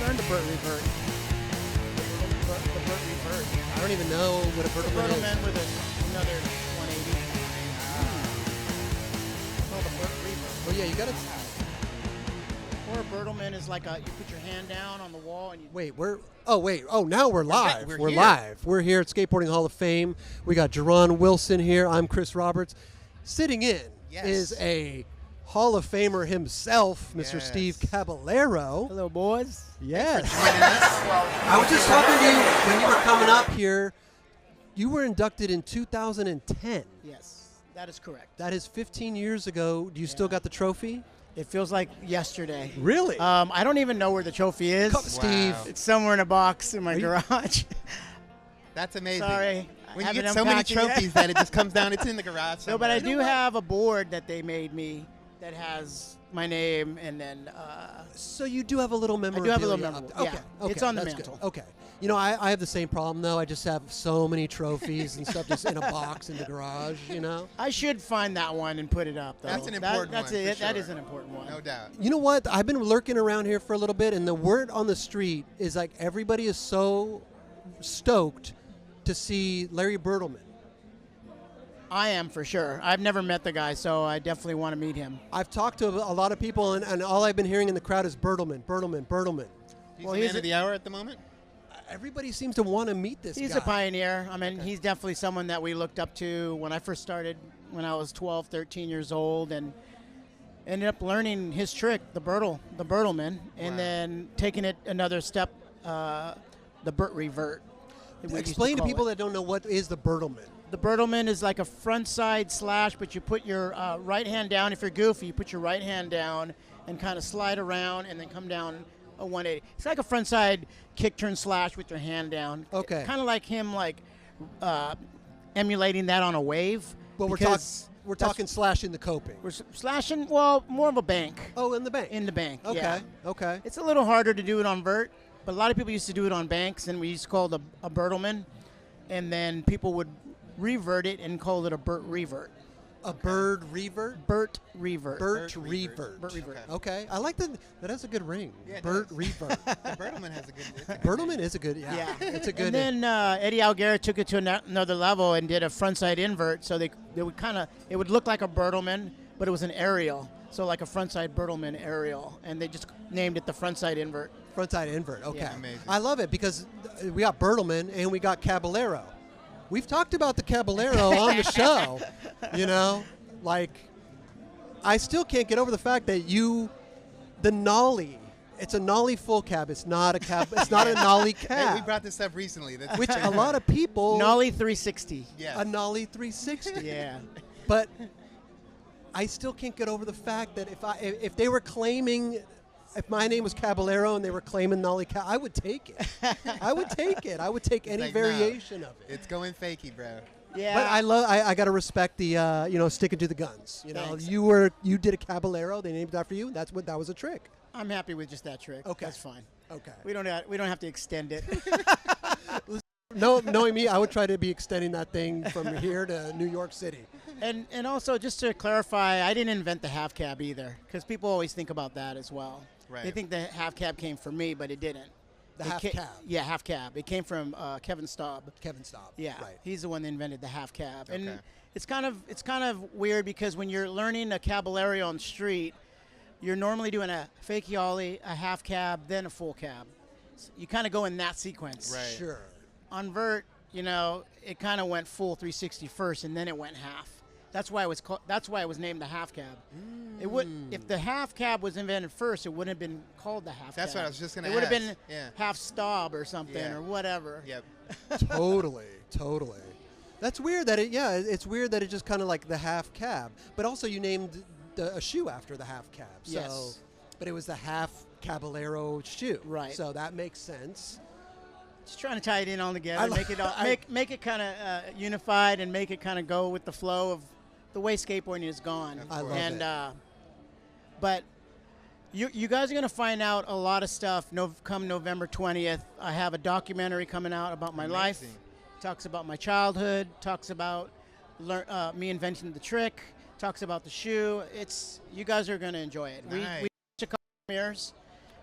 learned the Burt revert. The Burt revert. I don't even know what a Bertlemann is. Bertlemann with another 180. Called the Burt revert. Oh yeah, you got to. Or a Bertlemann is like you put your hand down on the wall and you. Wait, now we're live. We're here. Live. We're here at Skateboarding Hall of Fame. We got Jaron Wilson here. I'm Chris Roberts. Sitting in is a Hall of Famer himself, Mr. Steve Caballero. Hello, boys. Yes. I was just talking to you when you were coming up here. You were inducted in 2010. Yes, that is correct. That is 15 years ago. Do you still got the trophy? It feels like yesterday. Really? I don't even know where the trophy is. Steve. It's somewhere in a box in my garage. That's amazing. Sorry. When you get so many trophies that it just comes down, it's in the garage somewhere. No, but I do have a board that they made me that has my name and then. So you do have a little memorabilia. I do have a little memorabilia. Okay. Yeah, it's on the mantle. Good. Okay. You know, I have the same problem, though. I just have so many trophies and stuff just in a box in the garage, you know? I should find that one and put it up, though. That's an important one. That's it. For sure. That is an important one. No doubt. You know what? I've been lurking around here for a little bit, and the word on the street is like everybody is so stoked to see Larry Bertlemann. I am, for sure. I've never met the guy, so I definitely want to meet him. I've talked to a lot of people, and all I've been hearing in the crowd is Bertlemann. He's the man of the hour at the moment? Everybody seems to want to meet this guy. He's a pioneer. I mean, he's definitely someone that we looked up to when I first started when I was 12, 13 years old, and ended up learning his trick, the Bertlemann, and then taking it another step, the Burt revert. Explain to people that don't know what is the Bertlemann. The Bertlemann is like a front side slash, but you put your right hand down. If you're goofy, you put your right hand down and kind of slide around and then come down a 180. It's like a front side kick turn slash with your hand down. Okay. Kind of like him, emulating that on a wave. But we're talking slashing the coping. We're slashing, well, more of a bank. Oh, in the bank. In the bank. Okay. Yeah. Okay. It's a little harder to do it on vert, but a lot of people used to do it on banks, and we used to call it a Bertlemann, and then people would revert it and call it a Burt revert. A bird revert? Burt revert. Burt revert. Burt revert. Okay. I like that. That has a good ring. Yeah, Burt revert. The Bertlemann has a good Bertlemann is a good, yeah. It's a good. And then Eddie Algara took it to another level and did a frontside invert. So they would it would look like a Bertlemann, but it was an aerial. So like a frontside Bertlemann aerial. And they just named it the frontside invert. Frontside invert. Okay. Yeah. Amazing. I love it because we got Bertlemann and we got Caballero. We've talked about the Caballero on the show, you know, like I still can't get over the fact that the nollie, it's a nollie full cab. It's not a cab. It's not a nollie cab. Hey, we brought this up recently. Which a lot of people. Nollie 360. Yeah. A nollie 360. Yeah. But I still can't get over the fact that if they were claiming. If my name was Caballero and they were claiming nollie cab, I would take it. I would take it. I would take any like, variation of it. It's going fakey, bro. Yeah. But I got to respect the sticking to the guns. You know, Thanks. you did a Caballero. They named it after you. That was a trick. I'm happy with just that trick. Okay. That's fine. Okay. We don't have to extend it. No, knowing me, I would try to be extending that thing from here to New York City. And also, just to clarify, I didn't invent the half cab either, because people always think about that as well. Right. They think the half cab came from me, but it didn't. Half cab. Yeah, half cab. It came from Kevin Staub. Kevin Staub. Yeah, Right. he's the one that invented the half cab. Okay. And it's kind of weird because when you're learning a Caballero on street, you're normally doing a fakie ollie, a half cab, then a full cab. So you kind of go in that sequence. Right. Sure. On vert, it kind of went full 360 first, and then it went half. That's why it was named the half cab. It would, if the half cab was invented first, it wouldn't have been called the half cab. That's what I was just gonna It would have ask. been Yeah. half Staub or something Yeah. or whatever. Yep. Totally. That's weird that it's weird that it just kind of like the half cab. But also you named a shoe after the half cab. So, Yes. But it was the half Caballero shoe. Right. So that makes sense. Just trying to tie it in all together, I make it all, make it kind of unified and make it kind of go with the flow of the way skateboarding is gone. I love it. But you guys are going to find out a lot of stuff come November 20th. I have a documentary coming out about my life. Talks about my childhood. Talks about me inventing the trick. Talks about the shoe. You guys are going to enjoy it. Nice. We a couple premieres.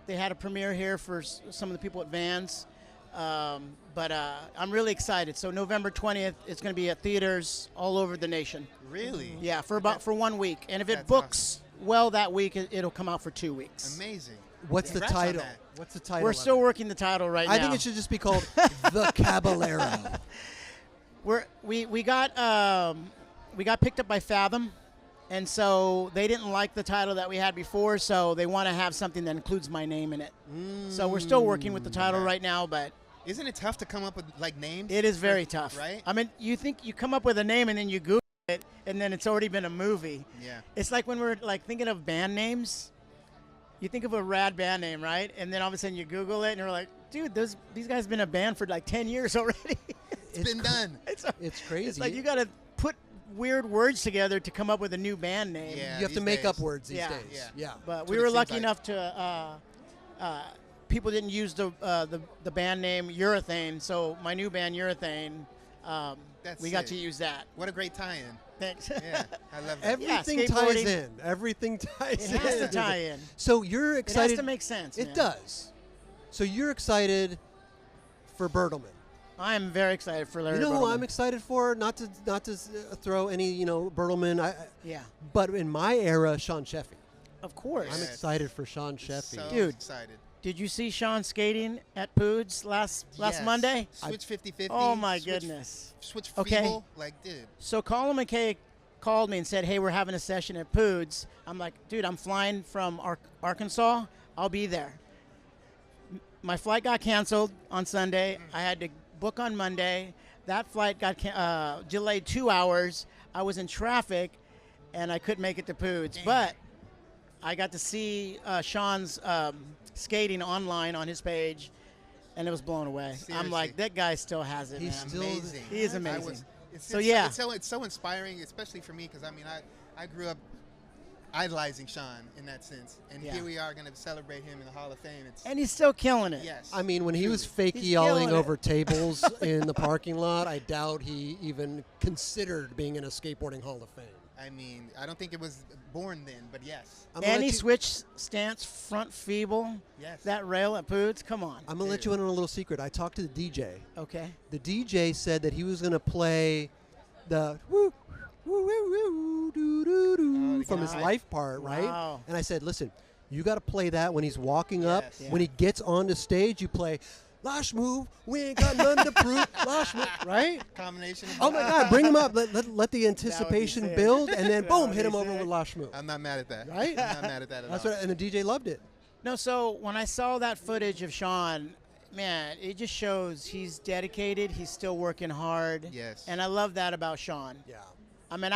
They had a premiere here for some of the people at Vans. But I'm really excited. So November 20th, it's going to be at theaters all over the nation. Really? Yeah, for 1 week. And if it That's books well that week, it'll come out for 2 weeks. Amazing. What's the Congrats on title? that. What's the title? We're of still it? working the title right now. I think it should just be called The Caballero. We got picked up by Fathom, and so they didn't like the title that we had before, so they want to have something that includes my name in it. So we're still working with the title right now, but Isn't it tough to come up with like names? it is very tough. Right? I mean, you think you come up with a name and then you Google it, and then it's already been a movie. Yeah. It's like when we're like thinking of band names. You think of a rad band name, right? And then all of a sudden you Google it, and you're like, dude, these guys have been a band for like 10 years already. It's been done. It's crazy. It's like you got to put weird words together to come up with a new band name. Yeah. You have to these make days. up words these Yeah. days. Yeah. Yeah. But That's we what were it lucky seems enough to people didn't use the band name Urethane, so my new band Urethane, That's we got sick. to use that. What a great tie-in. Thanks. Yeah, I love that. Everything ties skateboarding. in. Everything ties in. It has to tie in. So you're It excited. has to make sense. It man. does. So you're excited for Bertlemann. I am very excited for Larry You know who Bertlemann. I'm excited for? Not to throw any Bertlemann. Yeah, But in my era, Sean Sheffey. of course. I'm Yes. excited for Sean Sheffey. So Dude. excited. Did you see Sean skating at Poods last Yes. Monday? Switch 50-50. Oh my switch- goodness. Switch Okay. feeble. Like, dude. So Colin McKay called me and said, hey, we're having a session at Poods. I'm like, dude, I'm flying from Arkansas. I'll be there. My flight got canceled on Sunday. I had to book on Monday. That flight got delayed 2 hours. I was in traffic, and I couldn't make it to Poods. But I got to see Sean's skating online on his page, and it was blown away. I'm Seriously. like, that guy still has it, He's man. still- Amazing. He is I amazing. It's yeah. it's so inspiring, especially for me, because I mean, I grew up idolizing Sean in that sense, and Yeah. here we are going to celebrate him in the Hall of Fame. It's And he's still killing it. yes. I mean, when he was Truly. fake He's yelling killing it. over tables in the parking lot, I doubt he even considered being in a skateboarding Hall of Fame. I mean, I don't think it was born then, but yes, I'm gonna And let he you- switched stance front feeble. yes. That rail at Poods. Come on. I'm gonna let you in on a little secret. I talked to the DJ. Okay. The DJ said that he was gonna play the woo woo woo woo doo doo doo the from his guy. life part, right? Wow. And I said, listen, you got to play that when he's walking up. Yes. Yeah. When he gets on the stage, you play. Lash move, we ain't got nothing to prove. Lash move, right? Combination. Of Oh my God, bring him up. Let the anticipation sick. build, and then That boom, would hit be him over sick. with Lash move. I'm not mad at that. Right? I'm not mad at that at That's all. what, and the DJ loved it. No, so when I saw that footage of Sean, man, it just shows he's dedicated. He's still working hard. Yes. And I love that about Sean. Yeah. I mean,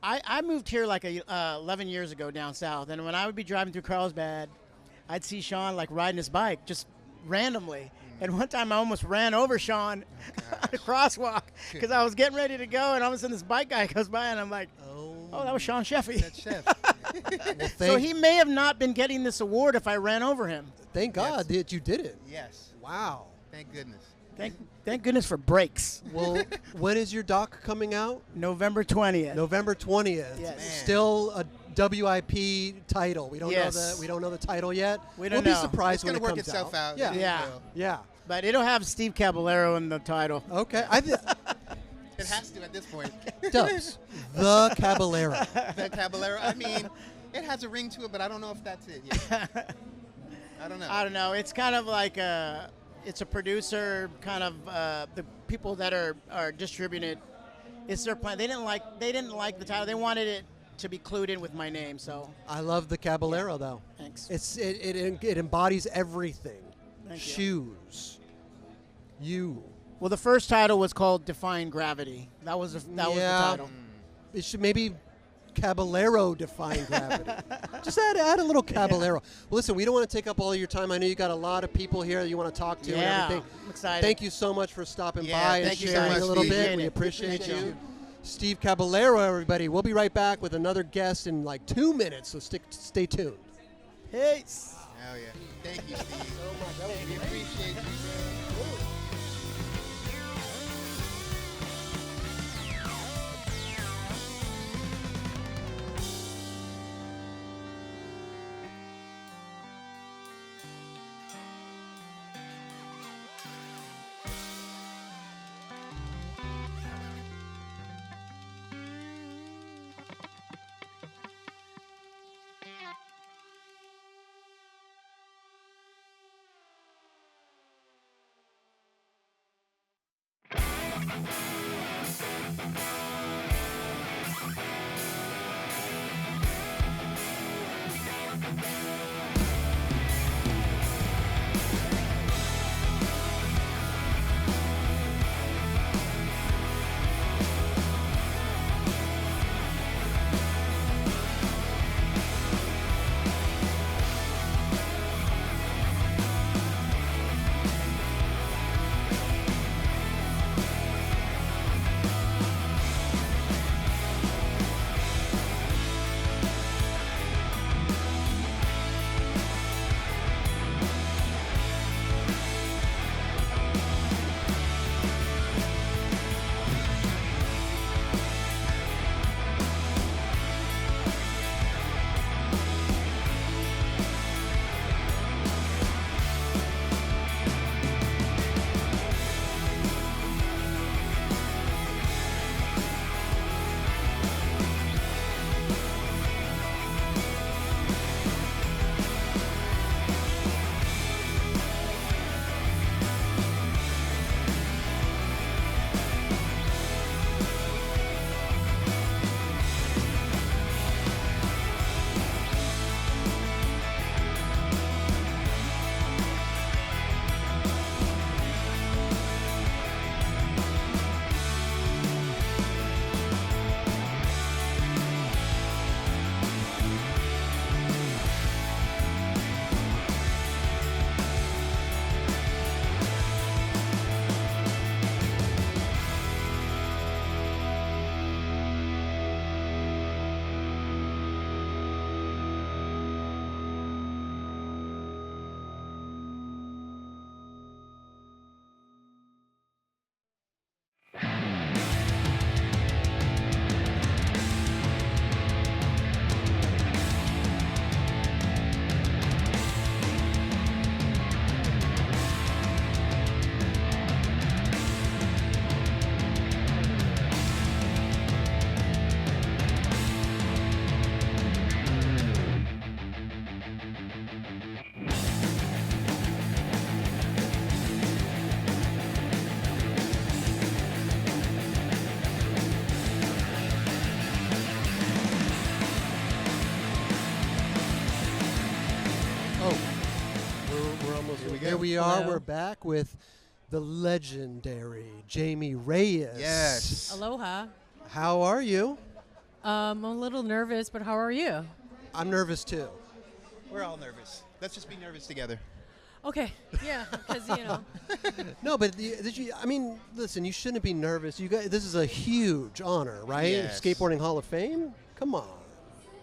I moved here like 11 years ago down south, and when I would be driving through Carlsbad, I'd see Sean like riding his bike just randomly. And one time I almost ran over Sean on a crosswalk because I was getting ready to go, and all of a sudden this bike guy goes by, and I'm like, oh, that was Sean Sheffey. That chef. Well, So he may have not been getting this award if I ran over him. thank God that you did it. Yes. Wow. Thank goodness. Thank goodness for brakes. Well, when is your doc coming out? November 20th. November 20th. Yes. Man. Still a WIP title. We don't Yes. know the title yet. We don't we'll know. be surprised It's when gonna it work comes itself out. Yeah. It Yeah. will. Yeah. But it'll have Steve Caballero in the title. Okay. It has to at this point. Dubs. The Caballero. The Caballero. I mean, it has a ring to it, but I don't know if that's it yet. I don't know. I don't know. It's kind of like it's a producer, kind of the people that are distributing it. It's their plan. They didn't like the title. They wanted it to be clued in with my name. So I love the Caballero though. thanks. It embodies everything. Thank you. Shoes. You. Well, the first title was called Defying Gravity. That was the title. It should maybe Caballero defying gravity. Just add a little Caballero. Well, listen, we don't want to take up all your time. I know you got a lot of people here that you want to talk to and Yeah, everything. I'm excited. Thank you so much for stopping Yeah, by and thank you so sharing much, a little Steve. bit. We Appreciate it. appreciate you. Appreciate Steve Caballero, everybody. We'll be right back with another guest in like 2 minutes, so stay tuned. Peace. Hell yeah. Thank you, Steve. We appreciate you. Here we are. Hello. We're back with the legendary Jaime Reyes. Yes. Aloha. How are you? I'm a little nervous, but how are you? I'm nervous too. We're all nervous. Let's just be nervous together. Okay. Yeah, because you know. No, but I mean, listen, you shouldn't be nervous. You guys, this is a huge honor, right? Yes. Skateboarding Hall of Fame. Come on.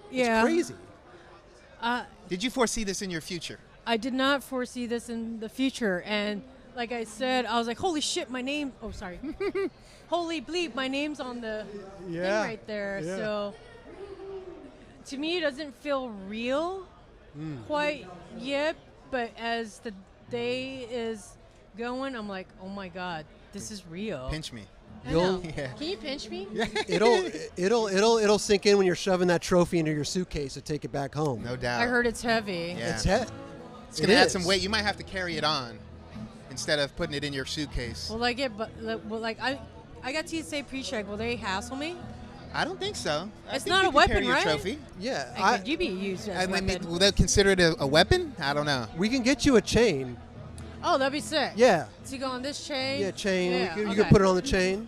Yeah. It's crazy. Did you foresee this in your future? I did not foresee this in the future, and like I said, I was like, "Holy shit, my name!" Oh, sorry. Holy bleep, my name's on the thing right there. Yeah. So, to me, it doesn't feel real quite yet. But as the day is going, I'm like, "Oh my god, this is real." Pinch me. I know. Yeah. Can you pinch me? It'll sink in when you're shoving that trophy into your suitcase to take it back home. No doubt. I heard it's heavy. Yeah. It's It's going to add some weight. You might have to carry it on instead of putting it in your suitcase. Will I get? I got TSA pre-check. Will they hassle me? I don't think so. I It's think not you a can weapon, carry your right? trophy. Yeah. Could you be used as I a mean, weapon? will they consider it a weapon? I don't know. We can get you a chain. Oh, that'd be sick. Yeah. So you go on this chain? Yeah, chain. Yeah, You okay. can put it on the chain.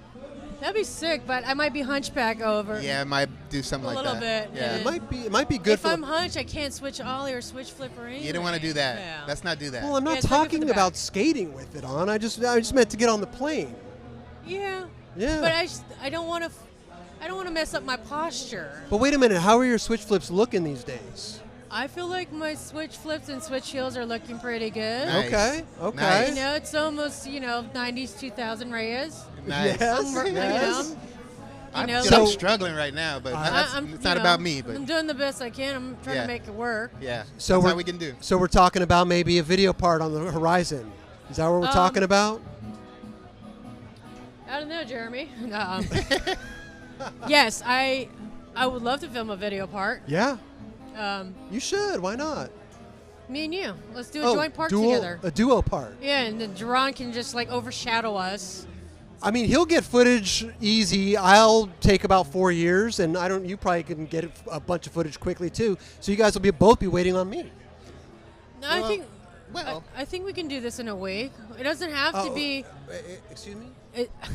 That'd be sick, but I might be hunchback over. Yeah, it might do something A like little that. bit, Yeah. and It might be good if for. I'm hunched, I can't switch ollie or switch flip or anything. You don't want to do that. Yeah. Let's not do that. Well, I'm Yeah, not it's not good for talking the about back. skating with it on. I just meant to get on the plane. Yeah. Yeah. But I don't want to mess up my posture. But wait a minute, how are your switch flips looking these days? I feel like my switch flips and switch heels are looking pretty good. Nice. Okay. Nice. You know, it's almost 90s 2000 Reyes. Nice. Yes. Yes. I'm, know, dude, So- I'm struggling right now, but it's not about me. But I'm doing the best I can. I'm trying Yeah. to make it work. yeah, So that's we're how we can do. So we're talking about maybe a video part on the horizon. Is that what we're talking about? I don't know, Jeremy. Yes, I would love to film a video part. Yeah. Um, You should. Why not? me and you. Let's do a joint part dual, together. A duo part. Yeah, and then Doren can just like overshadow us. I mean, he'll get footage easy. I'll take about 4 years, and you probably can get a bunch of footage quickly too. So you guys will both be waiting on me. No, Well, I think we can do this in a week. It doesn't have to be. Excuse me?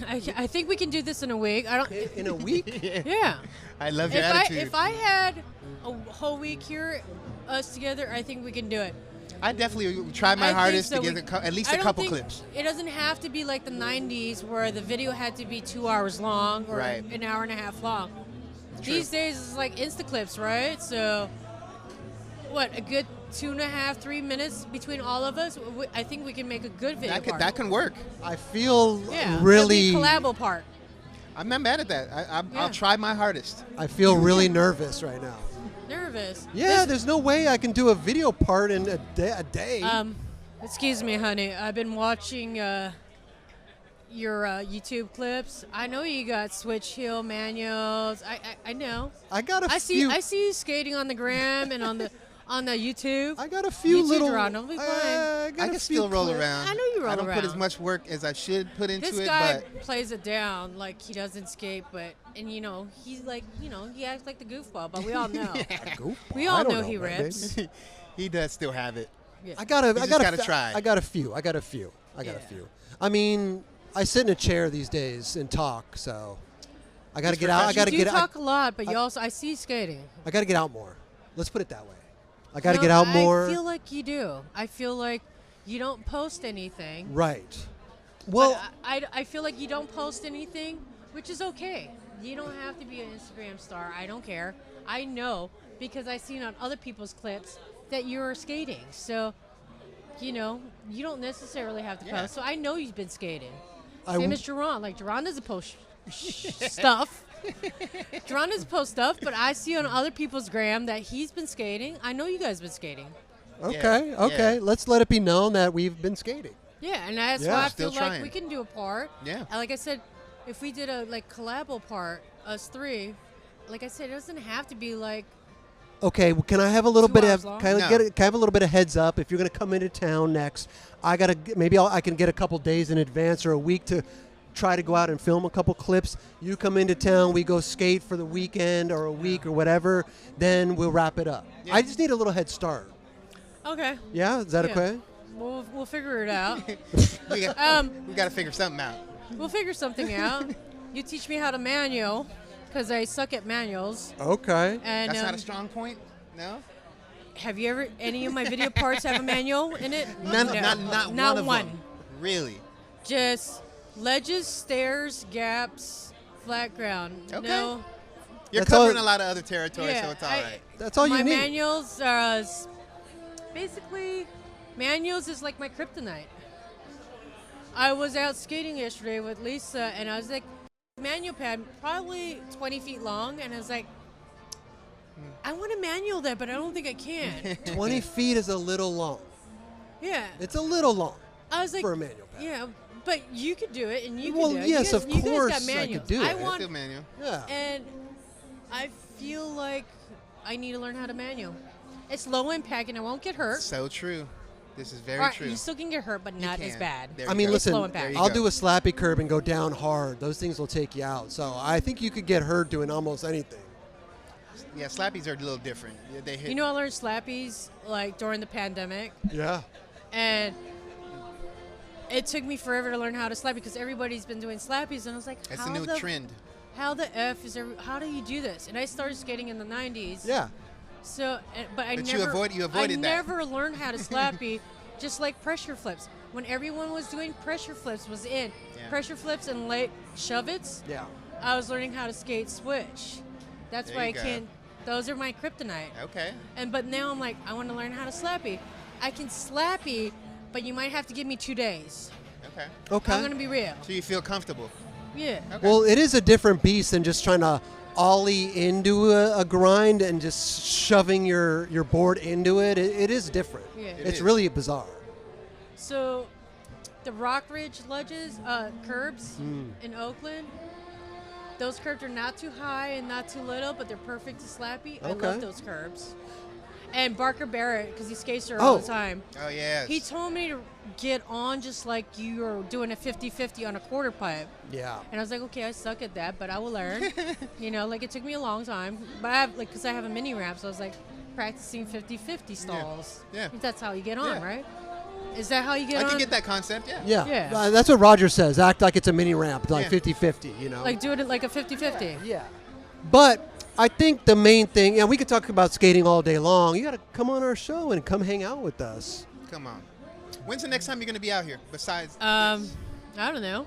I think we can do this in a week. I don't. In a week? Yeah. I love your If attitude. if I had a whole week here, us together, I think we can do it. I definitely would try my I think hardest so. to get at least I a don't couple think- clips. It doesn't have to be like the 90s where the video had to be 2 hours long or Right. an hour and a half long. True. These days it's like Instaclips, right? So, what, a good 2.5, 3 minutes between all of us? I think we can make a good video part. That can work. I feel yeah, really it'll be a collabo part. I'm not mad at that. Yeah. I'll try my hardest. I feel really nervous right now. Nervous. Yeah, there's no way I can do a video part in a day. Excuse me, honey. I've been watching your YouTube clips. I know you got switch heel manuals. I know. I got a I few. see you skating on the gram and on the YouTube. I got a few YouTube little. Ron, don't be playing. I got I a can few still roll clips. around. I know you roll I don't put as around. much work as I should put into This it, guy but plays it down like he doesn't skate, and he's like, he acts like the goofball, but we all know. We all I don't know he man, rips. baby. he does still have it. Yeah. I gotta try. I got a few. Yeah. I mean, I sit in a chair these days and talk, so I gotta It's get out. I refreshing. gotta You get do out. talk a lot, but I see you skating. I gotta get out more. Let's put it that way. I gotta No, get out more. I feel like you do. I feel like you don't post anything. Right. But Well, I feel like you don't post anything, which is okay. You don't have to be an Instagram star. I don't care. I know because I've seen on other people's clips that you're skating. So, you don't necessarily have to Yeah. post. So I know you've been skating. I Same w- as Duran. Like, Duran doesn't post stuff. Duran doesn't post stuff, but I see on other people's gram that he's been skating. I know you guys have been skating. okay, yeah. okay. Let's let it be known that we've been skating. Yeah, and that's Yeah. why I Still feel like trying. we can do a part. Yeah. And like I said, if we did a collabo part, us three, like I said, it doesn't have to be like Okay, well, can I have a little 2 bit hours of long? can I, No. get can I have a little bit of heads up if you're going to come into town next? I gotta I can get a couple days in advance or a week to try to go out and film a couple clips. You come into town, we go skate for the weekend or a week or whatever. Then we'll wrap it up. Yeah. I just need a little head start. okay. Yeah, is that Yeah. okay? We'll figure it out. We got to figure something out. We'll figure something out. You teach me how to manual, because I suck at manuals. Okay. And That's not a strong point. No. have you ever any of my video parts have a manual in it? None. No. Not one of one. them. Really. Just ledges, stairs, gaps, flat ground. Okay. No. You're That's covering all- a lot of other territory, so it's all I- right. That's all my you need. manuals are basically manuals is like my kryptonite. I was out skating yesterday with Lisa, and I was like, manual pad probably 20 feet long, and I was like, I want to manual that, but I don't think I can. 20 feet is a little long. Yeah. It's a little long I was like, for a manual pad. yeah, but you could do it, and you Well, could do it. yes, you guys, of you course guys got I could manuals. do I it. It's want, still manual. Yeah. and I feel like I need to learn how to manual. It's low impact, and I won't get hurt. So true. This is very All right, true. you still can get hurt, but You not as can. bad. There I you mean, go. listen, Slow impact. There you I'll go. do a slappy curb and go down hard. Those things will take you out. So I think you could get hurt doing almost anything. Yeah, slappies are a little different. Yeah, they hit. You know, I learned slappies like during the pandemic, Yeah. and it took me forever to learn how to slap because everybody's been doing slappies, and I was like, That's how the new the trend. How the f is how do you do this? And I started skating in the 90s. Yeah. So, but I But you never avoided I that. never learned how to slappy, just like pressure flips. When everyone was doing pressure flips was in Yeah. pressure flips and late shove-its, Yeah. I was learning how to skate switch. That's There why I you go. can't. Those are my kryptonite. Okay. But now I'm like, I want to learn how to slappy. I can slappy, but you might have to give me 2 days. Okay. Okay. I'm gonna be real. So you feel comfortable. Yeah. Okay. Well, it is a different beast than just trying to ollie into a grind and just shoving your board into it. It is different. Yeah. It It's is. really bizarre. So, the Rock Ridge ledges, curbs Mm. in Oakland, those curbs are not too high and not too little, but they're perfect to slappy. I Okay. love those curbs. And Barker Barrett, because he skates there all the time. Oh, yeah. He told me to get on just like you were doing a 50-50 on a quarter pipe. Yeah. And I was like, okay, I suck at that, but I will learn. Like it took me a long time. But I have, because I have a mini ramp, so I was like practicing 50-50 stalls. Yeah. That's how you get on, right? Is that how you get on? I can get that concept, Yeah. That's what Roger says. Act like it's a mini ramp, like 50-50, Like do it like a 50-50. Yeah. But I think the main thing, we could talk about skating all day long. You got to come on our show and come hang out with us. Come on. When's the next time you're going to be out here besides I don't know.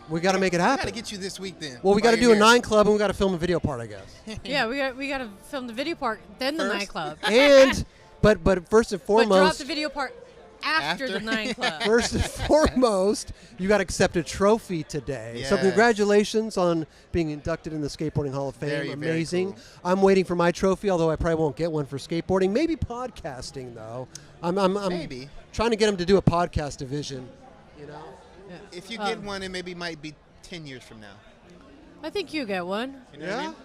We got to make it happen. We got to get you this week then. Well, we got to do a 9 club and we got to film a video part, I guess. Yeah, we got to film the video part, then the 9 club. And but first and foremost, but drop the video part after the 9 club. First and foremost, you got to accept a trophy today. Yes. So congratulations on being inducted in the Skateboarding Hall of Fame. Very, amazing. very cool. I'm waiting for my trophy, although I probably won't get one for skateboarding. Maybe podcasting though. I'm Maybe trying to get them to do a podcast division. If you get one, it maybe might be 10 years from now. I think you get one. You know what I mean?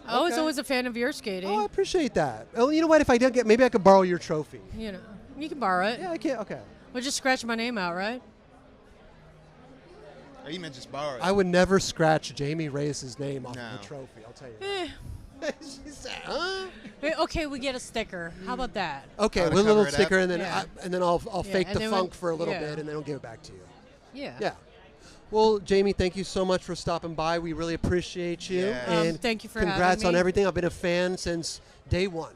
I was always a fan of your skating. Oh, I appreciate that. Oh, you know what? If I don't get, maybe I could borrow your trophy. You can borrow it. Yeah, I can. Okay. Well, just scratch my name out, right? Or you meant just borrow it. I would never scratch Jaime Reyes' name off No. the trophy. I'll tell you. She said, huh? Okay, we get a sticker. How about that? Okay, Oh, to with a little cover it sticker, up? and then I'll fake and the then funk for a little yeah. bit, and then I'll give it back to you. Yeah. Yeah. Well, Jamie, thank you so much for stopping by. We really appreciate you. Yeah. And thank you for congrats having on me. everything. I've been a fan since day one.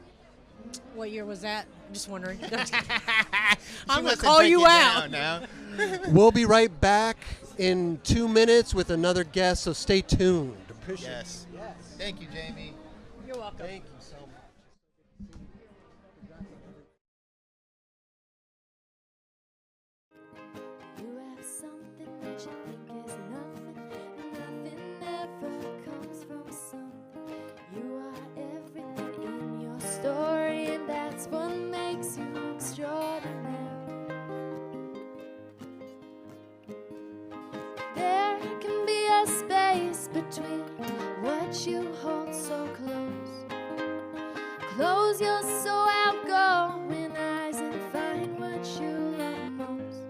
What year was that? I'm just wondering. She I'm going wants to to call break you it out. down now. We'll be right back in 2 minutes with another guest, so stay tuned. Appreciate Yes. Thank you, Jamie. You're welcome. Thank you so much. You have something that you think is nothing. Nothing ever comes from something. You are everything in your story, and that's what makes you extraordinary. There can be a space between what you hold so close. Close your so outgoing eyes and find what you love most.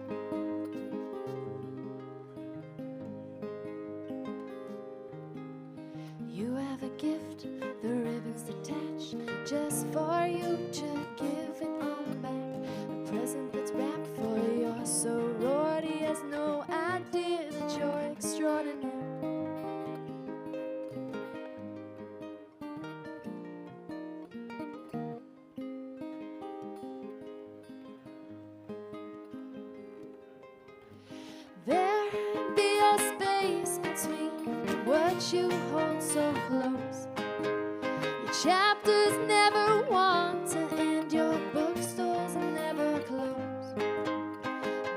You have a gift, the ribbons detached, just for you to give it on back. A present that's wrapped for your sorority has no idea that you're extraordinary. There be a space between what you hold so close. Your chapters never want to end, your bookstores never close.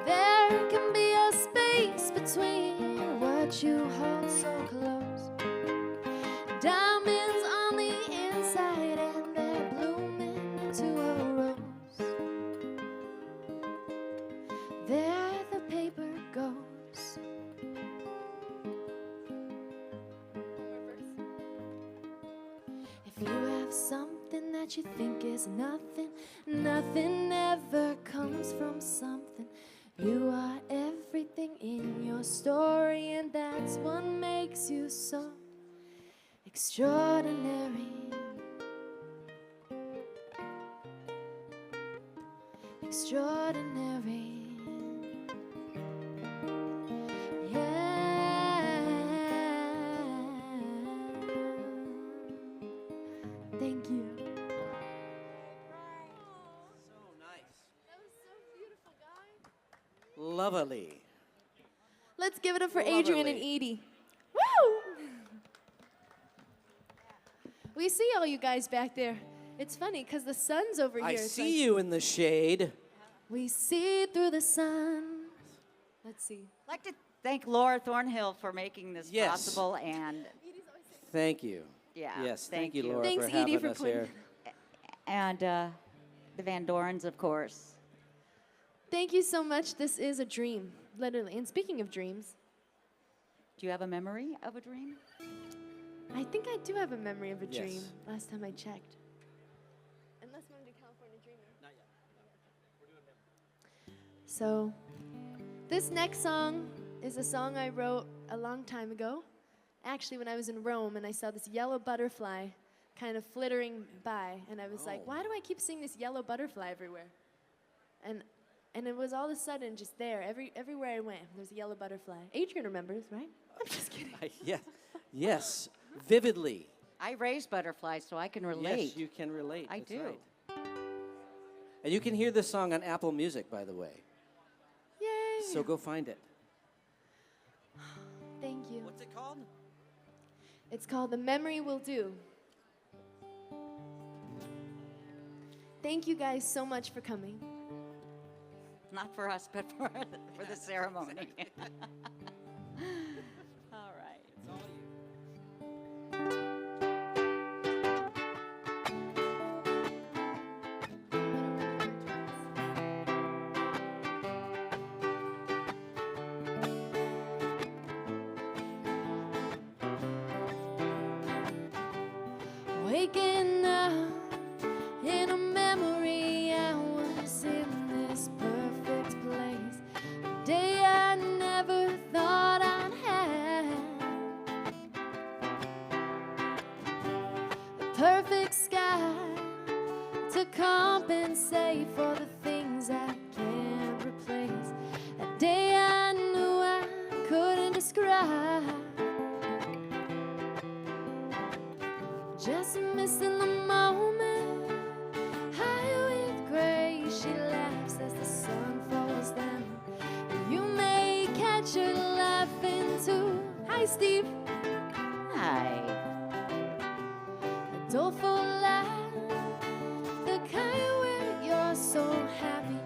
There can be a space between what you hold so close. Diamonds on the inside and they're blooming into a rose. There the paper goes. If you have something that you think is nothing, nothing ever comes from something. You are everything in your story, and that's what makes you so extraordinary. Extraordinary. Thank you. So nice. That was so beautiful, guys. Lovely. Let's give it up for Lovely. Adrian and Edie. Woo! We see all you guys back there. It's funny because the sun's over I here. It's see like, you in the shade. we see through the sun. Let's see. I'd like to thank Laura Thornhill for making this Yes. possible, and Thank you. yeah, Yes, thank you, you. Laura, Thanks, for Edie, having for us putting here. And the Van Dorens, of course. Thank you so much. This is a dream, literally. And speaking of dreams, Do you have a memory of a dream? I think I do have a memory of a Yes. dream last time I checked. Unless we want to do California Dreamer. Not yet. We're doing them. So, this next song is a song I wrote a long time ago. Actually, when I was in Rome and I saw this yellow butterfly kind of flittering by, and I was like, why do I keep seeing this yellow butterfly everywhere? And it was all of a sudden just there. Everywhere I went, there's a yellow butterfly. Adrian remembers, right? I'm just kidding. Yes, vividly. I raise butterflies, so I can relate. Yes, you can relate. I That's do. right. And you can hear this song on Apple Music, by the way. Yay! So go find it. Thank you. What's it called? It's called The Memory Will Do. Thank you guys so much for coming. Not for us, but for the ceremony. All right. It's all you. Waking up in a memory, I was in this perfect place. A day I never thought I'd have. The perfect sky to compensate for the things I can't replace. A day I knew I couldn't describe. Just missing the moment, high with grace, she laughs as the sun falls down. And you may catch her laughing too. Hi, Steve. Hi. A doleful laugh, the kind where you're so happy,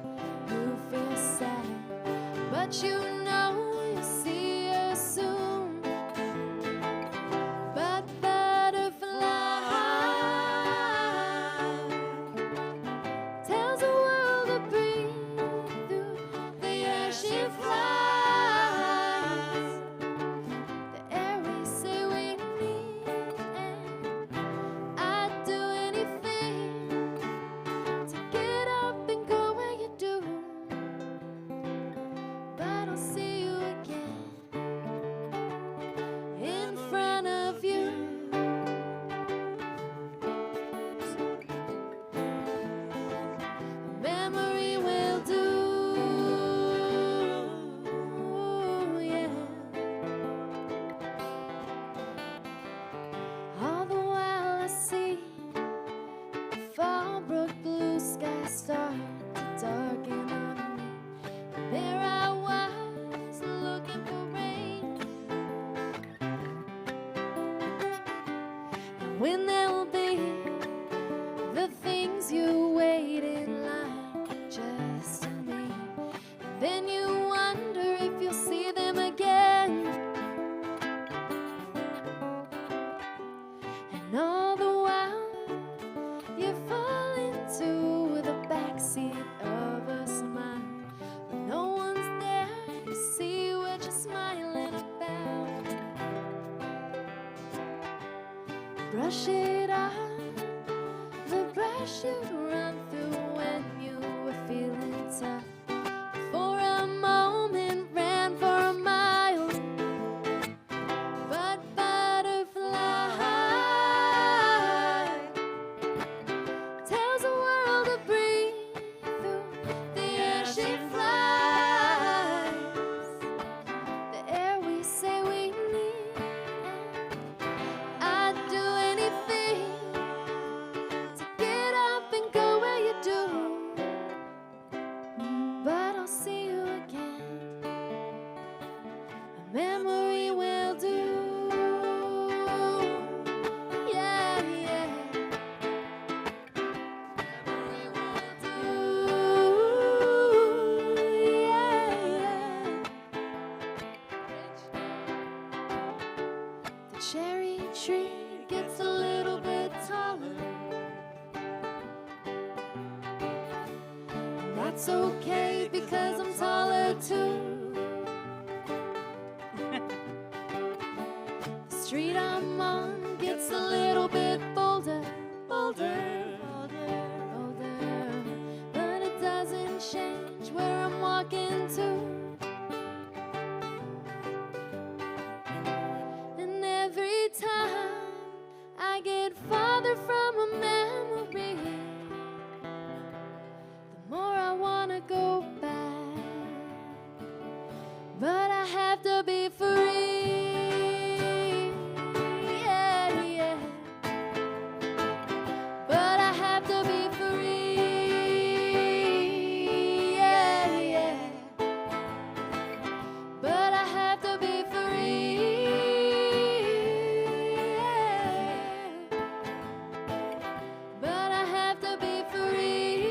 you feel sad, but you know you'll see her soon. But tells the world to breathe through the air she flies. The air we say we need, and I'd do anything to get up and go where you do. But I'll see you again in front of you. Memory will do, yeah. All the while I see the Fallbrook blue sky start to darken on me. And there I was looking for rain. And when there'll be the things you wait in line just to me, and then you wonder if you'll see them again. And all the while you fall into the backseat of a smile, when no one's there to see what you're smiling about. Brush it off, the brush you run through when you were feeling tough. For a moment ran for a mile, but butterfly tells the world to breathe through the air she flies. The air we say we need, I'd do anything to get up and go where you do. But I'll see you again. A memory will do. Yeah, yeah. Memory will do. Yeah, yeah. The cherry tree gets a little bit taller. And that's okay because I'm taller too. The street I'm on gets a little bit bolder, bolder, bolder, to be free. Yeah, yeah. But I have to be free. Yeah, yeah. But I have to be free. Yeah. But I have to be free.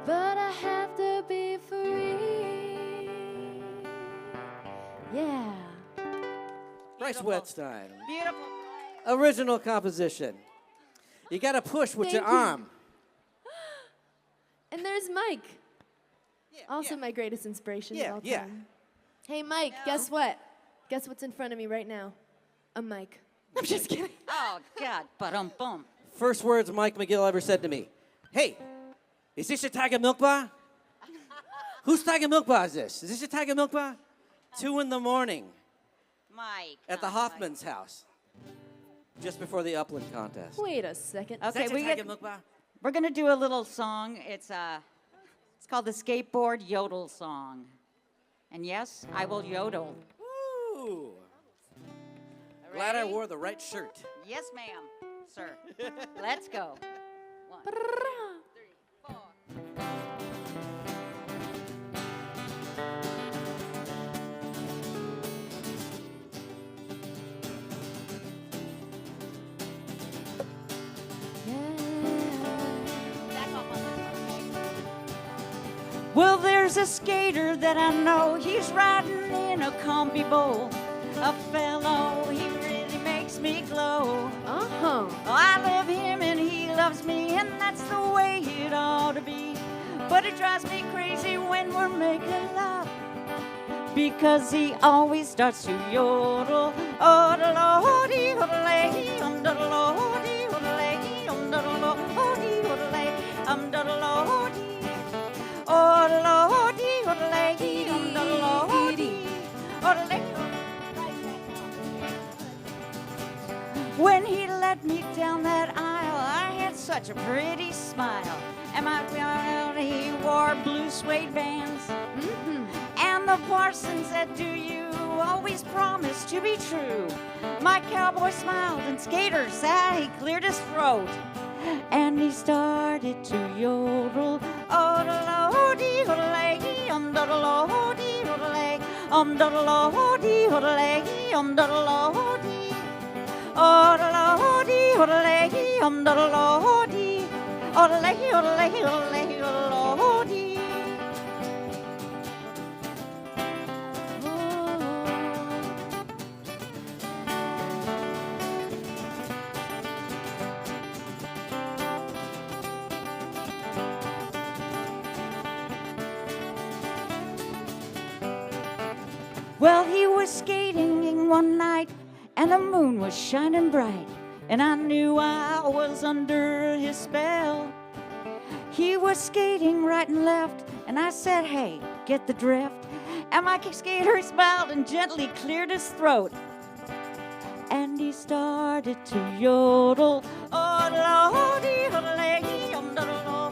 But I have to be free. Yeah. Bryce Wetstein. Beautiful. Original composition. You got to push with your Thank you. arm. And there's Mike. Also my greatest inspiration of all Yeah. time. Hey, Mike, guess what? Guess what's in front of me right now? A mic. I'm just kidding. Oh, God. Ba-dum-bum. First words Mike McGill ever said to me. Hey, is this your Tiger Milk Bar? Whose Tiger Milk Bar is this? Is this your Tiger Milk Bar? 2 in the morning Mike. at the Hoffman's house. Just before the Upland contest. Wait a second. Is Okay, that your Tiger Milk Bar? we're going to do a little song. It's called the Skateboard Yodel Song. And yes, I will yodel. Ooh. Glad I wore the right shirt. Yes, ma'am, sir. Let's go. 1, 2, 3, 4. Well, there's a skater that I know. He's riding in a combi bowl. A fellow, he really makes me glow. Uh-huh. Oh, I love him and he loves me, and that's the way it ought to be. But it drives me crazy when we're making love, because he always starts to yodel. Oh, the lordy, oh, the lady, the lordy, oh, the lady, the lordy, oh, the lady, the lordy. Oh, the lordy, oh, the lady, the lordy, oh, the lady. When he led me down that aisle, I had such a pretty smile. And my he wore blue suede Vans. Mm-hmm. And the parson said, do you always promise to be true? My cowboy smiled and skater sat, he cleared his throat. And he started to yodel. Oh, the lordy, oh, the lady, the lordy, oh, the lady, the lordy, oh, the lady, the lordy. Oh, the lordy, oh, the lady, the lordy, oh, the lady, oh, the lady, oh, the lady, oh, the lordy. Well, he was skating one night, and the moon was shining bright, and I knew I was under his spell. He was skating right and left, and I said, hey, get the drift. And my skater smiled and gently cleared his throat. And he started to yodel. Oh, the lordy, oh, the lady, the lordy, oh,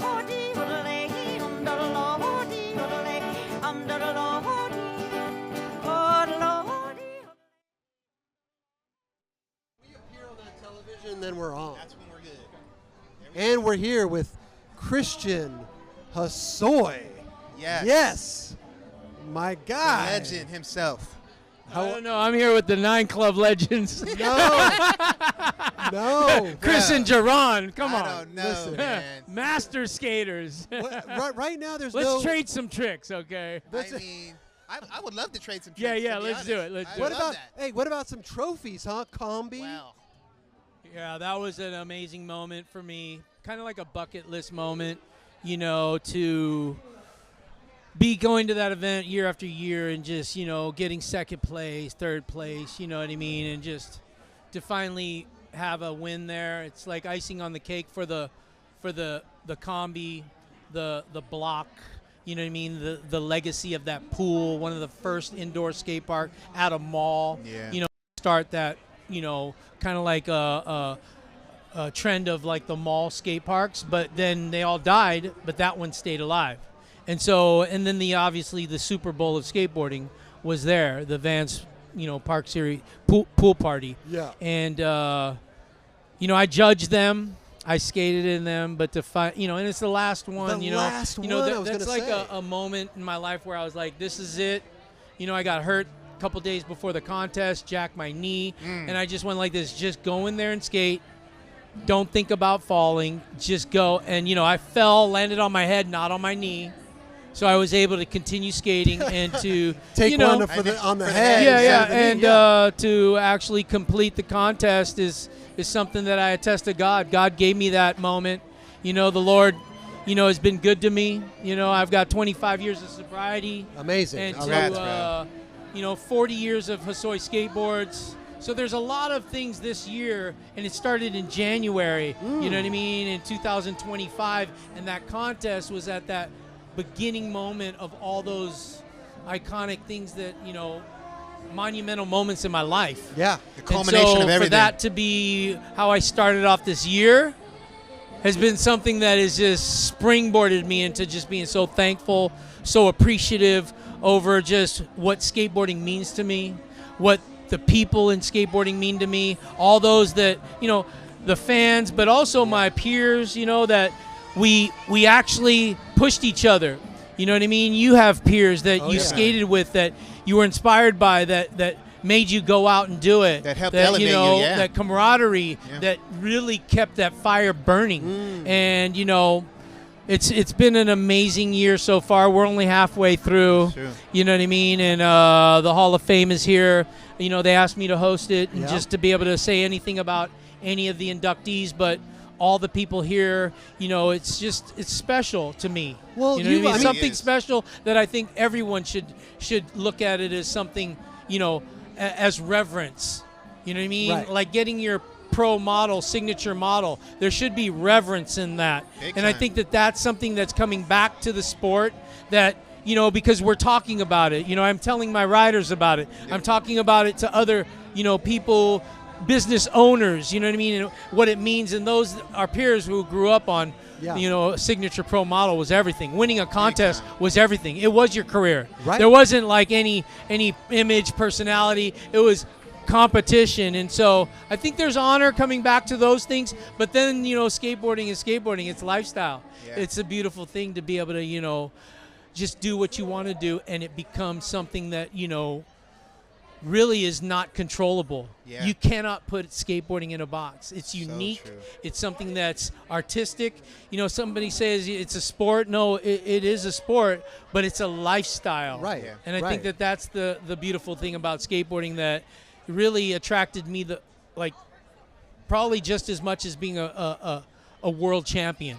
the lady, the lordy, oh, the lady, the lordy, oh, the lordy. We appear on that television, then we're on. That's when we're good. And we're here with Christian Hosoi. Yes. Yes. My The God. legend himself. I don't know. I'm here with the 9 Club legends. No. No. Chris and Jerron. Come I on. don't know, Listen. man. Master skaters. Right now, there's Let's no. trade some tricks, okay? I mean, I would love to trade some Yeah, tricks, yeah, to be let's do honest. it, let's I do What would it. love about? that. Hey, what about some trophies, huh? Combi. Wow. Yeah, that was an amazing moment for me. Kind of like a bucket list moment, you know, to be going to that event year after year and just, you know, getting second place, third place, you know what I mean, and just to finally have a win there. It's like icing on the cake for the combi, the block, you know what I mean, the legacy of that pool, one of the first indoor skate park at a mall. Yeah. You know, start that, you know, kind of like a trend of like the mall skate parks, but then they all died, but that one stayed alive. And so, and then obviously the Super Bowl of skateboarding was there, the Vans, Park Series pool party. Yeah. And, I judged them. I skated in them, but to find, and it's the last one, last one, I was that's gonna like say. a moment in my life where I was like, this is it. I got hurt a couple days before the contest, jacked my knee, and I just went like this, just go in there and skate. Don't think about falling, just go. And, I fell, landed on my head, not on my knee. So I was able to continue skating and to Take one on the head. Yeah, instead of the knee, and to actually complete the contest is something that I attest to God. God gave me that moment. The Lord, has been good to me. I've got 25 years of sobriety. Amazing. And Congrats, to 40 years of Hosoi skateboards. So there's a lot of things this year, and it started in January. You know what I mean? In 2025, and that contest was at that beginning moment of all those iconic things that monumental moments in my life. Yeah, the culmination and so of everything. For that to be how I started off this year has been something that has just springboarded me into just being so thankful, so appreciative over just what skateboarding means to me, what the people in skateboarding mean to me, all those that the fans, but also my peers, that we actually pushed each other. You know what I mean? You have peers that you skated with, that you were inspired by, that made you go out and do it. That helped elevate you, yeah. That camaraderie that really kept that fire burning. And, it's been an amazing year so far. We're only halfway through. Sure. You know what I mean? And the Hall of Fame is here. They asked me to host it and just to be able to say anything about any of the inductees, but all the people here, it's special to me. Well, It's something special that I think everyone should look at it as something, as reverence. You know what I mean? Right. Like getting your pro model, signature model. There should be reverence in that. Big And I time. think that that's something that's coming back to the sport that, because we're talking about it. I'm telling my riders about it. I'm talking about it to other, people, business owners, you know what I mean, and what it means. And those, our peers who grew up on, a signature pro model was everything. Winning a contest was everything. It was your career. Right. There wasn't like any image, personality. It was competition. And so I think there's honor coming back to those things. But then, skateboarding is skateboarding. It's lifestyle. Yeah. It's a beautiful thing to be able to, just do what you want to do, and it becomes something that, really is not controllable. Yeah. You cannot put skateboarding in a box. It's unique. true. It's something that's artistic. Somebody says it's a sport. No, it is a sport, but it's a lifestyle. Right. Yeah. And I think that that's the beautiful thing about skateboarding that really attracted me, probably just as much as being a world champion,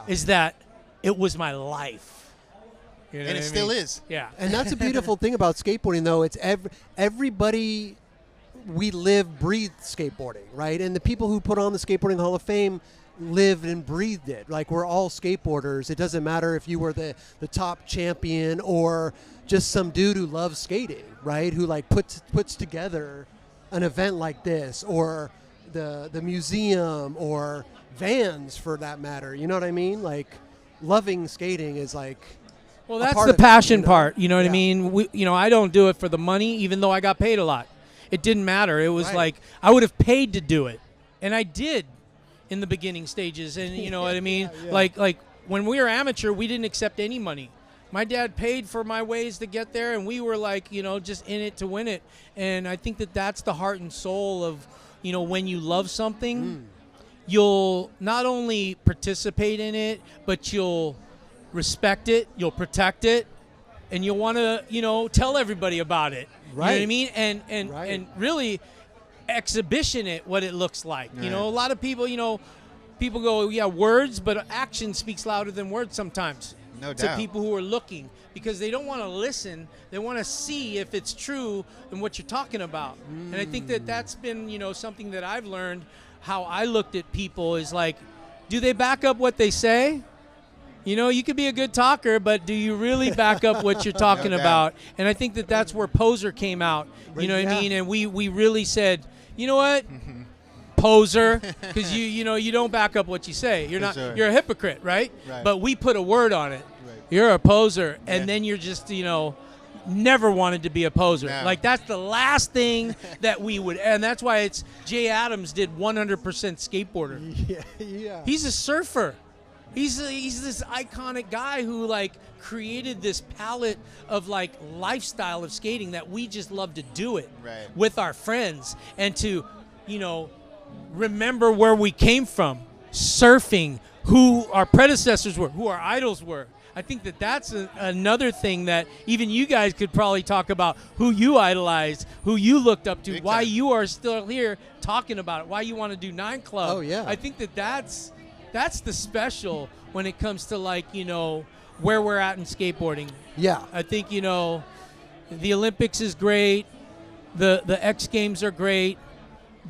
is that it was my life. You know And what it I still mean? is. Yeah. And that's a beautiful thing about skateboarding, though. It's everybody, we live, breathe skateboarding, right? And the people who put on the Skateboarding Hall of Fame lived and breathed it. Like, we're all skateboarders. It doesn't matter if you were the top champion or just some dude who loves skating, right? Who puts together an event like this, or the museum, or Vans for that matter. You know what I mean? Like, loving skating is like. Well, that's part the of it, passion part. You know what Yeah. I mean? I don't do it for the money, even though I got paid a lot. It didn't matter. It was Right. like I would have paid to do it, and I did in the beginning stages. And you know what I mean? Yeah. Like when we were amateur, we didn't accept any money. My dad paid for my ways to get there, and we were just in it to win it. And I think that that's the heart and soul of, when you love something, you'll not only participate in it, but you'll respect it, you'll protect it, and you'll want to, tell everybody about it. You know what I Right. mean? And really exhibition it, what it looks like. Right. A lot of people, people go, yeah, words, but action speaks louder than words sometimes. No to doubt. people who are looking, because they don't want to listen. They want to see if it's true and what you're talking about. And I think that that's been, something that I've learned. How I looked at people is like, do they back up what they say? You could be a good talker, but do you really back up what you're talking No doubt. about? And I think that that's where Poser came out. You know what I Yeah. mean? And we really said, you know what? poser, because you know you don't back up what you say. You're not. sure. You're a hypocrite, right? Right. But we put a word on it. Right. You're a poser, Yeah. and then you're just never wanted to be a poser. No. Like that's the last thing that we would, and that's why it's Jay Adams did 100% skateboarder. Yeah. He's a surfer. He's this iconic guy who like created this palette of like lifestyle of skating that we just love to do it Right. with our friends and to remember where we came from, surfing, who our predecessors were, who our idols were. I think that that's another thing that even you guys could probably talk about, who you idolized, who you looked up to, Big why time. you are still here talking about it, why you want to do 9 Club. Oh, yeah. I think that that's the special when it comes to like, where we're at in skateboarding. Yeah. I think, the Olympics is great. The X Games are great.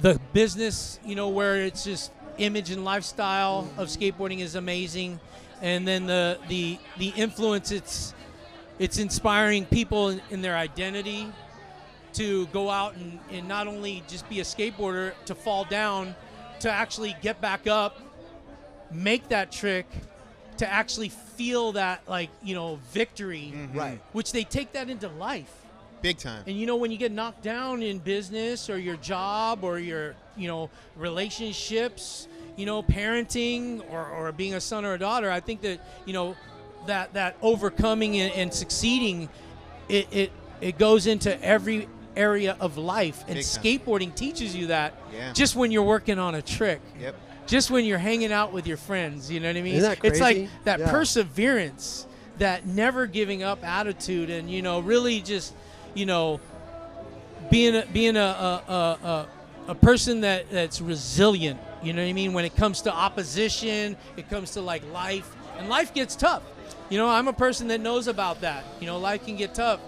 The business, where it's just image and lifestyle of skateboarding is amazing. And then the influence, it's inspiring people in their identity to go out and not only just be a skateboarder, to fall down, to actually get back up, make that trick, to actually feel that victory, Right. which they take that into life. Big time. And when you get knocked down in business or your job or your relationships, parenting or being a son or a daughter, I think that that overcoming and succeeding, it goes into every area of life, and Big time. skateboarding teaches you that. Yeah. Just when you're working on a trick. Yep. Just when you're hanging out with your friends, you know what I mean? Isn't that It's like crazy? that Yeah. perseverance, that never giving up attitude, and really just being a person that's resilient. You know what I mean? When it comes to opposition, it comes to like life, and life gets tough. I'm a person that knows about that. Life can get tough.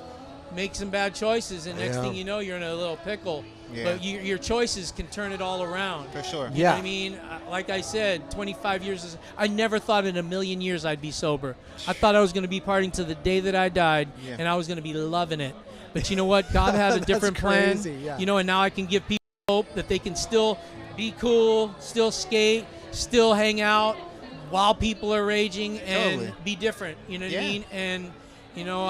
Make some bad choices, and next Yeah. thing you know, you're in a little pickle. Yeah. But your choices can turn it all around. For sure. You know Yeah. what I mean? Like I said, 25 years. I never thought in a million years I'd be sober. I thought I was going to be partying to the day that I died, Yeah. and I was going to be loving it. But you know what? God had a That's different crazy, plan. yeah. And now I can give people hope that they can still be cool, still skate, still hang out while people are raging, and Totally. be different. You know what I Yeah. mean? And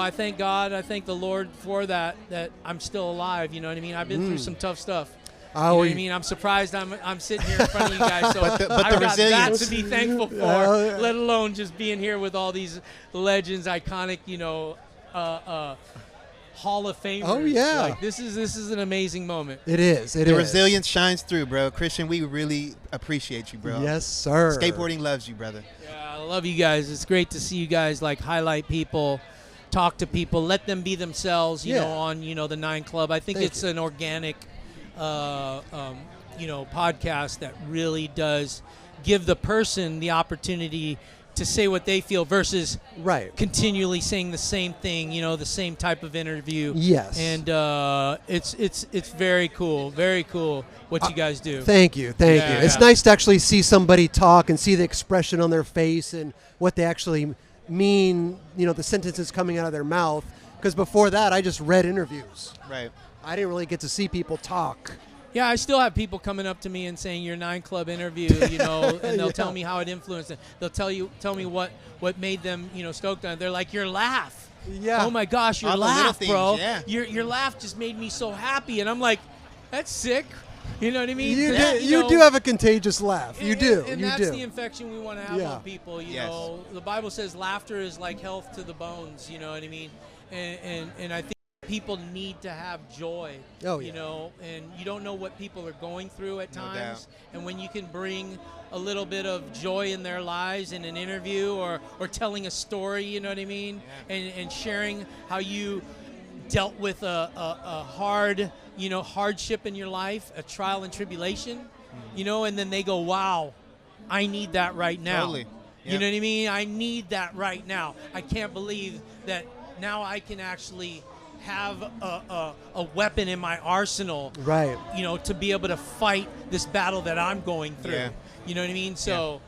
I thank God, I thank the Lord for that I'm still alive. You know what I mean? I've been through some tough stuff. You know what I mean? I'm surprised I'm sitting here in front of you guys. So But the I've got that resilience. to be thankful for, Yeah. let alone just being here with all these legends, iconic, Hall of Famers. Oh, yeah. Like, this is an amazing moment. It is. It The is. resilience shines through, bro. Christian, we really appreciate you, bro. Yes, sir. Skateboarding loves you, brother. Yeah, I love you guys. It's great to see you guys like highlight people, talk to people, let them be themselves, Yeah. on, the 9 Club. I think Thank it's you. an organic, podcast that really does give the person the opportunity to say what they feel versus Right. continually saying the same thing, the same type of interview. Yes. And it's very cool what you guys do. Thank you. Thank Yeah, you. It's yeah. nice to actually see somebody talk and see the expression on their face and what they actually mean, the sentences coming out of their mouth. Because before that, I just read interviews. Right. I didn't really get to see people talk. Yeah, I still have people coming up to me and saying your 9 Club interview, and they'll Yeah. tell me how it influenced them. They'll tell me what made them, stoked on it. They're like, your laugh. Yeah. Oh my gosh, your All the little laugh, things, bro. yeah. Your laugh just made me so happy, and I'm like, that's sick. You know what I mean? You, That, do, you do have a contagious laugh. You do. And you that's do. the infection we want to have Yeah. on people. You Yes. know, the Bible says laughter is like health to the bones. You know what I mean? And I think people need to have joy. Oh, You yeah. know, and you don't know what people are going through at No times. doubt. And when you can bring a little bit of joy in their lives in an interview or telling a story, you know what I mean? Yeah. And sharing how you dealt with a hard, hardship in your life, a trial and tribulation, and then they go, wow, I need that right now. Totally. You Yep. know what I mean? I need that right now. I can't believe that now I can actually have a weapon in my arsenal, Right. to be able to fight this battle that I'm going through. Yeah. You know what I mean? So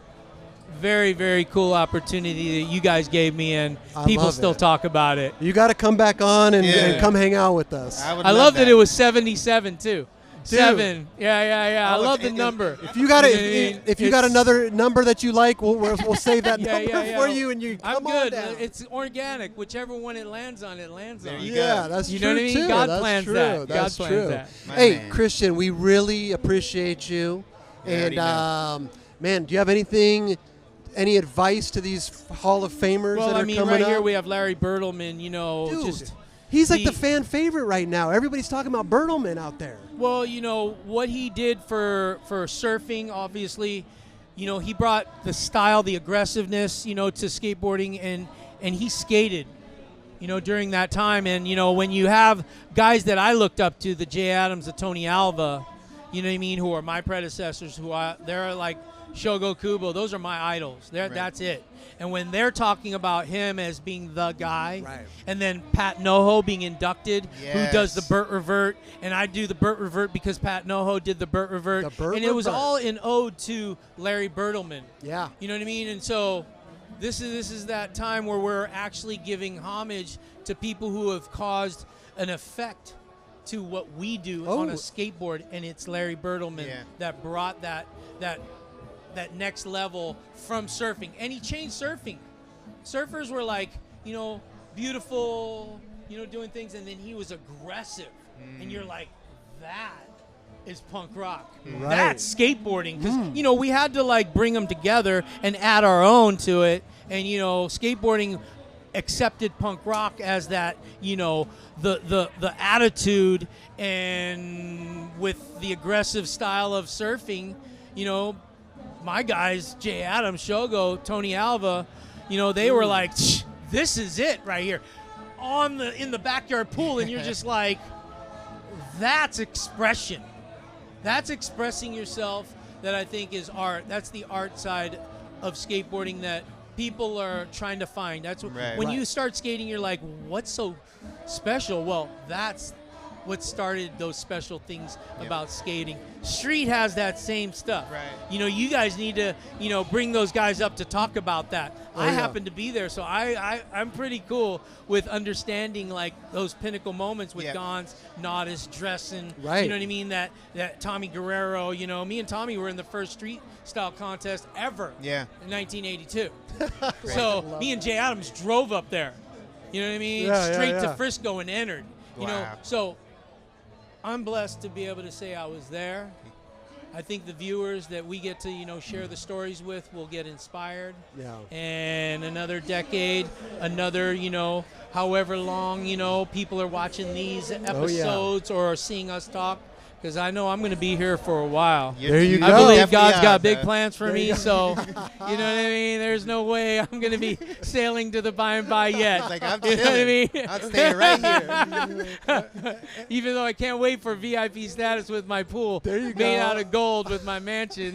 very, very cool opportunity that you guys gave me, and I people love still it. talk about it. You got to come back on and Yeah. come hang out with us. I would I love love that it was 77 too. 7. Yeah. I Oh, love the it- number. If you got You know what I mean? if you got It's- another number that you like, we'll save that Yeah, number for you, and you I'm come good. on down. It's organic. Whichever one it lands on, it lands on. you Yeah, go. that's You true know what I mean? too. God That's plans true. that. That's God true. plans that. My Hey, man. Christian, we really appreciate you. Yeah, I already And man, do you have any advice to these Hall of Famers Well, that are I mean, coming right up? here we have Larry Bertlemann. You know, Dude, just he's like he- the fan favorite right now. Everybody's talking about Bertlemann out there. Well, you know what he did for surfing. Obviously, you know he brought the style, the aggressiveness, you know, to skateboarding, and he skated, you know, during that time. And you know when you have guys that I looked up to, the Jay Adams, the Tony Alva, you know what I mean, who are my predecessors, they're like Shogo Kubo. Those are my idols. Right. That's it. And when they're talking about him as being the guy, Right. and then Pat Ngoho being inducted, who does the Yes. Burt Revert, and I do the Burt Revert because Pat Ngoho did the Burt Revert, The Burt and it was Revert. all in ode to Larry Bertlemann. Yeah. You know what I mean? And so this is that time where we're actually giving homage to people who have caused an effect to what we do on a Oh. skateboard, and it's Larry Bertlemann Yeah. that brought that next level from surfing, and he changed surfing. Surfers were like, you know, beautiful, you know, doing things, and then he was aggressive, and you're like, that is punk rock. Right. That's skateboarding, because you know we had to like bring them together and add our own to it, and you know, skateboarding accepted punk rock as that, you know, the attitude, and with the aggressive style of surfing, you know, my guys, Jay Adams, Shogo, Tony Alva, you know, they were like, this is it right here in the backyard pool, and you're just like, that's expression. That's expressing yourself. That I think is art. That's the art side of skateboarding that people are trying to find. That's what, Right. when Right. you start skating, you're like, what's so special? Well, that's what started those special things about skating. Street has that same stuff. Right. You know, you guys need to, you know, bring those guys up to talk about that. I yeah. happen to be there, so I'm pretty cool with understanding like those pinnacle moments with Yeah. Gons, Nodis, Dressen. Right. You know what I mean? That Tommy Guerrero. You know, me and Tommy were in the first street style contest ever. Yeah. In 1982. So me and Jay Adams drove up there. You know what I mean? Yeah, yeah, Straight yeah. to Frisco and entered. You know, Wow. so I'm blessed to be able to say I was there. I think the viewers that we get to, you know, share the stories with will get inspired. Yeah. And another decade, another, you know, however long, you know, people are watching these episodes or seeing us talk. Because I know I'm going to be here for a while. There you I go. believe Definitely God's are, got big man. plans for me, so you know what I mean. There's no way I'm gonna be sailing to the by and by yet. Like, I'm You know what I chilling. mean? I'm staying right here. Even though I can't wait for VIP status with my pool There you made go. out of gold with my mansion.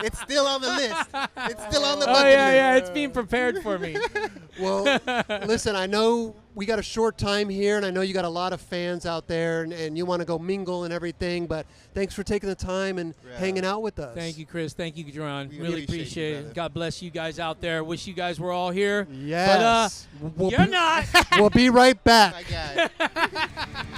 It's still on the list. It's still on the Oh bucket yeah, list. yeah, it's being prepared for me. Well, listen, I know we got a short time here, and I know you got a lot of fans out there, and you want to go mingle and everything, but thanks for taking the time and Yeah. hanging out with us. Thank you, Chris. Thank you, Doren. We Really appreciate you, appreciate it. brother. God bless you guys out there. Wish you guys were all here. Yes. But you're not. We'll be right back. My God.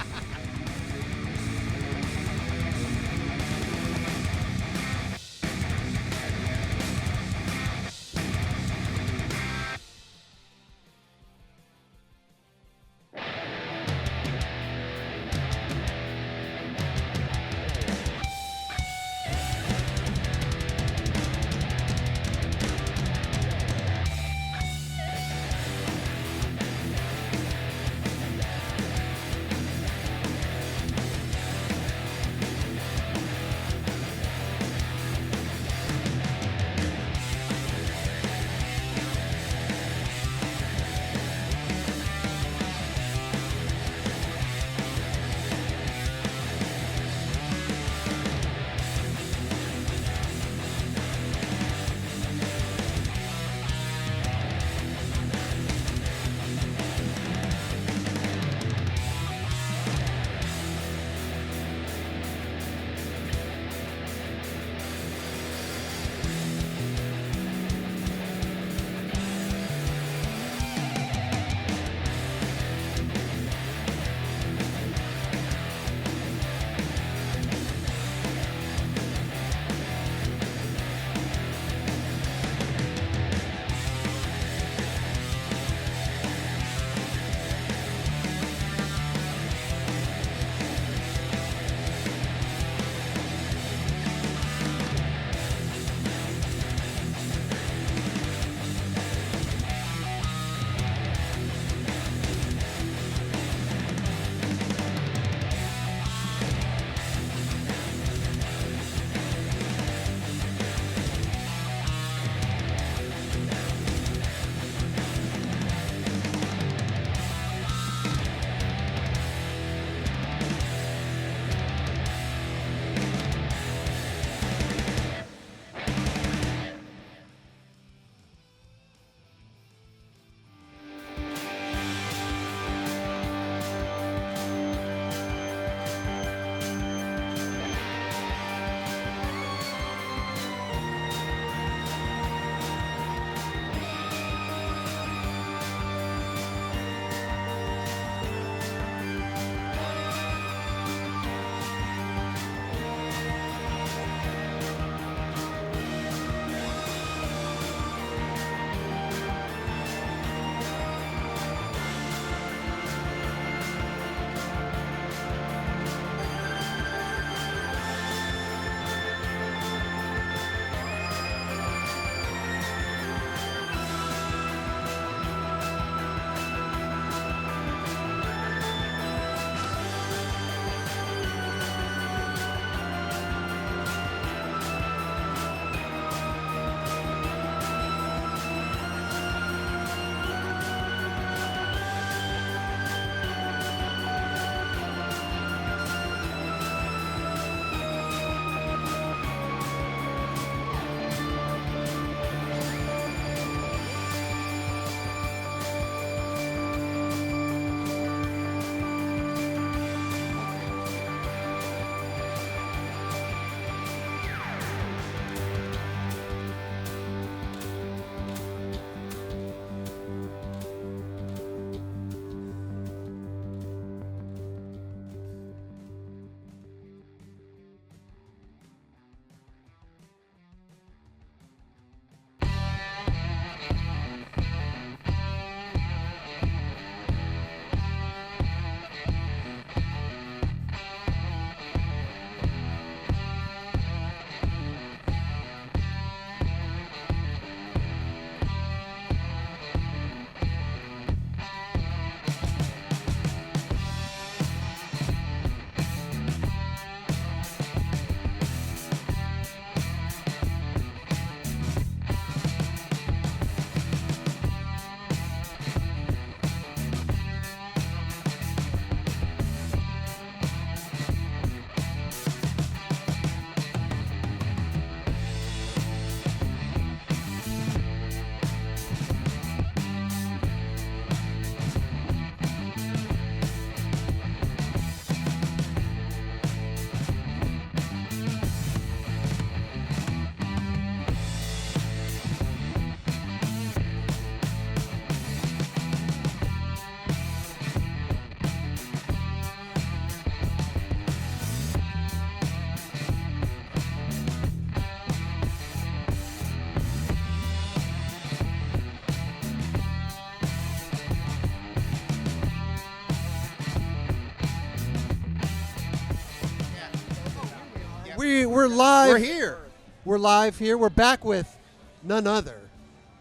We're live. We're here. We're live here. We're back with none other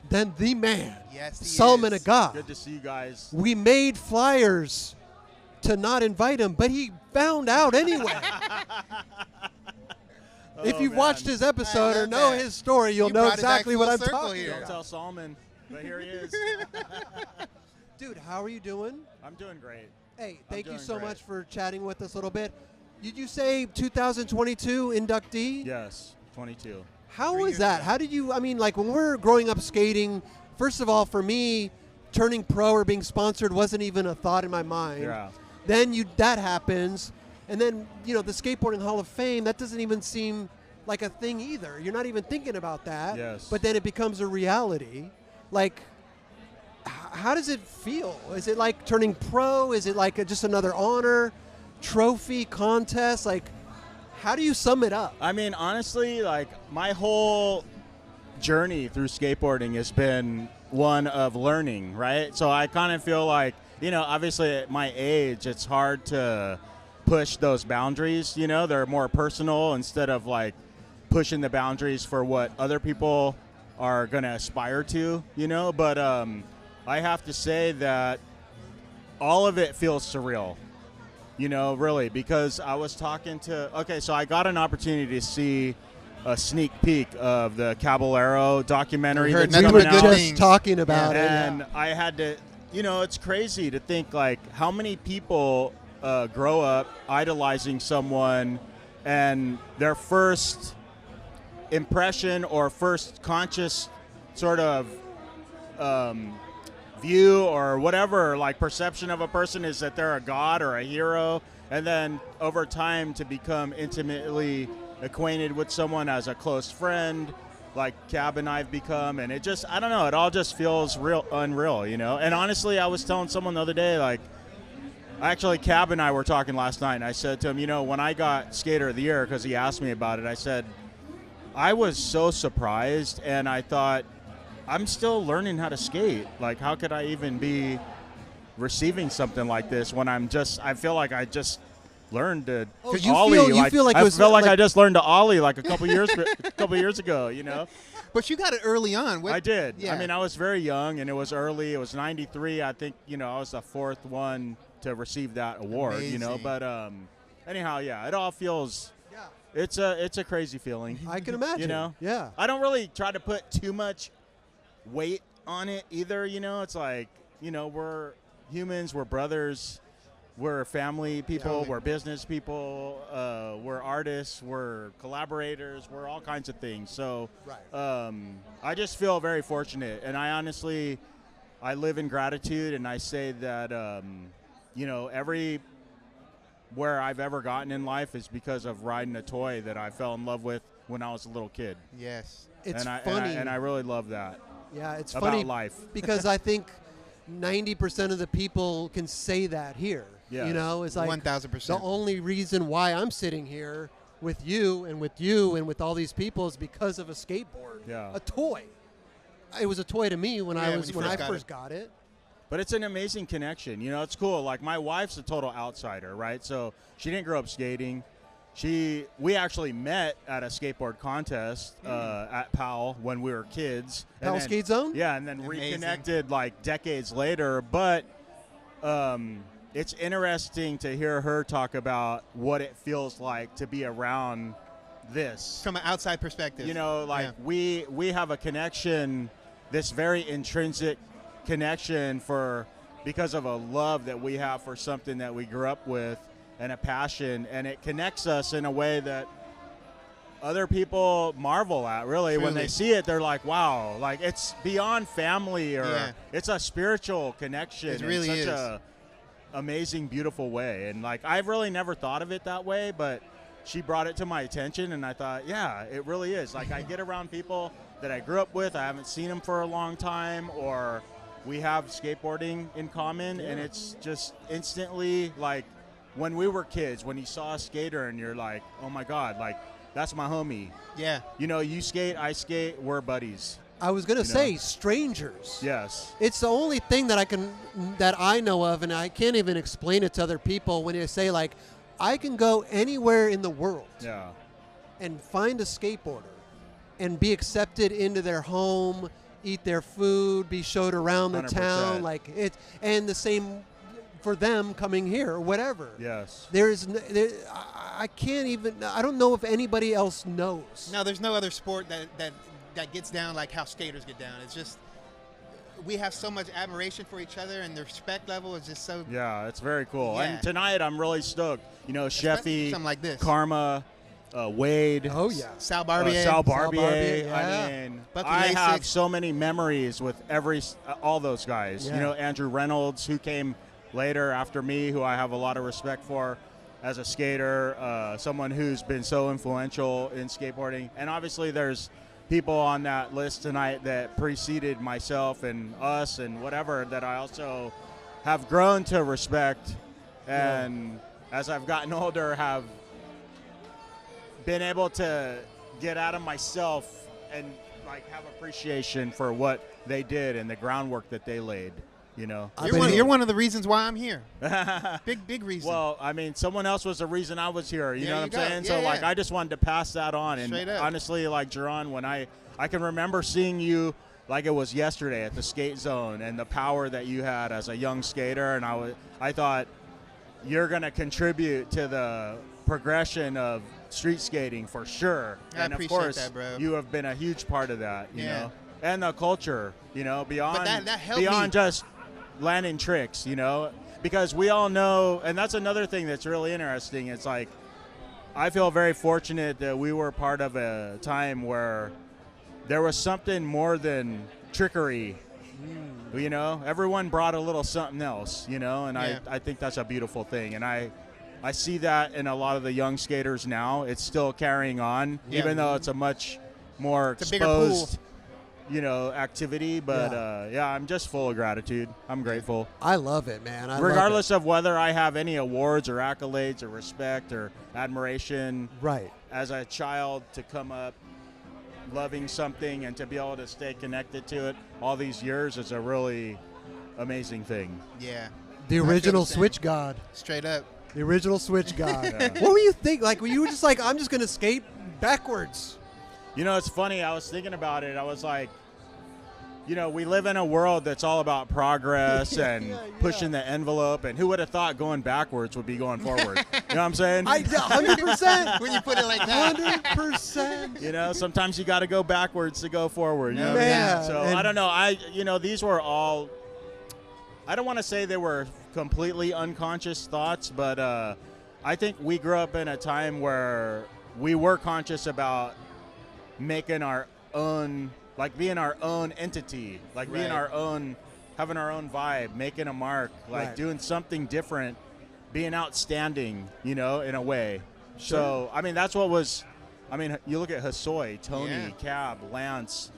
than the man, Yes, he Salma is. Agha. Good to see you guys. We made flyers to not invite him, but he found out anyway. If you've man. watched his episode or love know that. his story, you'll You know brought it back exactly what full I'm circle talking here. Don't about. tell Solomon, but here he is. Dude, how are you doing? I'm doing great. Hey, I'm thank you doing so great. much for chatting with us a little bit. Did you say 2022 inductee? Yes, 22. How 3 was years that? ago. How did you, I mean, like when we're growing up skating, first of all, for me, turning pro or being sponsored wasn't even a thought in my mind. Yeah. Then that happens. And then, the Skateboarding Hall of Fame, that doesn't even seem like a thing either. You're not even thinking about that. Yes. But then it becomes a reality. Like, how does it feel? Is it like turning pro? Is it like just another honor, trophy, contest? Like, how do you sum it up? I mean, honestly, like my whole journey through skateboarding has been one of learning, right? So I kind of feel like, obviously at my age, it's hard to push those boundaries, they're more personal instead of like pushing the boundaries for what other people are going to aspire to, but I have to say that all of it feels surreal, really, because I was talking to, so I got an opportunity to see a sneak peek of the Caballero documentary. Heard that's We nothing were but coming good out. just things. talking about it. And I had to, it's crazy to think like how many people grow up idolizing someone and their first impression or first conscious sort of view or whatever, like perception of a person is that they're a god or a hero. And then over time to become intimately acquainted with someone as a close friend, like Cab and I've become, and it just, I don't know, it all just feels unreal, And honestly, I was telling someone the other day, like, actually, Cab and I were talking last night, and I said to him, when I got Skater of the Year, because he asked me about it, I said, I was so surprised, and I thought, I'm still learning how to skate. Like, how could I even be receiving something like this when I feel like I just learned to you ollie. you feel like it was I feel like like- I just learned to ollie like a couple years ago, But you got it early on. What- I did. Yeah. I mean, I was very young, and it was early. It was 93. I think, I was the fourth one to receive that award, Amazing. But anyhow, yeah, it all feels it's a crazy feeling. I can imagine. Yeah. I don't really try to put too much weight on it either, It's like, we're humans, we're brothers, we're family people, Totally. we're business people, we're artists, we're collaborators, we're all kinds of things. So I just feel very fortunate, and I honestly, I live in gratitude, and I say that, where I've ever gotten in life is because of riding a toy that I fell in love with when I was a little kid. Yes. It's and funny. and I really love that Yeah, it's about funny life. because I think 90% of the people can say that here. Yeah. It's like 1,000%. the only reason why I'm sitting here with you and with all these people is because of a skateboard, Yeah. a toy. It was a toy to me when Yeah, I when you first first got it. But it's an amazing connection. It's cool. Like, my wife's a total outsider, right? So she didn't grow up skating. We actually met at a skateboard contest at Powell when we were kids. And Powell then- Skate Zone? Yeah, and then Amazing. reconnected like decades later. But it's interesting to hear her talk about what it feels like to be around this. From an outside perspective. Like Yeah. we have a connection, this very intrinsic connection because of a love that we have for something that we grew up with and a passion, and it connects us in a way that other people marvel at, really. When they Truly. see it, they're like, wow, like it's beyond family, or Yeah. it's a spiritual connection It really in such is. a amazing, beautiful way. And like, I've really never thought of it that way, but she brought it to my attention, and I thought, yeah, it really is. Like, I get around people that I grew up with, I haven't seen them for a long time, or we have skateboarding in common, and it's just instantly like when we were kids, when you saw a skater and you're like, oh my God, like that's my homie. Yeah. You skate, I skate, we're buddies. I was gonna You know? say strangers. Yes. It's the only thing that I know of, and I can't even explain it to other people when they say like, I can go anywhere in the world. Yeah. and find a skateboarder and be accepted into their home, eat their food, be showed around the 100%. town, like it, and the same for them coming here or whatever. Yes. I can't even. I don't know if anybody else knows. No, there's no other sport that gets down like how skaters get down. It's just we have so much admiration for each other, and the respect level is just so. Yeah, it's very cool. Yeah. And tonight I'm really stoked. You know, Sheffey, something like this. Karma, Wade. Oh yeah. Sal Barbier. Sal Barbier. yeah. I mean, Bucky I Lasek. have so many memories with all those guys. Yeah. You know, Andrew Reynolds, who came later after me, who I have a lot of respect for as a skater, someone who's been so influential in skateboarding. And obviously there's people on that list tonight that preceded myself and us and whatever that I also have grown to respect. And as I've gotten older, have been able to get out of myself and like have appreciation for what they did and the groundwork that they laid. You know, You're one of the reasons why I'm here. Big reason. Well, I mean, someone else was the reason I was here. You know what I'm go. saying? Yeah, So, like, yeah. I just wanted to pass that on. And Straight up. honestly, like, Jaron, when I can remember seeing you like it was yesterday at the skate zone and the power that you had as a young skater. And I thought you're going to contribute to the progression of street skating for sure. I and of appreciate course, that, bro. you have been a huge part of that, you Yeah. know, and the culture, you know, beyond, that helped beyond me. just landing tricks, you know, because we all know, and that's another thing that's really interesting. It's like, I feel very fortunate that we were part of a time where there was something more than trickery. You know, everyone brought a little something else, you know, and Yeah. I think that's a beautiful thing. And I see that in a lot of the young skaters now. It's still carrying on, Yeah. even though it's a much more It's a bigger pool. exposed, you know, activity. But I'm just full of gratitude. I'm grateful. I love it, man. Regardless of whether I have any awards or accolades or respect or admiration, Right. as a child to come up loving something and to be able to stay connected to it all these years is a really amazing thing. Yeah. The I feel original the same. Switch God. Straight up. The original Switch God. Yeah. What were you think? Like, were you just like, I'm just gonna skate backwards? You know, it's funny. I was thinking about it. I was like, you know, we live in a world that's all about progress and pushing the envelope. And who would have thought going backwards would be going forward? You know what I'm saying? 100%. When you put it like that. 100%. You know, sometimes you got to go backwards to go forward. You know what I Man, mean? So and- I don't know. These were all. I don't want to say they were completely unconscious thoughts, but I think we grew up in a time where we were conscious about making our own, like being our own entity, like being Right. our own, having our own vibe, making a mark, like Right. doing something different, being outstanding, you know, in a way. So, I mean, that's what was, I mean, you look at Hosoi, Tony, Yeah. Cab, Lance,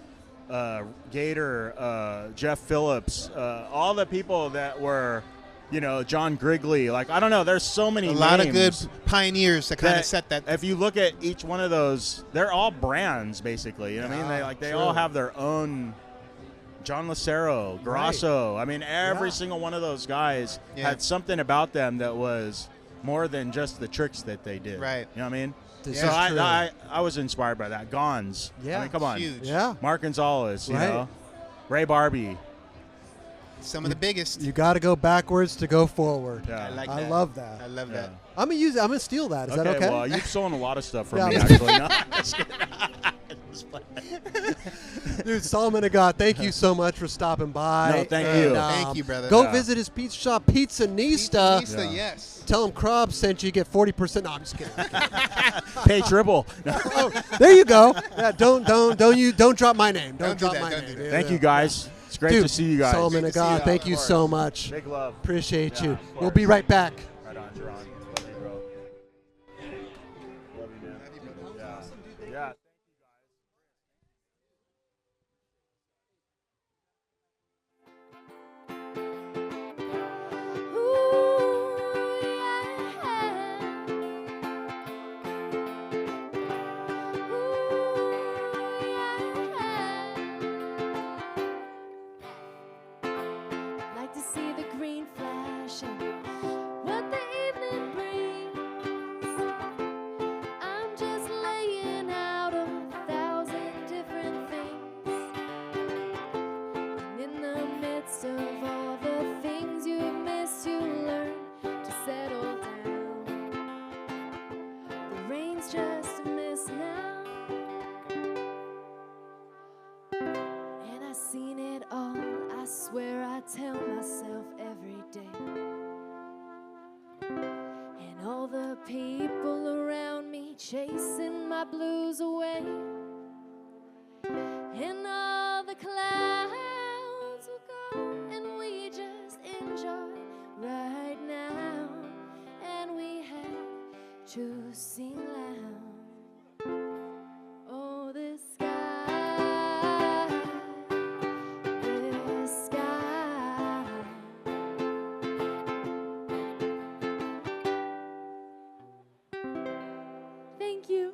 Gator, Jeff Phillips, all the people that were, you know, John Grigley. Like, I don't know, there's so many A names. lot of good pioneers that kind that of set that. If you look at each one of those, they're all brands, basically. You know what I mean? They all have their own. John Lucero, Grasso. I mean, every single one of those guys had something about them that was more than just the tricks that they did. Right. You know what I mean? This So is true. I was inspired by that. Gons. Yeah. I mean, come on. Huge. Yeah. Mark Gonzalez, you Right. know. Ray Barbie. Some of the biggest. You got to go backwards to go forward. Yeah. I like I that. love that. I love Yeah. that. I'm gonna steal that. Is that okay? Well, you've stolen a lot of stuff from Yeah. me, actually. No, just kidding. Dude, Salma and Agha, thank you so much for stopping by. No, thank And, you. Thank you, brother. Go Yeah. visit his pizza shop, Pizzanista. Pizza, Yeah. yes. Tell him Krob sent you. Get 40%. No, I'm just kidding. Pay triple. Oh, there you go. Yeah, don't drop my name. Don't Don't do drop that, my don't name. do that. Thank you, guys. It's great Dude, to see you guys. Salma and Great to see Agha, you. thank Of you course. so much. Big love. Appreciate Yeah, you. of We'll course. be right back. Right on, Jaron. Love you, bro. Love you, man. Yeah. Yeah. Like to see the green flash and what the evening brings. I'm just laying tell myself every day. And all the people around me chasing my blues away. And all the clouds will go, and we just enjoy right now. And we have to sing loud. Oh, the sky, the sky. Thank you.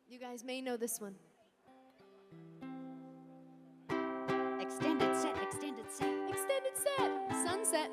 You guys may know this one. Extended set, extended set. Extended set. Sunset.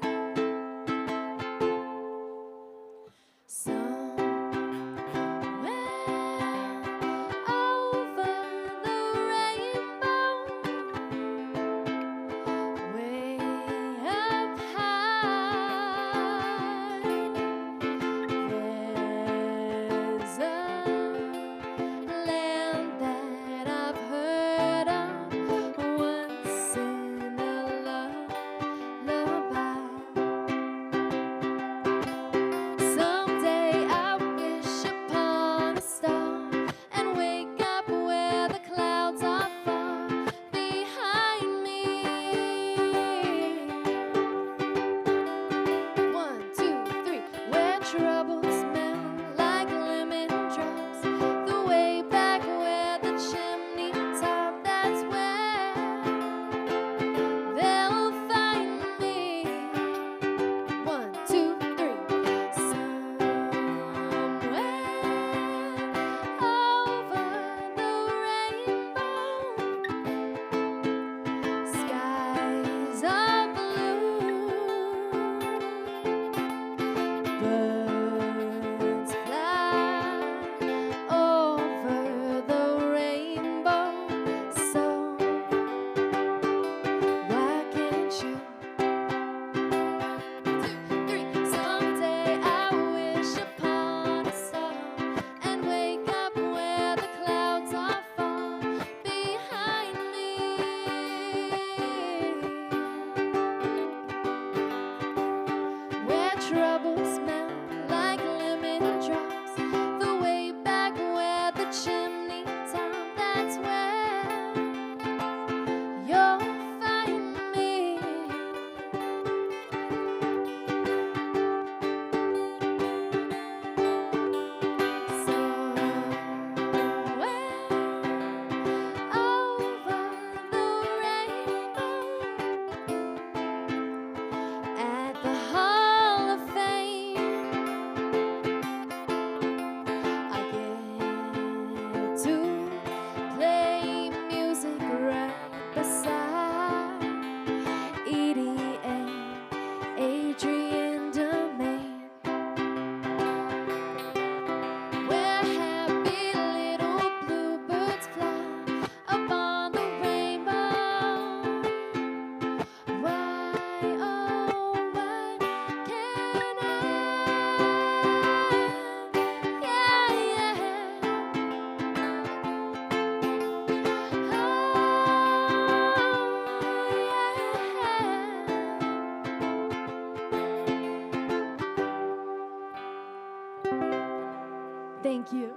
Thank you.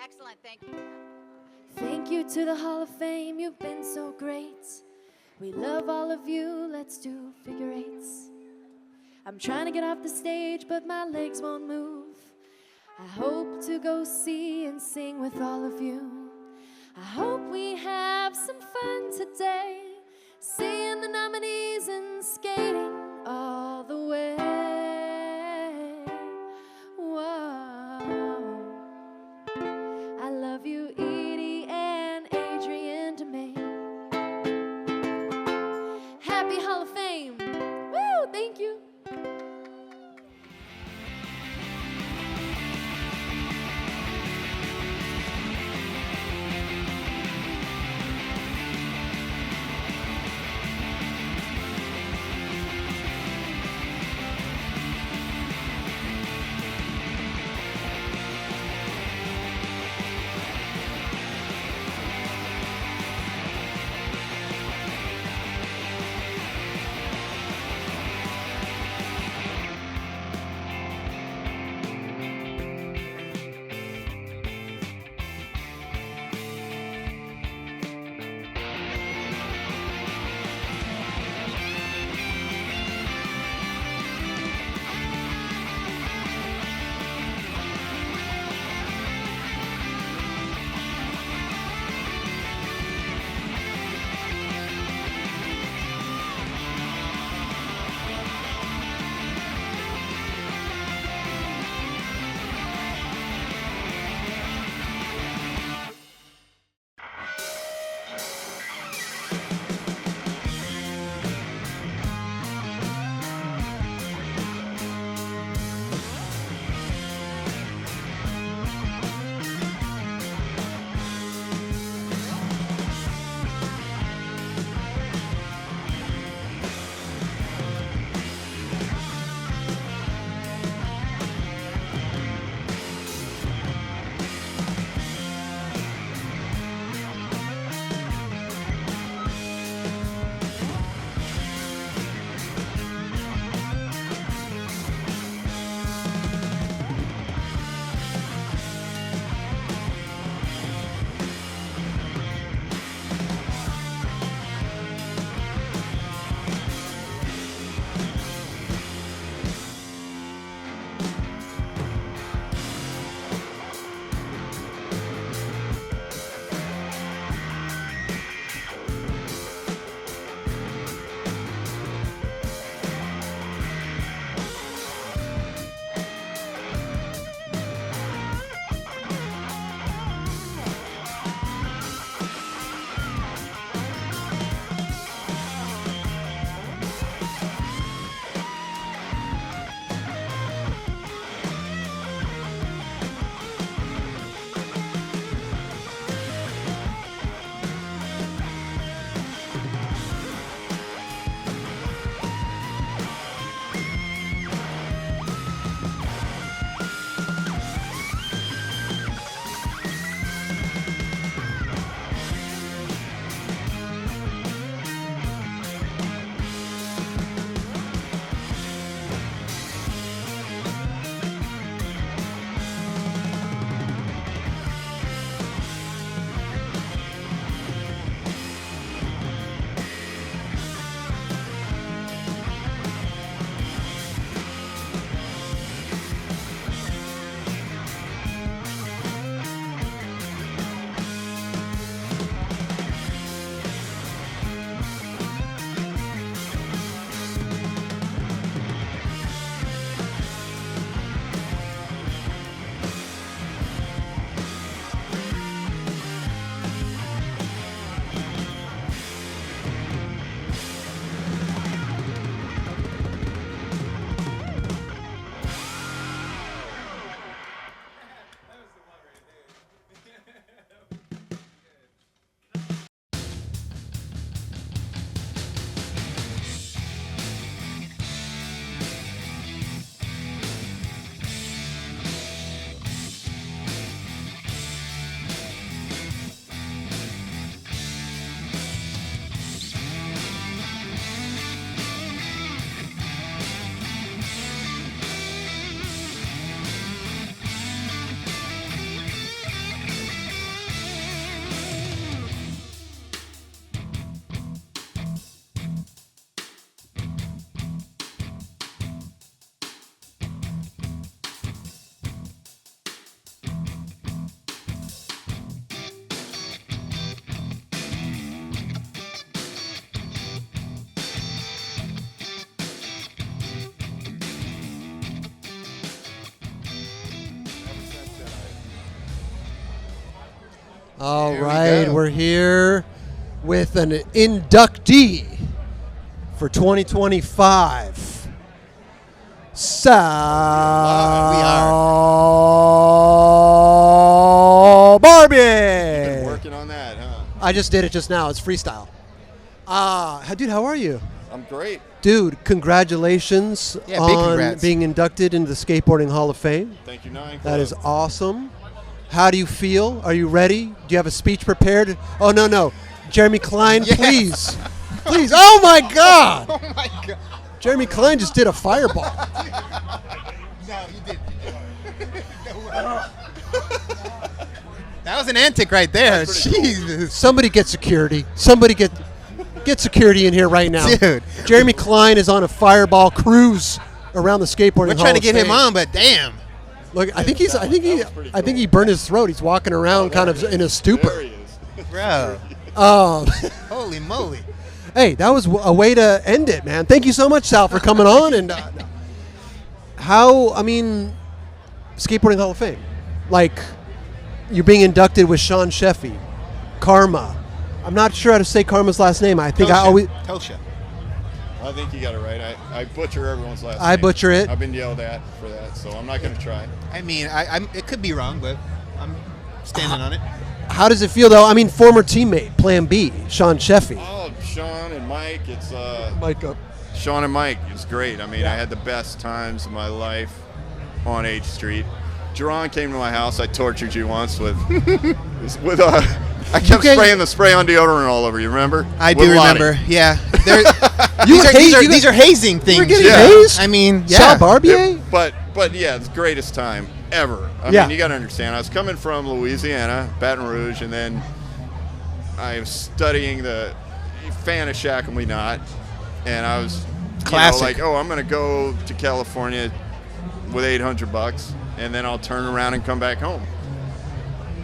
Excellent, thank you. Thank you to the Hall of Fame, you've been so great. We love all of you, let's do figure eights. I'm trying to get off the stage, but my legs won't move. I hope to go see and sing with all of you. I hope we have some fun today, seeing the nominees and skating all the way. Whoa. I love you, Edie and Adrian DeMay. Happy Hall of Fame. Woo, thank you. All right, we're here with an inductee for 2025. Sal Barbier. Been working on that, huh? I just did it just now. It's freestyle. Dude, how are you? I'm great. Dude, congratulations Big on congrats. being inducted into the Skateboarding Hall of Fame. Thank you, Nine. That is awesome. How do you feel? Are you ready? Do you have a speech prepared? Oh, no. Jeremy Klein, please. Please. Oh, my God. Oh my God. Jeremy Klein just did a fireball. No, you didn't. That was an antic right there. Jesus. Somebody get security. Somebody get security in here right now. Dude. Jeremy Klein is on a fireball cruise around the skateboarding We're Hall trying to of get him Fame. on, but damn. Look, I think he burned his throat. He's walking around kind of in a stupor. There he is. Bro. Holy moly. Hey, that was a way to end it, man. Thank you so much, Sal, for coming on. And Skateboarding Hall of Fame. Like, you're being inducted with Sean Sheffey, Karma. I'm not sure how to say Karma's last name. I think Tsocheff. I think you got it right. I butcher everyone's last name. I butcher it. I've been yelled at for that, so I'm not going to try. I mean, it could be wrong, but I'm standing on it. How does it feel, though? I mean, former teammate, Plan B, Sean Sheffey. Oh, Sean and Mike, it's Mike up. Sean and Mike, it's great. I mean, I had the best times of my life on H Street. Doren came to my house. I tortured you once with I kept spraying the spray-on deodorant all over you. Remember? I With do Lottie. remember. Yeah. These These are hazing things. We're getting Yeah. hazed? I mean, yeah. Sal Barbier? But yeah, it's the greatest time ever. I Yeah. mean, you got to understand. I was coming from Louisiana, Baton Rouge, and then I was studying the fan of Shackle-Me Not, and I was Classic. I'm going to go to California with $800, and then I'll turn around and come back home.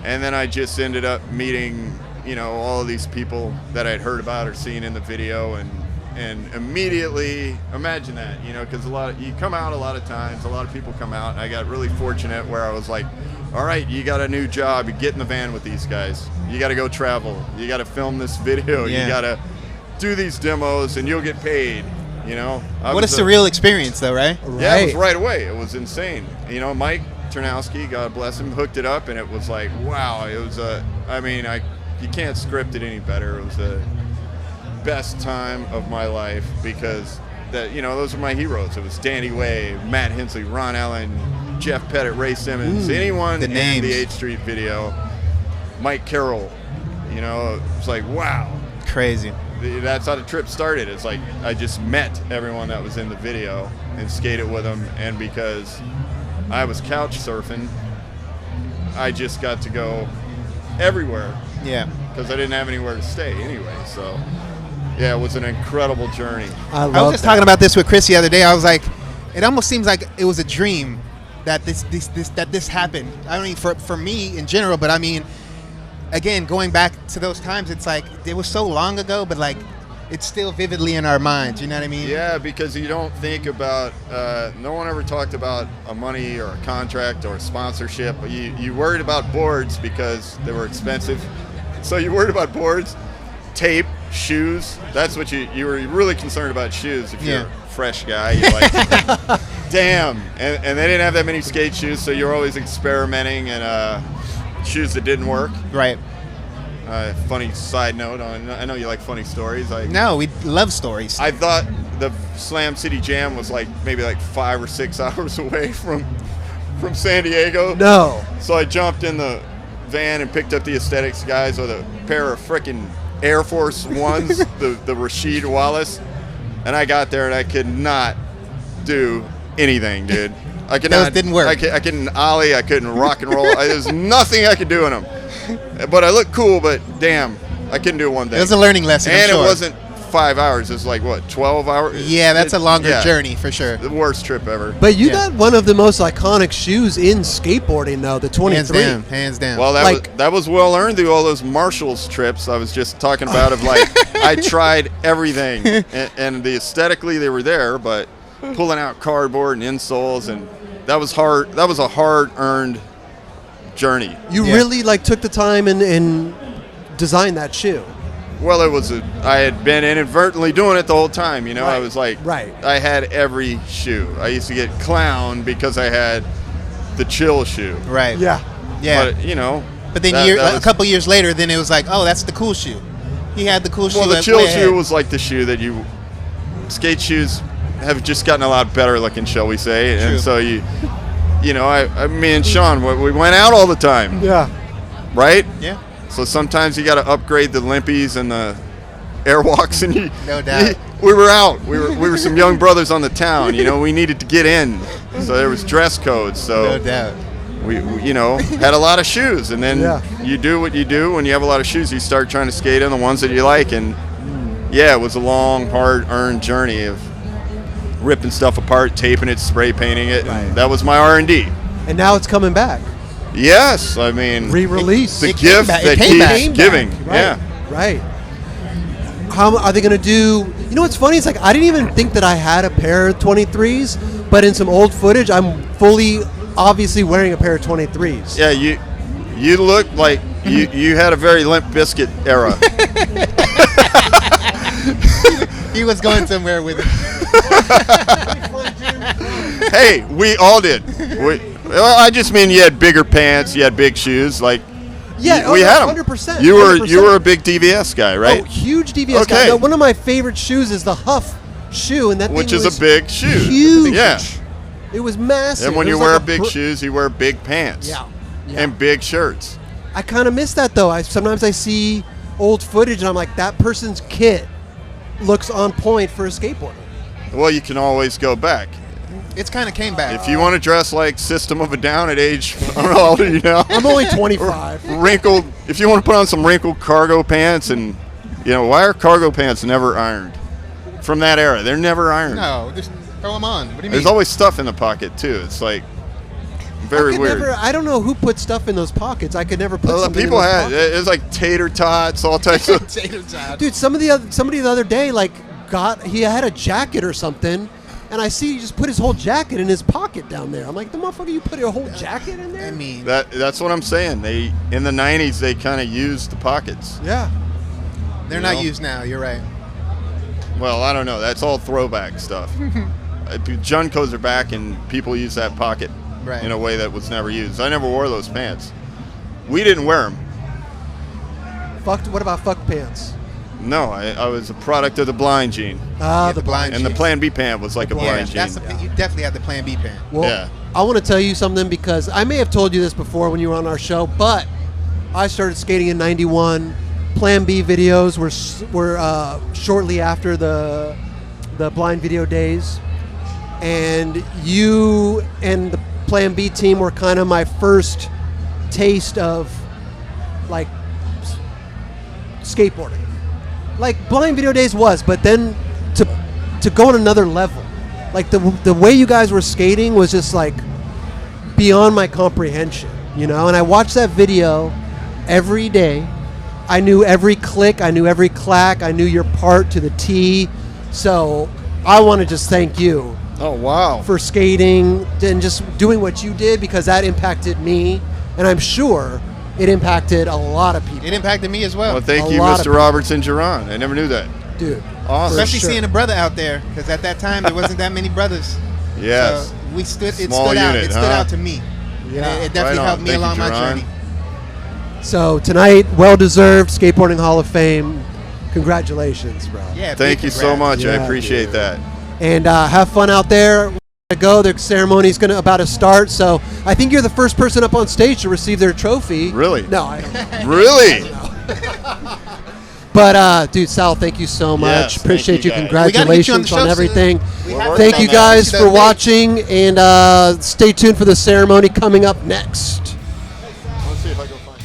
And then I just ended up meeting, all of these people that I'd heard about or seen in the video, and immediately, imagine that, because you come out a lot of times, a lot of people come out, and I got really fortunate where I was like, all right, you got a new job, you get in the van with these guys, you got to go travel, you got to film this video, Yeah. you got to do these demos, and you'll get paid, What a surreal experience, though, right? Yeah, it was right away. It was insane. Mike Ternasky, God bless him, hooked it up, and it was like, wow. It was you can't script it any better. It was the best time of my life because those are my heroes. It was Danny Way, Matt Hensley, Ron Allen, Jeff Pettit, Ray Simmons, anyone in the 8th Street video, Mike Carroll. It's like, wow. Crazy. That's how the trip started. It's like I just met everyone that was in the video and skated with them, and because I was couch surfing, I just got to go everywhere. Yeah. Because I didn't have anywhere to stay anyway. So, yeah, it was an incredible journey. I was just talking about this with Chris the other day. I was like, it almost seems like it was a dream that this happened. I don't mean for me in general, but I mean, again, going back to those times, it's like it was so long ago, but like it's still vividly in our minds. You know what I mean? Yeah, because you don't think about. No one ever talked about a money or a contract or a sponsorship. You worried about boards because they were expensive. So you worried about boards, tape, shoes. That's what you were really concerned about shoes. If you're a fresh guy, you're like, damn. And they didn't have that many skate shoes, so you're always experimenting and shoes that didn't work. Right. Funny side note, I know you like funny stories. No, we love stories. I thought the Slam City Jam was maybe 5 or 6 hours away from San Diego. No. So I jumped in the van and picked up the Aesthetics guys with a pair of frickin' Air Force Ones, the Rasheed Wallace, and I got there and I could not do anything, dude. I could not. Didn't work. I couldn't ollie. I couldn't rock and roll. There's nothing I could do in them. But I looked cool. But damn, I couldn't do one thing. It was a learning lesson. And I'm sure. it wasn't 5 hours. It's 12 hours? Yeah, that's a longer journey for sure. The worst trip ever. But you got one of the most iconic shoes in skateboarding, though, the 23. Hands down. Well, that was well earned through all those Marshalls trips I was just talking about. I tried everything, and aesthetically they were there, but pulling out cardboard and insoles, and that was hard. That was a hard-earned journey. You really like took the time and designed that shoe. Well, I had been inadvertently doing it the whole time. You know, Right. I was like, Right. I had every shoe. I used to get clown because I had the chill shoe. Right. Yeah. Yeah. But, you know. But then that a was- couple years later, then it was like, oh, that's the cool shoe. He had the cool shoe. Well, the way chill ahead. shoe was like the shoe that skate shoes have just gotten a lot better looking, shall we say. True. And so me and Sean, we went out all the time. Yeah. Right? Yeah. So sometimes you got to upgrade the limpies and the airwalks, and No doubt. we were out. We were some young brothers on the town. You know, we needed to get in, so there was dress codes. So No doubt. we had a lot of shoes, and then you do what you do when you have a lot of shoes. You start trying to skate in the ones that you like, and it was a long, hard-earned journey of ripping stuff apart, taping it, spray painting it. Right. And that was my R&D. And now it's coming back. Yes, I mean, Re-release. the It came gift back. that It came back. keeps giving. Right. Yeah. Right. How are they going to do? You know what's funny? It's like I didn't even think that I had a pair of 23s, but in some old footage, I'm fully, obviously wearing a pair of 23s. Yeah, you look like you had a very Limp Bizkit era. He was going somewhere with it. Hey, we all did. I just mean you had bigger pants, you had big shoes, like Yeah, we had them. 100%. You were 100%. a big DVS guy, right? Oh, huge DVS Okay. guy. Now, one of my favorite shoes is the Huff shoe, and that Which thing is was a big shoe. Huge. Yeah. It was massive. And when It you was wear like a big br- shoes, you wear big pants. Yeah. And big shirts. I kind of miss that though. Sometimes I see old footage and I'm like, that person's kit looks on point for a skateboarder. Well, you can always go back. It's kind of came back. If you want to dress like System of a Down at age, I don't know how old are you now? I'm only 25. Wrinkled. If you want to put on some wrinkled cargo pants, and why are cargo pants never ironed? From that era, they're never ironed. No, just throw them on. What do you There's mean? always stuff in the pocket too. It's like very weird. I don't know who put stuff in those pockets. I could never put Well, something people in those had pockets. it was like tater tots, all types of. Potato top. Dude, somebody the other day he had a jacket or something, and I see he just put his whole jacket in his pocket down there. I'm like, the motherfucker, you put your whole jacket in there? I mean, That's what I'm saying. They in the '90s they kind of used the pockets. Yeah. they're you not know? used now. You're right. Well, I don't know. That's all throwback stuff. Juncos are back, and people use that pocket Right. in a way that was never used. I never wore those pants. We didn't wear them. What about fuck pants? No, I was a product of the blind gene. Ah, Yeah, the the blind blind. And the jeans. Plan B pant was like a Yeah, blind that's jean. you definitely had the Plan B pant. Well, Yeah. I want to tell you something because I may have told you this before when you were on our show, but I started skating in '91. Plan B videos were shortly after the blind video days, and you and the Plan B team were kind of my first taste of like skateboarding. Like blind video days was, but then to go on another level, like the way you guys were skating was just like beyond my comprehension, And I watched that video every day. I knew every click, I knew every clack, I knew your part to the T. So I want to just thank you Oh wow! for skating and just doing what you did, because that impacted me, and I'm sure it impacted a lot of people. It impacted me as well. Well, thank A you, lot of Mr. Robertson Giron. I never knew that. Dude, Awesome. Especially sure. seeing a brother out there, because at that time there wasn't that many brothers. Yes. So we stood. It Small stood out. unit, It stood huh? out to me. Yeah. And it definitely Right on. helped me Thank you, along my Jerron. journey. So tonight, well-deserved Skateboarding Hall of Fame. Congratulations, bro. Yeah. Thank big you so congrats. much. I Yeah, appreciate dude. that. And have fun out there. Go. Their ceremony's about to start. So I think you're the first person up on stage to receive their trophy. Really? No, I don't know. Really? But dude, Sal, thank you so much. Yes, thank Appreciate you you. guys. We gotta get you on Congratulations the on show everything. soon. Thank you guys that for date. watching, and stay tuned for the ceremony coming up next. Let's see if I can find.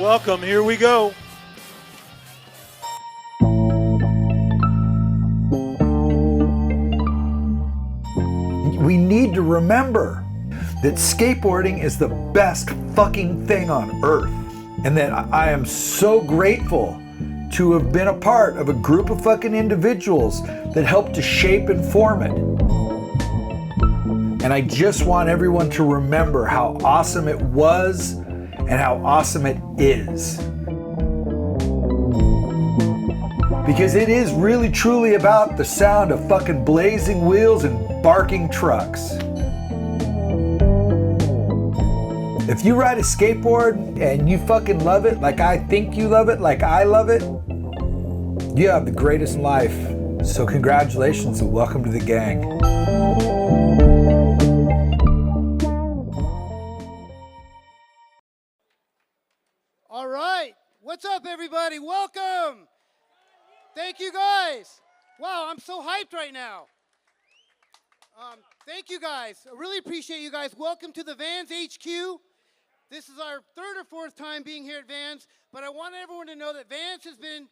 Welcome, here we go. We need to remember that skateboarding is the best fucking thing on earth. And that I am so grateful to have been a part of a group of fucking individuals that helped to shape and form it. And I just want everyone to remember how awesome it was and how awesome it is. Because it is really truly about the sound of fucking blazing wheels and barking trucks. If you ride a skateboard and you fucking love it like I think you love it, like I love it, you have the greatest life. So congratulations and welcome to the gang. All right. What's up, everybody? Welcome. Thank you, guys. Wow, I'm so hyped right now. Thank you, guys. I really appreciate you guys. Welcome to the Vans HQ. This is our third or fourth time being here at Vans, but I want everyone to know that Vans has been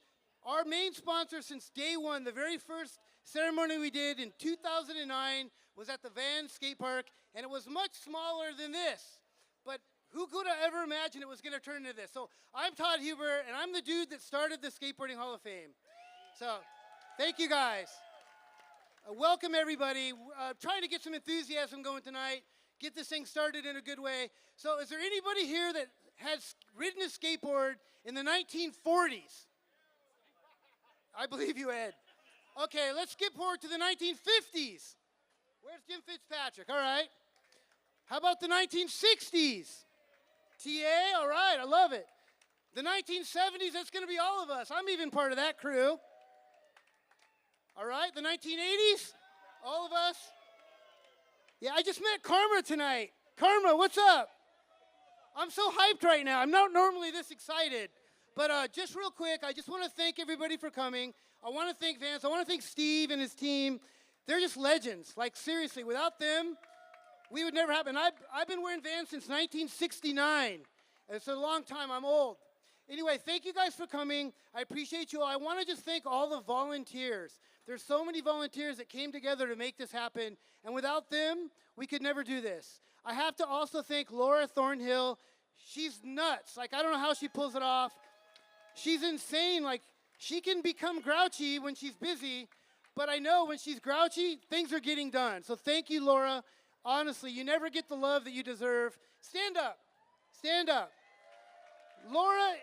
our main sponsor since day one. The very first ceremony we did in 2009 was at the Vans skate park, and it was much smaller than this. But who could have ever imagined it was going to turn into this? So I'm Todd Huber, and I'm the dude that started the Skateboarding Hall of Fame. So thank you, guys. Welcome, everybody. Trying to get some enthusiasm going tonight, get this thing started in a good way. So is there anybody here that has ridden a skateboard in the 1940s? I believe you, Ed. Okay, let's skip forward to the 1950s. Where's Jim Fitzpatrick? All right. How about the 1960s? TA, all right, I love it. The 1970s, that's going to be all of us. I'm even part of that crew. All right, the 1980s, all of us. Yeah, I just met Karma tonight. Karma, what's up? I'm so hyped right now. I'm not normally this excited. But just real quick, I just want to thank everybody for coming. I want to thank Vance. I want to thank Steve and his team. They're just legends. Like, seriously, without them, we would never happen. I've been wearing Vans since 1969. It's a long time. I'm old. Anyway, thank you guys for coming. I appreciate you all. I want to just thank all the volunteers. There's so many volunteers that came together to make this happen, and without them, we could never do this. I have to also thank Laura Thornhill. She's nuts. Like, I don't know how she pulls it off. She's insane. Like, she can become grouchy when she's busy, but I know when she's grouchy, things are getting done. So thank you, Laura. Honestly, you never get the love that you deserve. Stand up. Stand up. Laura,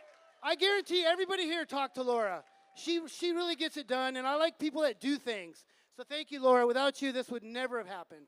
I guarantee everybody here talked to Laura. She really gets it done, and I like people that do things. So thank you, Laura. Without you, this would never have happened.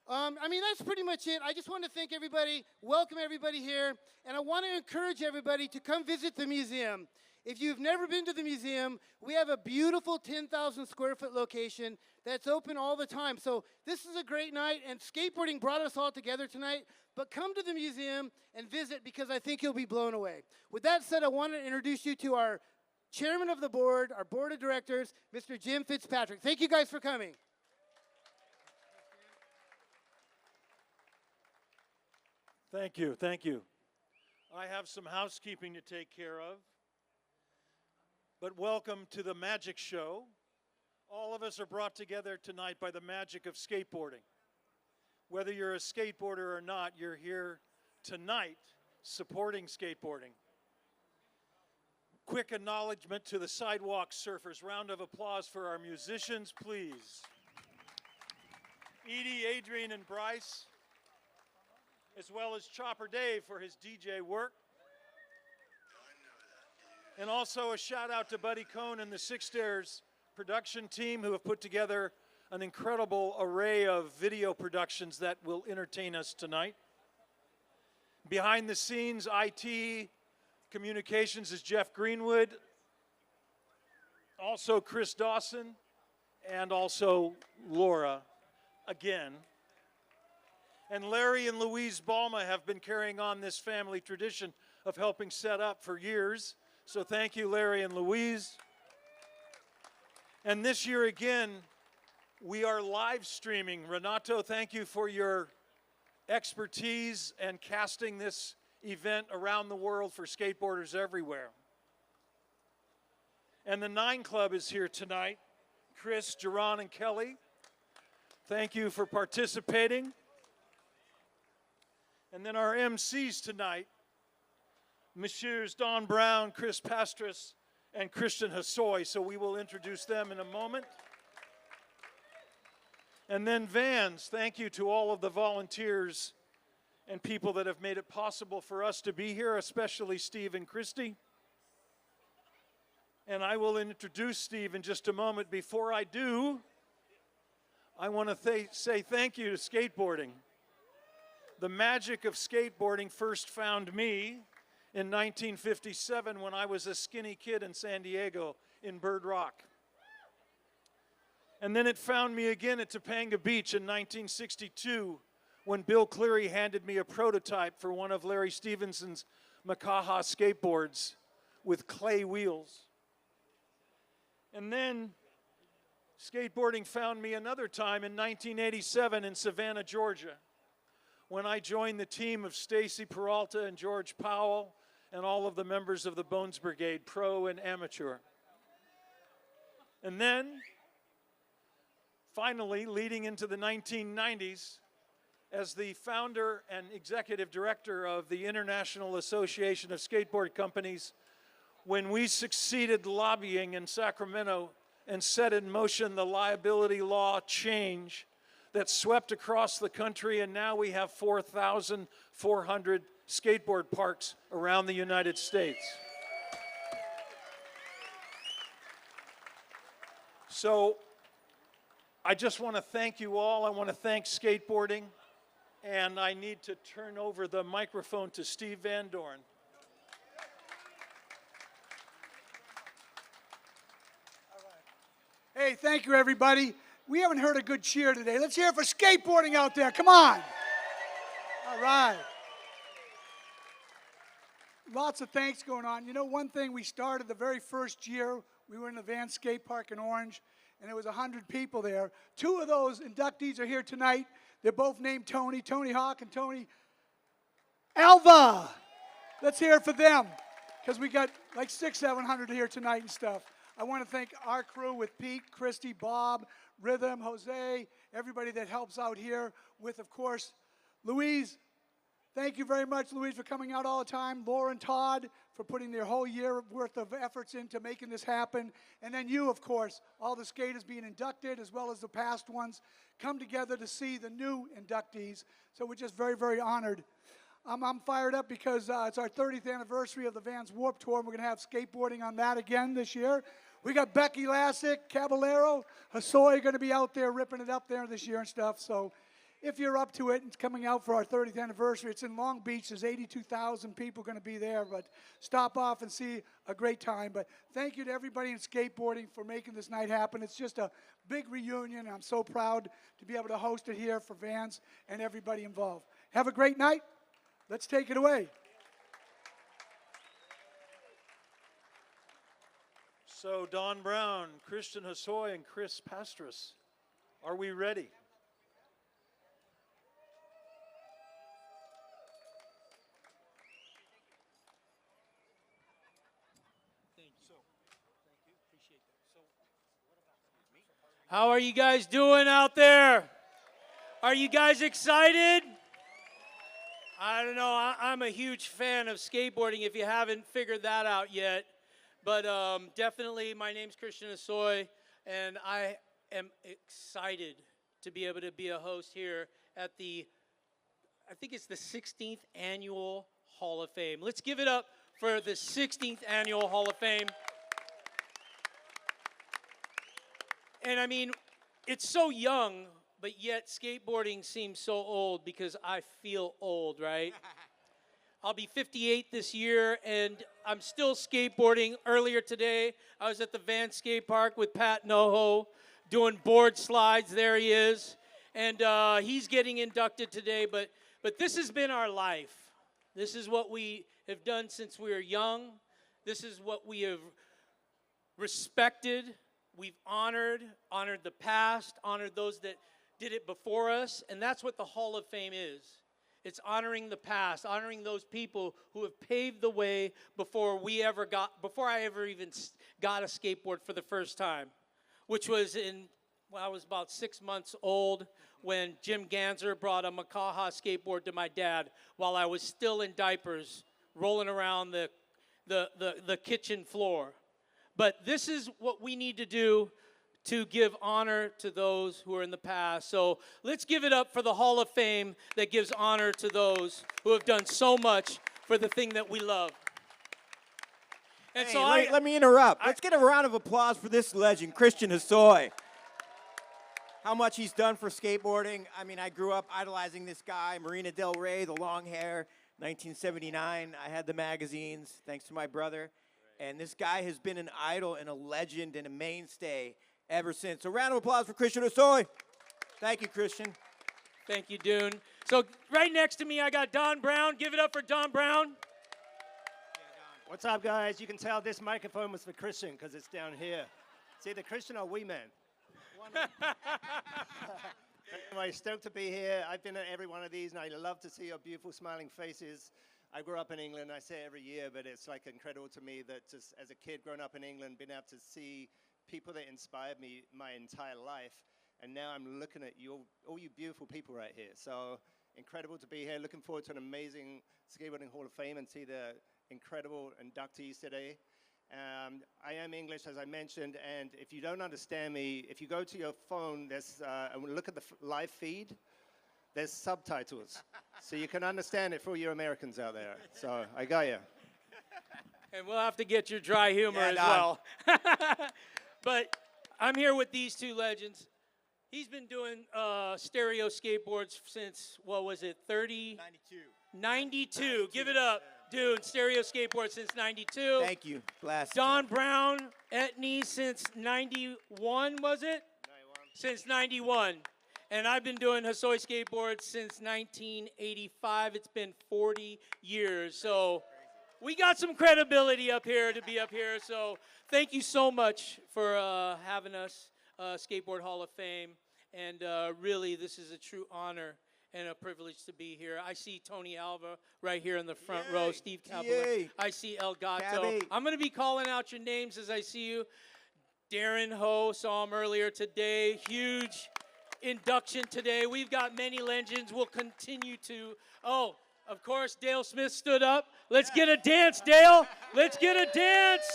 I mean, that's pretty much it. I just want to thank everybody, welcome everybody here, and I want to encourage everybody to come visit the museum. If you've never been to the museum, we have a beautiful 10,000 square foot location that's open all the time. So this is a great night, and skateboarding brought us all together tonight. But come to the museum and visit because I think you'll be blown away. With that said, I want to introduce you to our chairman of the board, our board of directors, Mr. Jim Fitzpatrick. Thank you guys for coming. Thank you, thank you. I have some housekeeping to take care of. But welcome to the Magic Show. All of us are brought together tonight by the magic of skateboarding. Whether you're a skateboarder or not, you're here tonight supporting skateboarding. Quick acknowledgement to the sidewalk surfers. Round of applause for our musicians, please. Edie, Adrian, and Bryce, as well as Chopper Dave for his DJ work. And also a shout out to Buddy Cohn and the Six Stairs production team who have put together an incredible array of video productions that will entertain us tonight. Behind the scenes, IT communications is Jeff Greenwood, also Chris Dawson, and also Laura again. And Larry and Louise Balma have been carrying on this family tradition of helping set up for years. So thank you, Larry and Louise. And this year again, we are live streaming. Renato, thank you for your expertise and casting this event around the world for skateboarders everywhere. And the 9 Club is here tonight. Chris, Jerron, and Kelly, thank you for participating. And then our MCs tonight, Messieurs Don Brown, Chris Pastras, and Christian Hosoi, so we will introduce them in a moment. And then Vans, thank you to all of the volunteers and people that have made it possible for us to be here, especially Steve and Christy. And I will introduce Steve in just a moment. Before I do, I want to say thank you to skateboarding. The magic of skateboarding first found me in 1957 when I was a skinny kid in San Diego in Bird Rock. And then it found me again at Topanga Beach in 1962 when Bill Cleary handed me a prototype for one of Larry Stevenson's Makaha skateboards with clay wheels. And then skateboarding found me another time in 1987 in Savannah, Georgia, when I joined the team of Stacy Peralta and George Powell and all of the members of the Bones Brigade, pro and amateur. And then, finally, leading into the 1990s, as the founder and executive director of the International Association of Skateboard Companies, when we succeeded lobbying in Sacramento and set in motion the liability law change that swept across the country, and now we have 4,400 skateboard parks around the United States. So I just want to thank you all. I want to thank skateboarding, and I need to turn over the microphone to Steve Van Doren. Hey, thank you, everybody. We haven't heard a good cheer today. Let's hear it for skateboarding out there. Come on. All right. Lots of thanks going on. You know, one thing we started the very first year, we were in the Van Skate Park in Orange, and there was 100 people there. 2 of those inductees are here tonight. They're both named Tony Hawk and Tony Alva. Let's hear it for them, because we got like 600-700 here tonight and stuff. I want to thank our crew with Pete, Christy, Bob, Rhythm, Jose, everybody that helps out here with, of course, Louise. Thank you very much, Louise, for coming out all the time. Laura and Todd for putting their whole year worth of efforts into making this happen. And then you, of course, all the skaters being inducted as well as the past ones, come together to see the new inductees. So we're just very, very honored. I'm fired up because it's our 30th anniversary of the Vans Warp Tour, and we're going to have skateboarding on that again this year. We got Bucky Lasek, Caballero, Hosoi going to be out there ripping it up there this year and stuff. So if you're up to it, it's coming out for our 30th anniversary. It's in Long Beach. There's 82,000 people going to be there, but stop off and see a great time. But thank you to everybody in skateboarding for making this night happen. It's just a big reunion. I'm so proud to be able to host it here for Vans and everybody involved. Have a great night. Let's take it away. So Don Brown, Christian Hosoi, and Chris Pastras, are we ready? How are you guys doing out there? Are you guys excited? I don't know. I'm a huge fan of skateboarding if you haven't figured that out yet. But definitely, my name's Christian Hosoi, and I am excited to be able to be a host here at I think it's the 16th Annual Hall of Fame. Let's give it up for the 16th Annual Hall of Fame. And I mean, it's so young, but yet skateboarding seems so old because I feel old, right? I'll be 58 this year, and I'm still skateboarding. Earlier today, I was at the Van Skate Park with Pat Ngoho doing board slides. There he is. And he's getting inducted today, but this has been our life. This is what we have done since we were young. This is what we have respected. We've honored the past, honored those that did it before us, and that's what the Hall of Fame is. It's honoring the past, honoring those people who have paved the way before I ever even got a skateboard for the first time, which was I was about 6 months old when Jim Ganser brought a Makaha skateboard to my dad while I was still in diapers, rolling around the kitchen floor. But this is what we need to do to give honor to those who are in the past. So let's give it up for the Hall of Fame that gives honor to those who have done so much for the thing that we love. And hey, so let me interrupt. Let's get a round of applause for this legend, Christian Hosoi. How much he's done for skateboarding. I mean, I grew up idolizing this guy, Marina Del Rey, the long hair, 1979. I had the magazines, thanks to my brother. And this guy has been an idol and a legend and a mainstay ever since. So round of applause for Christian Hosoi. Thank you, Christian. Thank you, Dune. So right next to me, I got Don Brown. Give it up for Don Brown. What's up, guys? You can tell this microphone was for Christian because it's down here. It's either Christian or Wee Man. Anyway, stoked to be here. I've been at every one of these, and I love to see your beautiful, smiling faces. I grew up in England. I say it every year, but it's like incredible to me that just as a kid growing up in England, being able to see people that inspired me my entire life, and now I'm looking at all you beautiful people right here. So incredible to be here. Looking forward to an amazing Skateboarding Hall of Fame and see the incredible inductees today. I am English, as I mentioned, and if you don't understand me, if you go to your phone, there's and look at the live feed, there's subtitles, so you can understand it for all you Americans out there. So I got you. And we'll have to get your dry humor as well. But I'm here with these two legends. He's been doing stereo skateboards since, what was it, 92. Give it up. Dude, stereo skateboard since 92. Thank you. Blast. Don Brown, Etnies since 91, was it? 91. Since 91. And I've been doing Hosoi skateboards since 1985. It's been 40 years. So we got some credibility up here to be up here. So thank you so much for having us, Skateboard Hall of Fame. And really, this is a true honor and a privilege to be here. I see Tony Alva right here in the front row, Steve Caballero. I see El Gato. Cabby. I'm going to be calling out your names as I see you. Darren Ho, saw him earlier today. Huge induction today. We've got many legends. We'll continue to. Oh, of course, Dale Smith stood up. Let's get a dance, Dale. Let's get a dance.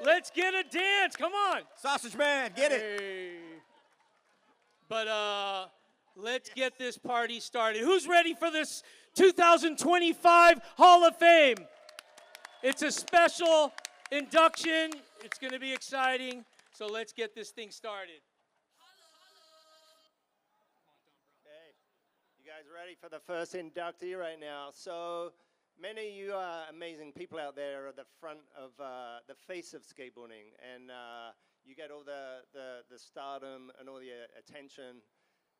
Let's get a dance. Come on. Sausage Man, get it. But let's get this party started. Who's ready for this 2025 Hall of Fame? It's a special induction. It's going to be exciting. So let's get this thing started. Okay, you guys ready for the first inductee right now? So many of you amazing people out there are the front of the face of skateboarding, and you get all the stardom and all the attention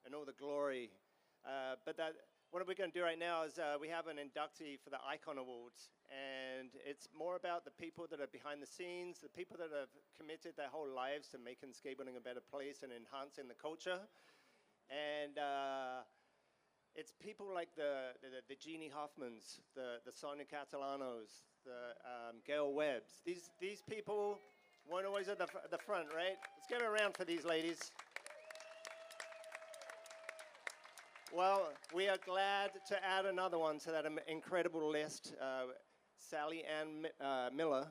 and all the glory. But what we're going to do right now is we have an inductee for the Icon Awards, and it's more about the people that are behind the scenes, the people that have committed their whole lives to making skateboarding a better place and enhancing the culture. And it's people like the Jeannie Hoffmans, the Sonia Catalanos, the Gail Webbs. These people weren't always at the front, right? Let's give it a round for these ladies. Well, we are glad to add another one to that incredible list. Sally Ann Miller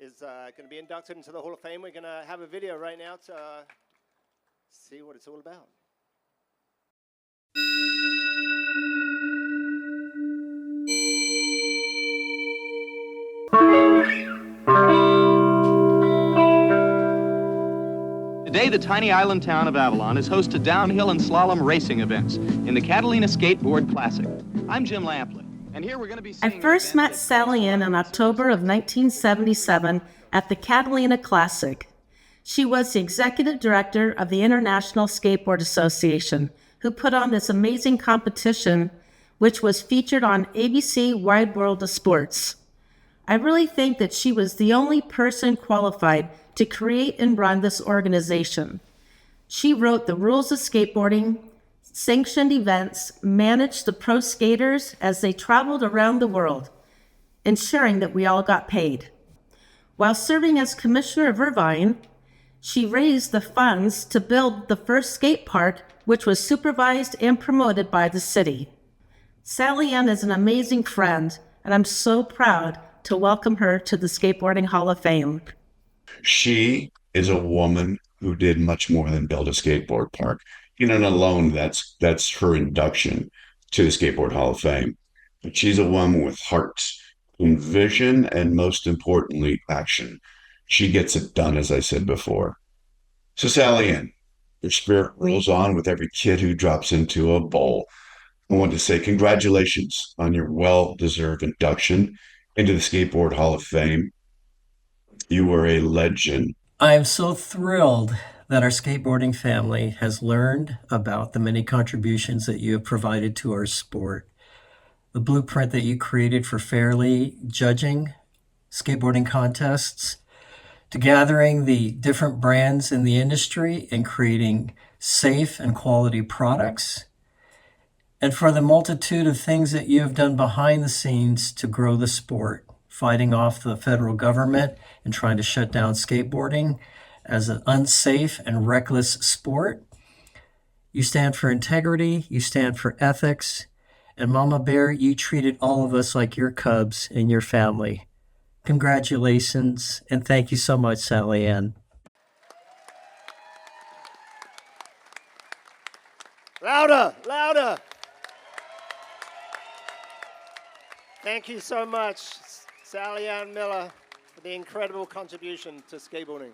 is going to be inducted into the Hall of Fame. We're going to have a video right now to see what it's all about. Today, the tiny island town of Avalon is host to downhill and slalom racing events in the Catalina Skateboard Classic. I'm Jim Lampley, and here we're going to be seeing... I first met Sally Ann in October of 1977 at the Catalina Classic. She was the executive director of the International Skateboard Association, who put on this amazing competition, which was featured on ABC Wide World of Sports. I really think that she was the only person qualified to create and run this organization. She wrote the rules of skateboarding, sanctioned events, managed the pro skaters as they traveled around the world, ensuring that we all got paid. While serving as commissioner of Irvine, she raised the funds to build the first skate park, which was supervised and promoted by the city. Sally Ann is an amazing friend, and I'm so proud to welcome her to the Skateboarding Hall of Fame. She is a woman who did much more than build a skateboard park. In and alone, that's her induction to the Skateboard Hall of Fame. But she's a woman with heart and vision, and most importantly, action. She gets it done, as I said before. So Sally Ann, your spirit rolls on with every kid who drops into a bowl. I want to say congratulations on your well-deserved induction into the Skateboard Hall of Fame. You are a legend. I am so thrilled that our skateboarding family has learned about the many contributions that you have provided to our sport. The blueprint that you created for fairly judging skateboarding contests, to gathering the different brands in the industry and creating safe and quality products, and for the multitude of things that you have done behind the scenes to grow the sport, fighting off the federal government and trying to shut down skateboarding as an unsafe and reckless sport. You stand for integrity, you stand for ethics, and Mama Bear, you treated all of us like your cubs and your family. Congratulations, and thank you so much, Sally Ann. Louder, louder. Thank you so much, Sally Ann Miller, for the incredible contribution to skateboarding.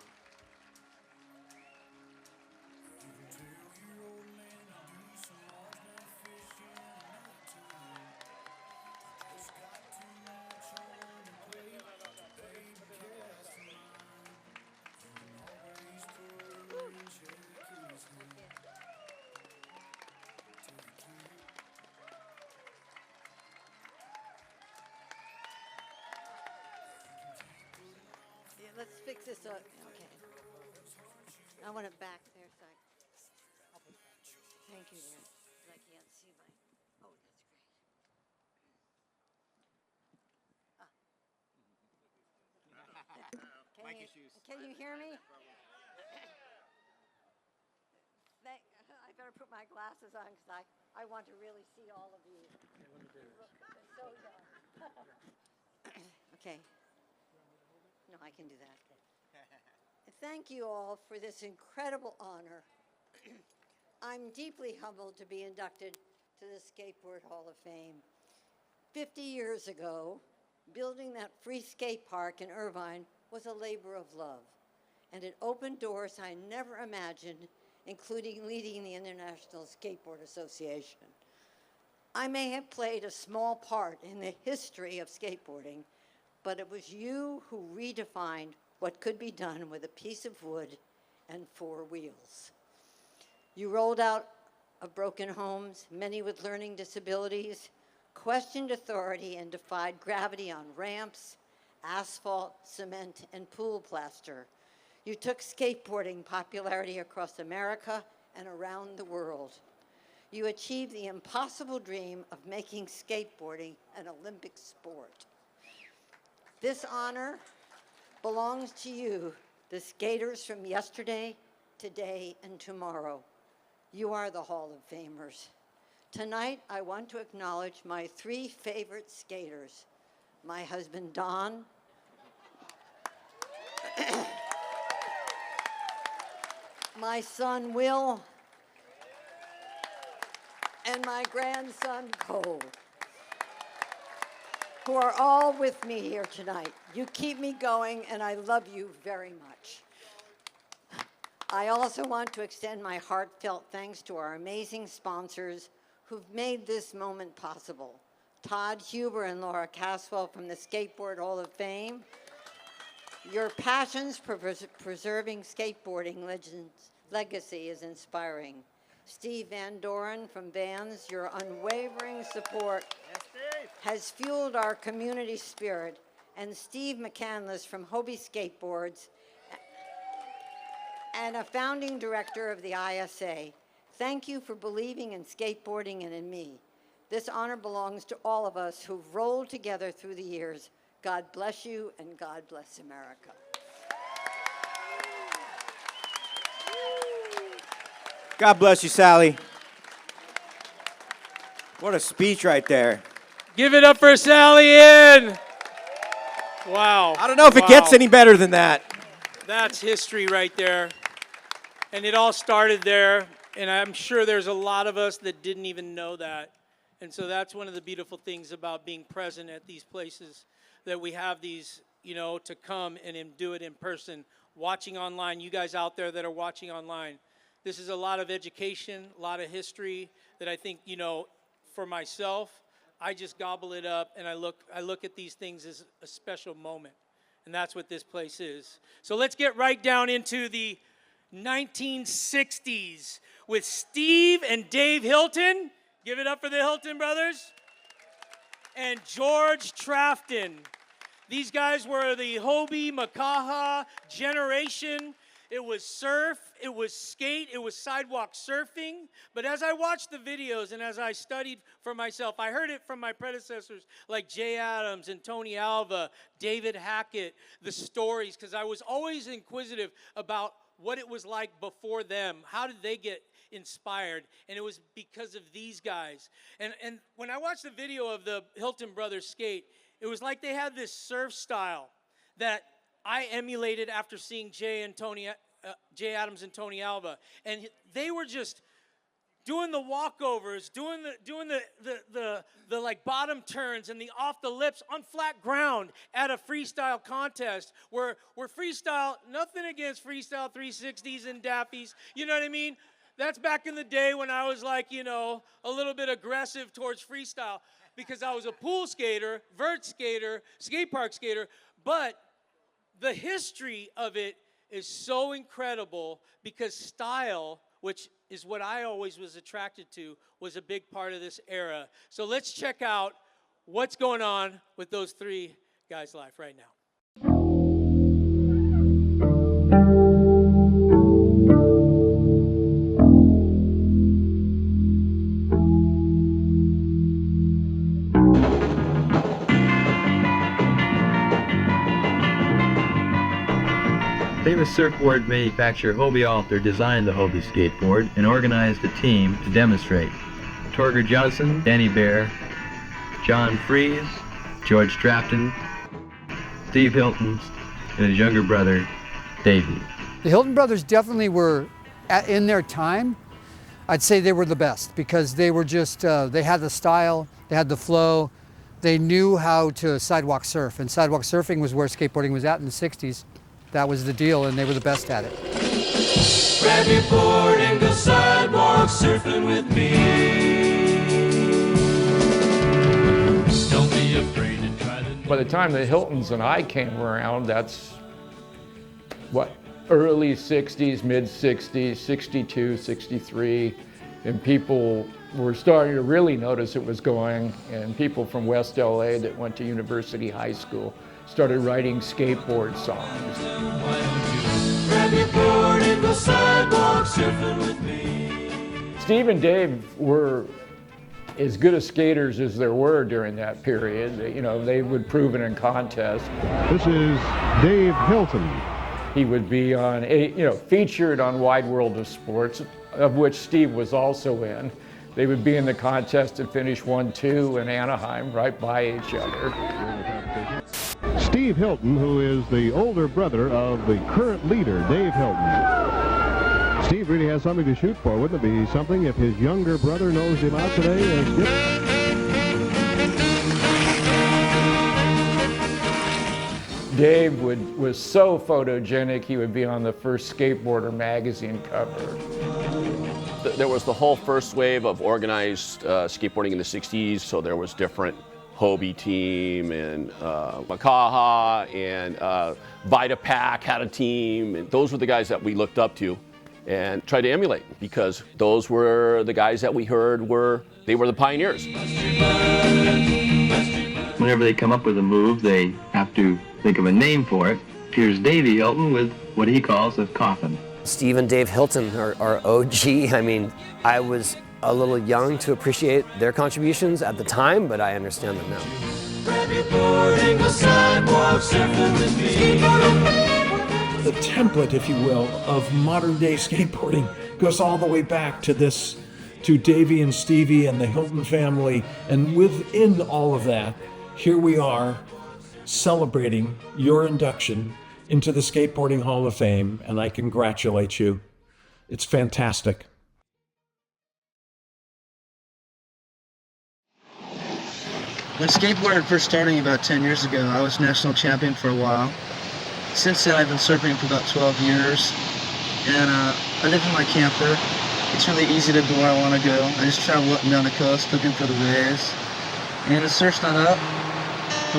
Let's fix this up. Okay. I want it back there. So thank you, Darren. I can't see my. Oh, that's great. Can you hear me? I better put my glasses on because I want to really see all of you. So young. Okay. No, I can do that. Thank you all for this incredible honor. I'm deeply humbled to be inducted to the Skateboard Hall of Fame. 50 years ago, building that free skate park in Irvine was a labor of love, and it opened doors I never imagined, including leading the International Skateboard Association. I may have played a small part in the history of skateboarding, but it was you who redefined what could be done with a piece of wood and 4 wheels. You rolled out of broken homes, many with learning disabilities, questioned authority and defied gravity on ramps, asphalt, cement, and pool plaster. You took skateboarding popularity across America and around the world. You achieved the impossible dream of making skateboarding an Olympic sport. This honor belongs to you, the skaters from yesterday, today, and tomorrow. You are the Hall of Famers. Tonight, I want to acknowledge my 3 favorite skaters. My husband, Don, my son, Will, and my grandson, Cole, who are all with me here tonight. You keep me going, and I love you very much. I also want to extend my heartfelt thanks to our amazing sponsors who've made this moment possible. Todd Huber and Laura Caswell from the Skateboard Hall of Fame. Your passions for preserving skateboarding legacy is inspiring. Steve Van Doren from Vans, your unwavering support has fueled our community spirit. And Steve McCandless from Hobie Skateboards and a founding director of the ISA. Thank you for believing in skateboarding and in me. This honor belongs to all of us who've rolled together through the years. God bless you, and God bless America. God bless you, Sally. What a speech right there. Give it up for Sally Ann. Wow. I don't know if it gets any better than that. That's history right there. And it all started there. And I'm sure there's a lot of us that didn't even know that. And so that's one of the beautiful things about being present at these places, that we have these, to come and do it in person. Watching online, you guys out there that are watching online, this is a lot of education, a lot of history that I think, for myself, I just gobble it up and I look at these things as a special moment. And that's what this place is. So let's get right down into the 1960s with Steve and Dave Hilton. Give it up for the Hilton brothers. And George Trafton. These guys were the Hobie Makaha generation. It was surf, it was skate, it was sidewalk surfing. But as I watched the videos and as I studied for myself, I heard it from my predecessors like Jay Adams and Tony Alva, David Hackett, the stories, because I was always inquisitive about what it was like before them. How did they get inspired? And it was because of these guys. And when I watched the video of the Hilton brothers skate, it was like they had this surf style that I emulated after seeing Jay Adams and Tony Alva, and they were just doing the walkovers, doing the like bottom turns and the off the lips on flat ground at a freestyle contest where freestyle, nothing against freestyle 360s and dappies, you know what I mean? That's back in the day when I was like, a little bit aggressive towards freestyle because I was a pool skater, vert skater, skate park skater, but the history of it is so incredible because style, which is what I always was attracted to, was a big part of this era. So let's check out what's going on with those three guys live right now. Famous surfboard manufacturer Hobie Alter designed the Hobie skateboard and organized a team to demonstrate. Torger Johnson, Danny Bear, John Freeze, George Trafton, Steve Hilton, and his younger brother, Davey. The Hilton brothers definitely were, in their time, I'd say they were the best because they were just, they had the style, they had the flow, they knew how to sidewalk surf, and sidewalk surfing was where skateboarding was at in the 60s. That was the deal, and they were the best at it. Grab your board and go sidewalk surfing with me. Don't be afraid to try the... By the time the Hiltons and I came around, that's what, early 60s, mid 60s, 62, 63, and people were starting to really notice it was going, and people from West LA that went to University High School started writing skateboard songs. Grab your board and go sidewalk surfing with me. Steve and Dave were as good as skaters as there were during that period. They would prove it in contests. This is Dave Hilton. He would be on, featured on Wide World of Sports, of which Steve was also in. They would be in the contest and finish 1-2 in Anaheim, right by each other. Steve Hilton, who is the older brother of the current leader, Dave Hilton. Steve really has something to shoot for. Wouldn't it be something if his younger brother nosed him out today? Dave was so photogenic, he would be on the first Skateboarder magazine cover. There was the whole first wave of organized skateboarding in the 60s, so there was different Hobie team and Makaha and Vitapack had a team, and those were the guys that we looked up to and tried to emulate because those were the guys that we heard they were the pioneers. Whenever they come up with a move, they have to think of a name for it. Here's Davey Hilton with what he calls a coffin. Steve and Dave Hilton are OG. I mean, I was a little young to appreciate their contributions at the time, but I understand them now. Skateboarding the sidewalk, surfing with me. The template, if you will, of modern day skateboarding goes all the way back to Davey and Stevie and the Hilton family. And within all of that, here we are celebrating your induction into the Skateboarding Hall of Fame, and I congratulate you. It's fantastic. When skateboarding first starting about 10 years ago, I was national champion for a while. Since then, I've been surfing for about 12 years, and I live in my camper. It's really easy to go where I want to go. I just travel up and down the coast looking for the waves. And the surf's not up. I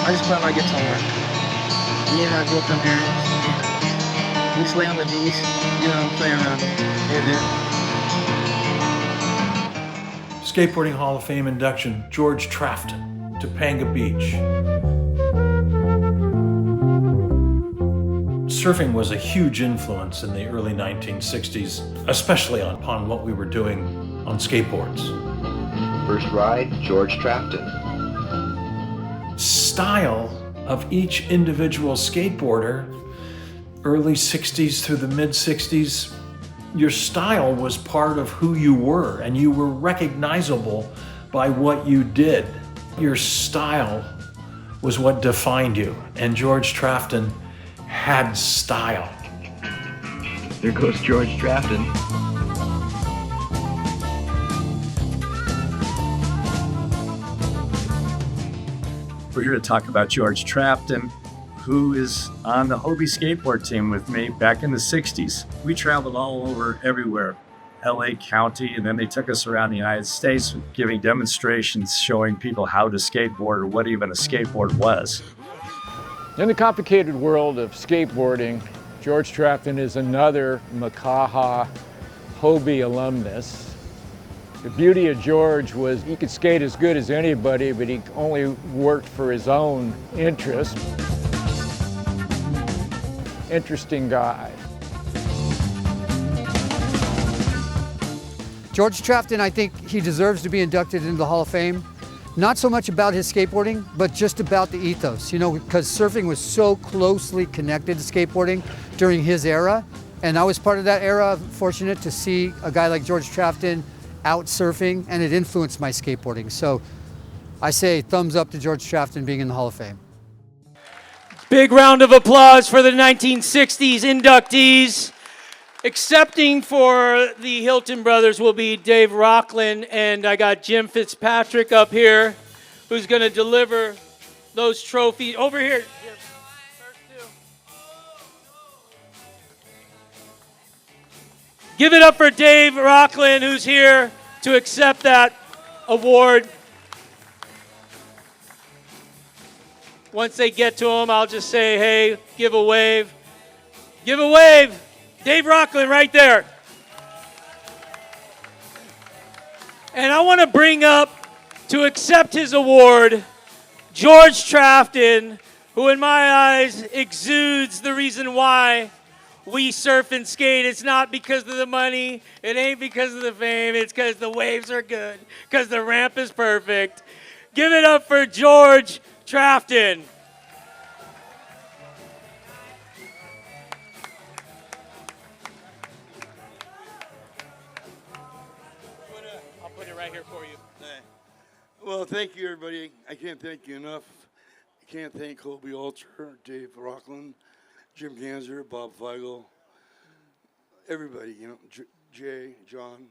just play my guitar. Yeah, I go up them areas. We just lay on the beach, play around. Yeah, dude. Skateboarding Hall of Fame induction, George Trafton, Topanga Beach. Surfing was a huge influence in the early 1960s, especially upon what we were doing on skateboards. First ride, George Trafton. Style of each individual skateboarder, early 60s through the mid 60s, your style was part of who you were, and you were recognizable by what you did. Your style was what defined you, and George Trafton had style. There goes George Trafton. We're here to talk about George Trafton, who is on the Hobie skateboard team with me back in the 60s. We traveled all over everywhere, LA County, and then they took us around the United States giving demonstrations showing people how to skateboard or what even a skateboard was. In the complicated world of skateboarding, George Trafton is another Makaha Hobie alumnus. The beauty of George was he could skate as good as anybody, but he only worked for his own interest. Interesting guy. George Trafton, I think he deserves to be inducted into the Hall of Fame. Not so much about his skateboarding, but just about the ethos, because surfing was so closely connected to skateboarding during his era. And I was part of that era, fortunate to see a guy like George Trafton out surfing, and it influenced my skateboarding. So I say thumbs up to George Trafton being in the Hall of Fame. Big round of applause for the 1960s inductees. Accepting for the Hilton brothers will be Dave Rockland, and I got Jim Fitzpatrick up here, who's going to deliver those trophies. Over here. Give it up for Dave Rockland, who's here to accept that award. Once they get to him, I'll just say, hey, give a wave. Give a wave. Dave Rockland right there. And I want to bring up, to accept his award, George Trafton, who in my eyes exudes the reason why we surf and skate. It's not because of the money. It ain't because of the fame. It's because the waves are good, because the ramp is perfect. Give it up for George Trafton. I'll put it right here for you. Well, thank you, everybody. I can't thank you enough. I can't thank Hobie Alter, Dave Rockland, Jim Ganser, Bob Feigl, everybody, Jay, John.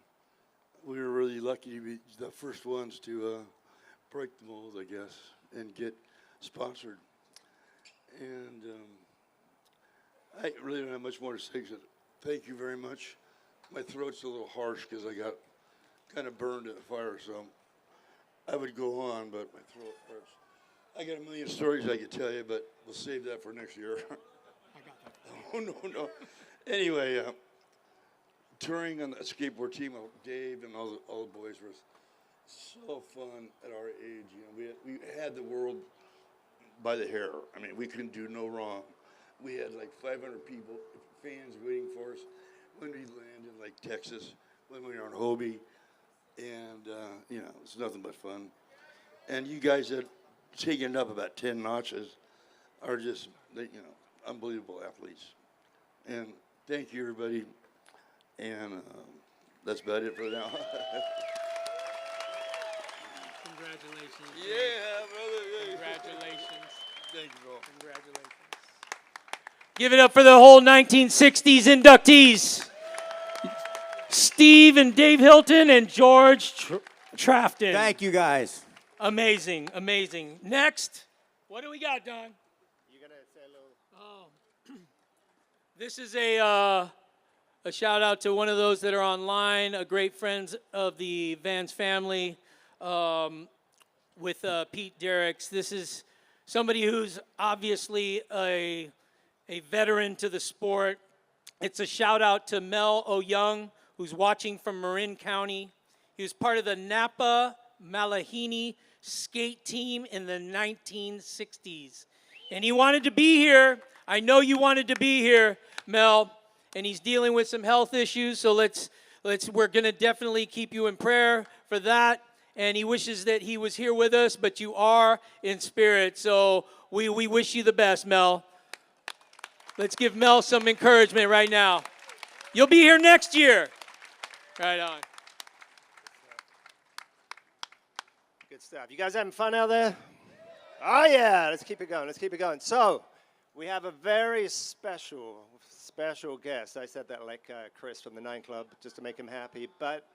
We were really lucky to be the first ones to break the mold, I guess, and get sponsored. And I really don't have much more to say. Thank you very much. My throat's a little harsh because I got kind of burned at the fire, so I would go on, but my throat hurts. I got a million stories I could tell you, but we'll save that for next year. Oh, no. Anyway, touring on the skateboard team with Dave and all the boys was so fun at our age. We had the world by the hair. I mean, we couldn't do no wrong. we had like 500 people, fans waiting for us when we landed, like Texas, when we were on Hobie. And, you know, it's nothing but fun. And you guys that taken it up about 10 notches are just, you know, unbelievable athletes. And thank you, everybody. And that's about it for now. Congratulations. Yeah, brother. Congratulations. Thank you, bro. Congratulations. Give it up for the whole 1960s inductees. Steve and Dave Hilton and George Trafton. Thank you, guys. Amazing, amazing. Next, what do we got, Don? You're going to say a little... This is a shout out to one of those that are online, a great friends of the Vance family with Pete Derricks. This is somebody who's obviously a veteran to the sport. It's a shout out to Mel O'Young, who's watching from Marin County. He was part of the Napa Malahini skate team in the 1960s. And he wanted to be here. I know you wanted to be here, Mel. And he's dealing with some health issues, so we're gonna definitely keep you in prayer for that. And he wishes that he was here with us, but you are in spirit. So we wish you the best, Mel. Let's give Mel some encouragement right now. You'll be here next year. Right on. Good stuff. You guys having fun out there? Oh, yeah. Let's keep it going. Let's keep it going. So we have a very special guest. I said that like Chris from the 9 Club, just to make him happy. But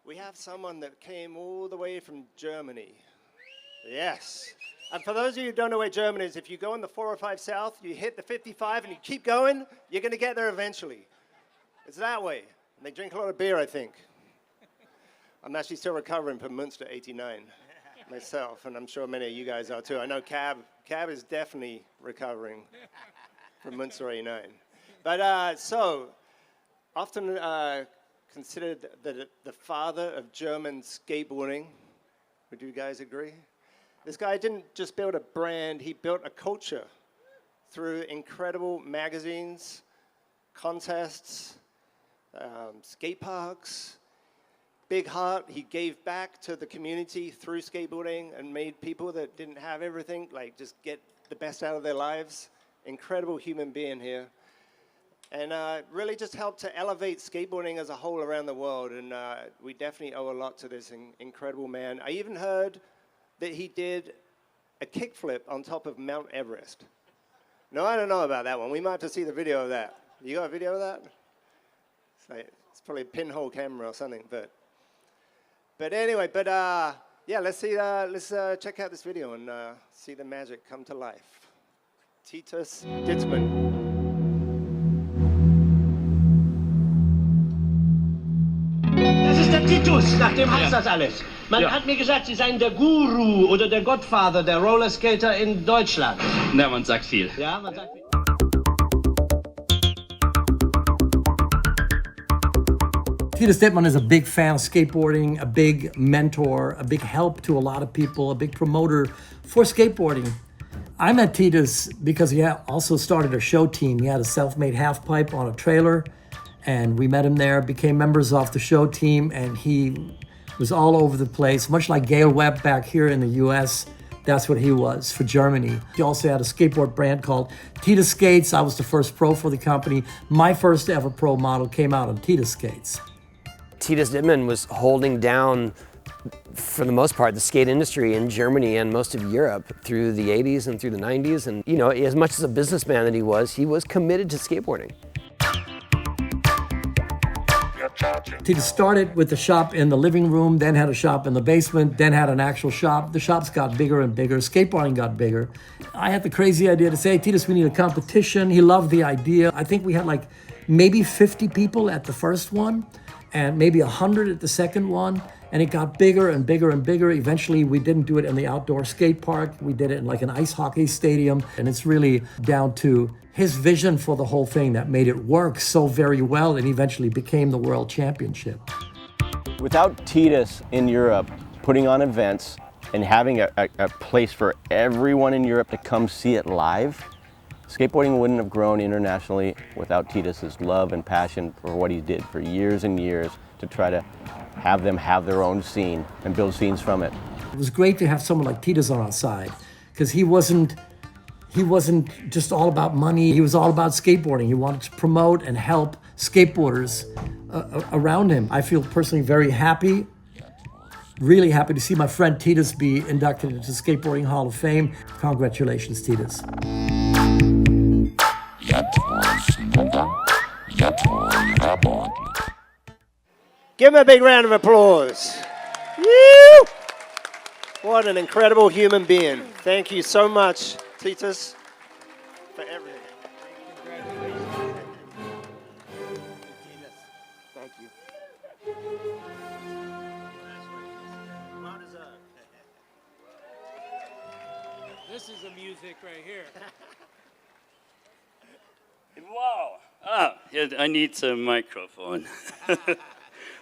we have someone that came all the way from Germany. Yes. And for those of you who don't know where Germany is, if you go on the 405 South, you hit the 55 and you keep going, you're going to get there eventually. It's that way. And they drink a lot of beer, I think. I'm actually still recovering from Munster 89 myself, and I'm sure many of you guys are too. I know Cab is definitely recovering from Munster 89. But so, often considered the father of German skateboarding. Would you guys agree? This guy didn't just build a brand, he built a culture through incredible magazines, contests, skate parks. Big heart, he gave back to the community through skateboarding and made people that didn't have everything, like, just get the best out of their lives. Incredible human being here. And really just helped to elevate skateboarding as a whole around the world. And we definitely owe a lot to this incredible man. I even heard that he did a kickflip on top of Mount Everest. No, I don't know about that one. We might have to see the video of that. You got a video of that? It's probably a pinhole camera or something, but anyway, yeah, let's check out this video and see the magic come to life. Titus Dittmann. Das ist der Titus, nach dem heißt das alles. Man hat mir gesagt, Sie seien der Guru oder der Gottvater der Rollerskater in Deutschland. Na, man sagt viel. Ja, man sagt viel. Titus Dittmann is a big fan of skateboarding, a big mentor, a big help to a lot of people, a big promoter for skateboarding. I met Titus because he also started a show team. He had a self-made half pipe on a trailer, and we met him there, became members of the show team, and he was all over the place, much like Gail Webb back here in the US. That's what he was for Germany. He also had a skateboard brand called Titus Skates. I was the first pro for the company. My first ever pro model came out on Titus Skates. Titus Dittmann was holding down, for the most part, the skate industry in Germany and most of Europe through the 80s and through the 90s. And, you know, as much as a businessman that he was committed to skateboarding. Titus started with the shop in the living room, then had a shop in the basement, then had an actual shop. The shops got bigger and bigger. Skateboarding got bigger. I had the crazy idea to say, Titus, we need a competition. He loved the idea. I think we had like maybe 50 people at the first one, and maybe 100 at the second one, and it got bigger and bigger and bigger. Eventually, we didn't do it in the outdoor skate park. We did it in like an ice hockey stadium, and it's really down to his vision for the whole thing that made it work so very well and eventually became the World Championship. Without Titus in Europe putting on events and having a place for everyone in Europe to come see it live, Skateboarding wouldn't have grown internationally without Titus's love and passion for what he did for years and years to try to have them have their own scene and build scenes from it. It was great to have someone like Titus on our side because he wasn't just all about money. He was all about skateboarding. He wanted to promote and help skateboarders around him. I feel personally very happy, really happy to see my friend Titus be inducted into the Skateboarding Hall of Fame. Congratulations, Titus. Give him a big round of applause. Woo! What an incredible human being. Thank you so much, Titus, for everything. Thank you. Well deserved. This is the music right here. Wow. Yeah, I need the microphone.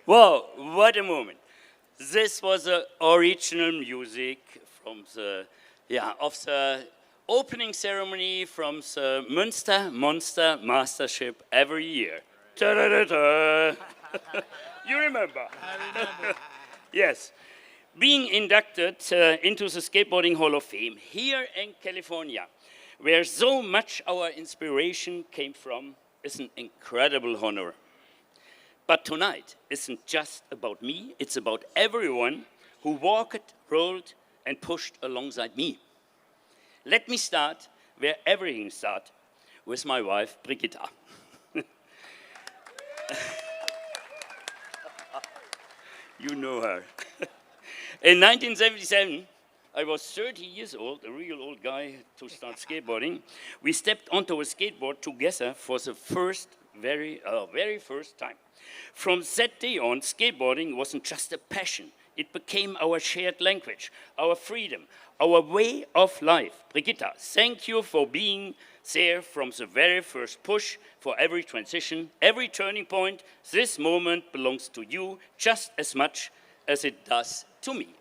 Wow, what a moment. This was the original music from the, of the opening ceremony from the Münster Monster Mastership every year. Ta-da-da-da. You remember? I remember. Yes. Being inducted into the Skateboarding Hall of Fame here in California, where so much our inspiration came from, is an incredible honor. But tonight isn't just about me, it's about everyone who walked, rolled, and pushed alongside me. Let me start where everything started, with my wife, Brigitta. You know her. In 1977, I was 30 years old, a real old guy to start skateboarding. We stepped onto a skateboard together for the very first time. From that day on, skateboarding wasn't just a passion. It became our shared language, our freedom, our way of life. Brigitta, thank you for being there from the very first push, for every transition, every turning point. This moment belongs to you just as much as it does to me.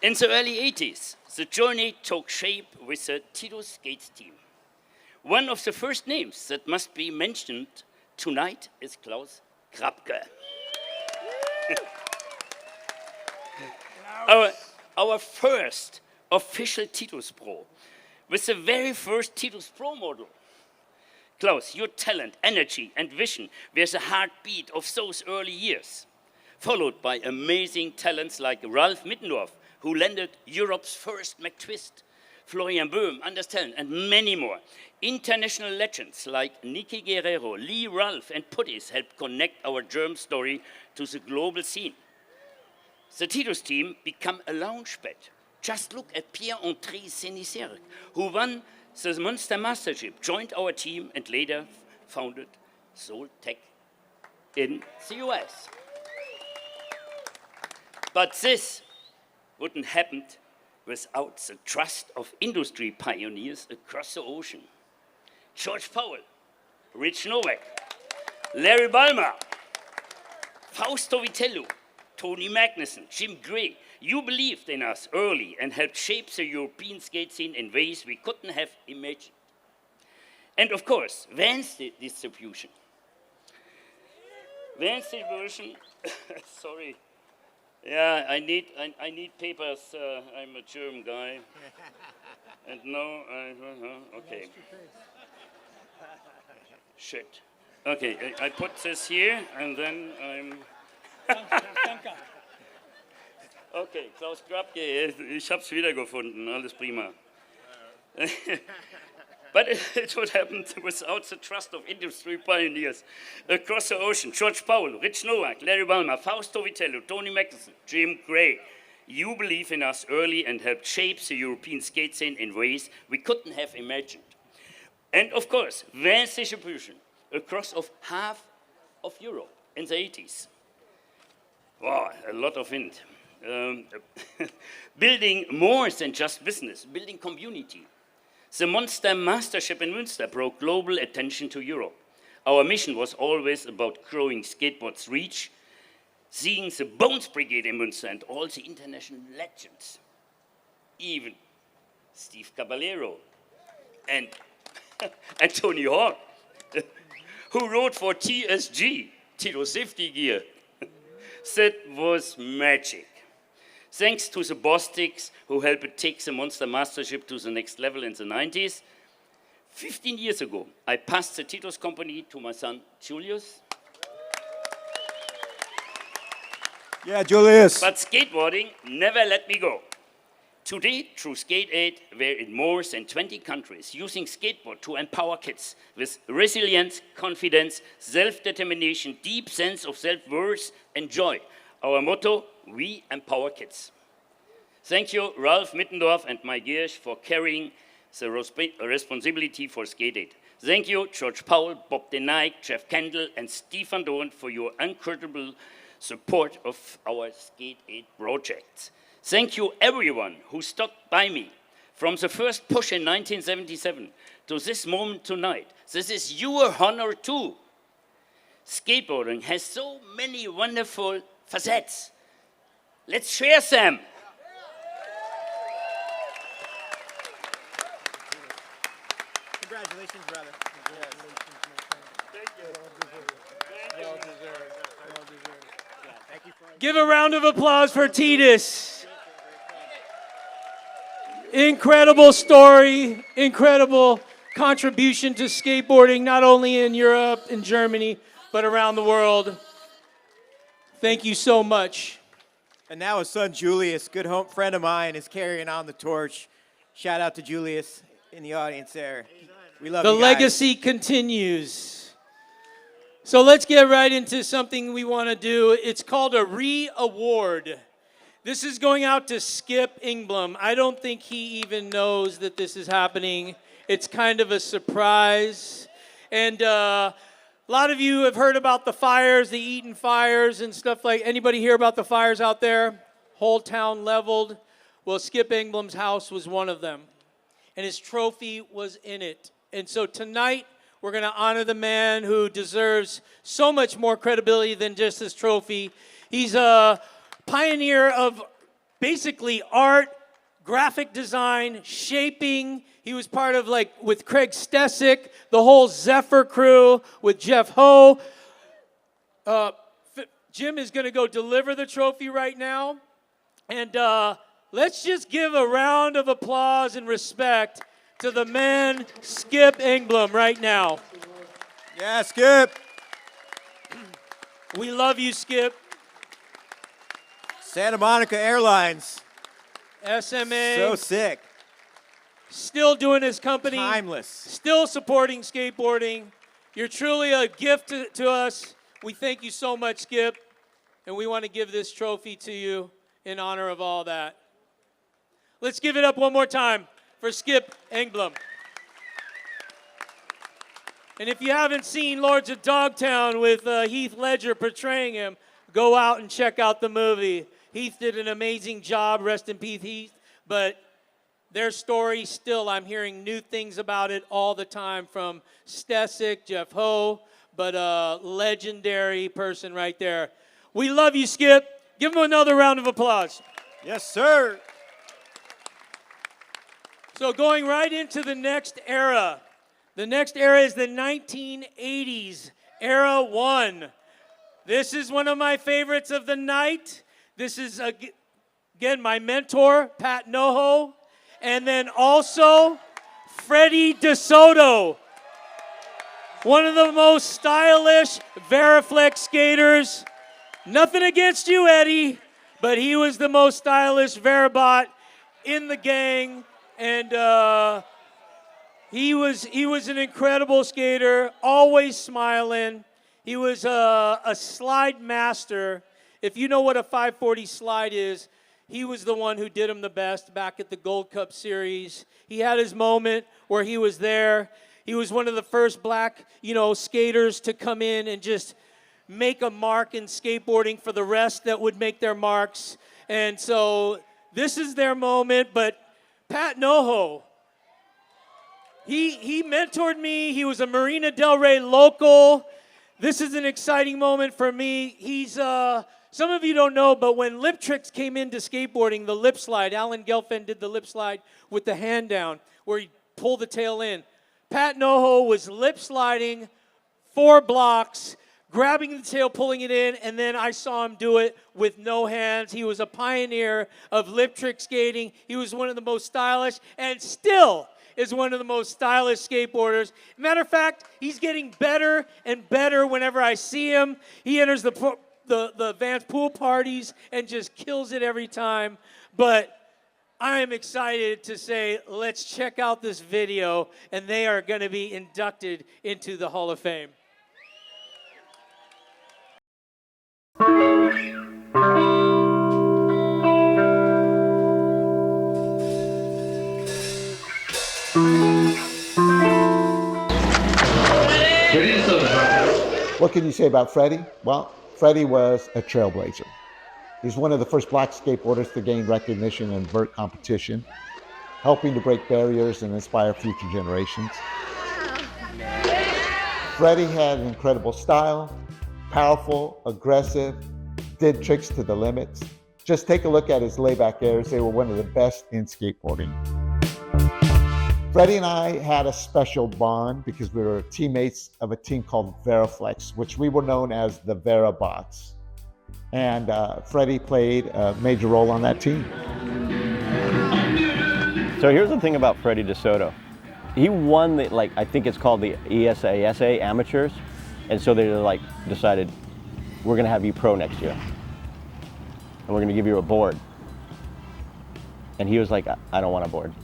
In the early 80s, the journey took shape with the Titus Skates team. One of the first names that must be mentioned tonight is Klaus Krapke. Our first official Titus Pro, with the very first Titus Pro model. Klaus, your talent, energy, and vision were the heartbeat of those early years, followed by amazing talents like Ralf Mittendorf, who landed Europe's first McTwist, Florian Böhm, Anders Tellen, and many more. International legends like Nicky Guerrero, Lee Ralph, and Putties helped connect our German story to the global scene. The Titus team became a launchpad. Just look at Pierre-André Sénisserre, who won the Monster Mastership, joined our team, and later founded Soul Tech in the US. But this wouldn't happen without the trust of industry pioneers across the ocean. George Powell, Rich Novak, Larry Balmer, Fausto Vitello, Tony Magnuson, Jim Gray. You believed in us early and helped shape the European skate scene in ways we couldn't have imagined. And of course, Vans distribution. Vans distribution, sorry. Yeah, I need papers. I'm a German guy. And no, okay. Shit. Okay, I put this here and then I'm... Okay, Klaus Krapke, ich hab's wiedergefunden, alles prima. But it would happen without the trust of industry pioneers across the ocean. George Powell, Rich Novak, Larry Balmer, Fausto Vitello, Tony Magnuson, Jim Gray. You believe in us early and helped shape the European skate scene in ways we couldn't have imagined. And of course, Vans distribution across of half of Europe in the 80s. Wow, a lot of wind. Building more than just business, building community. The Monster Mastership in Münster brought global attention to Europe. Our mission was always about growing skateboard's reach, seeing the Bones Brigade in Münster and all the international legends. Even Steve Caballero, and Tony Hawk, who rode for TSG, Tito Safety Gear. That was magic. Thanks to the Bostics, who helped take the Monster Mastership to the next level in the 90s. 15 years ago, I passed the Titus company to my son, Julius. Yeah, Julius. But skateboarding never let me go. Today, through Skate Aid, we're in more than 20 countries using skateboard to empower kids with resilience, confidence, self-determination, deep sense of self-worth and joy. Our motto, we empower kids. Thank you, Ralph Mittendorf and Mike Giersch, for carrying the responsibility for Skate Aid. Thank you, George Powell, Bob DeNike, Jeff Kendall, and Stefan Doren for your incredible support of our Skate Aid projects. Thank you, everyone who stopped by me from the first push in 1977 to this moment tonight. This is your honor too. Skateboarding has so many wonderful facets. Let's share them. Congratulations, brother. Give a round of applause for Titus. Incredible story, incredible contribution to skateboarding, not only in Europe and Germany, but around the world. Thank you so much. And now his son Julius, good home friend of mine, is carrying on the torch. Shout out to Julius in the audience there. We love the you guys. legacy continues. So let's get right into something we want to do. It's called a re-award. This is going out to Skip Engblom. I don't think he even knows that this is happening. It's kind of a surprise. And a lot of you have heard about the fires, the Eaton fires and stuff like. Anybody hear about the fires out there? Whole town leveled. Well, Skip Engblom's house was one of them. And his trophy was in it. And so tonight, we're going to honor the man who deserves so much more credibility than just his trophy. He's a pioneer of basically art, graphic design, shaping. He was part of, like, with Craig Stesick, the whole Zephyr crew, with Jeff Ho. Jim is going to go deliver the trophy right now. And let's just give a round of applause and respect to the man, Skip Engblom, right now. Yeah, Skip. We love you, Skip. Santa Monica Airlines. SMA. So sick. Still doing his company. Timeless. Still supporting skateboarding. You're truly a gift to us. We thank you so much, Skip. And we want to give this trophy to you in honor of all that. Let's give it up one more time for Skip Engblom. And if you haven't seen Lords of Dogtown with Heath Ledger portraying him, go out and check out the movie. Heath did an amazing job, rest in peace, Heath. But their story still, I'm hearing new things about it all the time from Stesick, Jeff Ho, but a legendary person right there. We love you, Skip. Give him another round of applause. Yes, sir. So going right into the next era. The next era is the 1980s, Era 1. This is one of my favorites of the night. This is, again, my mentor, Pat Ngoho. And then also, Freddie de Sota. One of the most stylish Veriflex skaters. Nothing against you, Eddie, but he was the most stylish Veribot in the gang. And he was an incredible skater, always smiling. He was a slide master. If you know what a 540 slide is, he was the one who did them the best back at the Gold Cup Series. He had his moment where he was there. He was one of the first black, skaters to come in and just make a mark in skateboarding for the rest that would make their marks. And so this is their moment, but Pat Ngoho, he mentored me. He was a Marina Del Rey local. This is an exciting moment for me. He's Some of you don't know, but when lip tricks came into skateboarding, the lip slide, Alan Gelfand did the lip slide with the hand down, where he pulled the tail in. Pat Ngoho was lip sliding 4 blocks, grabbing the tail, pulling it in, and then I saw him do it with no hands. He was a pioneer of lip trick skating. He was one of the most stylish, and still is one of the most stylish skateboarders. Matter of fact, he's getting better and better whenever I see him. He enters the Vans pool parties and just kills it every time. But I am excited to say, let's check out this video, and they are going to be inducted into the Hall of Fame. What can you say about Freddie? Well, Freddie was a trailblazer. He's one of the first black skateboarders to gain recognition in vert competition, helping to break barriers and inspire future generations. Freddie had an incredible style, powerful, aggressive, did tricks to the limits. Just take a look at his layback airs. They were one of the best in skateboarding. Freddie and I had a special bond because we were teammates of a team called Veriflex, which we were known as the Verabots. And Freddie played a major role on that team. So here's the thing about Freddie de Sota. He won the, I think it's called the ESA amateurs. And so they decided, we're gonna have you pro next year. And we're gonna give you a board. And he was like, I don't want a board.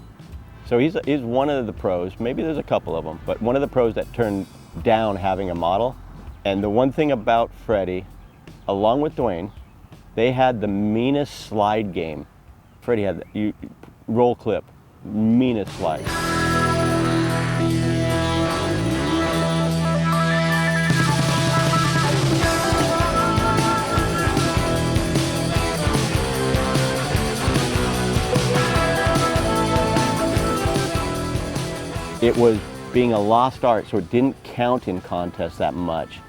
So he's one of the pros, maybe there's a couple of them, but one of the pros that turned down having a model. And the one thing about Freddie, along with Dwayne, they had the meanest slide game. Freddie had the roll clip, meanest slide. It was being a lost art, so it didn't count in contests that much.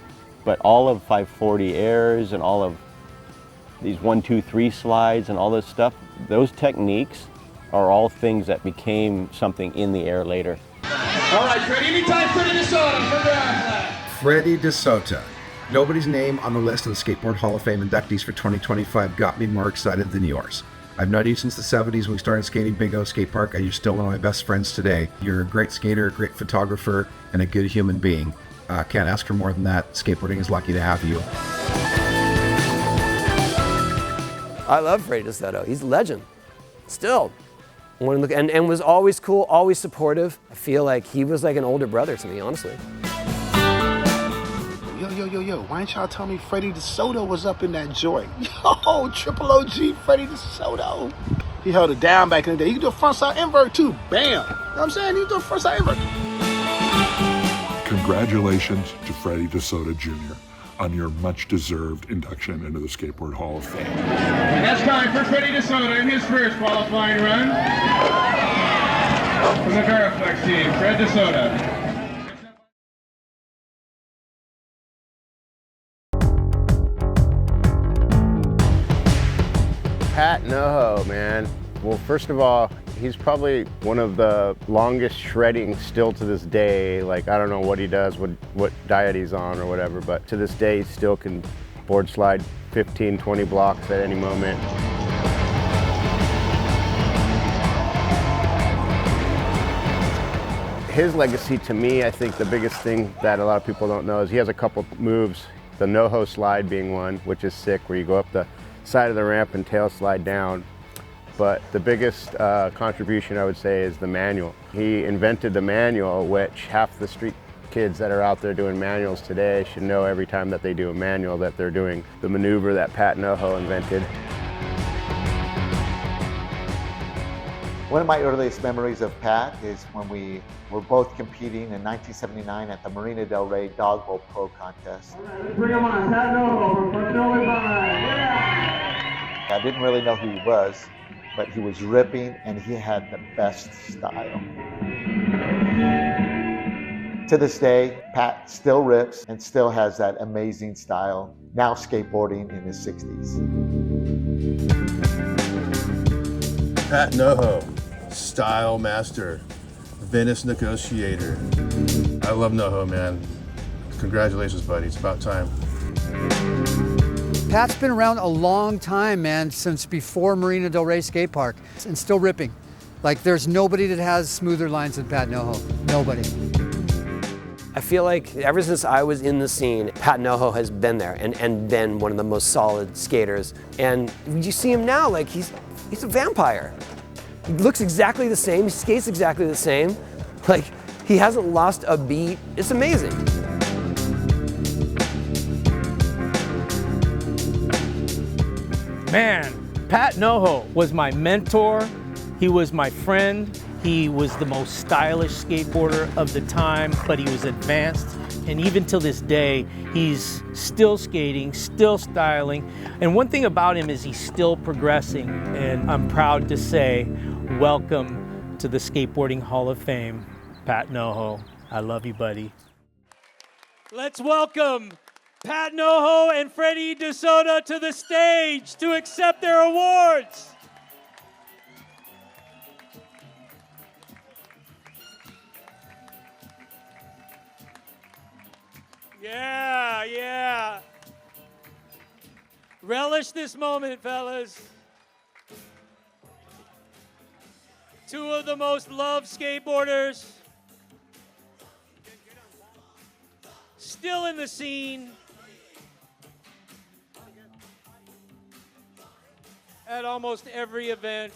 But all of 540 airs and all of these 1, 2, 3 slides and all this stuff, those techniques are all things that became something in the air later. All right, Freddie, anytime Freddie de Sota for ground. Freddie de Sota. Nobody's name on the list of the Skateboard Hall of Fame inductees for 2025 got me more excited than yours. I've known you since the 70s when we started skating Big O Skate Park, and you're still one of my best friends today. You're a great skater, a great photographer, and a good human being. Can't ask for more than that. Skateboarding is lucky to have you. I love Freddie de Sota. He's a legend. Still. And was always cool, always supportive. I feel like he was like an older brother to me, honestly. Yo, why didn't y'all tell me Freddie de Sota was up in that joint? Yo, triple OG Freddie de Sota. He held it down back in the day. He could do a frontside invert too. Bam. You know what I'm saying? He could do a frontside invert. Congratulations to Freddie de Sota Jr. on your much-deserved induction into the Skateboard Hall of Fame. And that's time for Freddie de Sota in his first qualifying run. From the Veriflex team, Fred de Sota. Pat Ngoho, man. Well, first of all, he's probably one of the longest shredding still to this day. Like, I don't know what he does, what diet he's on or whatever, but to this day, he still can board slide 15, 20 blocks at any moment. His legacy, to me, I think the biggest thing that a lot of people don't know is he has a couple moves, the Ngoho slide being one, which is sick, where you go up the side of the ramp and tail slide down. But the biggest contribution, I would say, is the manual. He invented the manual, which half the street kids that are out there doing manuals today should know every time that they do a manual that they're doing the maneuver that Pat Ngoho invented. One of my earliest memories of Pat is when we were both competing in 1979 at the Marina del Rey Dog Bowl Pro Contest. Bring him on, Pat Ngoho from I didn't really know who he was, but he was ripping and he had the best style. To this day, Pat still rips and still has that amazing style. now skateboarding in his 60s. Pat Ngoho, style master, Venice negotiator. I love Ngoho, man. Congratulations, buddy. It's about time. Pat's been around a long time, man, since before Marina Del Rey Skate Park, and still ripping. Like, there's nobody that has smoother lines than Pat Ngoho. Nobody. I feel like ever since I was in the scene, Pat Ngoho has been there and been one of the most solid skaters. And you see him now, like he's a vampire. He looks exactly the same, he skates exactly the same. Like, he hasn't lost a beat. It's amazing. Man, Pat Ngoho was my mentor. He was my friend. He was the most stylish skateboarder of the time, but he was advanced. And even till this day, he's still skating, still styling. And one thing about him is he's still progressing. And I'm proud to say, welcome to the Skateboarding Hall of Fame, Pat Ngoho. I love you, buddy. Let's welcome Pat Ngoho and Freddie de Sota to the stage to accept their awards. Yeah. Relish this moment, fellas. Two of the most loved skateboarders. Still in the scene. At almost every event.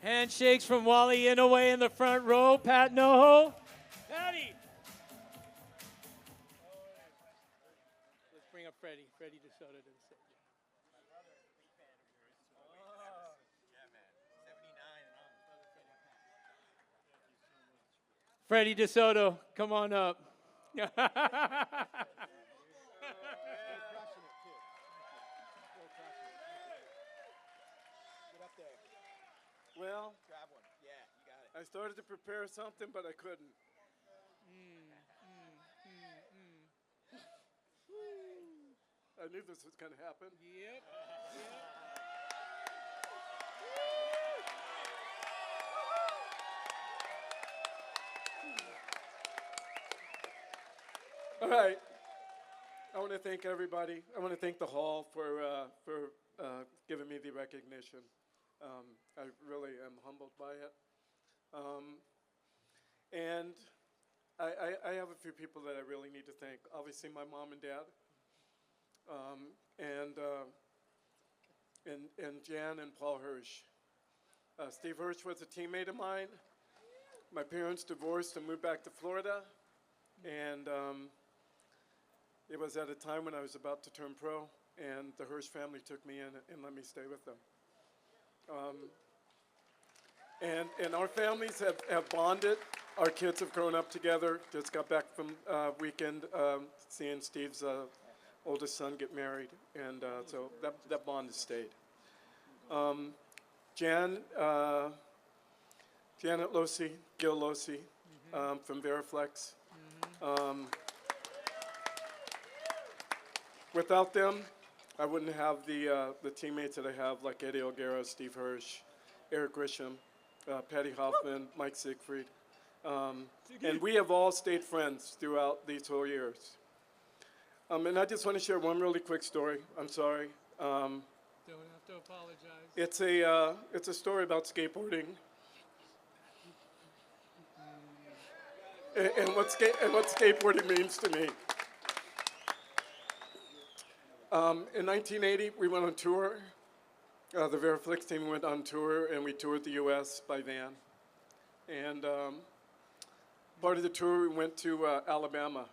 Handshakes from Wally Inouye in the front row. Pat Ngoho. Patty. Let's bring up Freddie de Sota to the stage. Freddie de Sota, come on up. Well, grab one. Yeah, you got it. I started to prepare something, but I couldn't. I knew this was going to happen. Yep. All right. I want to thank everybody. I want to thank the hall for giving me the recognition. I really am humbled by it. And I have a few people that I really need to thank. Obviously, my mom and dad, and Jan and Paul Hirsch. Steve Hirsch was a teammate of mine. My parents divorced and moved back to Florida, and it was at a time when I was about to turn pro, and the Hirsch family took me in and let me stay with them. And our families have bonded. Our kids have grown up together. Just got back from weekend seeing Steve's oldest son get married, and so that bond has stayed. Janet Losi, Gil Losi, from Veriflex. Without them, I wouldn't have the teammates that I have, like Eddie O'Gara, Steve Hirsch, Eric Grisham, Patty Hoffman, Mike Siegfried. And we have all stayed friends throughout these whole years. And I just want to share one really quick story. I'm sorry. Don't have to apologize. It's a story about skateboarding. And what skateboarding means to me. In 1980, we went on tour. The Veriflex team went on tour, and we toured the U.S. by van. And part of the tour, we went to Alabama.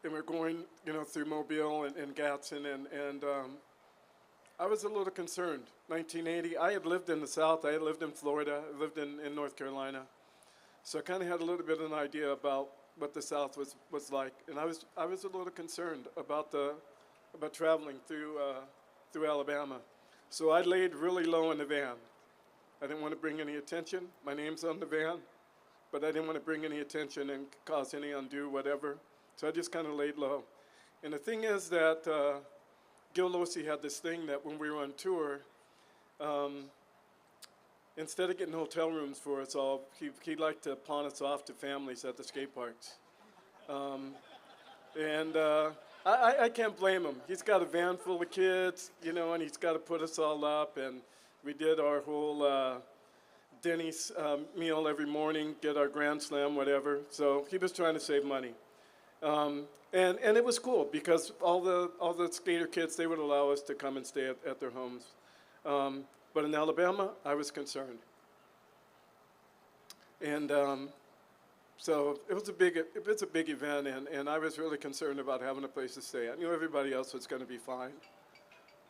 And we're going, through Mobile and Gadsden, and I was a little concerned. 1980, I had lived in the South. I had lived in Florida. I lived in North Carolina. So I kind of had a little bit of an idea about what the South was like, and I was a little concerned about traveling through Alabama. So I laid really low in the van. I didn't want to bring any attention. My name's on the van, but I didn't want to bring any attention and cause any undue whatever. So I just kind of laid low. And the thing is that Gil Losi had this thing that when we were on tour, instead of getting hotel rooms for us all, he liked to pawn us off to families at the skate parks. I can't blame him. He's got a van full of kids, you know, and he's got to put us all up. And we did our whole Denny's meal every morning, get our Grand Slam, whatever. So he was trying to save money. And it was cool because all the skater kids, they would allow us to come and stay at their homes. But in Alabama, I was concerned. And so it was a big event, and I was really concerned about having a place to stay. I knew everybody else was going to be fine,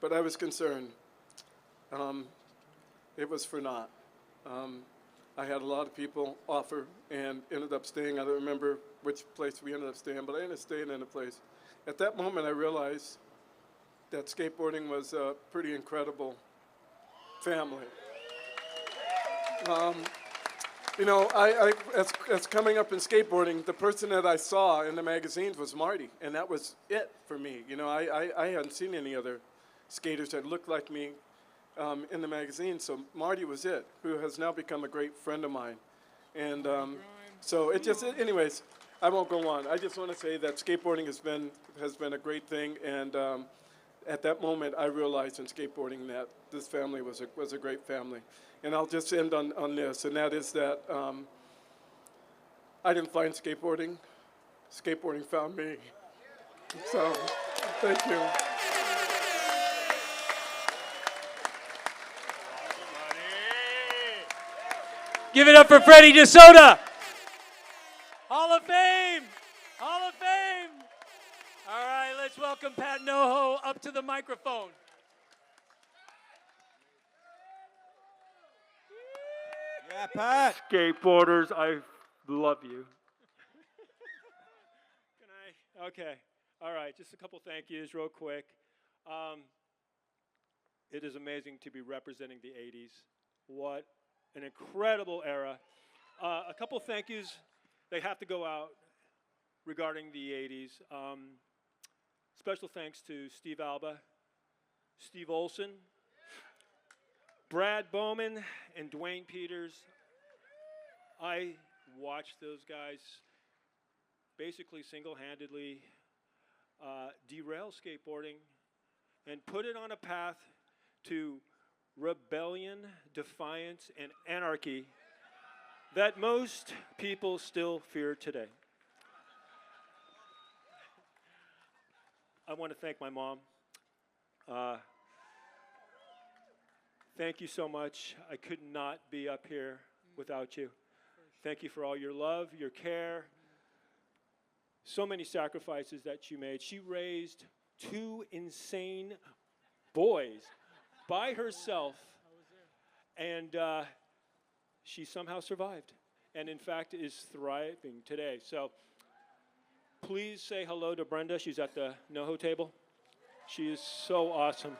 but I was concerned. It was for naught. I had a lot of people offer and ended up staying. I don't remember which place we ended up staying, but I ended up staying in a place. At that moment, I realized that skateboarding was a pretty incredible family. You know, as coming up in skateboarding, the person that I saw in the magazines was Marty, and that was it for me. You know, I hadn't seen any other skaters that looked like me in the magazine, so Marty was it, who has now become a great friend of mine. And so it just, anyways, I won't go on. I just want to say that skateboarding has been a great thing, and at that moment, I realized in skateboarding that this family was a great family. And I'll just end on this, and that is that I didn't find skateboarding. Skateboarding found me. So, thank you. Give it up for Freddie de Sota. Hall of Fame. Hall of Fame. All right, let's welcome Pat Ngoho up to the microphone. Yeah, Pat. Skateboarders, I love you. Can I? Okay. All right, just a couple thank yous real quick. It is amazing to be representing the 80s. What an incredible era. A couple thank yous, they have to go out regarding the 80s. Special thanks to Steve Alba, Steve Olson, Brad Bowman, and Dwayne Peters. I watched those guys basically single-handedly derail skateboarding and put it on a path to rebellion, defiance, and anarchy that most people still fear today. I want to thank my mom. Thank you so much. I could not be up here without you. Thank you for all your love, your care, so many sacrifices that you made. She raised 2 insane boys by herself, and she somehow survived, and in fact is thriving today. So please say hello to Brenda. She's at the Ngoho table. She is so awesome.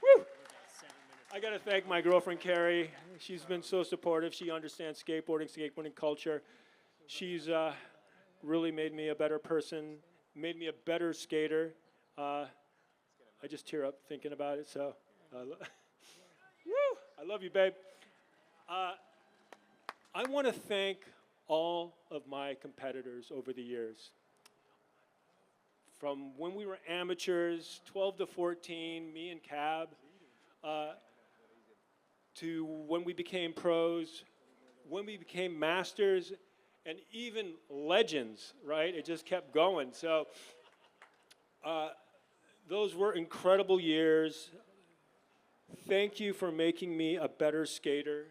Woo! I got to thank my girlfriend, Carrie. She's been so supportive. She understands skateboarding culture. She's really made me a better person, made me a better skater. I just tear up thinking about it, so woo! I love you, babe. I want to thank all of my competitors over the years. From when we were amateurs, 12 to 14, me and Cab, to when we became pros, when we became masters, and even legends, right? It just kept going. So those were incredible years. Thank you for making me a better skater.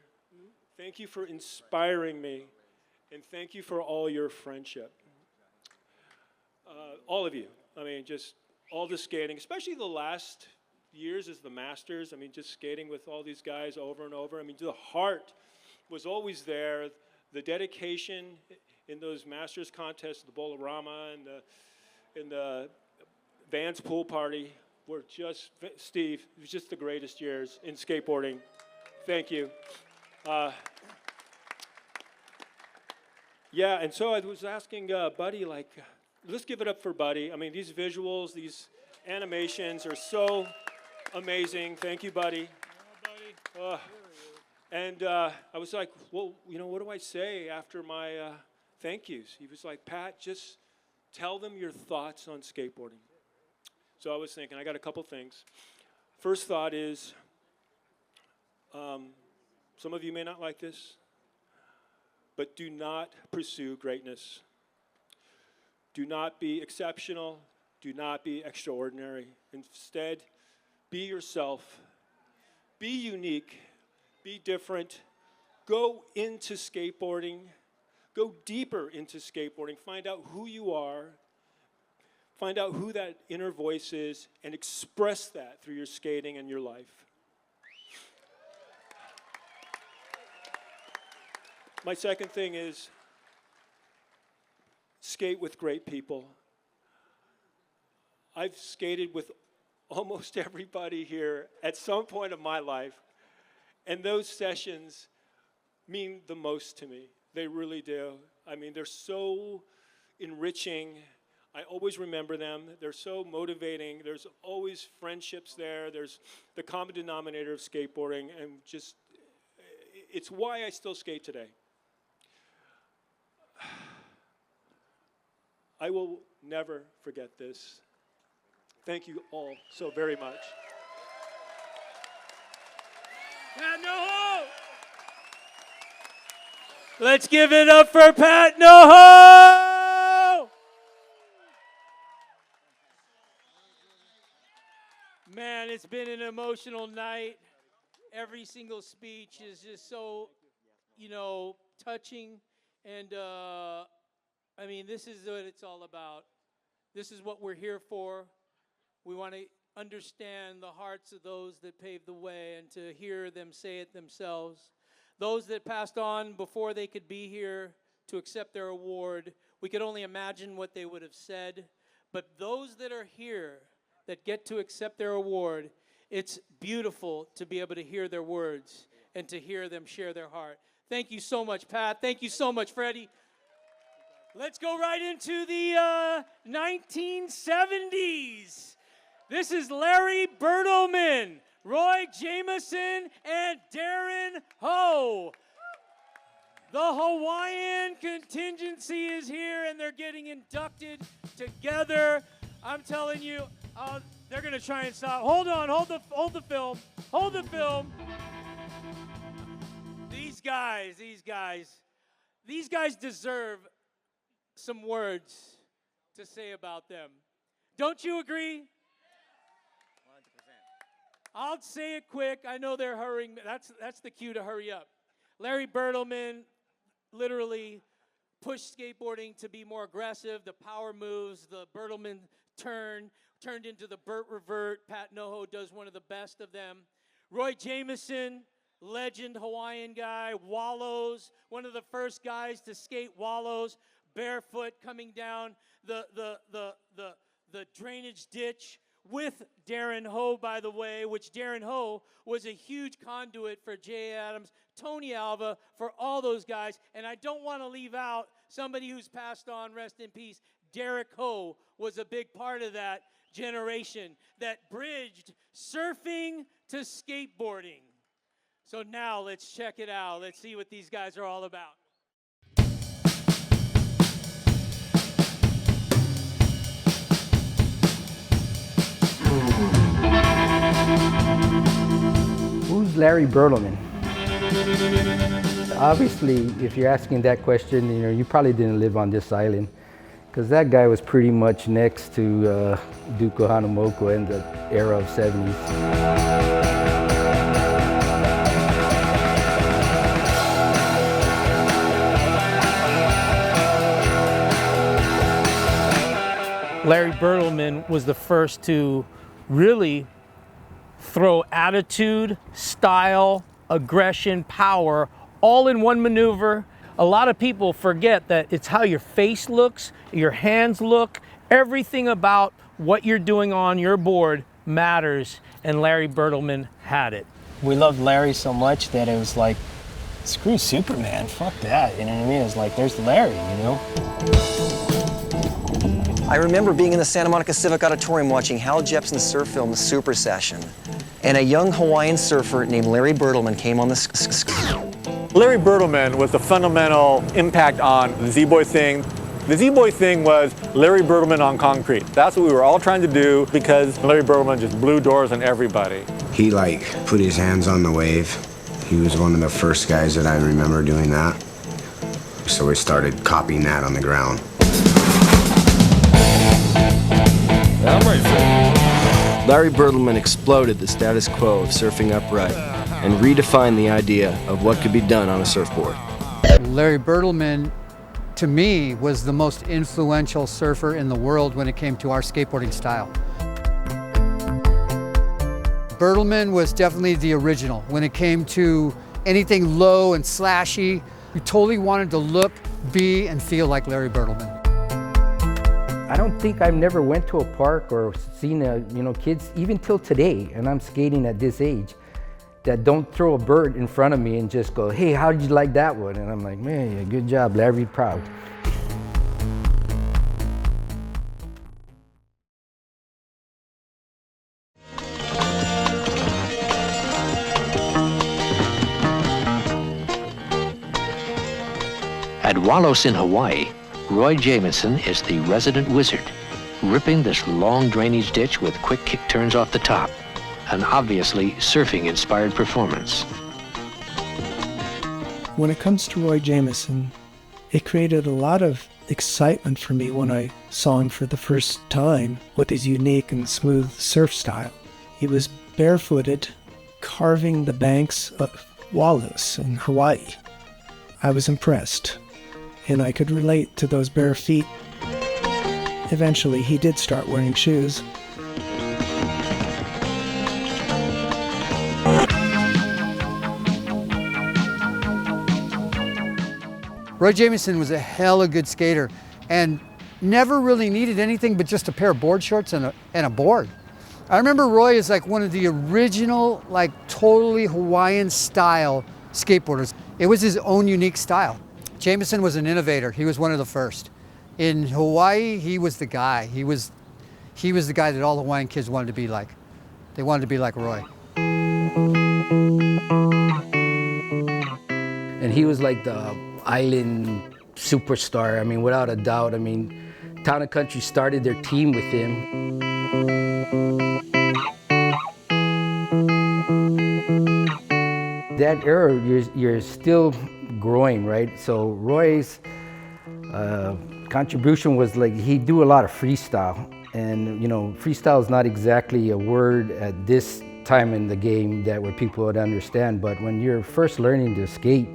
Thank you for inspiring me. And thank you for all your friendship. All of you. I mean, just all the skating, especially the last years as the Masters. I mean, just skating with all these guys over and over. I mean, the heart was always there. The dedication in those Masters contests, the Bolorama and the Vans pool party, were just, Steve, it was just the greatest years in skateboarding. Thank you. Yeah, and so I was asking Buddy, like, let's give it up for Buddy. I mean, these visuals, these animations are so amazing. Thank you, Buddy. And I was like, well, you know, what do I say after my thank yous? He was like, Pat, just tell them your thoughts on skateboarding. So I was thinking, I got a couple things. First thought is, some of you may not like this, but do not pursue greatness. Do not be exceptional. Do not be extraordinary. Instead, be yourself. Be unique. Be different. Go into skateboarding. Go deeper into skateboarding. Find out who you are. Find out who that inner voice is and express that through your skating and your life. My second thing is skate with great people. I've skated with almost everybody here at some point of my life, and those sessions mean the most to me. They really do. I mean, they're so enriching. I always remember them. They're so motivating. There's always friendships there. There's the common denominator of skateboarding, and just, it's why I still skate today. I will never forget this. Thank you all so very much. Ngoho! Let's give it up for Pat Ngoho! Man, it's been an emotional night. Every single speech is just so, you know, touching. And, I mean, this is what it's all about. This is what we're here for. We want to understand the hearts of those that paved the way and to hear them say it themselves. Those that passed on before they could be here to accept their award, we could only imagine what they would have said. But those that are here that get to accept their award, it's beautiful to be able to hear their words and to hear them share their heart. Thank you so much, Pat. Thank you so much, Freddie. Let's go right into the 1970s. This is Larry Bertlemann, Roy Jamieson, and Darren Ho. The Hawaiian contingency is here, and they're getting inducted together. I'm telling you, they're going to try and stop. Hold on, hold the film. Hold the film. These guys deserve some words to say about them. Don't you agree? 100%. I'll say it quick. I know they're hurrying. That's the cue to hurry up. Larry Bertlemann literally pushed skateboarding to be more aggressive. The power moves, the Bertlemann turned into the Bert revert. Pat Ngoho does one of the best of them. Roy Jamieson, legend Hawaiian guy, wallows, one of the first guys to skate wallows, barefoot coming down the drainage ditch with Darren Ho, by the way, which Darren Ho was a huge conduit for Jay Adams, Tony Alva, for all those guys. And I don't want to leave out somebody who's passed on, rest in peace. Derek Ho was a big part of that generation that bridged surfing to skateboarding. So now let's check it out. Let's see what these guys are all about. Who's Larry Bertlemann? Obviously, if you're asking that question, you probably didn't live on this island, because that guy was pretty much next to Duke Hanamoko in the era of 70s. Larry Bertlemann was the first to really throw attitude, style, aggression, power, all in one maneuver. A lot of people forget that it's how your face looks, your hands look, everything about what you're doing on your board matters, and Larry Bertlemann had it. We loved Larry so much that it was like, screw Superman, fuck that, you know what I mean? It's like, there's Larry, you know? I remember being in the Santa Monica Civic Auditorium watching Hal Jepsen's surf film, The Super Session, and a young Hawaiian surfer named Larry Bertlemann came on the Larry Bertlemann was the fundamental impact on the Z-Boy thing. The Z-Boy thing was Larry Bertlemann on concrete. That's what we were all trying to do because Larry Bertlemann just blew doors on everybody. He put his hands on the wave. He was one of the first guys that I remember doing that. So we started copying that on the ground. I'm ready for it. Larry Bertlemann exploded the status quo of surfing upright and redefined the idea of what could be done on a surfboard. Larry Bertlemann, to me, was the most influential surfer in the world when it came to our skateboarding style. Bertlemann was definitely the original. When it came to anything low and slashy, you totally wanted to look, be, and feel like Larry Bertlemann. I don't think I've never went to a park or seen kids, even till today, and I'm skating at this age, that don't throw a bird in front of me and just go, hey, how did you like that one? And I'm like, man, yeah, good job, Larry, proud. At Walos in Hawaii, Roy Jamieson is the resident wizard, ripping this long drainage ditch with quick kick turns off the top. An obviously surfing-inspired performance. When it comes to Roy Jamieson, it created a lot of excitement for me when I saw him for the first time with his unique and smooth surf style. He was barefooted, carving the banks of Walos in Hawaii. I was impressed, and I could relate to those bare feet. Eventually, he did start wearing shoes. Roy Jamieson was a hella good skater and never really needed anything but just a pair of board shorts and a board. I remember Roy is like one of the original, like totally Hawaiian style skateboarders. It was his own unique style. Jamieson was an innovator. He was one of the first. In Hawaii, he was the guy. He was the guy that all Hawaiian kids wanted to be like. They wanted to be like Roy. And he was like the island superstar. I mean, without a doubt. I mean, Town and Country started their team with him. That era, you're still growing, right? So Roy's contribution was like, he'd do a lot of freestyle. And, freestyle is not exactly a word at this time in the game that where people would understand, but when you're first learning to skate,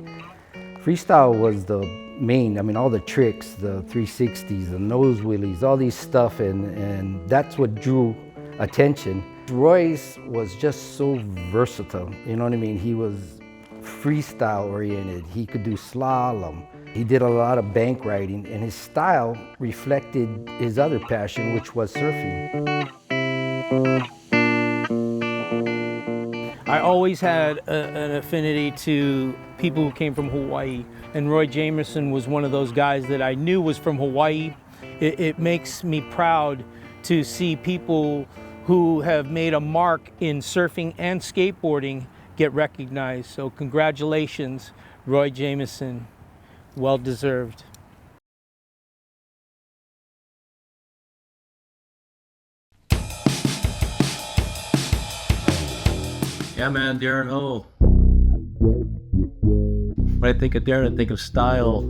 freestyle was the main. I mean, all the tricks, the 360s, the nose wheelies, all these stuff, and that's what drew attention. Roy's was just so versatile, you know what I mean? He was freestyle oriented. He could do slalom. He did a lot of bank riding, and his style reflected his other passion, which was surfing. I always had an affinity to people who came from Hawaii, and Roy Jamieson was one of those guys that I knew was from Hawaii. It makes me proud to see people who have made a mark in surfing and skateboarding get recognized. So congratulations, Roy Jamieson. Well deserved. Yeah, man, Darren Ho. When I think of Darren, I think of style.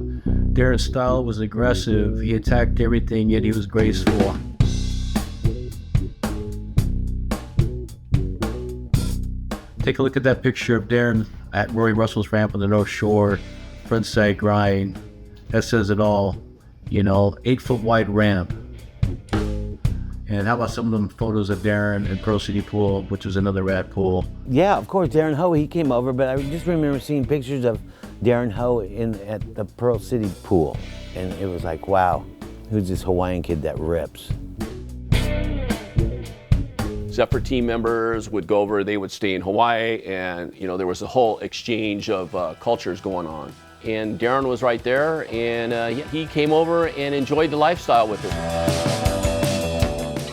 Darren's style was aggressive. He attacked everything, yet he was graceful. Take a look at that picture of Darren at Rory Russell's ramp on the North Shore, frontside grind. That says it all. 8-foot wide ramp. And how about some of them photos of Darren in Pearl City Pool, which was another rad pool? Yeah, of course, Darren Ho, he came over, but I just remember seeing pictures of Darren Ho at the Pearl City Pool. And it was like, wow, who's this Hawaiian kid that rips? Zephyr team members would go over, they would stay in Hawaii, and there was a whole exchange of cultures going on. And Darren was right there, and he came over and enjoyed the lifestyle with us.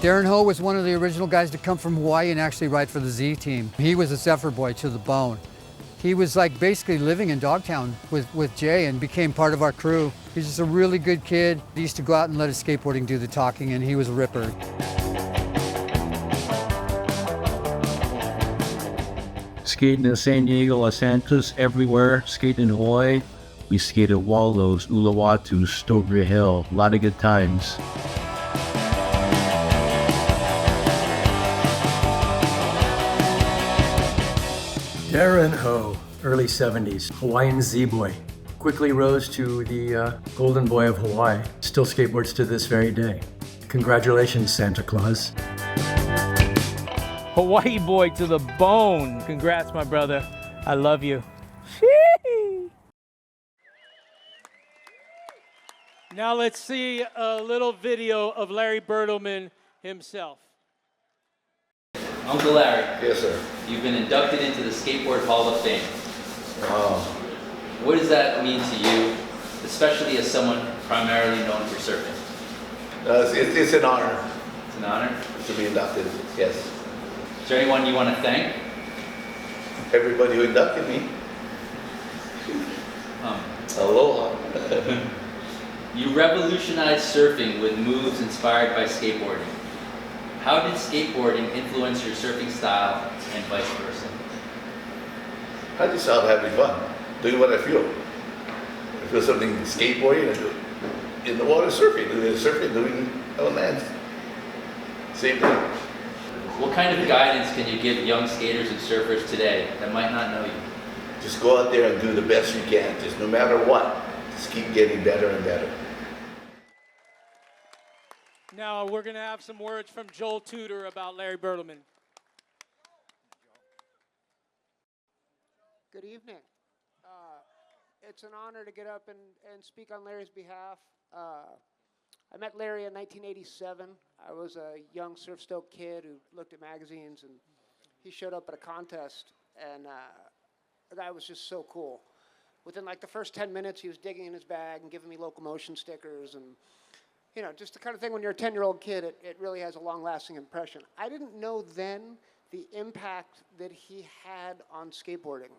Darren Ho was one of the original guys to come from Hawaii and actually ride for the Z team. He was a Zephyr boy to the bone. He was like basically living in Dogtown with Jay and became part of our crew. He's just a really good kid. He used to go out and let his skateboarding do the talking, and he was a ripper. Skating in San Diego, Los Angeles, everywhere. Skating in Hawaii. We skated Wallows, Uluwatu, Strawberry Hill. A lot of good times. Darren Ho, early 70s, Hawaiian Z-boy. Quickly rose to the golden boy of Hawaii. Still skateboards to this very day. Congratulations, Santa Claus. Hawaii boy to the bone. Congrats, my brother. I love you. Now let's see a little video of Larry Bertlemann himself. Uncle Larry. Yes, sir. You've been inducted into the Skateboard Hall of Fame. Wow. What does that mean to you, especially as someone primarily known for surfing? It's an honor. It's an honor? To be inducted, yes. Is there anyone you want to thank? Everybody who inducted me. Aloha. You revolutionized surfing with moves inspired by skateboarding. How did skateboarding influence your surfing style and vice versa? I just out having fun, doing what I feel. I feel something skateboarding and do it in the water surfing, doing on land. Same thing. What kind of guidance can you give young skaters and surfers today that might not know you? Just go out there and do the best you can, just no matter what. Just keep getting better and better. Now we're going to have some words from Joel Tudor about Larry Bertlemann. Good evening. It's an honor to get up and speak on Larry's behalf. I met Larry in 1987. I was a young surf-stoked kid who looked at magazines, and he showed up at a contest, and the guy was just so cool. Within like the first 10 minutes, he was digging in his bag and giving me locomotion stickers, and just the kind of thing when you're a 10-year-old kid, it really has a long-lasting impression. I didn't know then the impact that he had on skateboarding.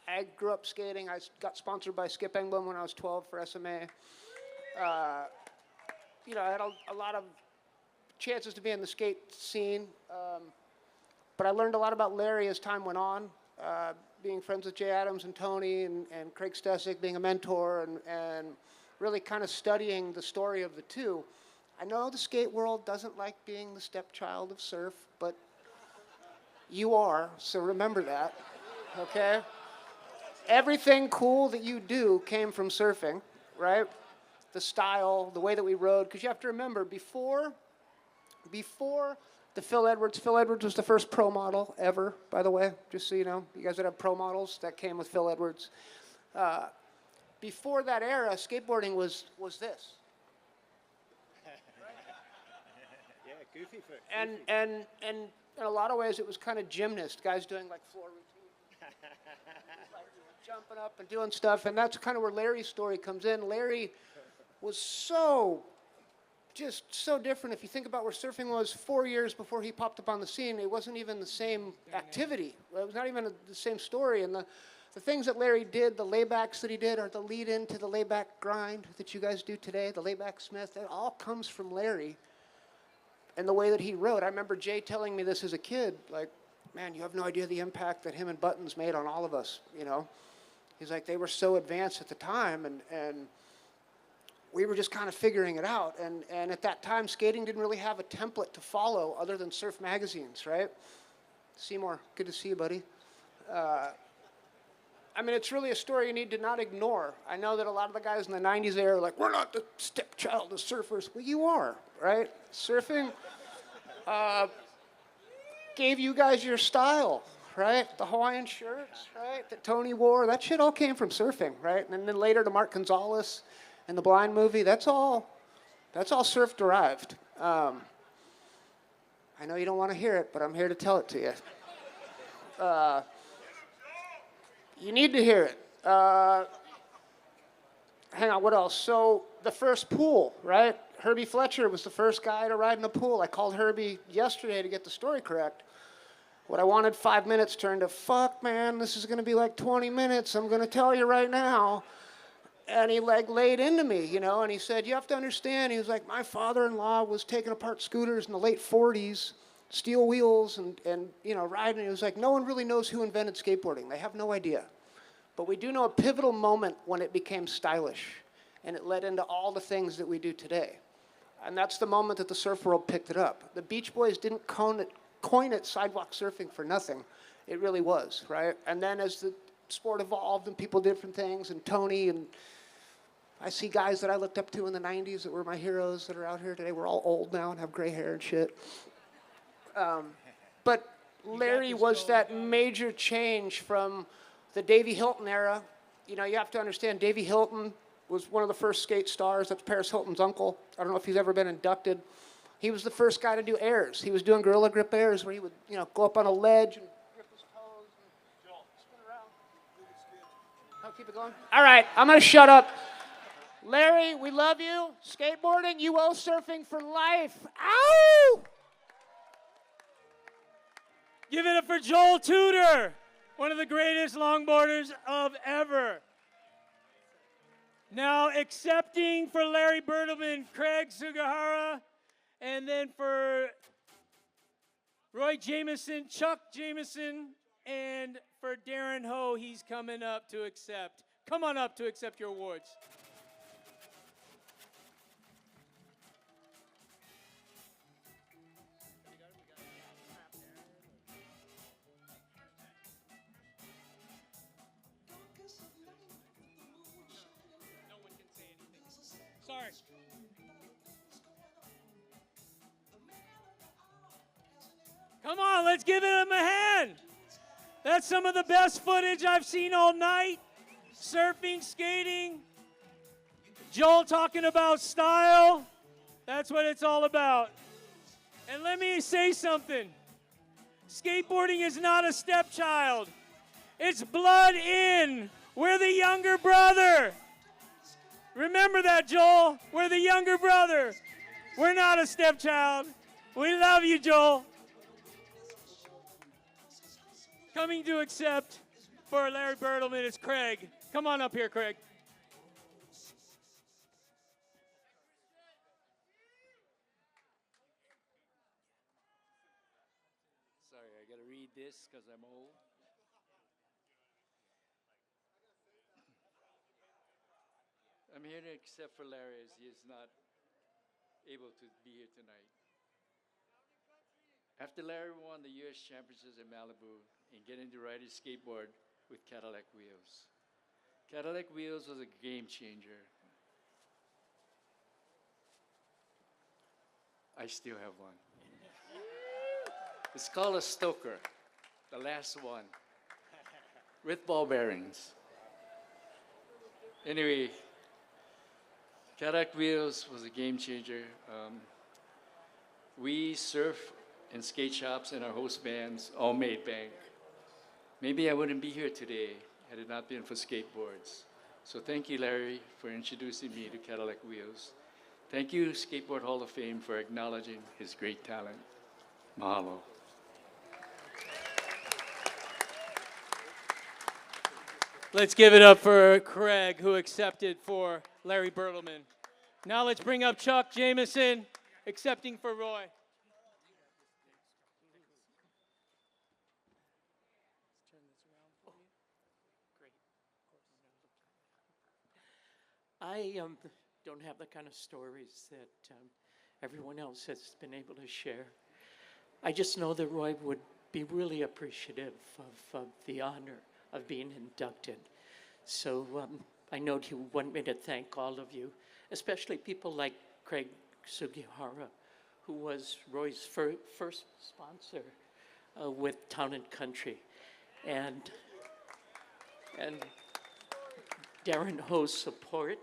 I grew up skating. I got sponsored by Skip Engblom when I was 12 for SMA. I had a lot of chances to be in the skate scene, but I learned a lot about Larry as time went on, being friends with Jay Adams and Tony and Craig Stesick, being a mentor, and really kind of studying the story of the two. I know the skate world doesn't like being the stepchild of surf, but you are, so remember that, okay? Everything cool that you do came from surfing, right? The style, the way that we rode, because you have to remember, before the Phil Edwards was the first pro model ever, by the way, just so you know. You guys that have pro models, that came with Phil Edwards. Before that era, skateboarding was this. Yeah, goofy foot. And in a lot of ways, it was kind of gymnast, guys doing like floor routine, like jumping up and doing stuff, and that's kind of where Larry's story comes in. Larry was so different. If you think about where surfing was 4 years before he popped up on the scene, it wasn't even the same activity. It was not even the same story, and the things that Larry did, the laybacks that he did, are the lead-in to the layback grind that you guys do today, the layback Smith. It all comes from Larry and the way that he rode. I remember Jay telling me this as a kid, like, man, you have no idea the impact that him and Buttons made on all of us, He's like, they were so advanced at the time, and we were just kind of figuring it out. And at that time, skating didn't really have a template to follow other than surf magazines, right? Seymour, good to see you, buddy. It's really a story you need to not ignore. I know that a lot of the guys in the 90s there are like, we're not the stepchild of surfers. Well, you are, right? Surfing gave you guys your style, right? The Hawaiian shirts, right, that Tony wore, that shit all came from surfing, right? And then later to Mark Gonzalez and the Blind movie, that's all surf derived. I know you don't want to hear it, but I'm here to tell it to you. You need to hear it. Hang on, what else? So the first pool, right? Herbie Fletcher was the first guy to ride in a pool. I called Herbie yesterday to get the story correct. What I wanted 5 minutes turned to, fuck, man, this is going to be like 20 minutes. I'm going to tell you right now. And he like laid into me, you know, and he said, you have to understand. He was like, my father-in-law was taking apart scooters in the late 40s, steel wheels and you know, riding. He was like, no one really knows who invented skateboarding. They have no idea. But we do know a pivotal moment when it became stylish, and it led into all the things that we do today. And that's the moment that the surf world picked it up. The Beach Boys didn't coin it sidewalk surfing for nothing. It really was, right? And then as the sport evolved and people did different things, and Tony, and I see guys that I looked up to in the 90s that were my heroes that are out here today. We're all old now and have gray hair and shit. But Larry was that major change from the Davey Hilton era. You know, you have to understand, Davey Hilton was one of the first skate stars. That's Paris Hilton's uncle. I don't know if he's ever been inducted. He was the first guy to do airs. He was doing gorilla grip airs where he would, you know, go up on a ledge and grip his toes and spin around. Oh, keep it going. All right, I'm going to shut up. Larry, we love you. Skateboarding, you owe surfing for life. Ow! Give it up for Joel Tudor, one of the greatest longboarders of ever. Now accepting for Larry Bertlemann, Craig Sugihara, and then for Roy Jamieson, Chuck Jamieson, and for Darren Ho, he's coming up to accept. Come on up to accept your awards. Sorry. Come on, let's give him a hand. That's some of the best footage I've seen all night. Surfing, skating. Joel talking about style. That's what it's all about. And let me say something. Skateboarding is not a stepchild. It's blood in. We're the younger brother. Remember that, Joel. We're the younger brother. We're not a stepchild. We love you, Joel. Coming to accept for Larry Bertlemann is Craig. Come on up here, Craig. Sorry, I got to read this because I'm old. I'm here to accept for Larry as he is not able to be here tonight. After Larry won the U.S. Championships in Malibu and getting to ride his skateboard with Cadillac wheels. Cadillac wheels was a game changer. I still have one. It's called a Stoker, the last one, with ball bearings. Anyway, Cadillac wheels was a game changer. We surf in skate shops and our host bands all made bank. Maybe I wouldn't be here today had it not been for skateboards. So thank you, Larry, for introducing me to Cadillac wheels. Thank you, Skateboard Hall of Fame, for acknowledging his great talent. Mahalo. Let's give it up for Craig, who accepted for Larry Bertlemann. Now let's bring up Chuck Jamieson, accepting for Roy. I don't have the kind of stories that everyone else has been able to share. I just know that Roy would be really appreciative of the honor of being inducted. So I know he would want me to thank all of you, especially people like Craig Sugihara, who was Roy's first sponsor with Town and Country, and Darren Ho's support,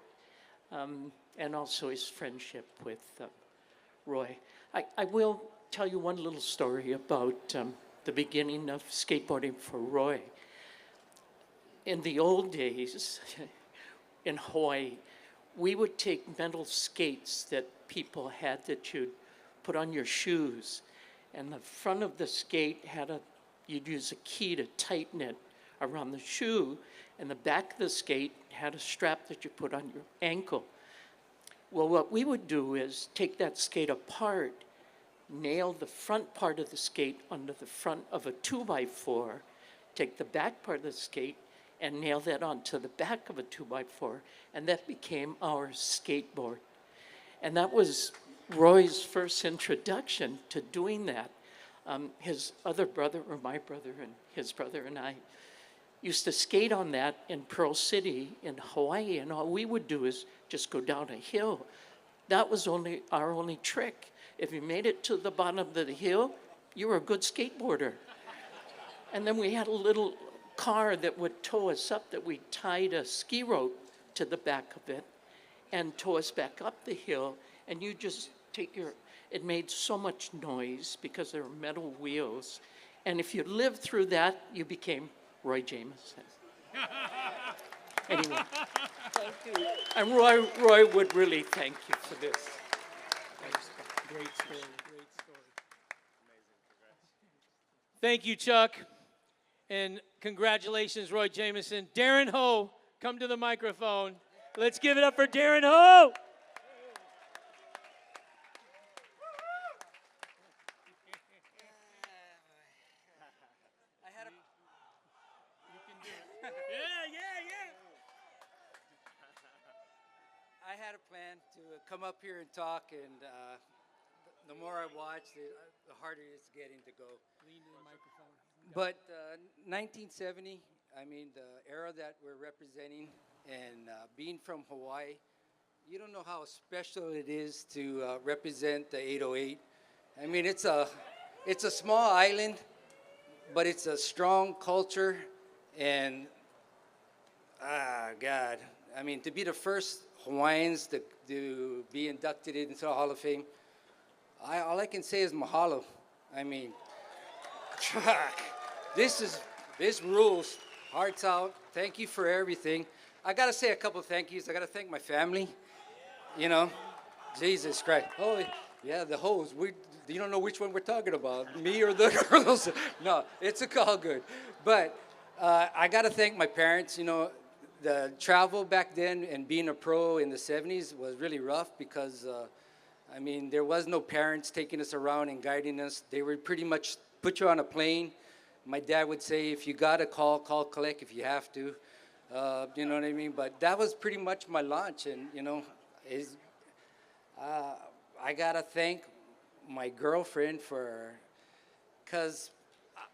and also his friendship with Roy. I will tell you one little story about the beginning of skateboarding for Roy. In the old days in Hawaii, we would take metal skates that people had that you'd put on your shoes, and the front of the skate you'd use a key to tighten it around the shoe, and the back of the skate had a strap that you put on your ankle. Well, what we would do is take that skate apart, nail the front part of the skate onto the front of a 2x4, take the back part of the skate and nail that onto the back of a 2x4, and that became our skateboard. And that was Roy's first introduction to doing that. His other brother, or my brother and his brother and I, used to skate on that in Pearl City in Hawaii, and all we would do is just go down a hill. That was our only trick. If you made it to the bottom of the hill, you were a good skateboarder. And then we had a little car that would tow us up, that we tied a ski rope to the back of it and tow us back up the hill, and you just it made so much noise because there were metal wheels, and if you lived through that, you became Roy Jamieson. Anyway, thank you. And Roy would really thank you for this. Great story, great story. Thank you, Chuck. And congratulations, Roy Jamieson. Darren Ho, come to the microphone. Let's give it up for Darren Ho. I had a plan to come up here and talk, and the more I watched it, the harder it's getting to go. Lean to the microphone. But 1970, I mean, the era that we're representing, and being from Hawaii, you don't know how special it is to represent the 808. I mean, it's a small island, but it's a strong culture, and God, I mean, to be the first Hawaiians to be inducted into the Hall of Fame, all I can say is mahalo. I mean, this rules. Hearts out. Thank you for everything. I gotta say a couple of thank yous. I gotta thank my family. You know, Jesus Christ. Oh, yeah, the hoes. You don't know which one we're talking about, me or the girls. No, it's all good. But I gotta thank my parents. You know, the travel back then and being a pro in the 70s was really rough because, I mean, there was no parents taking us around and guiding us. They would pretty much put you on a plane. My dad would say, if you got to call collect if you have to. You know what I mean? But that was pretty much my launch. And, you know, I got to thank my girlfriend because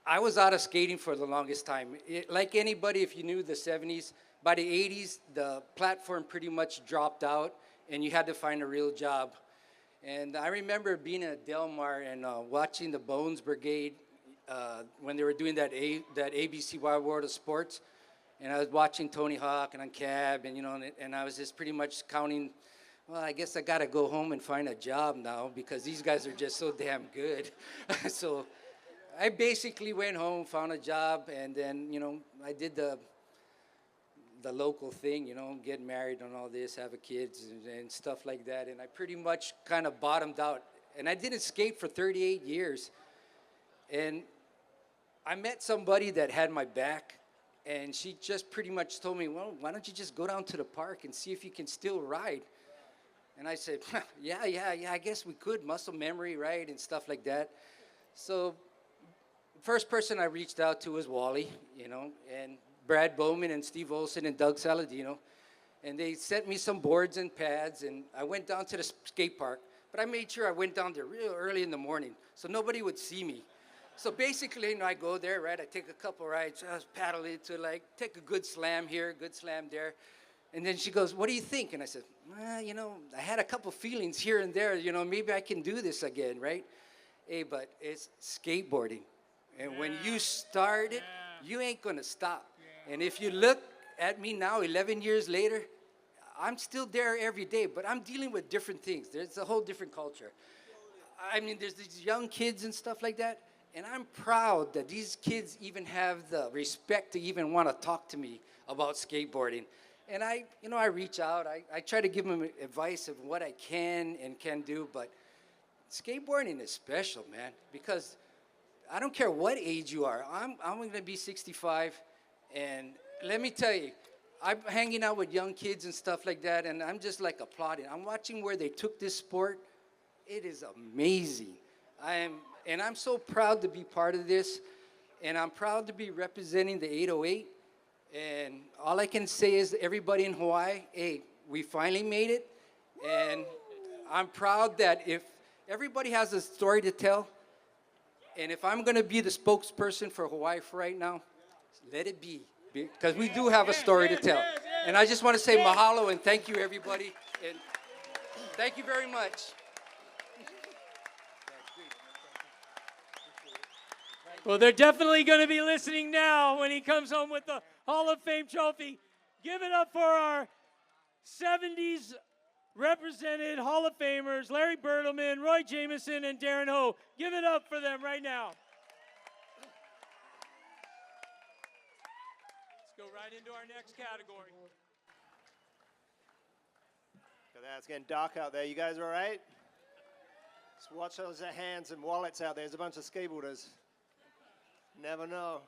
I was out of skating for the longest time. Like anybody, if you knew the 70s, by the 80s, the platform pretty much dropped out, and you had to find a real job. And I remember being at Del Mar and watching the Bones Brigade when they were doing that ABC Wide World of Sports. And I was watching Tony Hawk and on Cab, and, you know, and I was just pretty much counting, well, I guess I got to go home and find a job now because these guys are just so damn good. So I basically went home, found a job, and then, you know, I did the local thing, you know, get married and all this, have a kids and stuff like that. And I pretty much kind of bottomed out. And I didn't skate for 38 years. And I met somebody that had my back, and she just pretty much told me, well, why don't you just go down to the park and see if you can still ride? And I said, yeah, I guess we could, muscle memory, right, and stuff like that. So first person I reached out to was Wally, you know, and Brad Bowman and Steve Olson and Doug Saladino. And they sent me some boards and pads, and I went down to the skate park. But I made sure I went down there real early in the morning so nobody would see me. So basically, you know, I go there, right? I take a couple rides, I was paddling to like, take a good slam here, good slam there. And then she goes, what do you think? And I said, you know, I had a couple feelings here and there, you know, maybe I can do this again, right? Hey, but it's skateboarding. And when you start it, you ain't gonna stop. And if you look at me now, 11 years later, I'm still there every day, but I'm dealing with different things. There's a whole different culture. I mean, there's these young kids and stuff like that, and I'm proud that these kids even have the respect to even want to talk to me about skateboarding. And I reach out. I try to give them advice of what I can and can do, but skateboarding is special, man, because I don't care what age you are. I'm going to be 65, and let me tell you, I'm hanging out with young kids and stuff like that, and I'm just like applauding. I'm watching where they took this sport. It is amazing. I'm so proud to be part of this, and I'm proud to be representing the 808. And all I can say is everybody in Hawaii, hey, we finally made it. And I'm proud that if everybody has a story to tell, and if I'm going to be the spokesperson for Hawaii for right now, let it be. Because we do have a story to tell. And I just want to say mahalo and thank you, everybody. And thank you very much. Well, they're definitely going to be listening now when he comes home with the Hall of Fame trophy. Give it up for our 70s represented Hall of Famers, Larry Bertlemann, Roy Jamieson, and Darren Ho. Give it up for them right now. Let's go right into our next category. Look at that, it's getting dark out there. You guys all right? Just watch those hands and wallets out there. There's a bunch of skateboarders. Never know.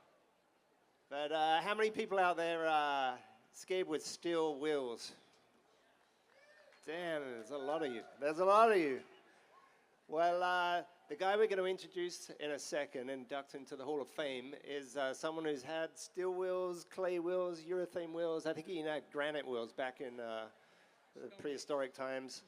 But how many people out there skate with steel wheels? Damn, there's a lot of you. There's a lot of you. Well, the guy we're going to introduce in a second, induct into the Hall of Fame, is someone who's had steel wheels, clay wheels, urethane wheels. I think he had granite wheels back in the prehistoric times.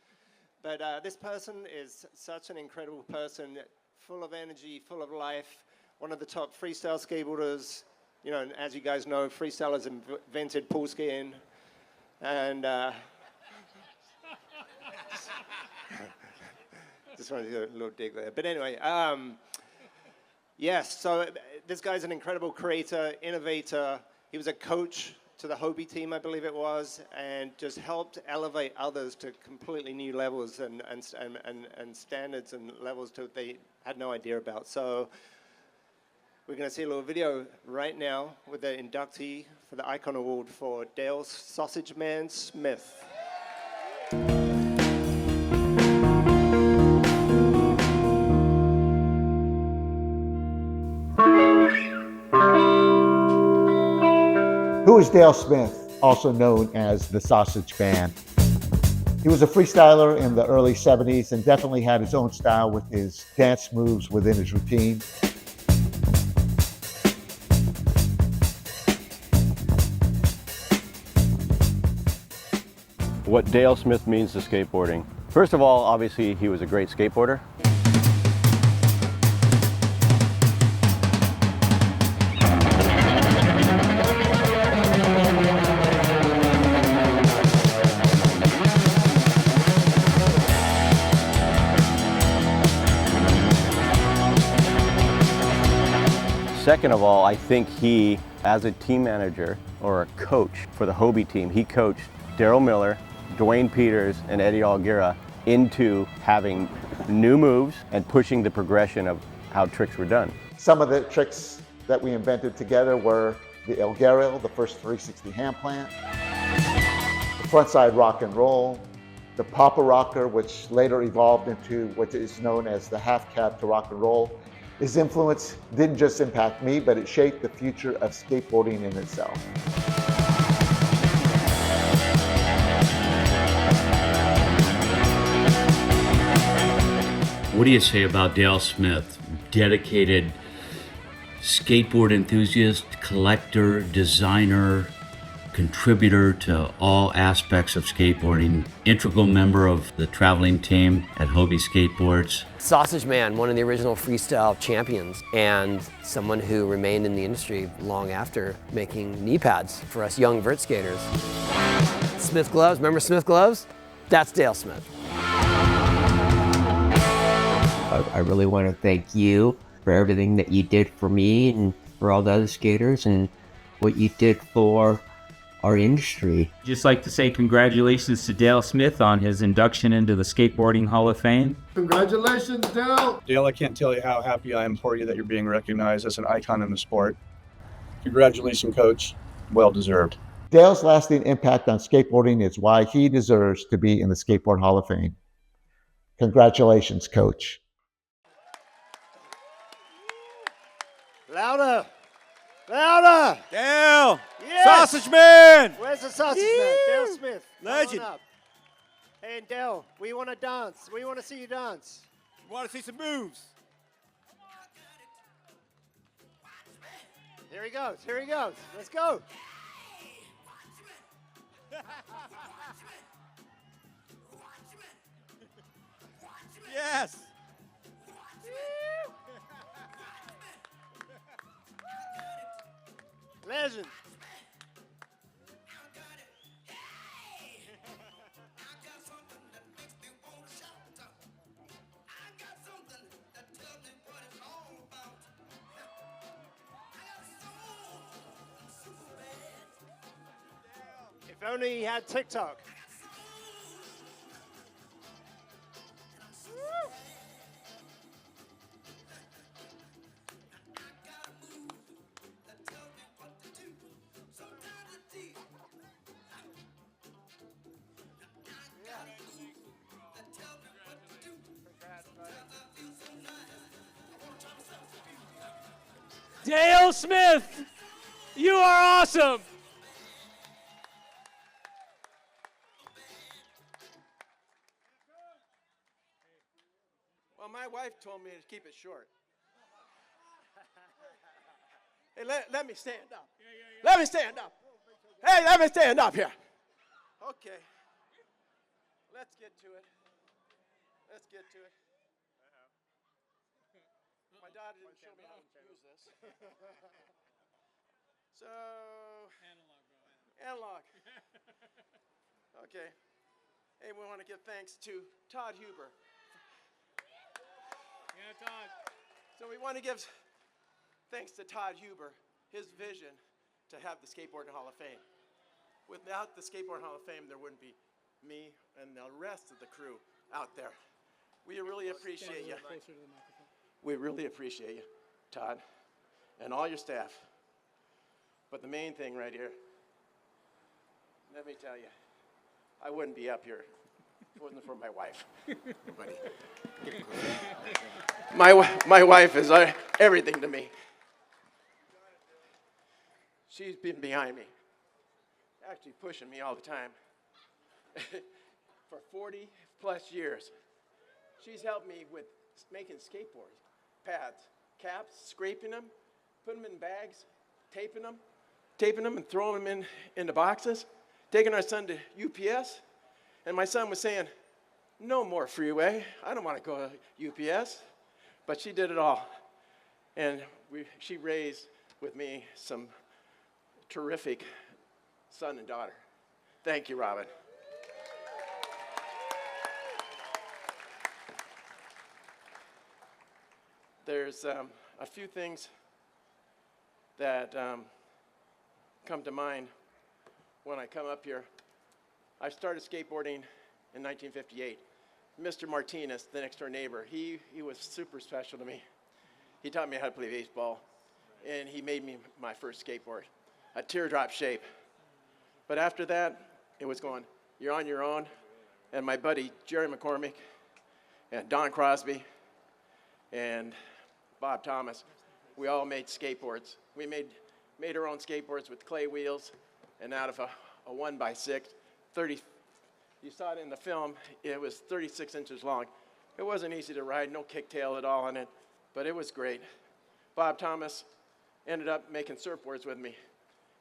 But this person is such an incredible person, full of energy, full of life. One of the top freestyle skateboarders. You know, and as you guys know, freestylers invented pool skiing. And just wanted to do a little dig there. But anyway, yes, so this guy's an incredible creator, innovator. He was a coach to the Hobie team, I believe it was, and just helped elevate others to completely new levels and standards and levels that they had no idea about. So we're going to see a little video right now with the inductee for the Icon Award for Dale Sausage Man Smith. Who is Dale Smith, also known as the Sausage Man? He was a freestyler in the early 70s and definitely had his own style with his dance moves within his routine. What Dale Smith means to skateboarding. First of all, obviously, he was a great skateboarder. Second of all, I think he, as a team manager or a coach for the Hobie team, he coached Daryl Miller, Dwayne Peters, and Eddie Alguera into having new moves and pushing the progression of how tricks were done. Some of the tricks that we invented together were the El Guerrero, the first 360 hand plant, the frontside rock and roll, the Papa Rocker, which later evolved into what is known as the half cab to rock and roll. His influence didn't just impact me, but it shaped the future of skateboarding in itself. What do you say about Dale Smith? Dedicated skateboard enthusiast, collector, designer, contributor to all aspects of skateboarding, integral member of the traveling team at Hobie Skateboards. Sausage Man, one of the original freestyle champions, and someone who remained in the industry long after, making knee pads for us young vert skaters. Smith gloves, remember Smith gloves? That's Dale Smith. I really want to thank you for everything that you did for me and for all the other skaters and what you did for our industry. Just like to say congratulations to Dale Smith on his induction into the Skateboarding Hall of Fame. Congratulations, Dale! Dale, I can't tell you how happy I am for you that you're being recognized as an icon in the sport. Congratulations, Coach. Well deserved. Dale's lasting impact on skateboarding is why he deserves to be in the Skateboard Hall of Fame. Congratulations, Coach. Louder! Louder! Dale! Yes! Sausage Man! Where's the sausage man? Dale Smith. Come on Legend. up. Hey, and Dale, we want to dance. We want to see you dance. We want to see some moves. Here he goes. Here he goes. Let's go. Yes! Legend. If only he had TikTok. Dale Smith, you are awesome. Well, my wife told me to keep it short. Hey, let me stand up. Let me stand up. Hey, let me stand up here. Okay. Let's get to it. Let's get to it. My daughter didn't show me how to use this. So, analog. Okay. Hey, we want to give thanks to Todd Huber. Yeah, Todd. So we want to give thanks to Todd Huber, his vision to have the Skateboarding Hall of Fame. Without the Skateboarding Hall of Fame, there wouldn't be me and the rest of the crew out there. We really appreciate you. We really appreciate you, Todd, and all your staff. But the main thing right here, let me tell you, I wouldn't be up here if it wasn't for my wife. My wife is everything to me. She's been behind me, actually pushing me all the time. For 40 plus years, she's helped me with making skateboards. Pads, caps, scraping them, putting them in bags, taping them and throwing them into boxes, taking our son to UPS, and my son was saying, no more freeway, I don't want to go to UPS, but she did it all, and she raised with me some terrific son and daughter. Thank you, Robin. There's a few things that come to mind when I come up here. I started skateboarding in 1958. Mr. Martinez, the next door neighbor, he was super special to me. He taught me how to play baseball, and he made me my first skateboard, a teardrop shape. But after that, it was going, you're on your own. And my buddy, Jerry McCormick, and Don Crosby, and Bob Thomas, we all made skateboards. We made our own skateboards with clay wheels, and out of a 1x6, 30, you saw it in the film, it was 36 inches long. It wasn't easy to ride, no kicktail at all on it, but it was great. Bob Thomas ended up making surfboards with me,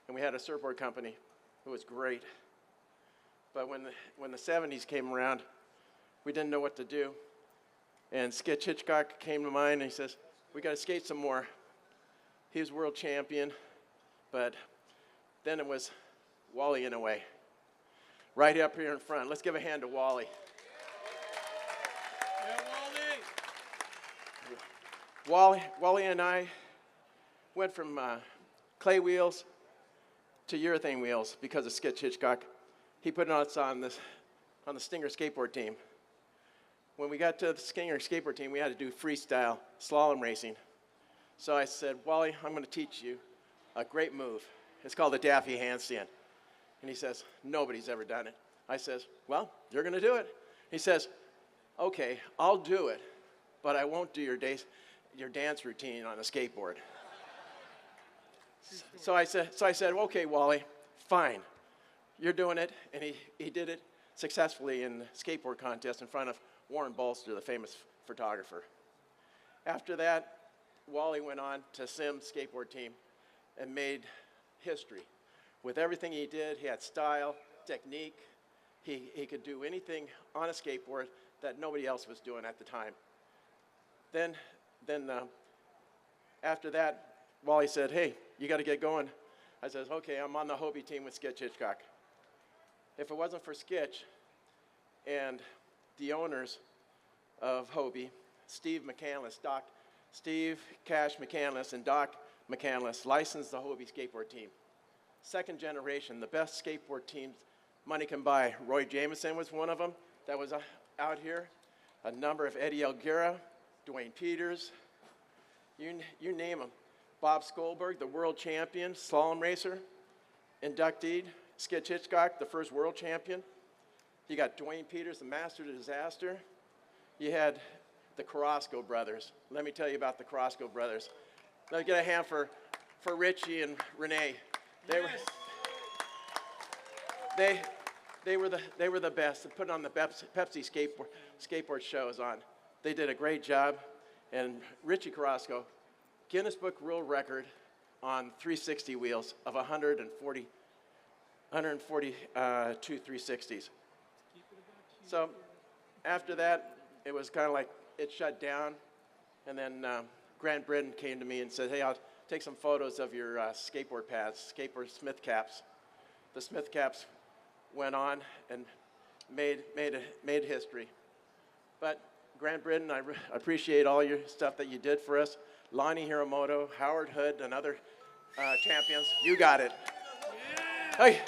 and we had a surfboard company. It was great. But when the 70s came around, we didn't know what to do. And Skitch Hitchcock came to mind, and he says, we got to skate some more. He was world champion, but then it was Wally in a way. Right up here in front. Let's give a hand to Wally. Yeah, Wally and I went from clay wheels to urethane wheels because of Skitch Hitchcock. He put us on the Stinger skateboard team. When we got to the Stinger skateboard team, we had to do freestyle slalom racing. So I said, Wally, I'm going to teach you a great move. It's called the Daffy handstand. And he says, nobody's ever done it. I says, well, you're going to do it. He says, okay, I'll do it, but I won't do your dance routine on a skateboard. So I said, okay, Wally, fine. You're doing it. And he did it successfully in the skateboard contest in front of Warren Bolster, the famous photographer. After that, Wally went on to Sim's skateboard team and made history. With everything he did, he had style, technique. He could do anything on a skateboard that nobody else was doing at the time. Then after that, Wally said, hey, you got to get going. I said, okay, I'm on the Hobie team with Skitch Hitchcock. If it wasn't for Skitch and the owners of Hobie, Steve Cash McCandless and Doc McCandless licensed the Hobie skateboard team. Second generation, the best skateboard teams money can buy. Roy Jamieson was one of them that was out here. A number of Eddie Elguera, Dwayne Peters, you name them. Bob Skolberg, the world champion, slalom racer, inductee. Skitch Hitchcock, the first world champion. You got Dwayne Peters, the master of disaster. You had the Carrasco brothers. Let me tell you about the Carrasco brothers. Let me get a hand for Richie and Renee. They were the best at putting on the Pepsi skateboard shows on. They did a great job. And Richie Carrasco, Guinness Book World Record on 360 wheels of 142 360s. So after that, it was kind of like it shut down. And then Grant Britton came to me and said, hey, I'll take some photos of your skateboard pads, skateboard Smith caps. The Smith caps went on and made history. But Grant Britton, I appreciate all your stuff that you did for us. Lonnie Hiramoto, Howard Hood, and other champions. You got it. Yeah. Hey.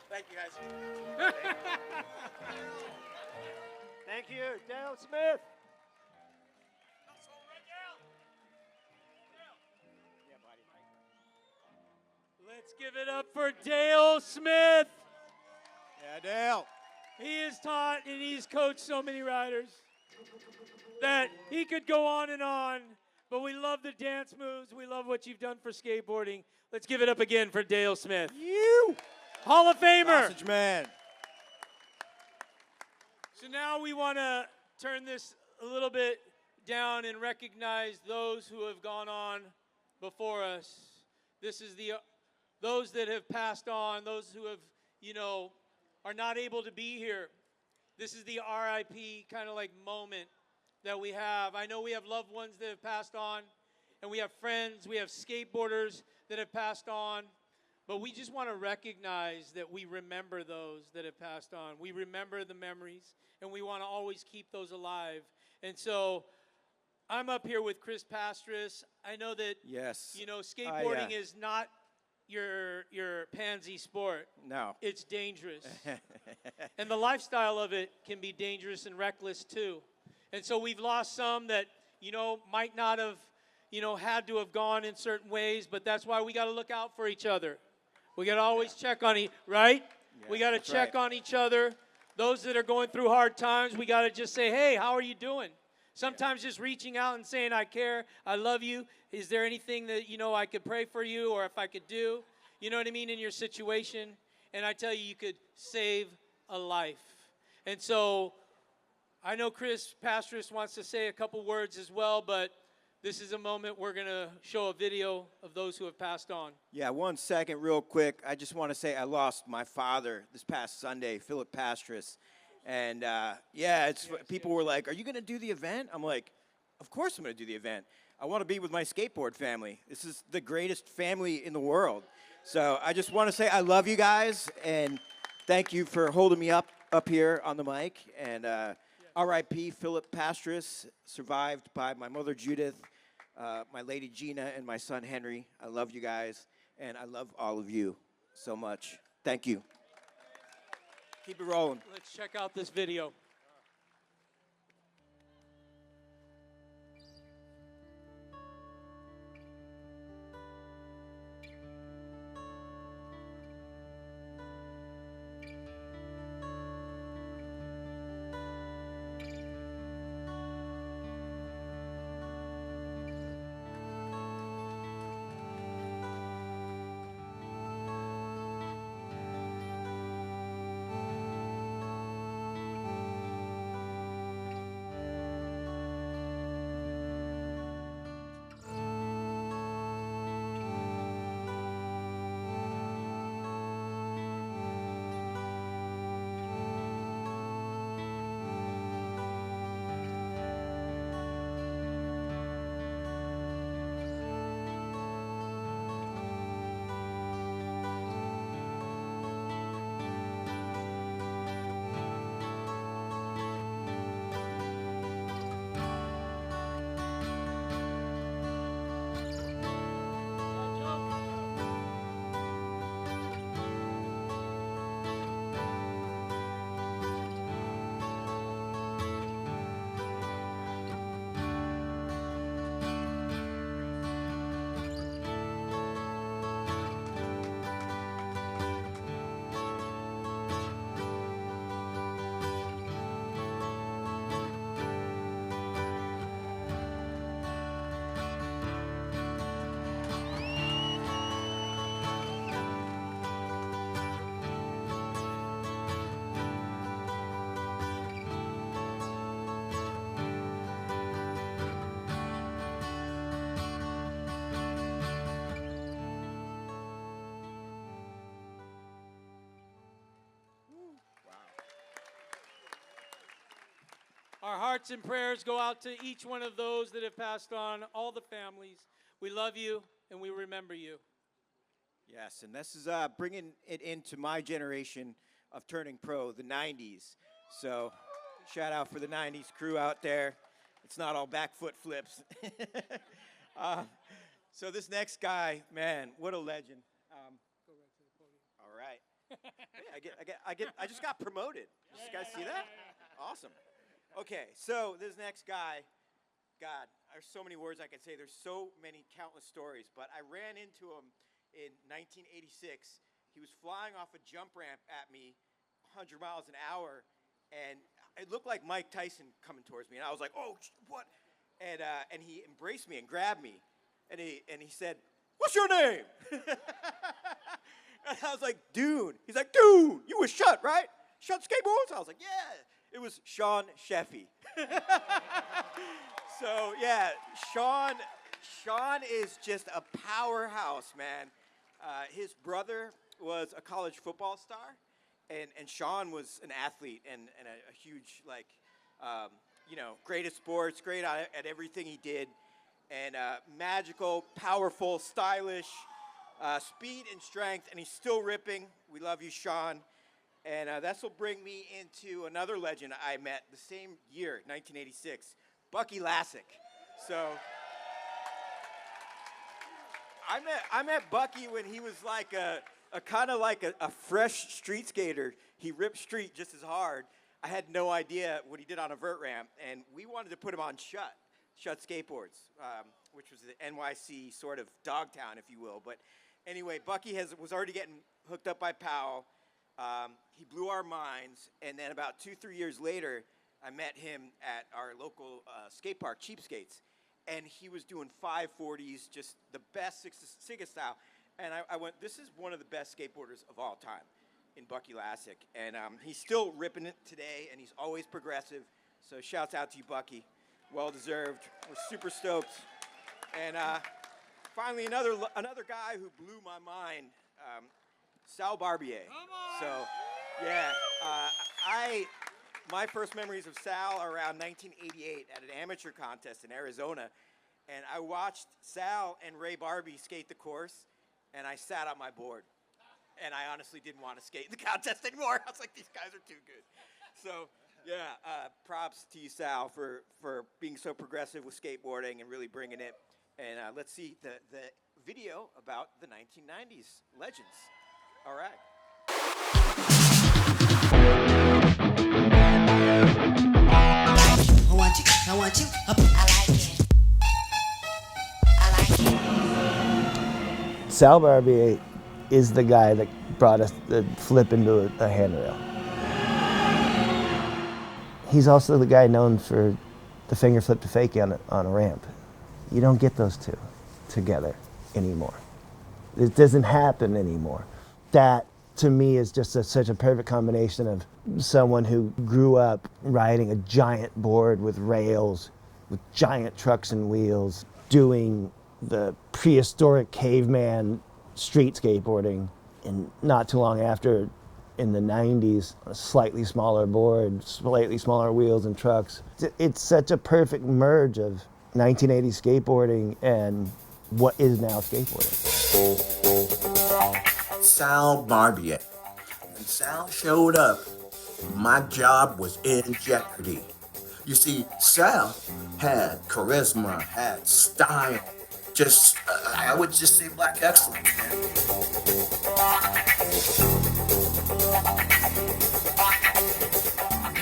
Thank you, guys. Thank you, Dale Smith. Let's give it up for Dale Smith. Yeah, Dale. He has taught and he's coached so many riders that he could go on, but we love the dance moves. We love what you've done for skateboarding. Let's give it up again for Dale Smith. You. Hall of Famer. Sausage man. So now we want to turn this a little bit down and recognize those who have gone on before us. This is those that have passed on, those who have, are not able to be here. This is the RIP kind of like moment that we have. I know we have loved ones that have passed on, and we have friends, we have skateboarders that have passed on, but we just want to recognize that we remember those that have passed on. We remember the memories, and we want to always keep those alive. And so I'm up here with Chris Pastras. I know that, yes, skateboarding is not your pansy sport. No. It's dangerous. And the lifestyle of it can be dangerous and reckless too. And so we've lost some that, might not have, had to have gone in certain ways, but that's why we got to look out for each other. We got to always check on right? Yeah, we got to check on each other. Those that are going through hard times, we got to just say, hey, how are you doing? Sometimes just reaching out and saying, I care, I love you. Is there anything that, I could pray for you or if I could do, in your situation? And I tell you, you could save a life. And so I know Chris Pastras wants to say a couple words as well, but this is a moment we're going to show a video of those who have passed on. Yeah, 1 second real quick. I just want to say I lost my father this past Sunday, Philip Pastras. And, people were like, are you going to do the event? I'm like, of course I'm going to do the event. I want to be with my skateboard family. This is the greatest family in the world. So I just want to say I love you guys, and thank you for holding me up here on the mic. And R.I.P. Philip Pastras, survived by my mother, Judith, my lady Gina and my son Henry. I love you guys, and I love all of you so much. Thank you. Keep it rolling. Let's check out this video. Our hearts and prayers go out to each one of those that have passed on, all the families. We love you and we remember you. Yes, and this is bringing it into my generation of turning pro, the 90s. So shout out for the 90s crew out there. It's not all back foot flips. So this next guy, man, what a legend. All right. Yeah, I just got promoted. Did you guys see that? Awesome. Okay, so this next guy, God, there's so many words I could say. There's so many countless stories, but I ran into him in 1986. He was flying off a jump ramp at me 100 miles an hour, and it looked like Mike Tyson coming towards me, and I was like, oh, what? And he embraced me and grabbed me, and he said, what's your name? And I was like, Dune. He's like, Dune, you was Shut, right? Shut Skateboards? I was like, yeah. It was Sean Sheffey. So, yeah, Sean is just a powerhouse, man. His brother was a college football star, and Sean was an athlete and a huge, like, great at sports, great at everything he did, and magical, powerful, stylish, speed and strength, and he's still ripping. We love you, Sean. And this will bring me into another legend I met the same year, 1986, Bucky Lasek. So I met Bucky when he was like a kind of like a fresh street skater. He ripped street just as hard. I had no idea what he did on a vert ramp, and we wanted to put him on Shut Skateboards, which was the NYC sort of dogtown, if you will. But anyway, Bucky was already getting hooked up by Powell. He blew our minds, and then about 2-3 years later, I met him at our local skate park, Cheapskates, and he was doing 540s, just the best Siga style. And I went, this is one of the best skateboarders of all time in Bucky Lasek, and he's still ripping it today, and he's always progressive. So shouts out to you, Bucky. Well deserved. We're super stoked. And finally, another guy who blew my mind. Sal Barbier. So, yeah, my first memories of Sal are around 1988 at an amateur contest in Arizona, and I watched Sal and Ray Barbie skate the course, and I sat on my board, and I honestly didn't want to skate the contest anymore. I was like, these guys are too good. So, yeah, props to you, Sal, for being so progressive with skateboarding and really bringing it. And let's see the video about the 1990s legends. All right. I want you. I like it. Sal Barbier is the guy that brought us the flip into a handrail. He's also the guy known for the finger flip to fakie on a ramp. You don't get those two together anymore. It doesn't happen anymore. That, to me, is just such a perfect combination of someone who grew up riding a giant board with rails, with giant trucks and wheels, doing the prehistoric caveman street skateboarding, and not too long after, in the 90s, a slightly smaller board, slightly smaller wheels and trucks. It's such a perfect merge of 1980s skateboarding and what is now skateboarding. Sal Barbier. When Sal showed up, my job was in jeopardy. You see, Sal had charisma, had style, just, I would just say black excellence.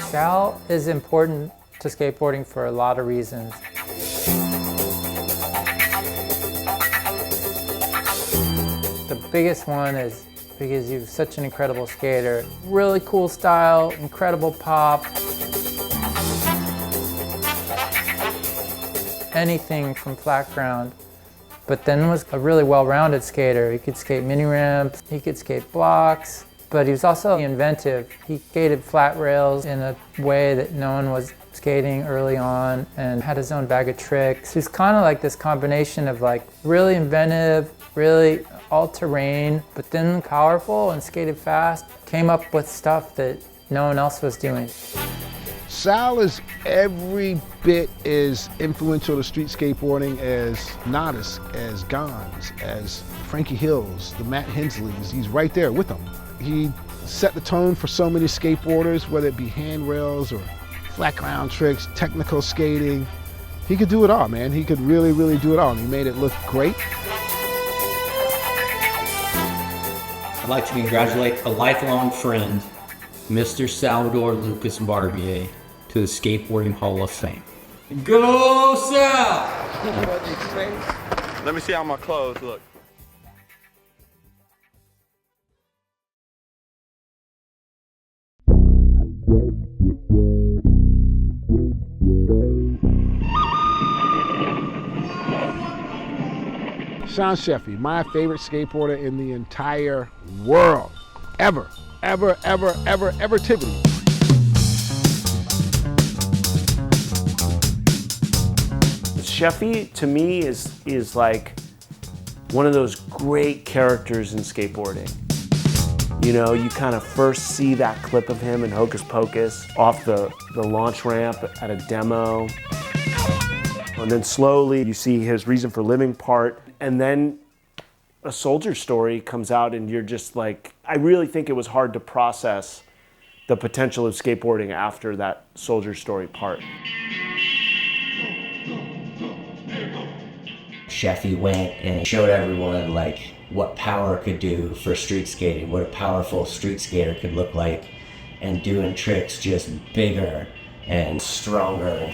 Sal is important to skateboarding for a lot of reasons. The biggest one is because he was such an incredible skater. Really cool style, incredible pop. Anything from flat ground. But then was a really well-rounded skater. He could skate mini ramps, he could skate blocks, but he was also inventive. He skated flat rails in a way that no one was skating early on and had his own bag of tricks. He was kind of like this combination of like really inventive, really all-terrain, but then powerful and skated fast. Came up with stuff that no one else was doing. Sal is every bit as influential to street skateboarding as Nodis, as Gons, as Frankie Hills, the Matt Hensleys. He's right there with them. He set the tone for so many skateboarders, whether it be handrails or flat ground tricks, technical skating. He could do it all, man. He could really, really do it all, and he made it look great. I'd like to congratulate a lifelong friend, Mr. Salvador Lucas Barbier, to the Skateboarding Hall of Fame. Go Sal! Let me see how my clothes look. Sean Sheffey, my favorite skateboarder in the entire world. Ever. Tiffany. Sheffey, to me, is like one of those great characters in skateboarding. You know, you kind of first see that clip of him in Hocus Pocus off the launch ramp at a demo. And then slowly you see his Reason for Living part, and then A Soldier Story comes out, and you're just like, I really think it was hard to process the potential of skateboarding after that Soldier Story part. Sheffey went and showed everyone like what power could do for street skating, what a powerful street skater could look like, and doing tricks just bigger and stronger.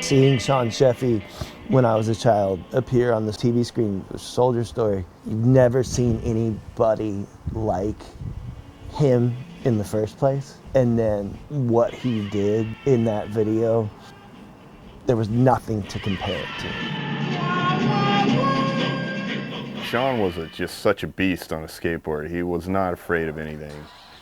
Seeing Sean Sheffey when I was a child appear on the TV screen for Soldier Story, you've never seen anybody like him in the first place. And then what he did in that video, there was nothing to compare it to. Sean was just such a beast on a skateboard. He was not afraid of anything.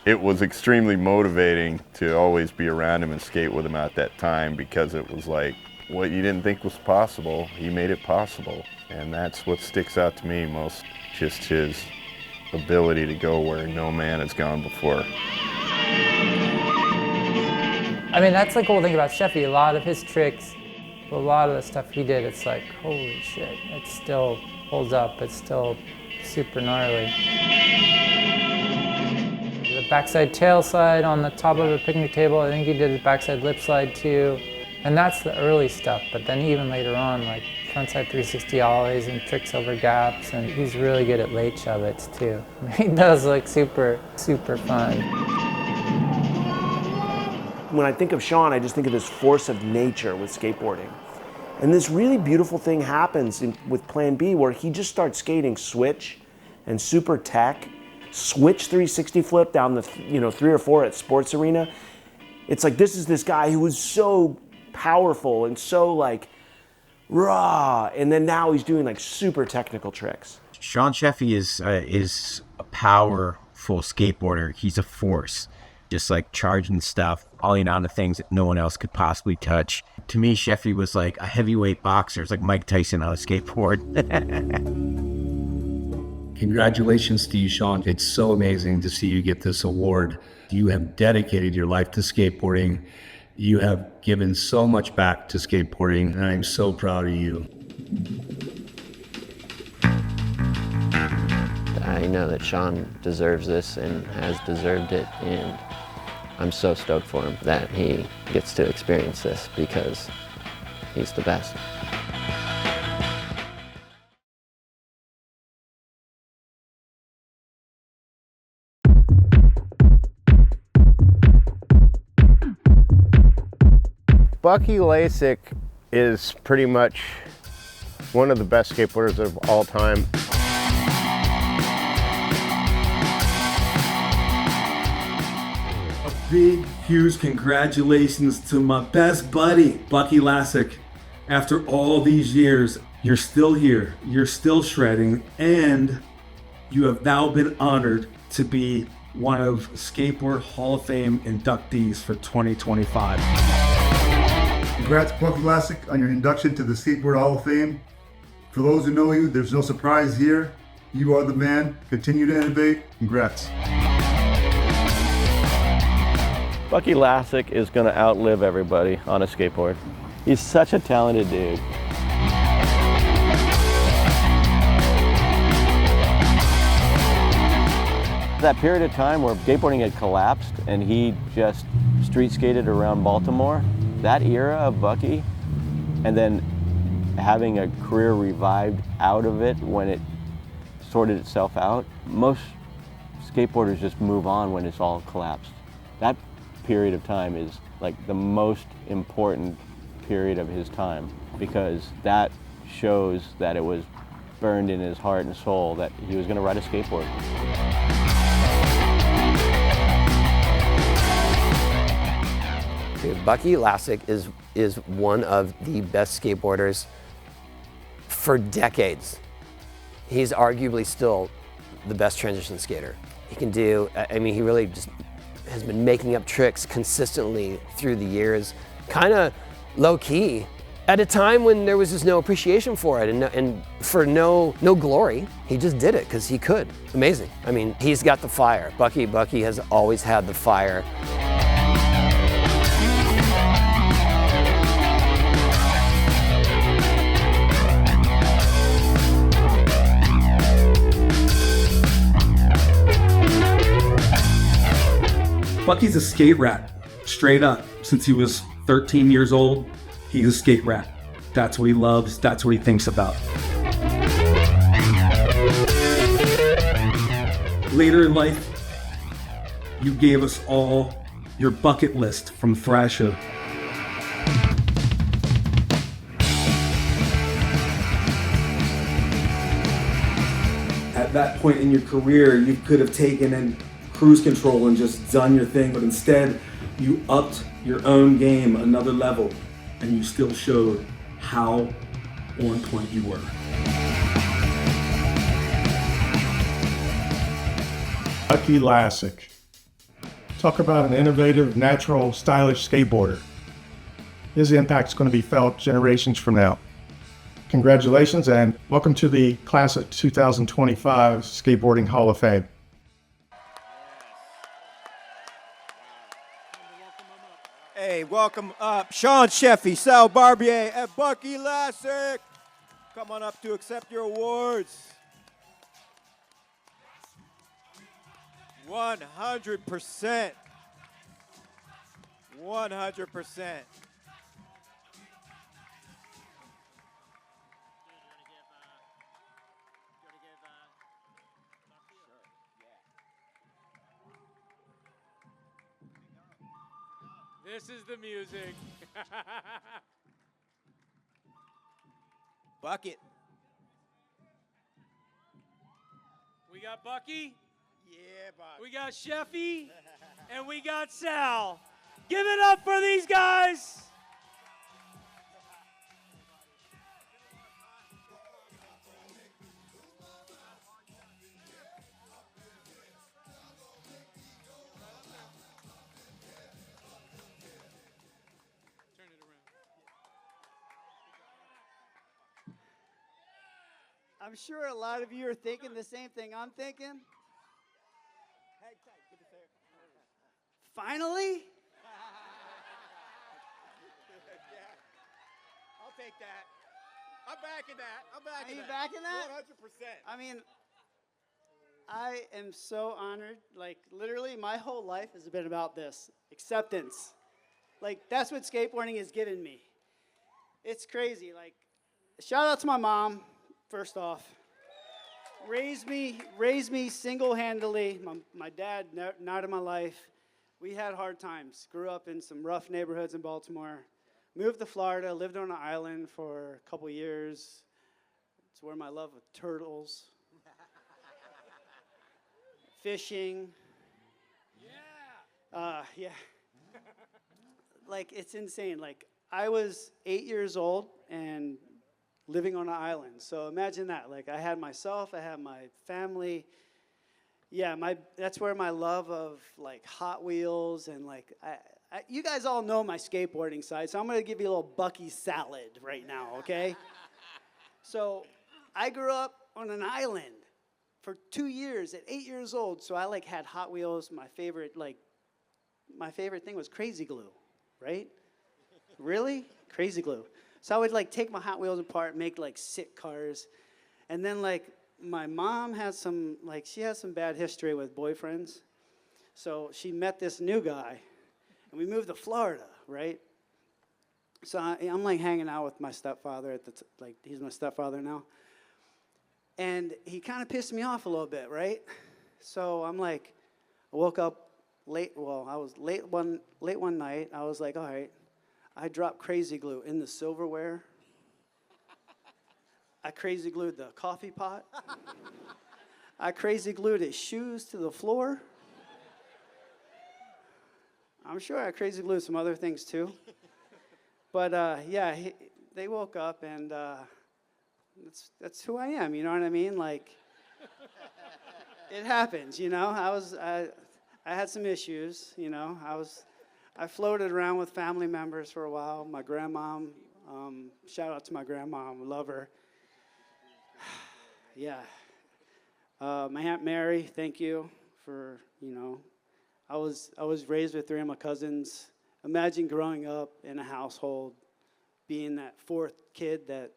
It was extremely motivating to always be around him and skate with him at that time, because it was like, what you didn't think was possible, he made it possible. And that's what sticks out to me most, just his ability to go where no man has gone before. I mean, that's the cool thing about Sheffey. A lot of his tricks, a lot of the stuff he did, it's like, holy shit, it still holds up. It's still super gnarly. The backside tail slide on the top of a picnic table, I think he did a backside lip slide too. And that's the early stuff, but then even later on, like frontside 360 ollies and tricks over gaps, and he's really good at late shove-its too. He does look super, super fun. When I think of Sean, I just think of this force of nature with skateboarding. And this really beautiful thing happens with Plan B where he just starts skating switch and super tech, switch 360 flip down the 3 or 4 at Sports Arena. It's like this is this guy who was so powerful and so like raw, and then now he's doing like super technical tricks. Sean Sheffey is a powerful skateboarder. He's a force, just like charging stuff, ollie on the things that no one else could possibly touch. To me, Sheffey was like a heavyweight boxer. It's like Mike Tyson on a skateboard. Congratulations to you, Sean. It's so amazing to see you get this award. You have dedicated your life to skateboarding. You have given so much back to skateboarding, and I'm so proud of you. I know that Sean deserves this and has deserved it, and I'm so stoked for him that he gets to experience this because he's the best. Bucky Lasek is pretty much one of the best skateboarders of all time. A big, huge congratulations to my best buddy, Bucky Lasek. After all these years, you're still here, you're still shredding, and you have now been honored to be one of Skateboard Hall of Fame inductees for 2025. Congrats, Bucky Lasek, on your induction to the Skateboard Hall of Fame. For those who know you, there's no surprise here. You are the man. Continue to innovate. Congrats. Bucky Lasek is going to outlive everybody on a skateboard. He's such a talented dude. That period of time where skateboarding had collapsed and he just street skated around Baltimore, that era of Bucky, and then having a career revived out of it when it sorted itself out, most skateboarders just move on when it's all collapsed. That period of time is like the most important period of his time because that shows that it was burned in his heart and soul that he was going to ride a skateboard. Dude, Bucky Lasek is one of the best skateboarders for decades. He's arguably still the best transition skater. He can do, I mean, he really just has been making up tricks consistently through the years, kind of low-key, at a time when there was just no appreciation for it and for no glory. He just did it because he could. Amazing. I mean, he's got the fire. Bucky has always had the fire. Bucky's a skate rat, straight up. Since he was 13 years old, he's a skate rat. That's what he loves, that's what he thinks about. Later in life, you gave us all your bucket list from Thrasher. At that point in your career, you could have taken in cruise control and just done your thing, but instead you upped your own game another level and you still showed how on point you were. Bucky Lasek. Talk about an innovative, natural, stylish skateboarder. His impact's going to be felt generations from now. Congratulations and welcome to the class of 2025 Skateboarding Hall of Fame. Hey, welcome up Sean Sheffey, Sal Barbier, and Bucky Lasek. Come on up to accept your awards. 100%. 100%. This is the music. Bucket. We got Bucky. Yeah, Bucky. We got Sheffey. And we got Sal. Give it up for these guys. I'm sure a lot of you are thinking the same thing I'm thinking. Finally? I'll take that. I'm backing that. I'm backing that. Are you backing that? 100%. I mean, I am so honored. Like, literally, my whole life has been about this. Acceptance. Like, that's what skateboarding has given me. It's crazy. Like, shout out to my mom, first off. Raised me single-handedly. My dad, not in my life. We had hard times. Grew up in some rough neighborhoods in Baltimore. Moved to Florida, lived on an island for a couple years. It's where my love of turtles, fishing. Yeah. Like, it's insane. Like, I was 8 years old and living on an island. So imagine that. Like, I had myself, I had my family. Yeah, that's where my love of, like, Hot Wheels and, like, you guys all know my skateboarding side, so I'm going to give you a little Bucky salad right now, okay? So I grew up on an island for 2 years at 8 years old, so I, like, had Hot Wheels. My favorite thing was Crazy Glue, right? Really? Crazy Glue. So I would, like, take my Hot Wheels apart, make, like, sick cars, and then, like, my mom has some bad history with boyfriends. So she met this new guy, and we moved to Florida, right? So I'm like hanging out with my stepfather he's my stepfather now. And he kind of pissed me off a little bit, right? So I'm like, I woke up late. Well, I was late one night. I was like, all right, I dropped Crazy Glue in the silverware. I crazy glued the coffee pot. I crazy glued his shoes to the floor. I'm sure I crazy glued some other things too. But yeah, they woke up and that's who I am, you know what I mean? Like, it happens, you know? I had some issues, you know? I floated around with family members for a while. My grandmom, shout out to my grandmom, love her. Yeah. My Aunt Mary, thank you for, you know, I was raised with 3 of my cousins. Imagine growing up in a household, being that 4th kid that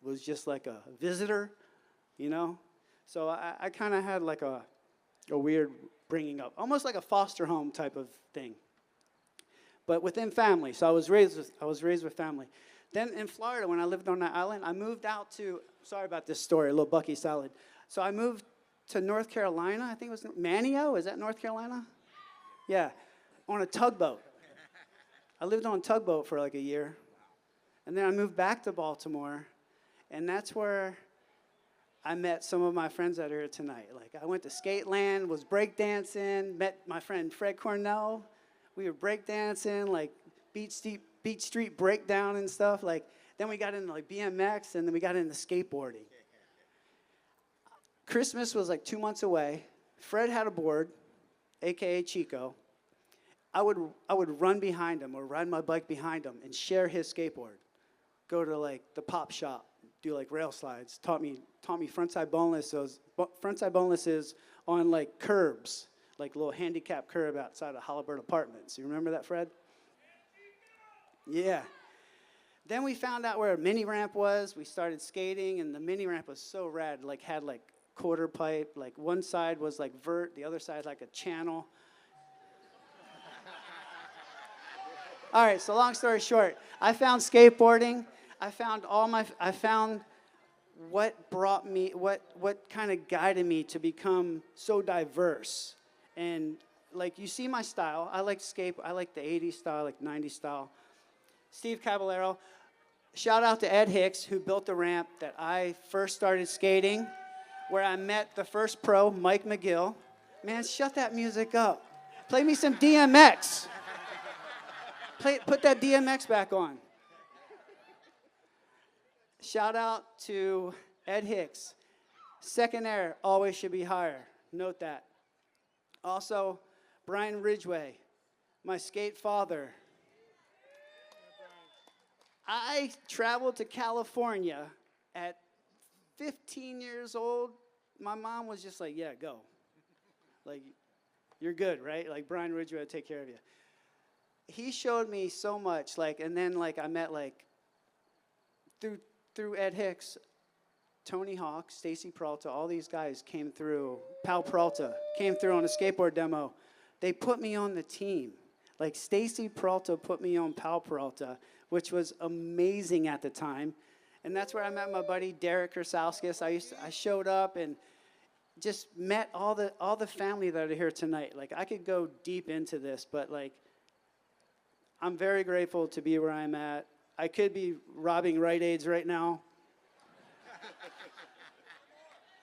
was just like a visitor, you know? So I kind of had like a weird bringing up, almost like a foster home type of thing. But within family, so I was raised with family. Then in Florida, when I lived on that island, I moved out to, sorry about this story, a little Bucky salad. So I moved to North Carolina, I think it was Manio, is that North Carolina? Yeah, on a tugboat. I lived on a tugboat for like a year. And then I moved back to Baltimore, and that's where I met some of my friends that are here tonight. Like, I went to Skateland, was breakdancing, met my friend Fred Cornell. We were breakdancing, like Beach Street breakdown and stuff. Like, then we got into like BMX, and then we got into skateboarding. Christmas was like 2 months away. Fred had a board, AKA Chico. I would run behind him or ride my bike behind him and share his skateboard. Go to like the pop shop, do like rail slides. Taught me frontside bonelesses on like curbs, like a little handicap curb outside of Halliburton Apartments. You remember that, Fred? Yeah. Then we found out where a mini ramp was. We started skating, and the mini ramp was so rad. Like, had like quarter pipe. Like, one side was like vert, the other side like a channel. All right, so long story short, I found skateboarding. I found what brought me, what kind of guided me to become so diverse and like you see my style. I like skate. I like the 80s style, I like 90s style. Steve Caballero. Shout out to Ed Hicks, who built the ramp that I first started skating, where I met the first pro, Mike McGill. Man, shut that music up. Play me some DMX. Put that DMX back on. Shout out to Ed Hicks. Second air always should be higher. Note that. Also, Brian Ridgway, my skate father. I traveled to California at 15 years old. My mom was just like, yeah, go. Like, you're good, right? Like, Brian Ridgway will take care of you. He showed me so much, like, and then, like, I met, like, through Ed Hicks, Tony Hawk, Stacy Peralta, all these guys came through. Pal Peralta came through on a skateboard demo. They put me on the team. Like, Stacy Peralta put me on Pal Peralta, which was amazing at the time. And that's where I met my buddy Derek Kersauskas. I showed up and just met all the family that are here tonight. Like, I could go deep into this, but like, I'm very grateful to be where I'm at. I could be robbing Rite Aids right now,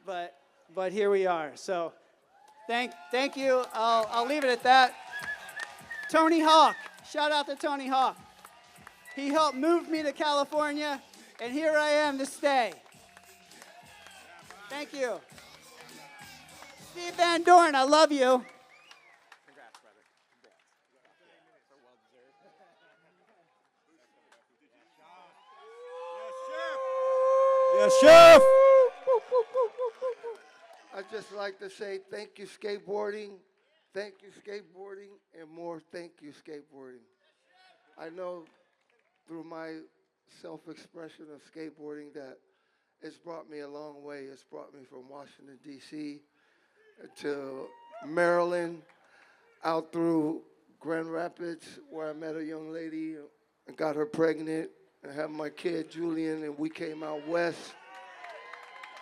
but here we are. So, thank you. I'll leave it at that. Tony Hawk, shout out to Tony Hawk. He helped move me to California, and here I am to stay. Thank you. Steve Van Doren, I love you. Congrats, brother. So well deserved. Yes, Chef. I'd just like to say thank you, skateboarding. Thank you, skateboarding, and more thank you, skateboarding. I know through my self-expression of skateboarding that it's brought me a long way. It's brought me from Washington, D.C. to Maryland, out through Grand Rapids, where I met a young lady and got her pregnant and had my kid, Julian, and we came out west.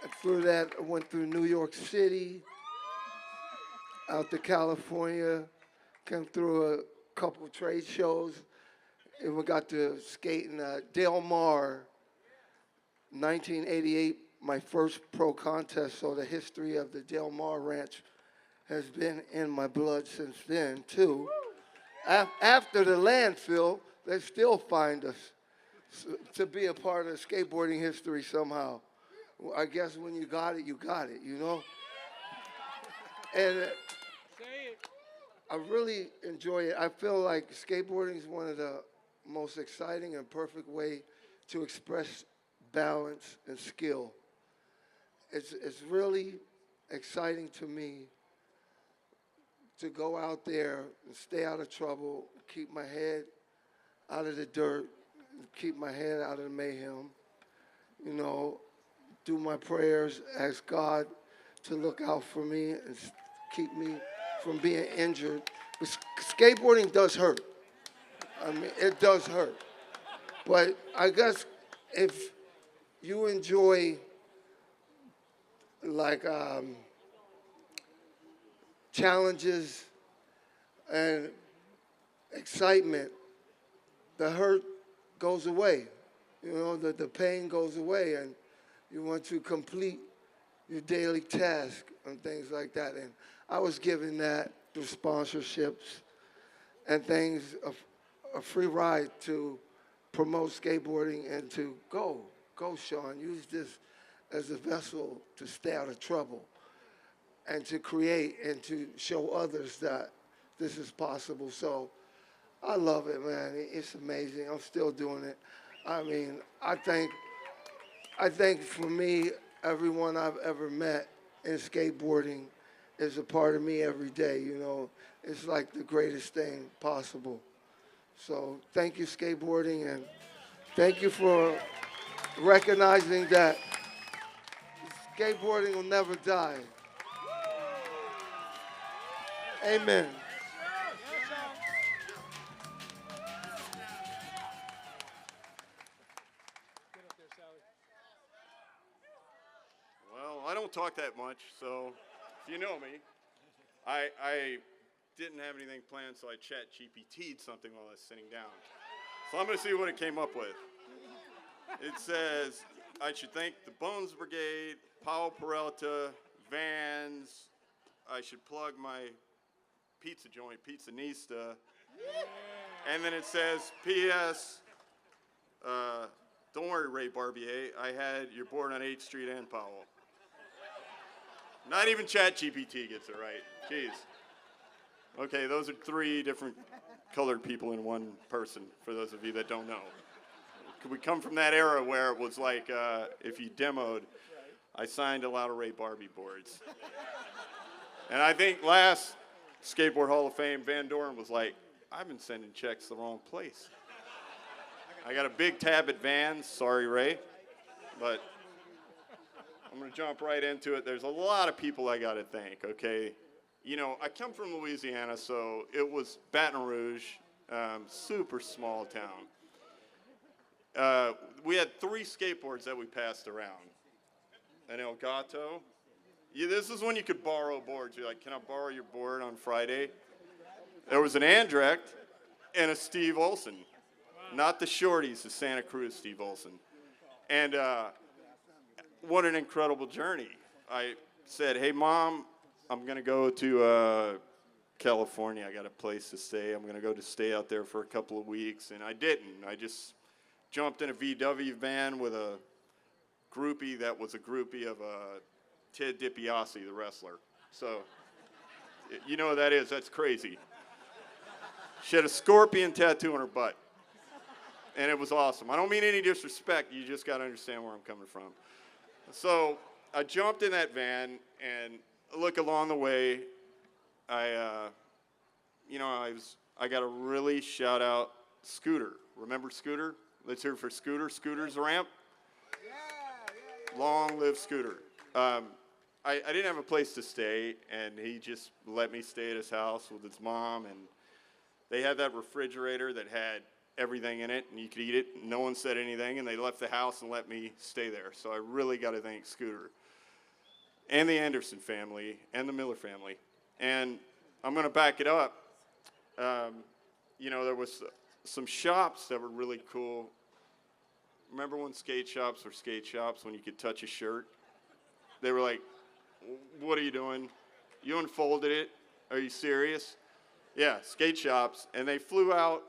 And through that, I went through New York City, out to California, came through a couple of trade shows, and we got to skate in Del Mar, 1988, my first pro contest, so the history of the Del Mar Ranch has been in my blood since then, too. After the landfill, they still find us to be a part of skateboarding history somehow. I guess when you got it, you know? And I really enjoy it. I feel like skateboarding is one of the most exciting and perfect way to express balance and skill. It's really exciting to me to go out there and stay out of trouble, keep my head out of the dirt, keep my head out of the mayhem, you know, do my prayers, ask God to look out for me and keep me from being injured. But skateboarding does hurt. I mean, it does hurt. But I guess if you enjoy like challenges and excitement, the hurt goes away. You know, the pain goes away, and you want to complete your daily task and things like that. And I was given that through sponsorships and things, a free ride to promote skateboarding and to go, Sean, use this as a vessel to stay out of trouble and to create and to show others that this is possible. So I love it, man. It's amazing. I'm still doing it. I mean, I think for me, everyone I've ever met in skateboarding is a part of me every day, you know. It's like the greatest thing possible. So thank you, skateboarding, and thank you for recognizing that skateboarding will never die. Amen. Well, I don't talk that much, so if you know me, I didn't have anything planned, so I chat GPT'd something while I was sitting down. So I'm going to see what it came up with. It says, I should thank the Bones Brigade, Powell Peralta, Vans. I should plug my pizza joint, Pizzanista. And then it says, P.S., don't worry, Ray Barbier, I had your board on 8th Street and Powell. Not even ChatGPT gets it right. Jeez. Okay, those are 3 different colored people in one person, for those of you that don't know. We come from that era where it was like, if you demoed, I signed a lot of Ray Barbie boards. And I think last Skateboard Hall of Fame, Van Doren was like, I've been sending checks the wrong place. I got a big tab at Vans, sorry Ray, but I'm gonna jump right into it. There's a lot of people I gotta thank, okay? You know, I come from Louisiana, so it was Baton Rouge, super small town. We had 3 skateboards that we passed around. An Elgato. Yeah, this is when you could borrow boards. You're like, can I borrow your board on Friday? There was an Andrecht and a Steve Olson. Not the shorties, the Santa Cruz Steve Olson. And what an incredible journey. I said, hey, Mom, I'm going to go to California. I got a place to stay. I'm going to go to stay out there for a couple of weeks. And I didn't. I just jumped in a VW van with a groupie that was a groupie of Ted DiBiase, the wrestler. So, you know what that is. That's crazy. She had a scorpion tattoo on her butt. And it was awesome. I don't mean any disrespect. You just got to understand where I'm coming from. So I jumped in that van, and look, along the way, I got to really shout out Scooter. Remember Scooter? Let's hear it for Scooter. Scooter's ramp. Long live Scooter. I didn't have a place to stay, and he just let me stay at his house with his mom, and they had that refrigerator that had everything in it, and you could eat it. No one said anything, and they left the house and let me stay there. So I really got to thank Scooter and the Anderson family and the Miller family. And I'm going to back it up. There was some shops that were really cool. Remember when skate shops were skate shops, when you could touch a shirt? They were like, what are you doing? You unfolded it? Are you serious? Yeah, skate shops. And they flew out,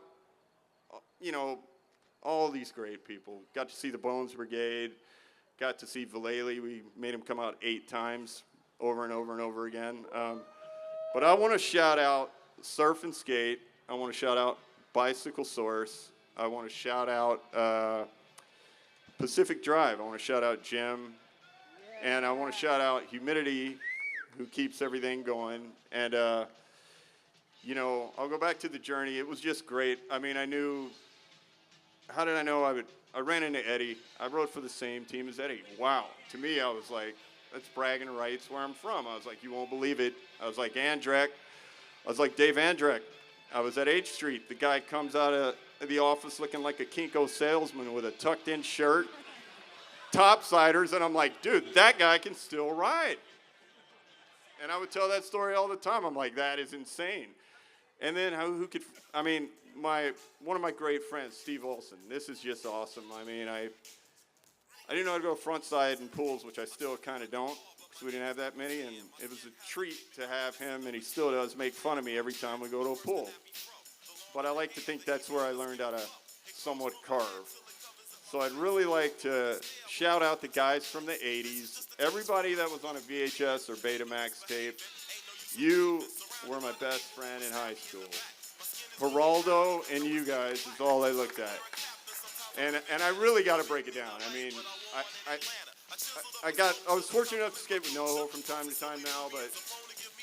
all these great people. Got to see the Bones Brigade. Got to see Vallely. We made him come out 8 times, over and over and over again. But I want to shout out Surf and Skate. I want to shout out Bicycle Source. I want to shout out Pacific Drive. I want to shout out Jim. And I want to shout out Humidity, who keeps everything going. And, I'll go back to the journey. It was just great. I mean, how did I know I ran into Eddie. I rode for the same team as Eddie. Wow. To me, I was like, that's bragging rights where I'm from. I was like, you won't believe it. I was like, Andrecht. I was like, Dave Andrecht. I was at H Street. The guy comes out of the office looking like a Kinko salesman with a tucked-in shirt, topsiders, and I'm like, dude, that guy can still ride. And I would tell that story all the time. I'm like, that is insane. And then one of my great friends, Steve Olson. This is just awesome. I mean, I didn't know how to go front side in pools, which I still kind of don't, because we didn't have that many. And it was a treat to have him, and he still does make fun of me every time we go to a pool. But I like to think that's where I learned how to somewhat carve. So I'd really like to shout out the guys from the 80s, everybody that was on a VHS or Betamax tape. You were my best friend in high school. Geraldo and you guys is all I looked at. And I really got to break it down. I mean, I was fortunate enough to skate with Ngoho from time to time now, but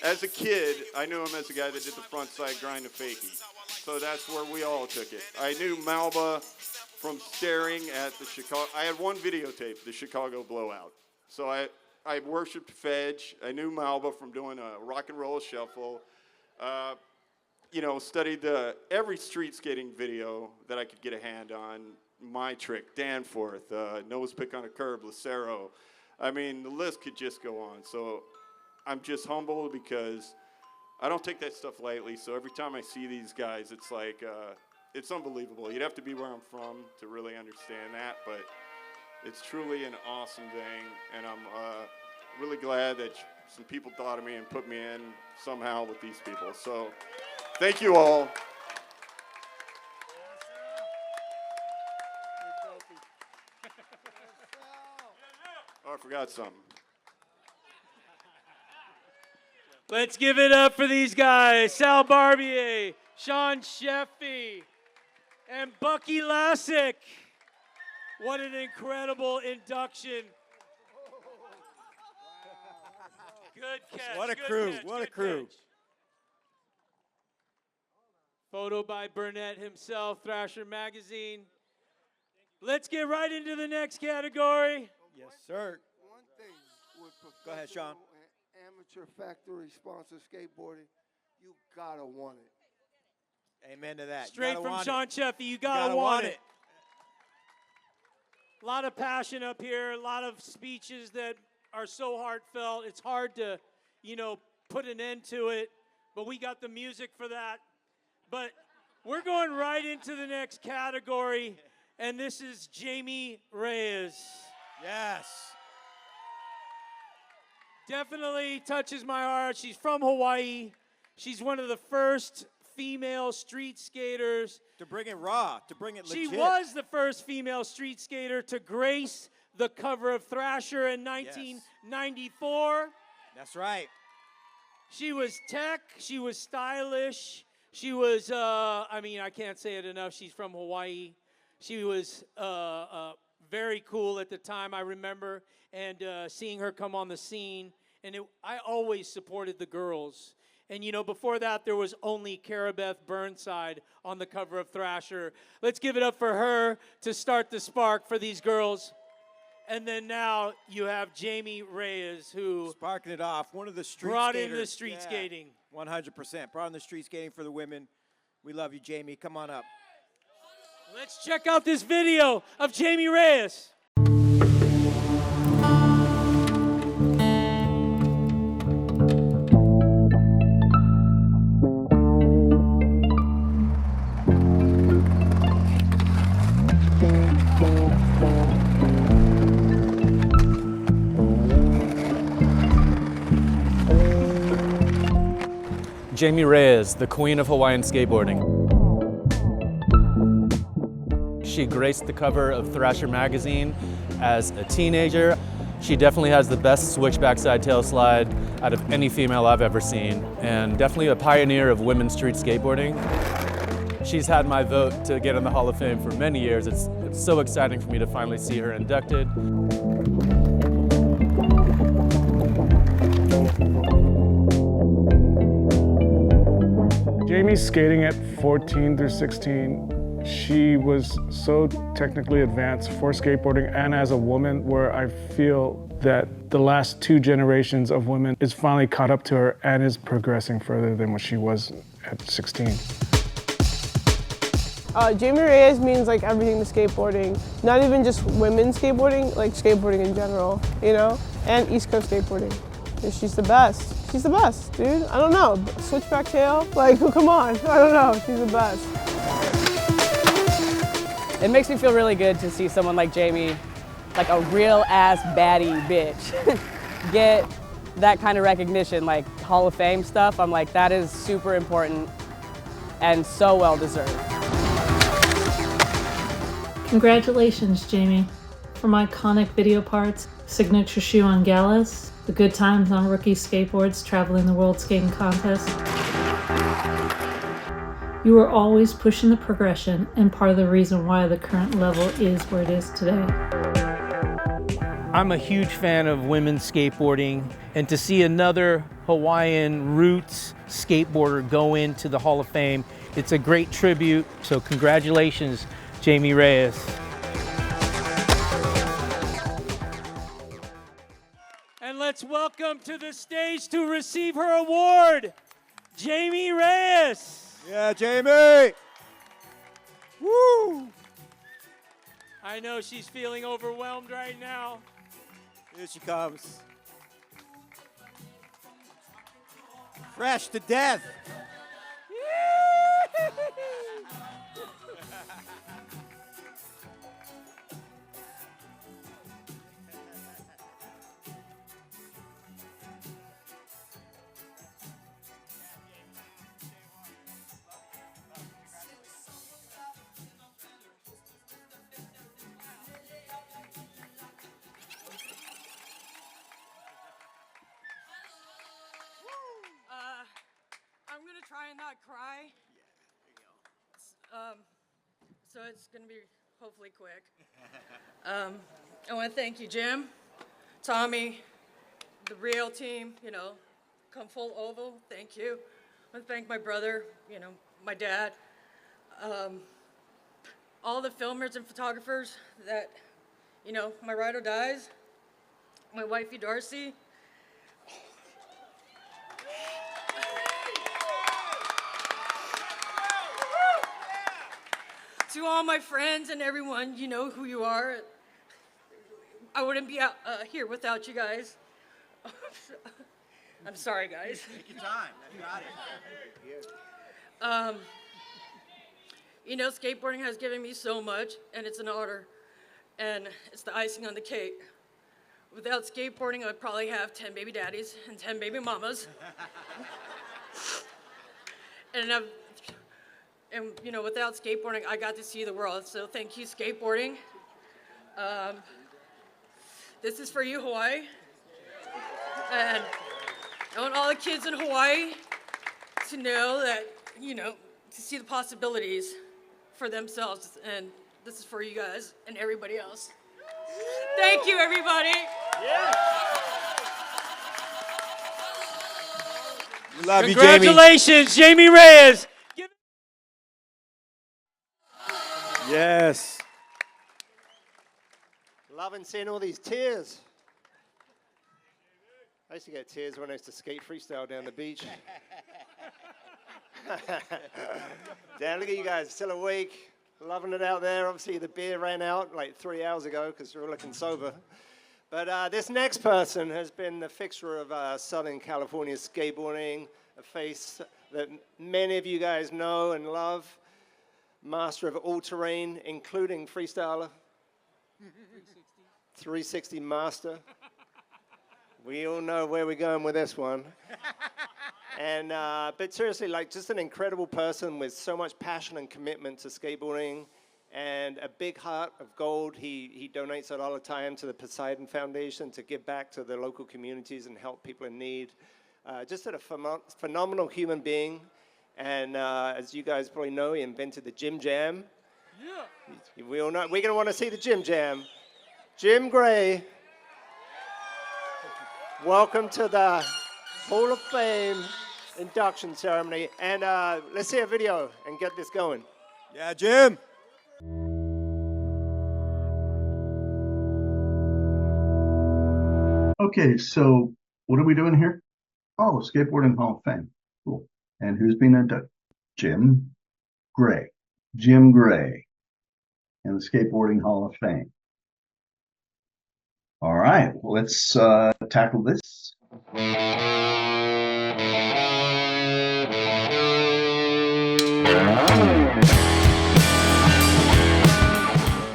as a kid, I knew him as a guy that did the front side grind to fakie. So that's where we all took it. I knew Malba from staring at the Chicago. I had one videotape, the Chicago Blowout. So I worshipped Fedge. I knew Malba from doing a rock and roll shuffle. Studied every street skating video that I could get a hand on. My Trick, Danforth, Nose Pick on a Curb, Lucero. I mean, the list could just go on. So I'm just humbled because I don't take that stuff lightly. So every time I see these guys, it's like, it's unbelievable. You'd have to be where I'm from to really understand that, but it's truly an awesome thing, and I'm really glad that some people thought of me and put me in somehow with these people. So thank you all. Oh, I forgot something. Let's give it up for these guys. Sal Barbier, Sean Sheffey, and Bucky Lasek. What an incredible induction. Good catch. What a good crew. Catch, What a good crew. catch. Photo by Burnett himself, Thrasher Magazine. Let's get right into the next category. Yes, sir. One thing with Go ahead, Sean. professional and amateur factory sponsored skateboarding, you gotta want it. Amen to that. Straight from Sean Sheffey, you gotta want it. A lot of passion up here, a lot of speeches that are so heartfelt. It's hard to, put an end to it, but we got the music for that. But we're going right into the next category, and this is Jaime Reyes. Yes. Definitely touches my heart. She's from Hawaii. She's one of the first female street skaters. To bring it raw, to bring it legit. She was the first female street skater to grace the cover of Thrasher in 1994. That's right. She was tech. She was stylish. She was, I can't say it enough. She's from Hawaii. She was very cool at the time, I remember, and seeing her come on the scene. And I always supported the girls. And, before that, there was only Carabeth Burnside on the cover of Thrasher. Let's give it up for her to start the spark for these girls. And then now you have Jaime Reyes, who sparking it off. One of the street brought skaters. in the street skating. 100%. Brought in the street skating for the women. We love you, Jaime. Come on up. Let's check out this video of Jaime Reyes. Jaime Reyes, the queen of Hawaiian skateboarding. She graced the cover of Thrasher magazine as a teenager. She definitely has the best switch backside tail slide out of any female I've ever seen, and definitely a pioneer of women's street skateboarding. She's had my vote to get in the Hall of Fame for many years. It's so exciting for me to finally see her inducted. Jamie's skating at 14 through 16. She was so technically advanced for skateboarding and as a woman, where I feel that the last two generations of women is finally caught up to her and is progressing further than what she was at 16. Jaime Reyes means like everything to skateboarding. Not even just women's skateboarding, like skateboarding in general, and East Coast skateboarding. She's the best. She's the best, dude. I don't know. Switchback tail? Like, come on. I don't know. She's the best. It makes me feel really good to see someone like Jaime, like a real ass baddie bitch, get that kind of recognition, like Hall of Fame stuff. I'm like, that is super important and so well deserved. Congratulations, Jaime. From iconic video parts, signature shoe on Gallus, the good times on rookie skateboards traveling the world skating contest. You were always pushing the progression and part of the reason why the current level is where it is today. I'm a huge fan of women's skateboarding, and to see another Hawaiian roots skateboarder go into the Hall of Fame, it's a great tribute. So congratulations, Jaime Reyes. And let's welcome to the stage to receive her award, Jaime Reyes. Yeah, Jaime! Woo! I know she's feeling overwhelmed right now. Here she comes. Crashed to death. I'm gonna try and not cry. So it's gonna be hopefully quick. I want to thank you, Jim, Tommy, the real team. You know, come full oval. Thank you. I want to thank my brother. You know, my dad. All the filmers and photographers that, you know, my ride or dies. My wifey Darcy. To all my friends and everyone, you know who you are. I wouldn't be out here without you guys. I'm sorry, guys. Take your time. You got it. You know, skateboarding has given me so much, and it's an honor, and it's the icing on the cake. Without skateboarding, I'd probably have 10 baby daddies and 10 baby mamas. And you know, without skateboarding, I got to see the world. So thank you, skateboarding. This is for you, Hawaii. And I want all the kids in Hawaii to know that, you know, to see the possibilities for themselves. And this is for you guys and everybody else. Thank you, everybody. Yeah. We love you, Jamie. Congratulations, Jaime Reyes. Yes. Loving seeing all these tears. I used to get tears when I used to skate freestyle down the beach. Damn, look at you guys, still awake, loving it out there. Obviously, the beer ran out like 3 hours ago because we're looking sober. But this next person has been the fixture of Southern California skateboarding, a face that many of you guys know and love. Master of all terrain, including freestyler. 360 master. We all know where we're going with this one. And but seriously, like, just an incredible person with so much passion and commitment to skateboarding, and a big heart of gold. He donates a lot of time to the Poseidon Foundation to give back to the local communities and help people in need. Just a phenomenal human being. And as you guys probably know, he invented the Jim Jam. Yeah. We all know. We're going to want to see the Jim Jam. Jim Gray, welcome to the Hall of Fame induction ceremony. And let's see a video and get this going. Yeah, Jim. Okay, so what are we doing here? Oh, Skateboarding Hall of Fame. Cool. And who's being inducted? Jim Gray. Jim Gray in the Skateboarding Hall of Fame. All right, let's tackle this.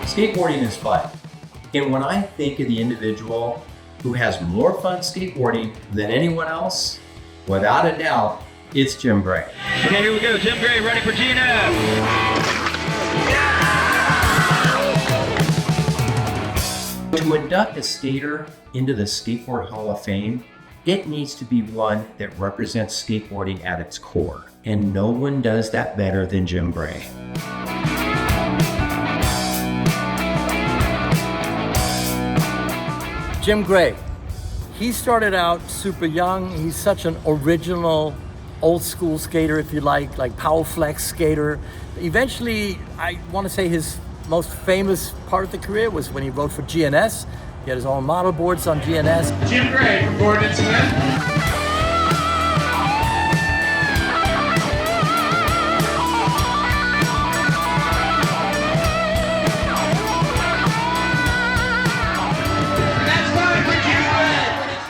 Skateboarding is fun. And when I think of the individual who has more fun skateboarding than anyone else, without a doubt, it's Jim Gray. Okay, here we go. Jim Gray ready for GNF. To induct a skater into the Skateboard Hall of Fame, it needs to be one that represents skateboarding at its core. And no one does that better than Jim Gray. Jim Gray, he started out super young. He's such an original, old school skater, if you like power flex skater. Eventually, I want to say his most famous part of the career was when he rode for GNS. He had his own model boards on GNS. Jim Gray from Gordon Smith.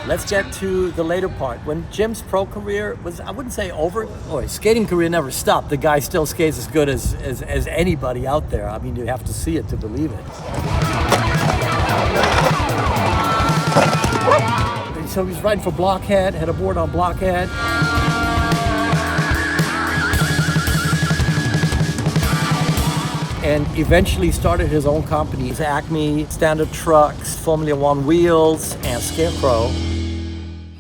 Let's get to the later part. When Jim's pro career was, I wouldn't say over. Oh, his skating career never stopped. The guy still skates as good as anybody out there. I mean, you have to see it to believe it. So he's riding for Blockhead, had a board on Blockhead. And eventually started his own companies, Acme, Standard Trucks, Formula One Wheels, and Scarecrow.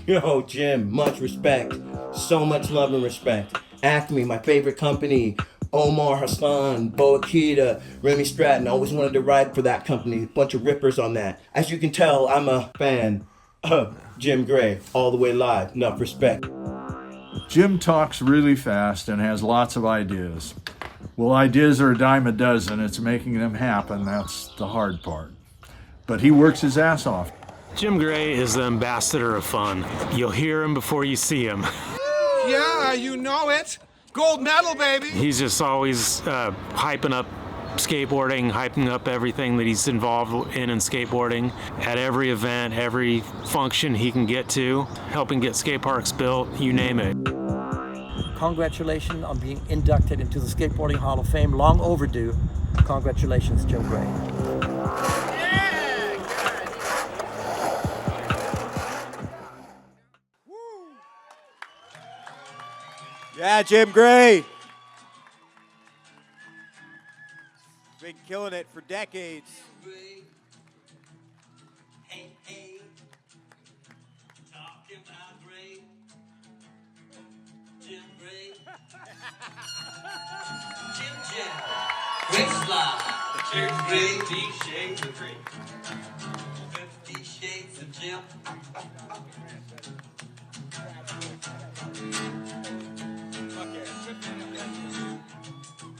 Yo, Jim, much respect. So much love and respect. Acme, my favorite company. Omar Hassan, Bo Akita, Remy Stratton. Always wanted to ride for that company. Bunch of rippers on that. As you can tell, I'm a fan of Jim Gray, all the way live. Enough respect. Jim talks really fast and has lots of ideas. Well, ideas are a dime a dozen. It's making them happen. That's the hard part. But he works his ass off. Jim Gray is the ambassador of fun. You'll hear him before you see him. Yeah, you know it. Gold medal, baby. He's just always hyping up skateboarding, hyping up everything that he's involved in skateboarding at every event, every function he can get to, helping get skate parks built, you name it. Congratulations on being inducted into the Skateboarding Hall of Fame. Long overdue. Congratulations, Jim Gray. Yeah, Jim Gray. Been killing it for decades. Great slide. Jim Gray, 50 shades of green. 50 shades of Jim.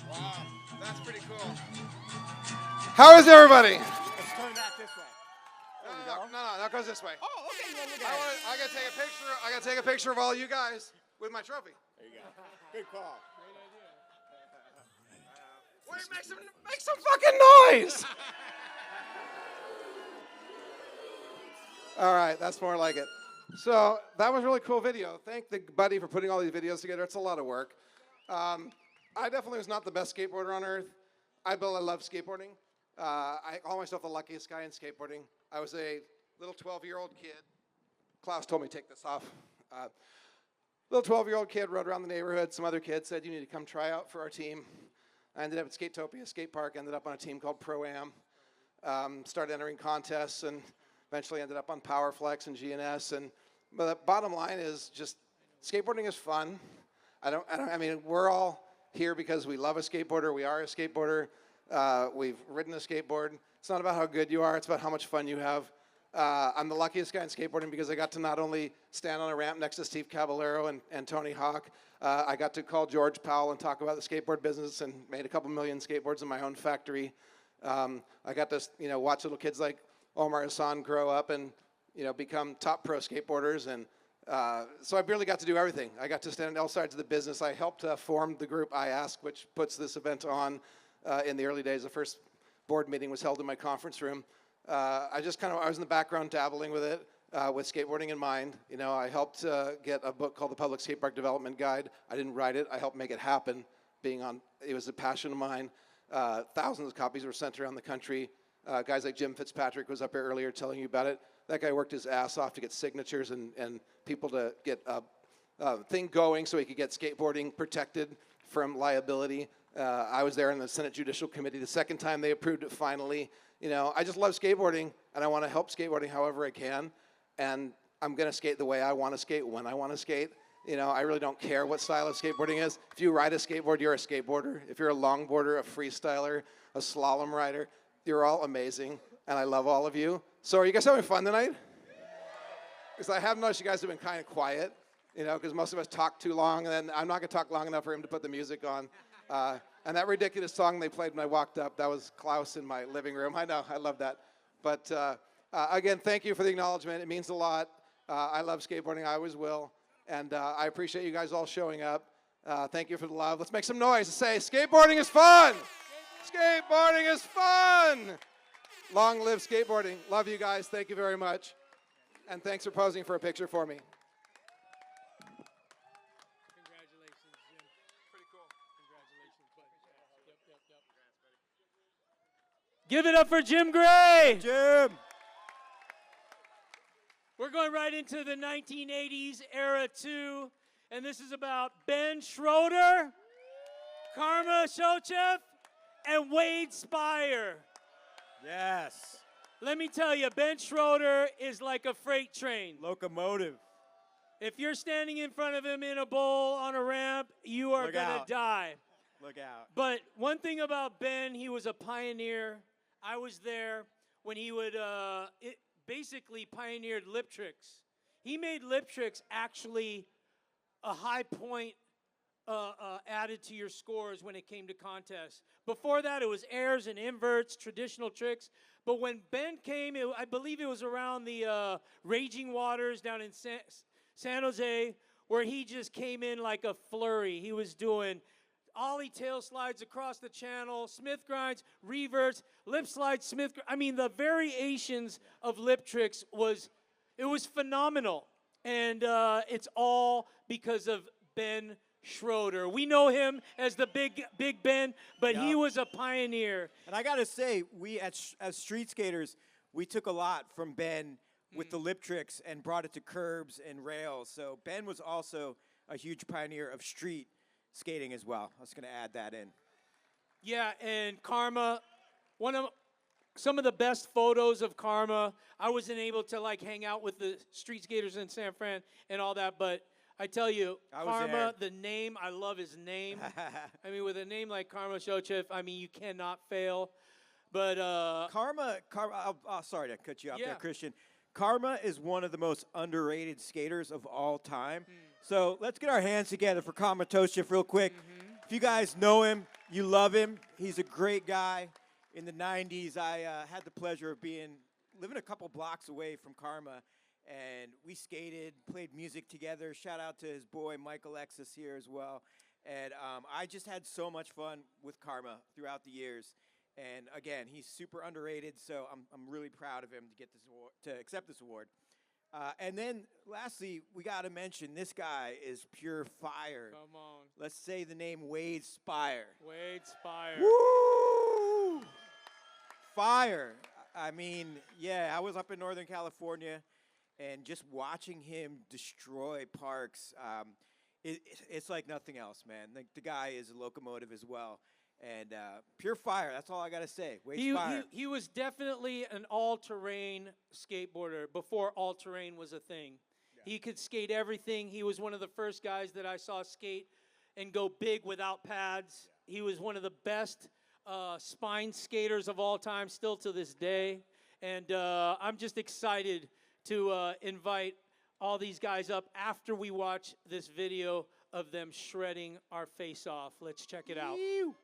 Wow, that's pretty cool. How is everybody? Let's turn that this way. No, that goes this way. Oh, okay. I gotta take a picture. I gotta take a picture of all you guys with my trophy. There you go. Good call. Wait, make some fucking noise! All right, that's more like it. So that was a really cool video. Thank the buddy for putting all these videos together. It's a lot of work. I definitely was not the best skateboarder on earth. I love skateboarding. I call myself the luckiest guy in skateboarding. I was a little 12-year-old kid. Klaus told me to take this off. Little 12-year-old kid rode around the neighborhood. Some other kid said, you need to come try out for our team. I ended up at Skatopia skate park, ended up on a team called Pro-Am. Started entering contests and eventually ended up on Powerflex and GNS. But the bottom line is just skateboarding is fun. I mean, we're all here because we love a skateboarder. We are a skateboarder. We've ridden a skateboard. It's not about how good you are. It's about how much fun you have. I'm the luckiest guy in skateboarding because I got to not only stand on a ramp next to Steve Caballero and Tony Hawk, I got to call George Powell and talk about the skateboard business and made a couple million skateboards in my own factory. I got to watch little kids like Omar Hassan grow up and become top pro skateboarders. And so I really got to do everything. I got to stand on all sides of the business. I helped form the group I Ask, which puts this event on in the early days. The first board meeting was held in my conference room. I was in the background dabbling with it. With skateboarding in mind. I helped get a book called The Public Skate Park Development Guide. I didn't write it. I helped make it happen. It was a passion of mine. Thousands of copies were sent around the country. Guys like Jim Fitzpatrick was up here earlier telling you about it. That guy worked his ass off to get signatures and people to get a thing going so he could get skateboarding protected from liability. I was there in the Senate Judicial Committee the second time they approved it finally. I just love skateboarding, and I want to help skateboarding however I can. And I'm going to skate the way I want to skate when I want to skate. I really don't care what style of skateboarding is. If you ride a skateboard, you're a skateboarder. If you're a longboarder, a freestyler, a slalom rider, you're all amazing, and I love all of you. So are you guys having fun tonight? Because I have noticed you guys have been kind of quiet, because most of us talk too long, and then I'm not going to talk long enough for him to put the music on. And that ridiculous song they played when I walked up, that was Klaus in my living room. I know, I love that. But again, thank you for the acknowledgement. It means a lot. I love skateboarding. I always will. And I appreciate you guys all showing up. Thank you for the love. Let's make some noise to say, skateboarding is fun. Skateboarding is fun. Long live skateboarding. Love you guys. Thank you very much. And thanks for posing for a picture for me. Congratulations, Jim. Pretty cool. Congratulations, buddy. Yep. Give it up for Jim Gray. Jim. We're going right into the 1980s era too, and this is about Ben Schroeder, Karma Tsocheff, and Wade Speyer. Yes. Let me tell you, Ben Schroeder is like a freight train. Locomotive. If you're standing in front of him in a bowl on a ramp, you are going to die. Look out. But one thing about Ben, he was a pioneer. I was there when he would basically pioneered lip tricks. He made lip tricks actually a high point added to your scores when it came to contests. Before that, it was airs and inverts, traditional tricks. But when Ben came, I believe it was around the Raging Waters down in San Jose, where he just came in like a flurry. He was doing ollie tail slides across the channel, Smith grinds, reverts, lip slides, Smith. I mean, the variations of lip tricks was phenomenal, and it's all because of Ben Schroeder. We know him as the Big Ben, but he was a pioneer. And I gotta say, we as street skaters, we took a lot from Ben with the lip tricks and brought it to curbs and rails. So Ben was also a huge pioneer of street skating as well. I was going to add that in. Yeah, and Karma, some of the best photos of Karma. I wasn't able to like hang out with the street skaters in San Fran and all that, but I tell you, Karma, the name, I love his name. I mean, with a name like Karma Tsocheff, I mean, you cannot fail. But Karma, sorry to cut you off there, Christian. Karma is one of the most underrated skaters of all time. So let's get our hands together for Karma Tsocheff real quick. If you guys know him, you love him. He's a great guy. In the 90s, I had the pleasure of living a couple blocks away from Karma, and we skated, played music together. Shout out to his boy, Mike Alexis, here as well. And I just had so much fun with Karma throughout the years. And again, he's super underrated, so I'm really proud of him to get this award, to accept this award. And then, lastly, we got to mention this guy is pure fire. Come on. Let's say the name Wade Speyer. Wade Speyer. Woo! Fire. I mean, yeah, I was up in Northern California, and just watching him destroy parks, it's like nothing else, man. The guy is a locomotive as well. And pure fire, that's all I got to say. Wade Speyer. He was definitely an all-terrain skateboarder before all-terrain was a thing. Yeah. He could skate everything. He was one of the first guys that I saw skate and go big without pads. Yeah. He was one of the best spine skaters of all time, still to this day. And I'm just excited to invite all these guys up after we watch this video of them shredding our face off. Let's check it out. Ew.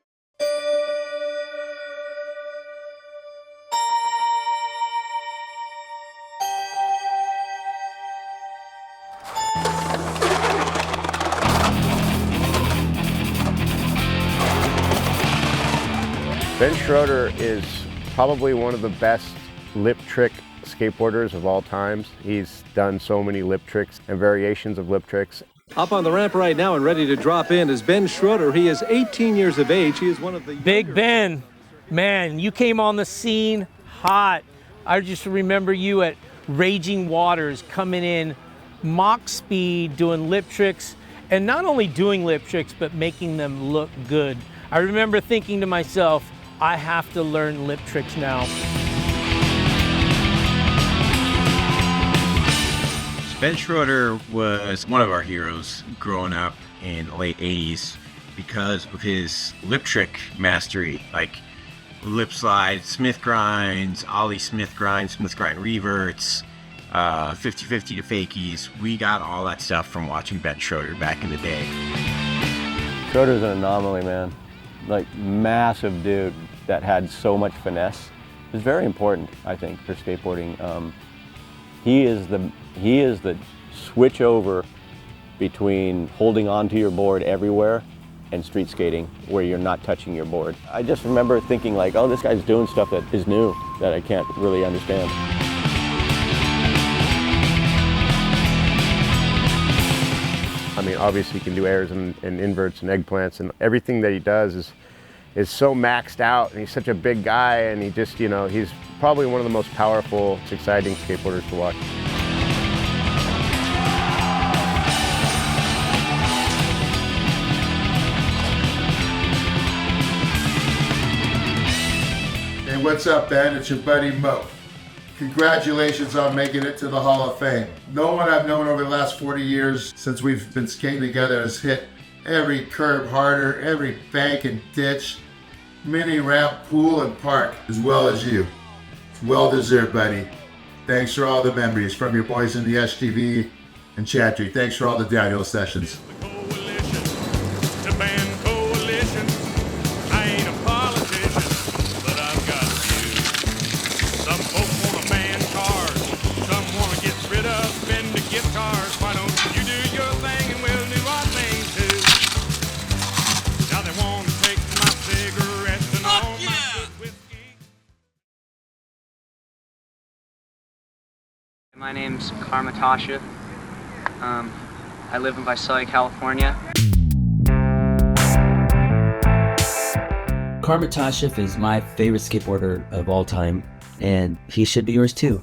Ben Schroeder is probably one of the best lip trick skateboarders of all times. He's done so many lip tricks and variations of lip tricks. Up on the ramp right now and ready to drop in is Ben Schroeder. He is 18 years of age. He is one of the Big Ben, man, you came on the scene hot. I just remember you at Raging Waters coming in mock speed, doing lip tricks, and not only doing lip tricks, but making them look good. I remember thinking to myself, I have to learn lip tricks now. Ben Schroeder was one of our heroes growing up in the late 80s because of his lip trick mastery, like lip slides, Smith grinds, ollie Smith grind reverts, 50-50 to fakies. We got all that stuff from watching Ben Schroeder back in the day. Schroeder's an anomaly, man. Like, massive dude that had so much finesse. It's very important, I think, for skateboarding. He is the switch over between holding onto your board everywhere and street skating where you're not touching your board. I just remember thinking like, oh, this guy's doing stuff that is new that I can't really understand. mean, obviously he can do airs and inverts and eggplants, and everything that he does is so maxed out, and he's such a big guy, and he just, you know, he's probably one of the most powerful, exciting skateboarders to watch. Hey, what's up, Ben? It's your buddy Mo. Congratulations on making it to the Hall of Fame. No one I've known over the last 40 years since we've been skating together has hit every curb harder, every bank and ditch, mini ramp, pool, and park as well as you. Well deserved, buddy. Thanks for all the memories from your boys in the STV and Chatry. Thanks for all the downhill sessions. My name's Karma Tsocheff. I live in Visalia, California. Karma Tsocheff is my favorite skateboarder of all time, and he should be yours too.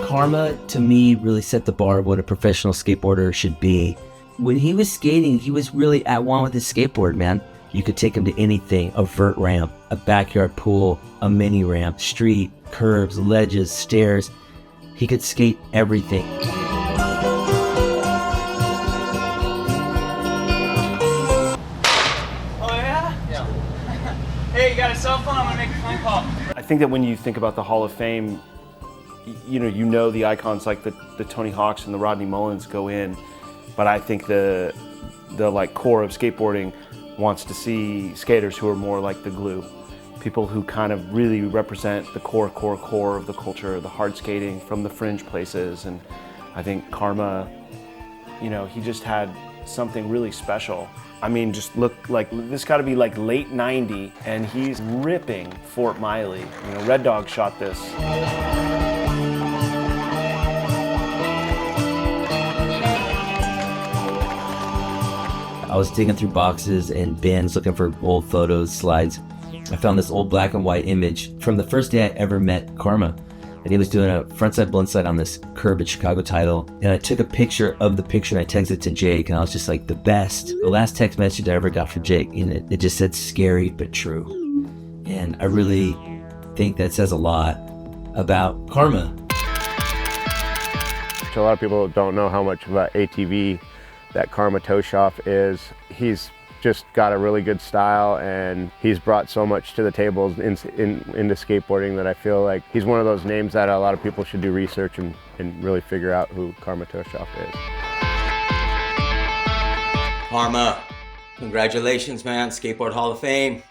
Karma, to me, really set the bar of what a professional skateboarder should be. When he was skating, he was really at one with his skateboard, man. You could take him to anything, a vert ramp, a backyard pool, a mini ramp, street, curbs, ledges, stairs. He could skate everything. Oh yeah? Yeah. Hey, you got a cell phone? I'm gonna make a phone call. I think that when you think about the Hall of Fame, you know the icons like the Tony Hawks and the Rodney Mullins go in, but I think the like core of skateboarding wants to see skaters who are more like the glue. People who kind of really represent the core of the culture, the hard skating from the fringe places. And I think Karma, you know, he just had something really special. I mean, just look like, this gotta be like late 90, and he's ripping Fort Miley. You know, Red Dog shot this. I was digging through boxes and bins looking for old photos, slides. I found this old black and white image from the first day I ever met Karma. And he was doing a frontside blindside on this curb at Chicago Title. And I took a picture of the picture and I texted it to Jake, and I was just like, the best. The last text message I ever got from Jake, and it just said scary but true. And I really think that says a lot about Karma. So a lot of people don't know how much of an ATV that Karma Tsocheff is. He's just got a really good style, and he's brought so much to the table into skateboarding that I feel like he's one of those names that a lot of people should do research and really figure out who Karma Tsocheff is. Karma, congratulations, man. Skateboard Hall of Fame.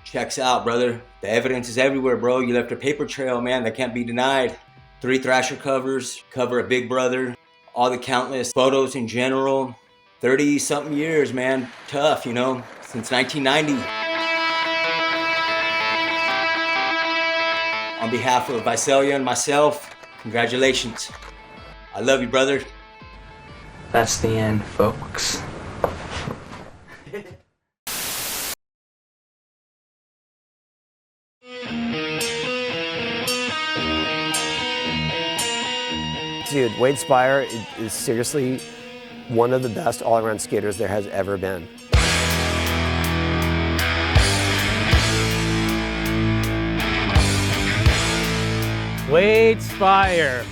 Checks out, brother. The evidence is everywhere, bro. You left a paper trail, man, that can't be denied. 3 Thrasher covers, cover of Big Brother, all the countless photos in general. 30-something years, man. Tough, you know, since 1990. On behalf of Visalia and myself, congratulations. I love you, brother. That's the end, folks. Dude, Wade Speyer is seriously one of the best all-around skaters there has ever been. Wade Speyer,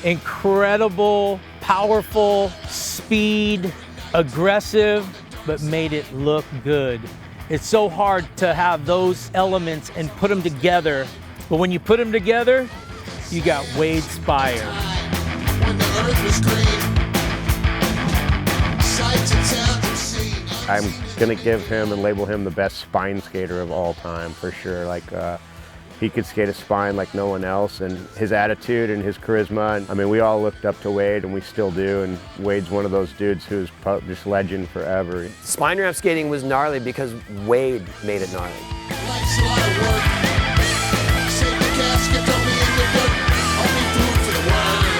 incredible, powerful, speed, aggressive, but made it look good. It's so hard to have those elements and put them together, but when you put them together, you got Wade Speyer. When the earth was green, sights and sounds of sea. I'm gonna give him and label him the best spine skater of all time, for sure. Like, he could skate a spine like no one else, and his attitude and his charisma. And, I mean, we all looked up to Wade, and we still do, and Wade's one of those dudes who's just legend forever. Spine ramp skating was gnarly because Wade made it gnarly. Life's a lot of work. Save the casket, don't be in the dirt. I'll be food for the world.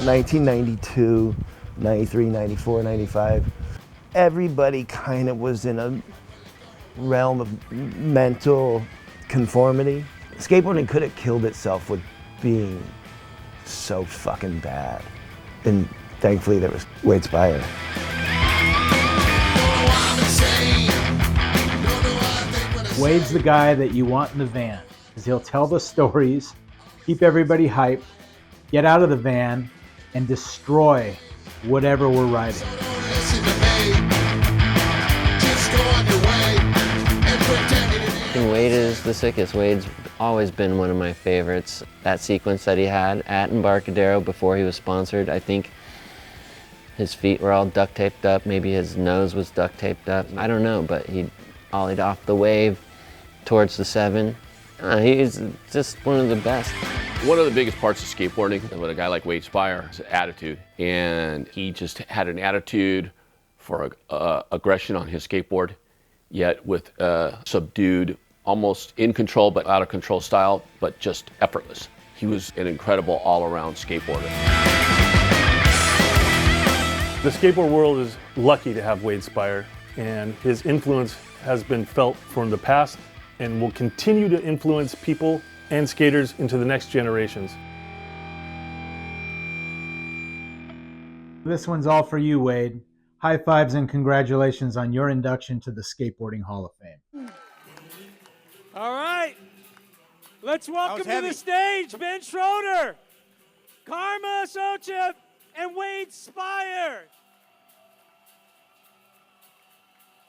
1992, 93, 94, 95, everybody kind of was in a realm of mental conformity. Skateboarding could have killed itself with being so fucking bad. And thankfully there was Wade Speyer. Wade's the guy that you want in the van, because he'll tell the stories, keep everybody hyped, get out of the van, and destroy whatever we're riding. And Wade is the sickest. Wade's always been one of my favorites. That sequence that he had at Embarcadero before he was sponsored, I think his feet were all duct taped up, maybe his nose was duct taped up. I don't know, but he ollied off the wave towards the 7. He's just one of the best. One of the biggest parts of skateboarding with a guy like Wade Speyer is attitude. And he just had an attitude for aggression on his skateboard, yet with subdued, almost in control but out of control style, but just effortless. He was an incredible all-around skateboarder. The skateboard world is lucky to have Wade Speyer, and his influence has been felt from the past and will continue to influence people and skaters into the next generations. This one's all for you, Wade. High fives and congratulations on your induction to the Skateboarding Hall of Fame. All right. Let's welcome to the stage Ben Schroeder, Karma Tsocheff, and Wade Speyer.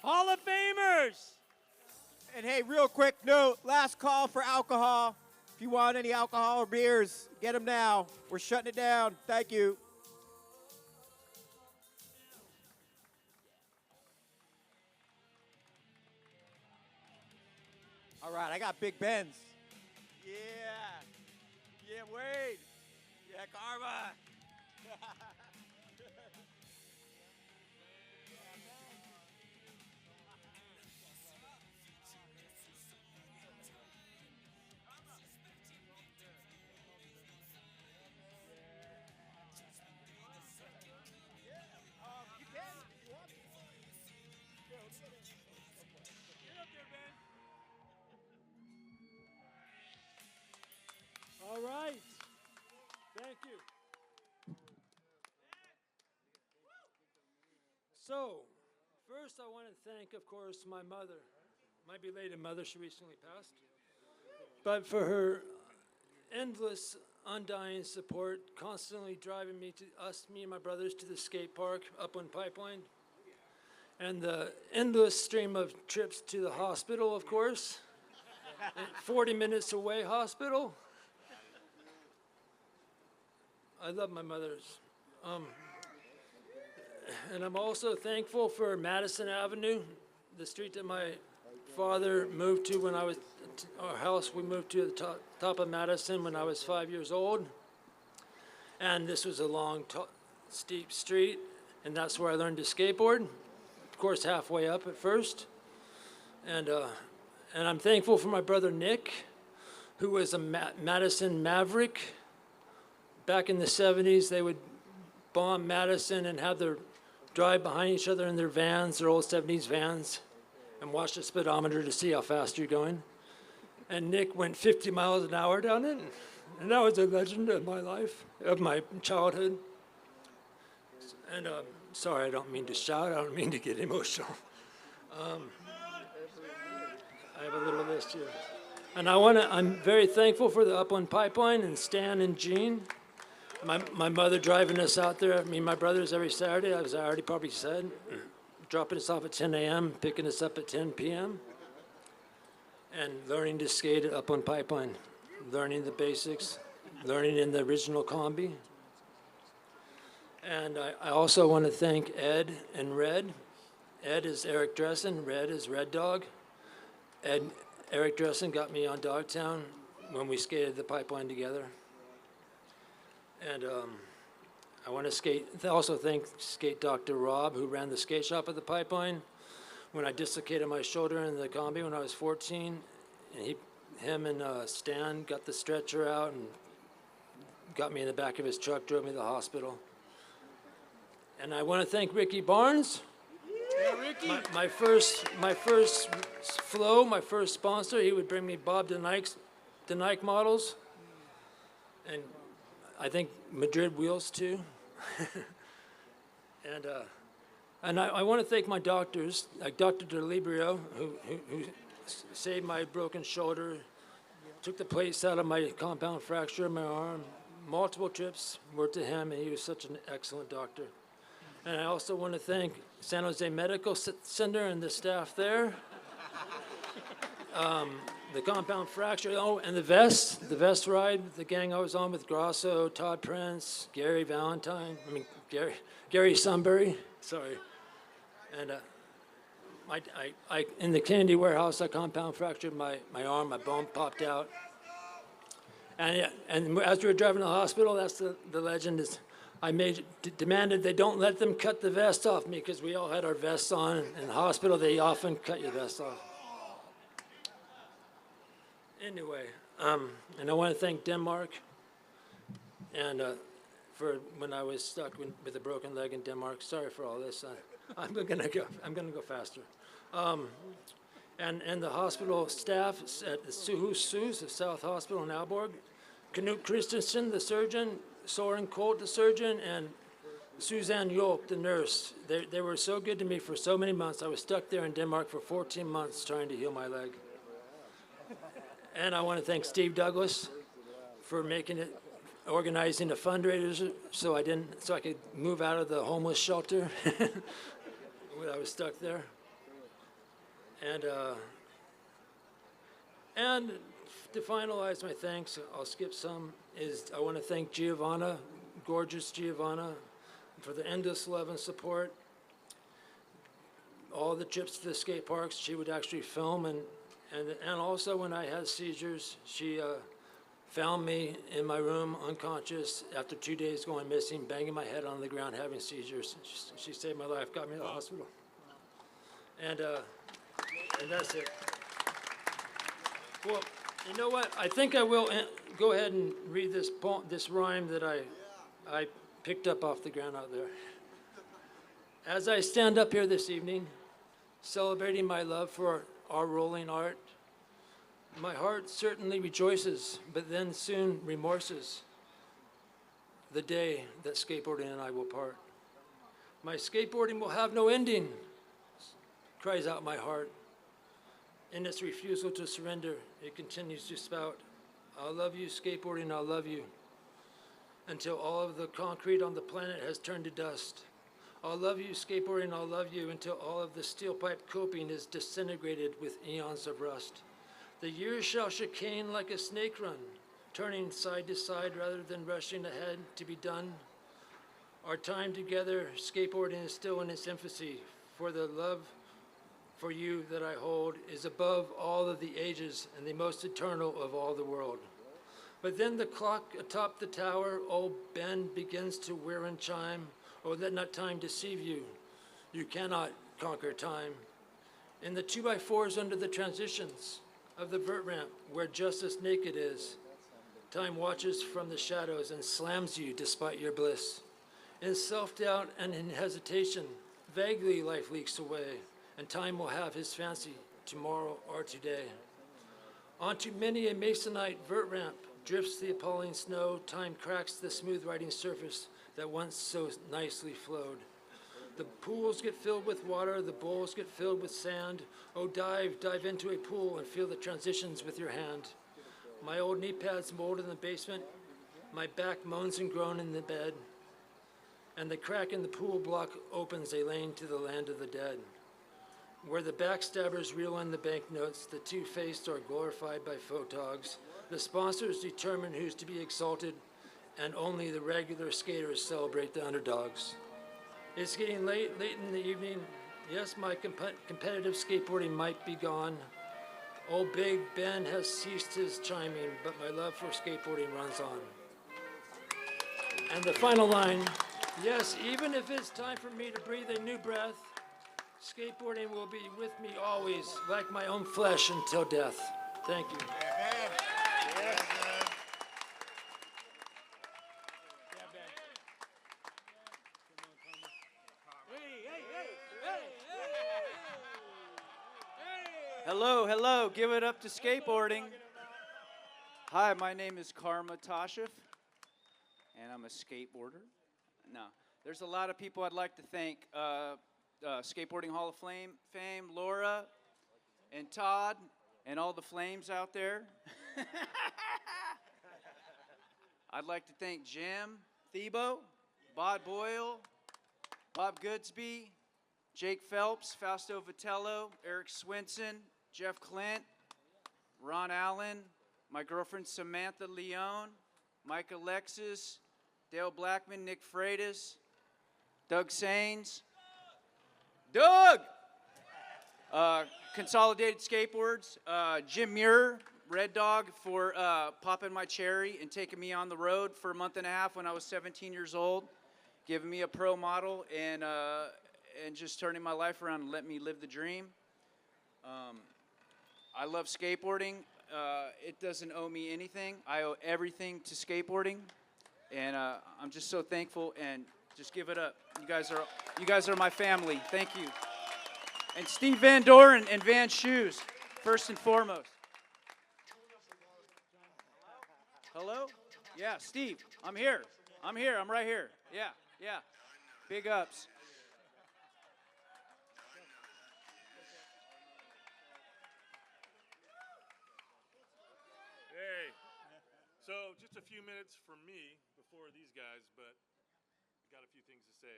Hall of Famers. And hey, real quick note, last call for alcohol. If you want any alcohol or beers, get them now. We're shutting it down. Thank you. All right, I got Big Ben's. Yeah. Yeah, Wade. Yeah, Karma. All right. Thank you. So, first I want to thank, of course, my mother, my belated mother. She recently passed. But for her endless, undying support, constantly driving me and my brothers to the skate park, Upland Pipeline, and the endless stream of trips to the hospital, of course, 40 minutes away hospital. I love my mothers. And I'm also thankful for Madison Avenue, the street that my father moved to when I was, our house we moved to the top of Madison when I was 5 years old. And this was a long, steep street, and that's where I learned to skateboard. Of course, halfway up at first. And I'm thankful for my brother Nick, who was a Madison Maverick. Back in the 70s, they would bomb Madison and have their drive behind each other in their vans, their old 70s vans, and watch the speedometer to see how fast you're going. And Nick went 50 miles an hour down it, and that was a legend of my life, of my childhood. And sorry, I don't mean to shout, I don't mean to get emotional. I have a little list here. And I'm very thankful for the Upland Pipeline and Stan and Jean. My mother driving us out there, me and my brothers every Saturday, as I already probably said, dropping us off at 10 a.m., picking us up at 10 p.m., and learning to skate at Upland Pipeline, learning the basics, learning in the original combi. And I also want to thank Ed and Red. Ed is Eric Dressen, Red is Red Dog. Eric Dressen got me on Dogtown when we skated the pipeline together. And I want to also thank Skate Dr. Rob, who ran the skate shop at the pipeline. When I dislocated my shoulder in the combi when I was 14, and him and Stan got the stretcher out and got me in the back of his truck, drove me to the hospital. And I want to thank Ricky Barnes. Yeah, Ricky. My first flow, my first sponsor, he would bring me Bob de Nike models. And I think Madrid wheels too. And I want to thank my doctors, like Dr. DeLibrio, who saved my broken shoulder, took the plates out of my compound fracture in my arm, multiple trips were to him, and he was such an excellent doctor. And I also want to thank San Jose Medical Center and the staff there. The compound fracture, and the vest ride, the gang I was on with Grosso, Todd Prince, Gary Sunbury, sorry. And I in the Kennedy warehouse, I compound fractured my arm, my bone popped out. And as we were driving to the hospital, that's the legend is, I demanded they don't let them cut the vest off me because we all had our vests on. In the hospital, they often cut your vest off. Anyway, and I want to thank Denmark and for when I was stuck with a broken leg in Denmark. Sorry for all this. I'm gonna go faster. And the hospital staff at the Suhus, the South Hospital in Aalborg, Knut Christensen, the surgeon, Soren Colt, the surgeon, and Suzanne Yolk, the nurse. They were so good to me for so many months. I was stuck there in Denmark for 14 months trying to heal my leg. And I want to thank Steve Douglas for organizing a fundraiser so I could move out of the homeless shelter when I was stuck there. And to finalize my thanks, I'll skip some, is I want to thank Giovanna, gorgeous Giovanna, for the endless love and support. All the trips to the skate parks, she would actually film, and also when I had seizures, she found me in my room unconscious after 2 days going missing, banging my head on the ground, having seizures. She saved my life, got me to the hospital. And that's it. Well, you know what? I think I will go ahead and read this rhyme that I picked up off the ground out there. As I stand up here this evening, celebrating my love for our rolling art, my heart certainly rejoices, but then soon remorses the day that skateboarding and I will part. My skateboarding will have no ending, cries out my heart. In its refusal to surrender, it continues to spout, I'll love you, skateboarding, I'll love you, until all of the concrete on the planet has turned to dust. I'll love you, skateboarding, I'll love you, until all of the steel pipe coping is disintegrated with eons of rust. The years shall chicane like a snake run, turning side to side rather than rushing ahead to be done. Our time together, skateboarding is still in its infancy, for the love for you that I hold is above all of the ages and the most eternal of all the world. But then the clock atop the tower, old Ben, begins to whir and chime. Oh, let not time deceive you. You cannot conquer time. In the 2x4s under the transitions of the vert ramp, where justice naked is, time watches from the shadows and slams you despite your bliss. In self-doubt and in hesitation, vaguely life leaks away, and time will have his fancy tomorrow or today. Onto many a masonite vert ramp drifts the appalling snow. Time cracks the smooth riding surface that once so nicely flowed. The pools get filled with water, the bowls get filled with sand. Oh, dive into a pool and feel the transitions with your hand. My old knee pads mold in the basement, my back moans and groans in the bed, and the crack in the pool block opens a lane to the land of the dead. Where the backstabbers reel in the banknotes, the two-faced are glorified by photogs. The sponsors determine who's to be exalted, and only the regular skaters celebrate the underdogs. It's getting late in the evening. Yes, my competitive skateboarding might be gone. Old Big Ben has ceased his chiming, but my love for skateboarding runs on. And the final line, yes, even if it's time for me to breathe a new breath, skateboarding will be with me always, like my own flesh until death. Thank you. Hello, hello. Give it up to skateboarding. Hi, my name is Karma Tsocheff, and I'm a skateboarder. No, there's a lot of people I'd like to thank. Skateboarding Hall of Fame, Laura, and Todd, and all the flames out there. I'd like to thank Jim Thebo, Bob Boyle, Bob Goodsby, Jake Phelps, Fausto Vitello, Eric Swinson, Jeff Clint, Ron Allen, my girlfriend Samantha Leone, Mike Alexis, Dale Blackman, Nick Freitas, Doug Sains, Doug! Consolidated Skateboards, Jim Muir, Red Dog, for popping my cherry and taking me on the road for a month and a half when I was 17 years old, giving me a pro model and just turning my life around and letting me live the dream. I love skateboarding. It doesn't owe me anything. I owe everything to skateboarding, and I'm just so thankful. And just give it up. You guys are my family. Thank you. And Steve Van Doren and Van Shoes, first and foremost. Hello? Yeah, Steve, I'm here. I'm right here. Yeah. Big ups. Hey, so just a few minutes from me before these guys, but got a few things to say.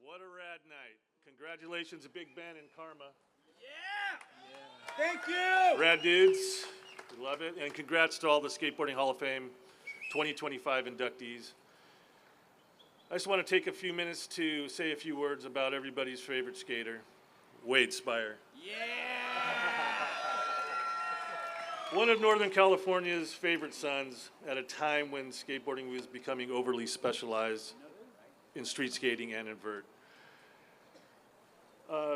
What a rad night. Congratulations to Big Ben and Karma. Yeah! Thank you! Rad dudes. We love it. And congrats to all the Skateboarding Hall of Fame 2025 inductees. I just want to take a few minutes to say a few words about everybody's favorite skater, Wade Speyer. One of Northern California's favorite sons at a time when skateboarding was becoming overly specialized in street skating and in vert.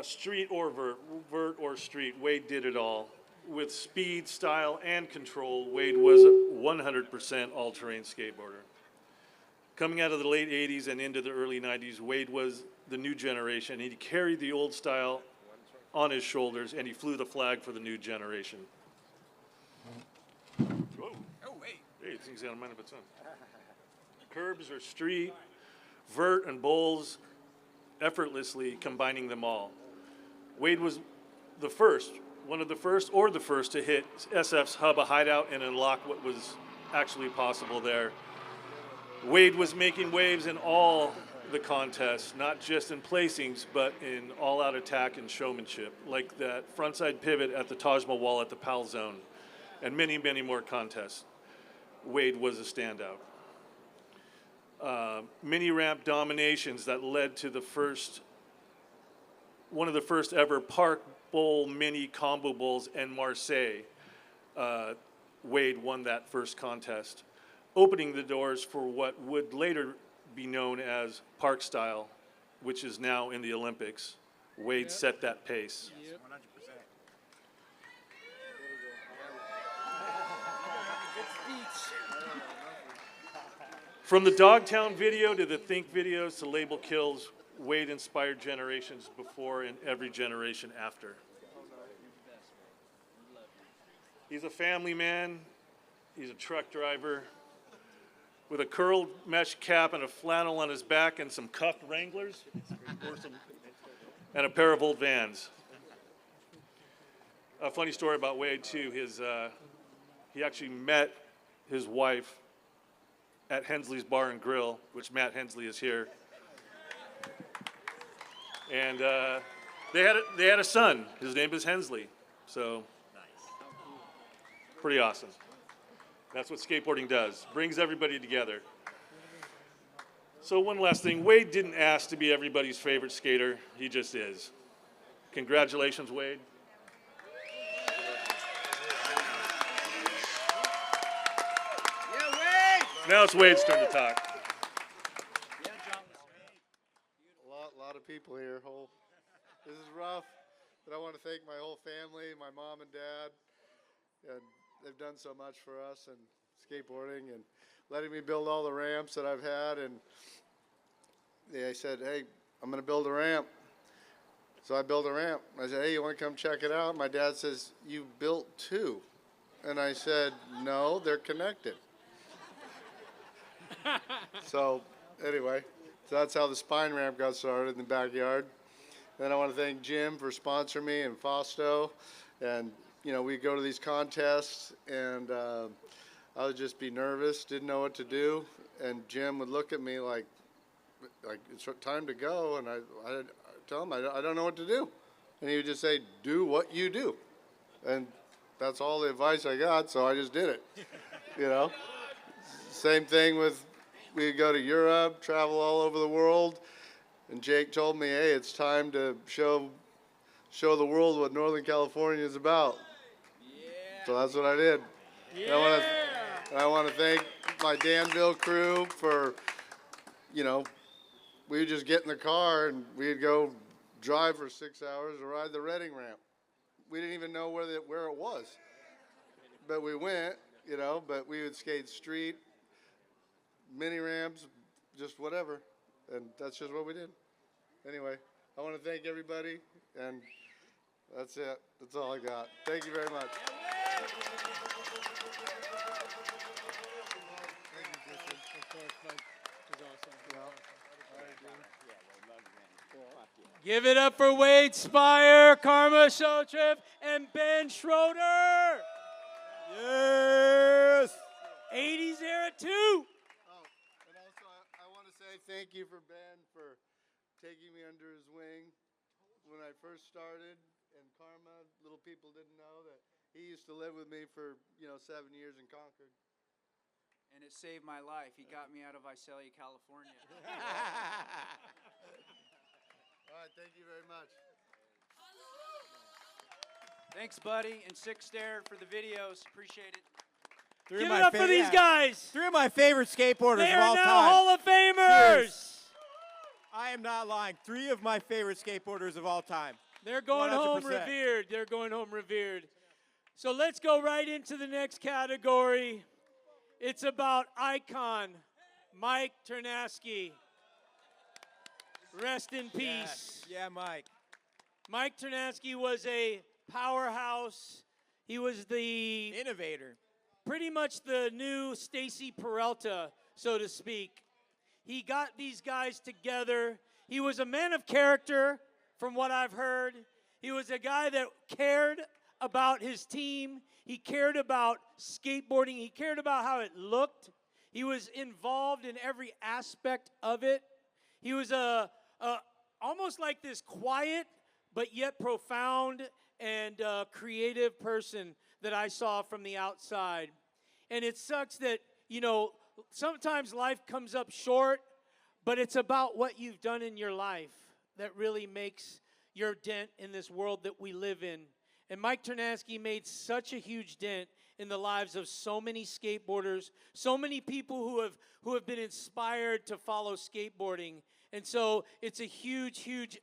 Street or vert or street, Wade did it all. With speed, style, and control, Wade was a 100% all-terrain skateboarder. Coming out of the late 80s and into the early 90s, Wade was the new generation. He carried the old style on his shoulders, and he flew the flag for the new generation. Whoa. Oh, wait. Hey, things out of mind of its own. Curbs or street, vert and bowls, effortlessly combining them all. Wade was the first, one of the first or the first to hit SF's hub a hideout and unlock what was actually possible there. Wade was making waves in all the contests, not just in placings, but in all-out attack and showmanship, like that frontside pivot at the Taj Mahal at the PAL Zone, and many, many more contests. Wade was a standout. Mini ramp dominations that led to one of the first ever Park Bowl mini combo bowls in Marseille. Wade won that first contest, opening the doors for what would later be known as park style, which is now in the Olympics. Wade set that pace. Yep. 100%. From the Dogtown video to the Think videos to label kills, Wade inspired generations before and every generation after. He's a family man. He's a truck driver with a curled mesh cap and a flannel on his back and some cuffed Wranglers and a pair of old Vans. A funny story about Wade too, he actually met his wife at Hensley's Bar and Grill, which Matt Hensley is here. And they had a son. His name is Hensley. So pretty awesome. That's what skateboarding does. Brings everybody together. So one last thing. Wade didn't ask to be everybody's favorite skater. He just is. Congratulations, Wade. Now it's Wade's turn to talk. A lot of people here. This is rough, but I want to thank my whole family, my mom and dad. And they've done so much for us and skateboarding and letting me build all the ramps that I've had. And they said, hey, I'm going to build a ramp. So I built a ramp. I said, hey, you want to come check it out? My dad says, you built 2. And I said, no, they're connected. So anyway, so that's how the spine ramp got started in the backyard. Then I want to thank Jim for sponsoring me and Fausto. And, we go to these contests and I would just be nervous, didn't know what to do. And Jim would look at me like it's time to go. And I tell him, I don't know what to do. And he would just say, do what you do. And that's all the advice I got, so I just did it, Same thing with, we'd go to Europe, travel all over the world, and Jake told me, hey, it's time to show the world what Northern California is about. Yeah. So that's what I did. Yeah. I want to thank my Danville crew for, we would just get in the car and we'd go drive for 6 hours to ride the Reading ramp. We didn't even know where it was, but we went, but we would skate street, mini ramps, just whatever, and that's just what we did. Anyway, I want to thank everybody, and that's it. That's all I got. Thank you very much. Give it up for Wade Speyer, Karma Tsocheff, and Ben Schroeder. Yes! 80s era too. Oh, and also I want to say thank you for Ben for taking me under his wing when I first started. And Karma, little people didn't know that he used to live with me for 7 years in Concord. And it saved my life. He got me out of Visalia, California. All right, thank you very much. Thanks, buddy, and Six Stair for the videos. Appreciate it. Give it up for these guys. 3 of my favorite skateboarders They of are all now time. Hall of Famers. Cheers. I am not lying. 3 of my favorite skateboarders of all time. They're going 100%. home revered. They're going home revered. So let's go right into the next category. It's about icon, Mike Ternasky. Rest in peace. Yeah, Mike. Mike Ternasky was a powerhouse. He was the innovator. Pretty much the new Stacy Peralta, so to speak. He got these guys together. He was a man of character, from what I've heard. He was a guy that cared about his team. He cared about skateboarding. He cared about how it looked. He was involved in every aspect of it. He was almost like this quiet but yet profound and creative person that I saw from the outside. And it sucks that, sometimes life comes up short, but it's about what you've done in your life that really makes your dent in this world that we live in. And Mike Ternasky made such a huge dent in the lives of so many skateboarders, so many people who have been inspired to follow skateboarding. And so it's a huge, huge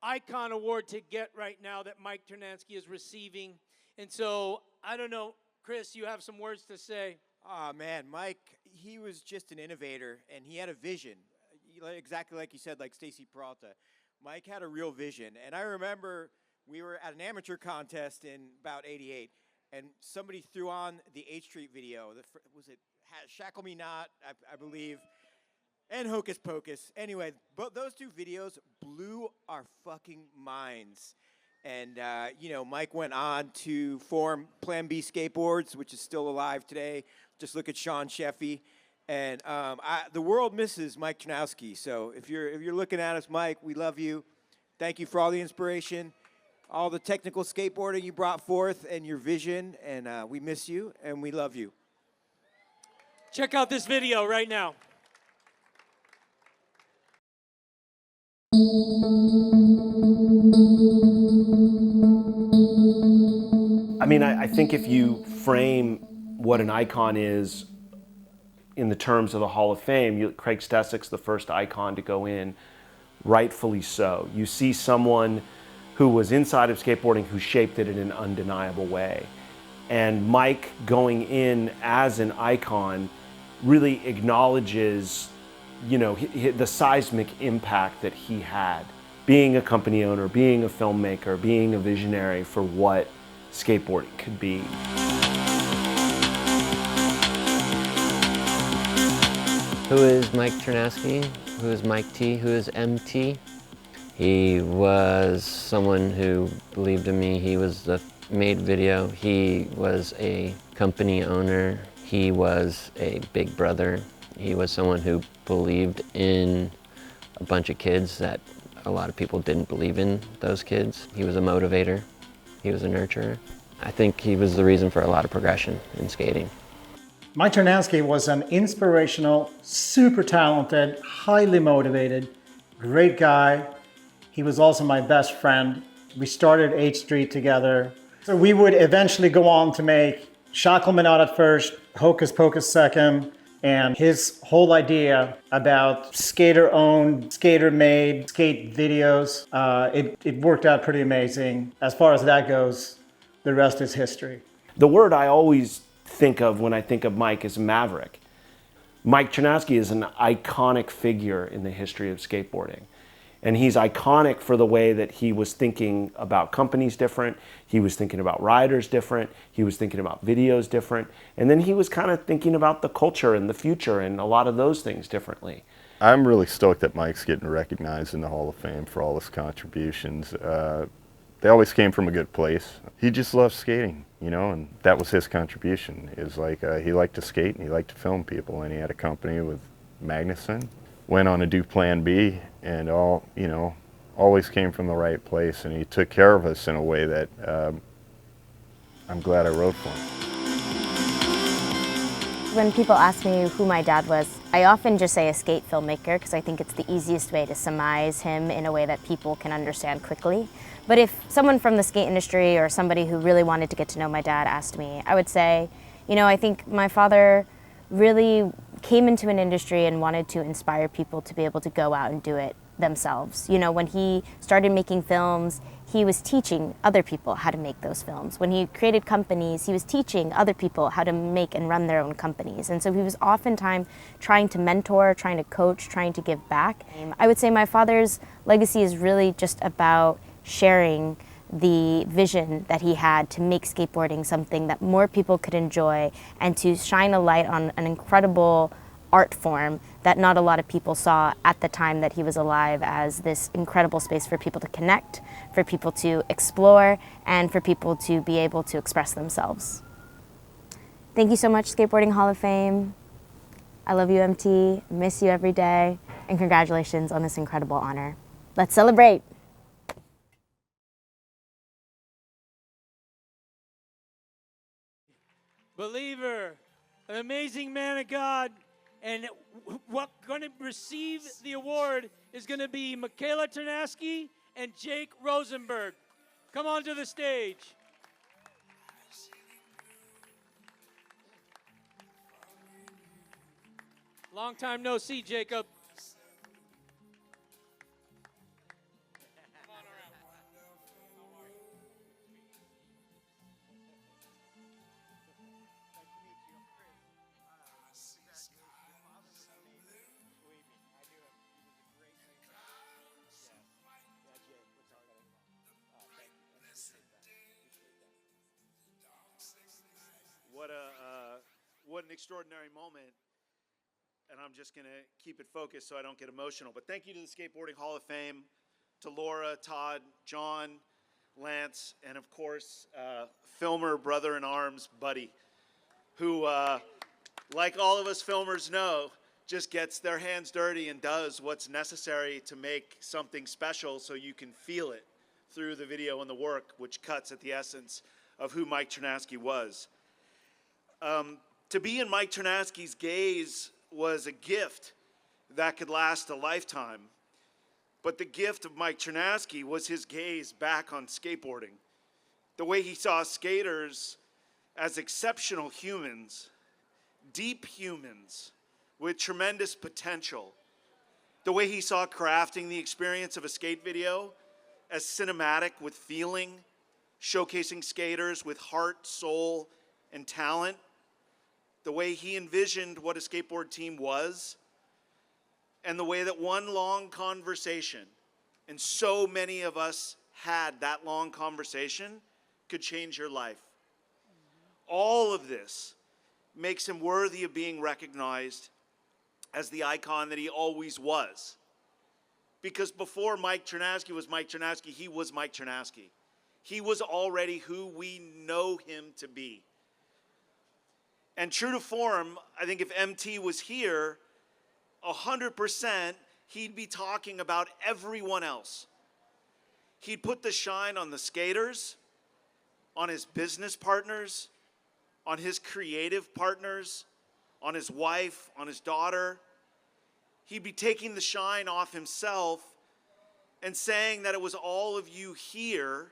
icon award to get right now that Mike Ternasky is receiving. And so, I don't know, Chris, you have some words to say. Oh, man, Mike, he was just an innovator, and he had a vision. Exactly like you said, like Stacy Peralta. Mike had a real vision. And I remember we were at an amateur contest in about '88, and somebody threw on the H Street video. Was it Shackle Me Not, I believe, and Hocus Pocus. Anyway, but those 2 videos blew our fucking minds. And, Mike went on to form Plan B Skateboards, which is still alive today. Just look at Sean Sheffey. And the world misses Mike Ternasky. So if you're looking at us, Mike, we love you. Thank you for all the inspiration, all the technical skateboarding you brought forth, and your vision. And we miss you, and we love you. Check out this video right now. I mean, I think if you frame what an icon is in the terms of the Hall of Fame, Craig Stesik's the first icon to go in, rightfully so. You see someone who was inside of skateboarding who shaped it in an undeniable way. And Mike going in as an icon really acknowledges, the seismic impact that he had being a company owner, being a filmmaker, being a visionary for what skateboarding could be. Who is Mike Ternasky? Who is Mike T? Who is MT? He was someone who believed in me. He was the made video. He was a company owner. He was a big brother. He was someone who believed in a bunch of kids that a lot of people didn't believe in those kids. He was a motivator. He was a nurturer. I think he was the reason for a lot of progression in skating. Mike Ternasky was an inspirational, super talented, highly motivated, great guy. He was also my best friend. We started 8th Street together. So we would eventually go on to make Shackleman Out at First, Hocus Pocus second, and his whole idea about skater-owned, skater-made skate videos, it worked out pretty amazing. As far as that goes, the rest is history. The word I always think of when I think of Mike is maverick. Mike Ternasky is an iconic figure in the history of skateboarding. And he's iconic for the way that he was thinking about companies different, he was thinking about riders different, he was thinking about videos different, and then he was kind of thinking about the culture and the future and a lot of those things differently. I'm really stoked that Mike's getting recognized in the Hall of Fame for all his contributions. They always came from a good place. He just loved skating, you know, and that was his contribution. It was like he liked to skate and he liked to film people, and he had a company with Magnuson. Went on to do Plan B, and all, you know, always came from the right place, and he took care of us in a way that I'm glad I wrote for him. When people ask me who my dad was, I often just say a skate filmmaker because I think it's the easiest way to surmise him in a way that people can understand quickly. But if someone from the skate industry or somebody who really wanted to get to know my dad asked me, I would say, you know, I think my father really came into an industry and wanted to inspire people to be able to go out and do it themselves. You know, when he started making films, he was teaching other people how to make those films. When he created companies, he was teaching other people how to make and run their own companies. And so he was oftentimes trying to mentor, trying to coach, trying to give back. I would say my father's legacy is really just about sharing the vision that he had to make skateboarding something that more people could enjoy and to shine a light on an incredible art form that not a lot of people saw at the time that he was alive as this incredible space for people to connect, for people to explore, and for people to be able to express themselves. Thank you so much, Skateboarding Hall of Fame. I love you, MT, miss you every day, and congratulations on this incredible honor. Let's celebrate. Believer, an amazing man of God, and what going to receive the award is going to be Michaela Ternasky and Jake Rosenberg. Come on to the stage. Long time no see, Jacob. What an extraordinary moment, and I'm just going to keep it focused so I don't get emotional. But thank you to the Skateboarding Hall of Fame, to Laura, Todd, John, Lance, and of course, filmer brother-in-arms, Buddy, who, like all of us filmers know, just gets their hands dirty and does what's necessary to make something special so you can feel it through the video and the work, which cuts at the essence of who Mike Ternasky was. To be in Mike Ternasky's gaze was a gift that could last a lifetime. But the gift of Mike Ternasky was his gaze back on skateboarding. The way he saw skaters as exceptional humans, deep humans with tremendous potential. The way he saw crafting the experience of a skate video as cinematic with feeling, showcasing skaters with heart, soul, and talent. The way he envisioned what a skateboard team was, and the way that one long conversation and so many of us had that long conversation, could change your life. All of this makes him worthy of being recognized as the icon that he always was. Because before Mike Ternasky was Mike Ternasky, he was Mike Ternasky. He was already who we know him to be. And true to form, I think if MT was here, 100%, he'd be talking about everyone else. He'd put the shine on the skaters, on his business partners, on his creative partners, on his wife, on his daughter. He'd be taking the shine off himself and saying that it was all of you here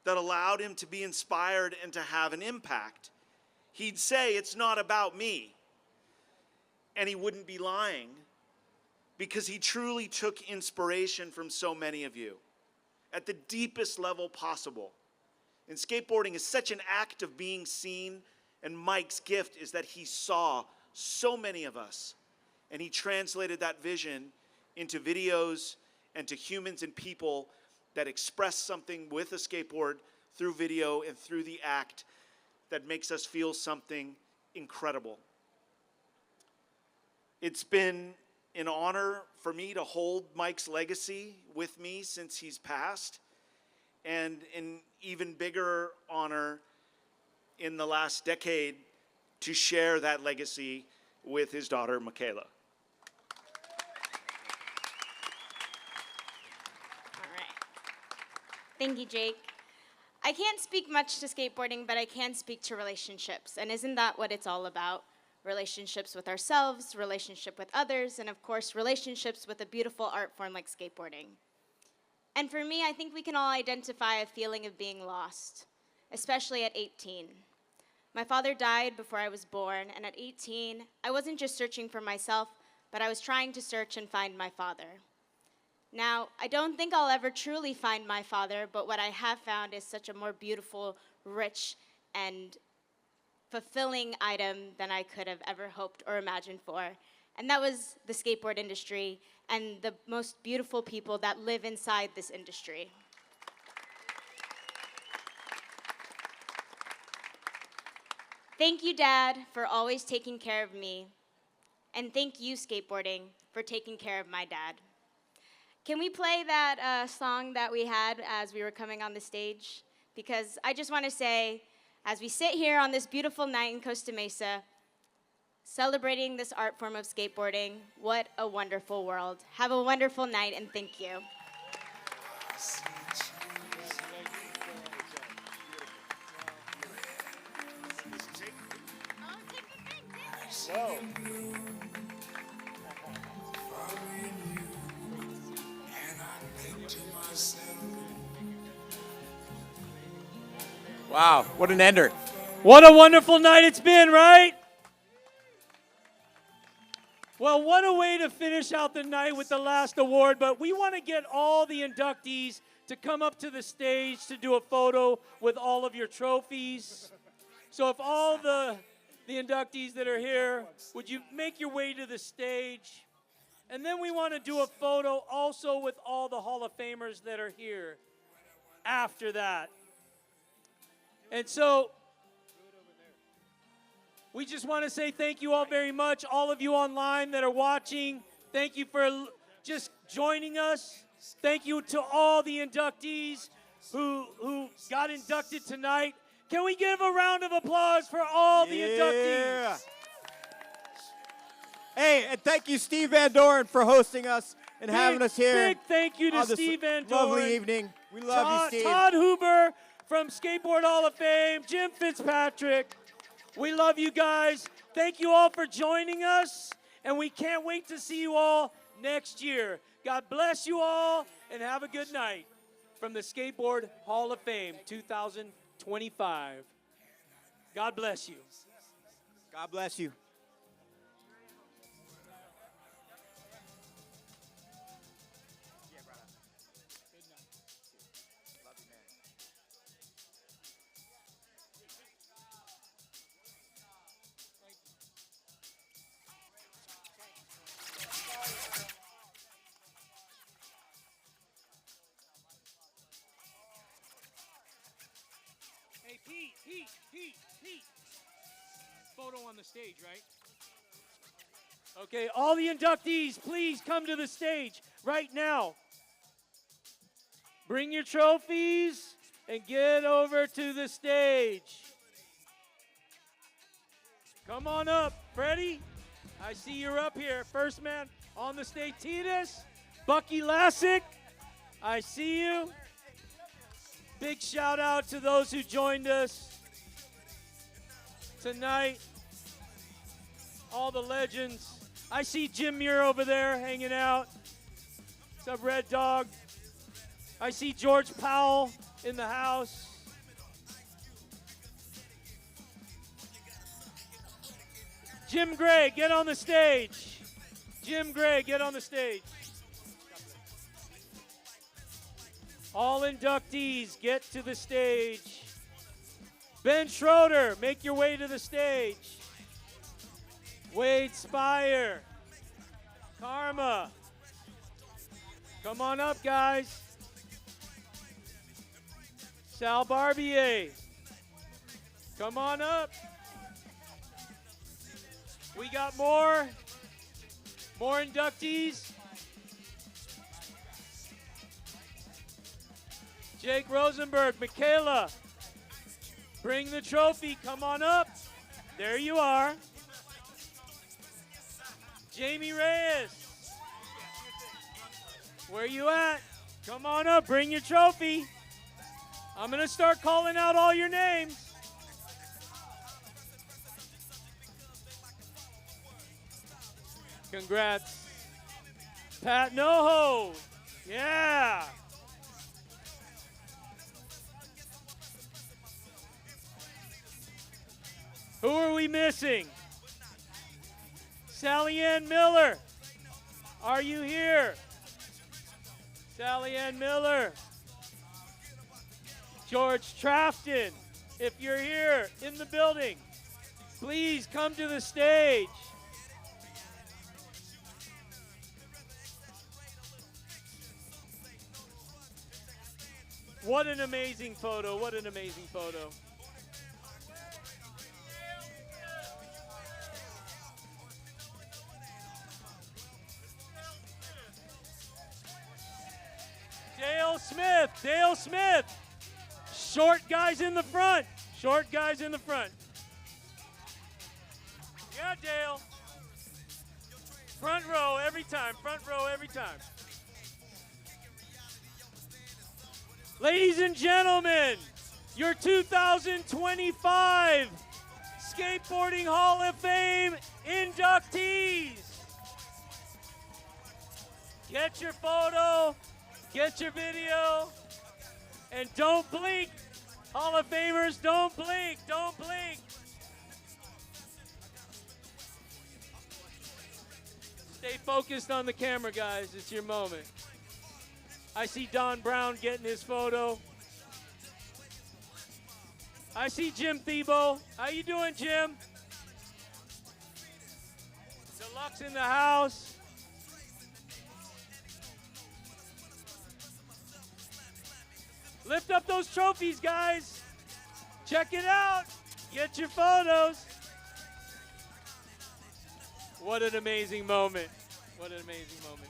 that allowed him to be inspired and to have an impact. He'd say, it's not about me. And he wouldn't be lying, because he truly took inspiration from so many of you at the deepest level possible. And skateboarding is such an act of being seen, and Mike's gift is that he saw so many of us, and he translated that vision into videos and to humans and people that express something with a skateboard through video and through the act that makes us feel something incredible. It's been an honor for me to hold Mike's legacy with me since he's passed, and an even bigger honor in the last decade to share that legacy with his daughter, Michaela. Thank you, Jake. I can't speak much to skateboarding, but I can speak to relationships. And isn't that what it's all about? Relationships with ourselves, relationship with others, and of course, relationships with a beautiful art form like skateboarding. And for me, I think we can all identify a feeling of being lost, especially at 18. My father died before I was born, and at 18, I wasn't just searching for myself, but I was trying to search and find my father. Now, I don't think I'll ever truly find my father, but what I have found is such a more beautiful, rich, and fulfilling item than I could have ever hoped or imagined for. And that was the skateboard industry and the most beautiful people that live inside this industry. Thank you, Dad, for always taking care of me. And thank you, skateboarding, for taking care of my dad. Can we play that song that we had as we were coming on the stage? Because I just want to say, as we sit here on this beautiful night in Costa Mesa, celebrating this art form of skateboarding, what a wonderful world. Have a wonderful night, and thank you. Whoa. Wow, what an ender. What a wonderful night it's been, right? Well, what a way to finish out the night with the last award, but we want to get all the inductees to come up to the stage to do a photo with all of your trophies. So if all the inductees that are here, would you make your way to the stage? And then we want to do a photo also with all the Hall of Famers that are here after that. And so we just want to say thank you all very much. All of you online that are watching, thank you for just joining us. Thank you to all the inductees who got inducted tonight. Can we give a round of applause for all the inductees? Hey, and thank you, Steve Van Doren, for hosting us and having us here. Big thank you to Steve Van Doren. Lovely evening. We love you, Steve. Todd Huber from Skateboard Hall of Fame, Jim Fitzpatrick. We love you guys. Thank you all for joining us, and we can't wait to see you all next year. God bless you all, and have a good night from the Skateboard Hall of Fame 2025. God bless you. God bless you. photo on the stage, right? Okay, all the inductees, please come to the stage right now. Bring your trophies and get over to the stage. Come on up, Freddie. I see you're up here. First man on the stage, Titus, Bucky Lasek. I see you. Big shout out to those who joined us tonight. All the legends. I see Jim Muir over there hanging out. What's up, Red Dog? I see George Powell in the house. Jim Gray, get on the stage. Jim Gray, get on the stage. All inductees, get to the stage. Ben Schroeder, make your way to the stage. Wade Speyer. Karma. Come on up, guys. Sal Barbier. Come on up. We got more inductees. Jake Rosenberg, Michaela, bring the trophy. Come on up. There you are. Jaime Reyes, where you at? Come on up. Bring your trophy. I'm going to start calling out all your names. Congrats. Pat Ngoho. Yeah. Who are we missing? Sally Ann Miller. Are you here? Sally Ann Miller. George Trafton. If you're here in the building, please come to the stage. What an amazing photo. What an amazing photo. Dale Smith. Dale Smith. Short guys in the front. Short guys in the front. Yeah, Dale. Front row every time. Front row every time. Ladies and gentlemen, your 2025 Skateboarding Hall of Fame inductees. Get your photo, get your video, and don't blink. Hall of Famers, don't blink, don't blink. Stay focused on the camera, guys. It's your moment. I see Don Brown getting his photo. I see Jim Thiebaud. How you doing, Jim? Deluxe in the house. Lift up those trophies, guys. Check it out. Get your photos. What an amazing moment. What an amazing moment.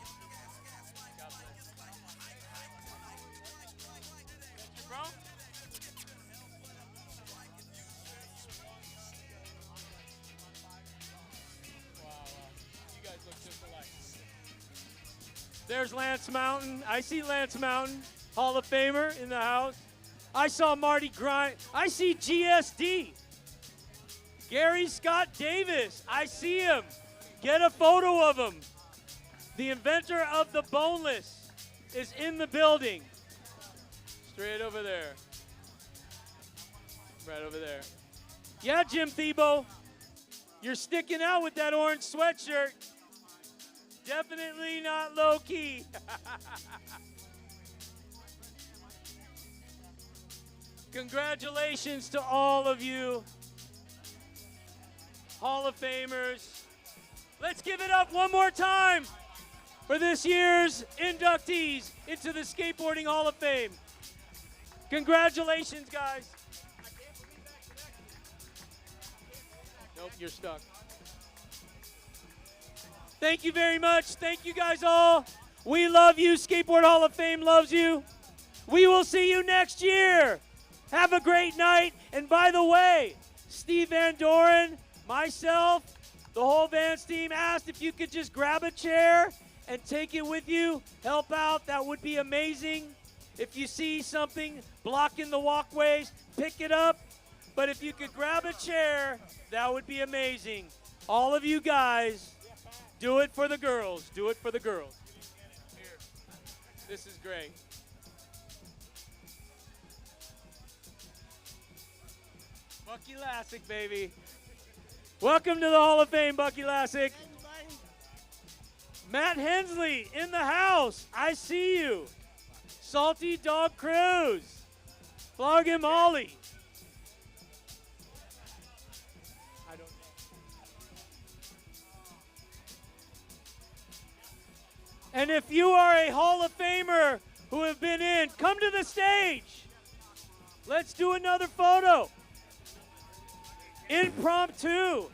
God bless. That's your bro? Wow. You guys look just alike. There's Lance Mountain. I see Lance Mountain. Hall of Famer in the house. I saw Marty Grind. I see GSD. Gary Scott Davis. I see him. Get a photo of him. The inventor of the boneless is in the building. Straight over there. Right over there. Yeah, Jim Thiebaud. You're sticking out with that orange sweatshirt. Definitely not low key. Congratulations to all of you, Hall of Famers. Let's give it up one more time for this year's inductees into the Skateboarding Hall of Fame. Congratulations, guys. Nope, you're stuck. Thank you very much. Thank you guys all. We love you. Skateboard Hall of Fame loves you. We will see you next year. Have a great night. And by the way, Steve Van Doren, myself, the whole Vans team asked if you could just grab a chair and take it with you, help out. That would be amazing. If you see something blocking the walkways, pick it up. But if you could grab a chair, that would be amazing. All of you guys, do it for the girls. Do it for the girls. Here. This is great. Bucky Lasek, baby. Welcome to the Hall of Fame, Bucky Lasek. Matt Hensley in the house. I see you. Salty Dog Cruz. Flog and Molly. I don't know. And if you are a Hall of Famer who have been in, come to the stage. Let's do another photo. Impromptu.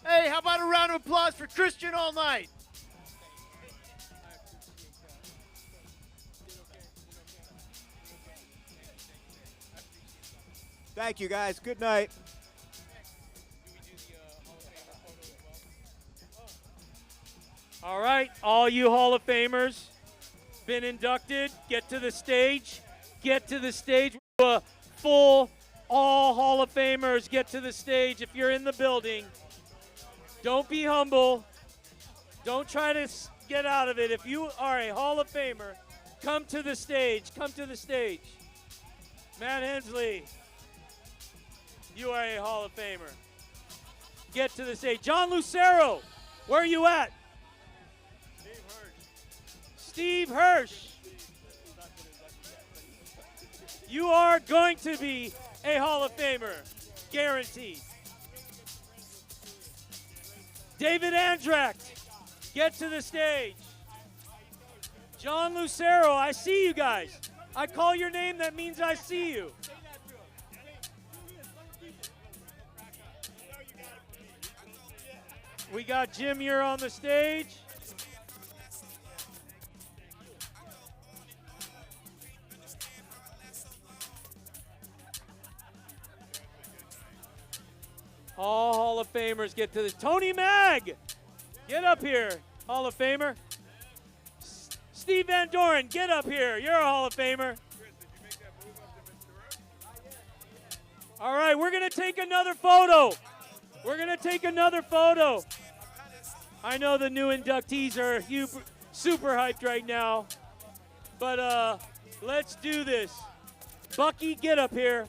Hey, how about a round of applause for Christian All Night? Thank you, guys. Good night. All right, all you Hall of Famers, been inducted, get to the stage. Get to the stage. Full, all Hall of Famers, get to the stage. If you're in the building, don't be humble. Don't try to get out of it. If you are a Hall of Famer, come to the stage. Come to the stage. Matt Hensley, you are a Hall of Famer. Get to the stage. John Lucero, where are you at? Steve Hirsch. You are going to be a Hall of Famer, guaranteed. David Andracht, get to the stage. John Lucero, I see you guys. I call your name, that means I see you. We got Jim here on the stage. All Hall of Famers get to the Tony Mag. Get up here, Hall of Famer. Steve Van Doren, get up here. You're a Hall of Famer. All right, we're going to take another photo. We're going to take another photo. I know the new inductees are super hyped right now. But let's do this. Bucky, get up here.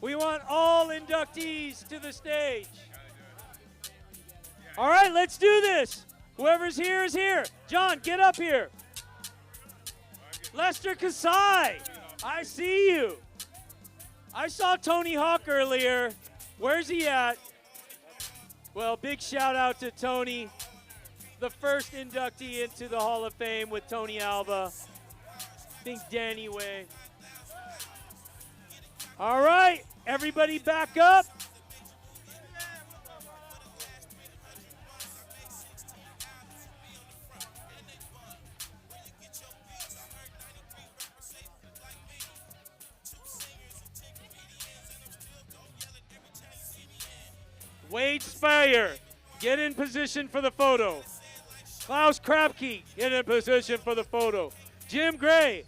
We want all inductees to the stage. All right, let's do this. Whoever's here is here. John, get up here. Lester Kasai, I see you. I saw Tony Hawk earlier. Where's he at? Well, big shout out to Tony, the first inductee into the Hall of Fame with Tony Alva. I think Danny Way. All right, everybody back up. Wade Speyer, get in position for the photo. Klaus Krabke, get in position for the photo. Jim Gray,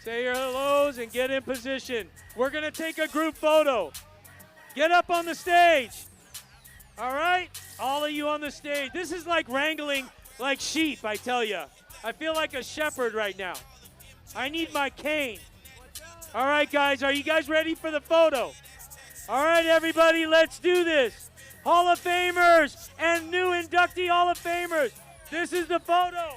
say your hellos and get in position. We're going to take a group photo. Get up on the stage. All right? All of you on the stage. This is like wrangling like sheep, I tell you. I feel like a shepherd right now. I need my cane. All right, guys. Are you guys ready for the photo? All right, everybody. Let's do this. Hall of Famers and new inductee Hall of Famers. This is the photo.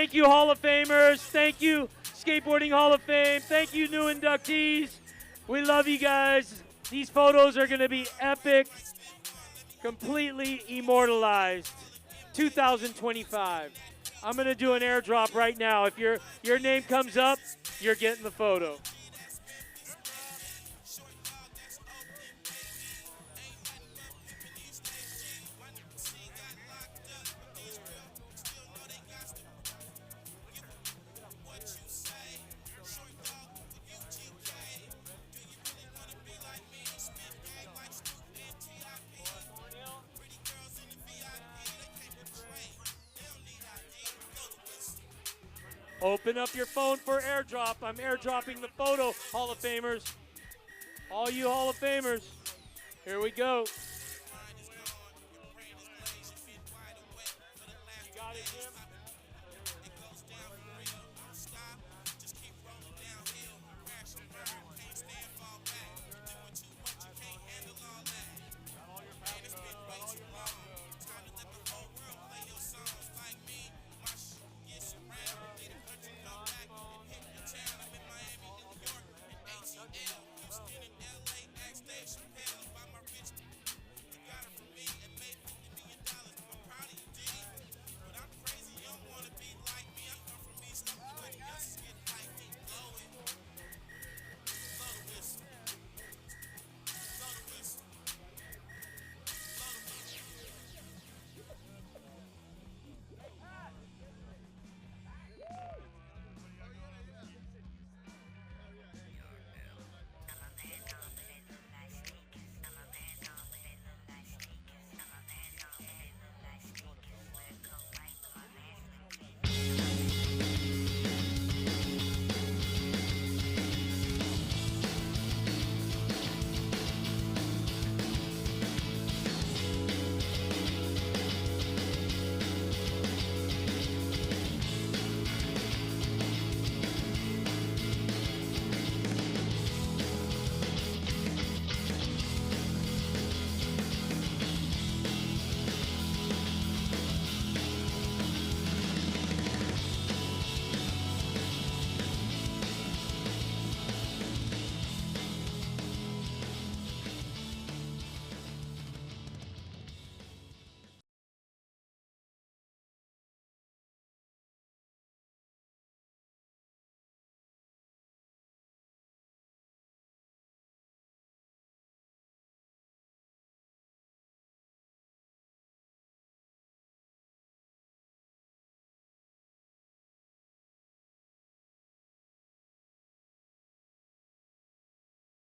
Thank you, Hall of Famers. Thank you, Skateboarding Hall of Fame. Thank you, new inductees. We love you guys. These photos are going to be epic, completely immortalized. 2025. I'm going to do an airdrop right now. If your name comes up, you're getting the photo. Open up your phone for airdrop. I'm airdropping the photo, Hall of Famers. All you Hall of Famers. Here we go.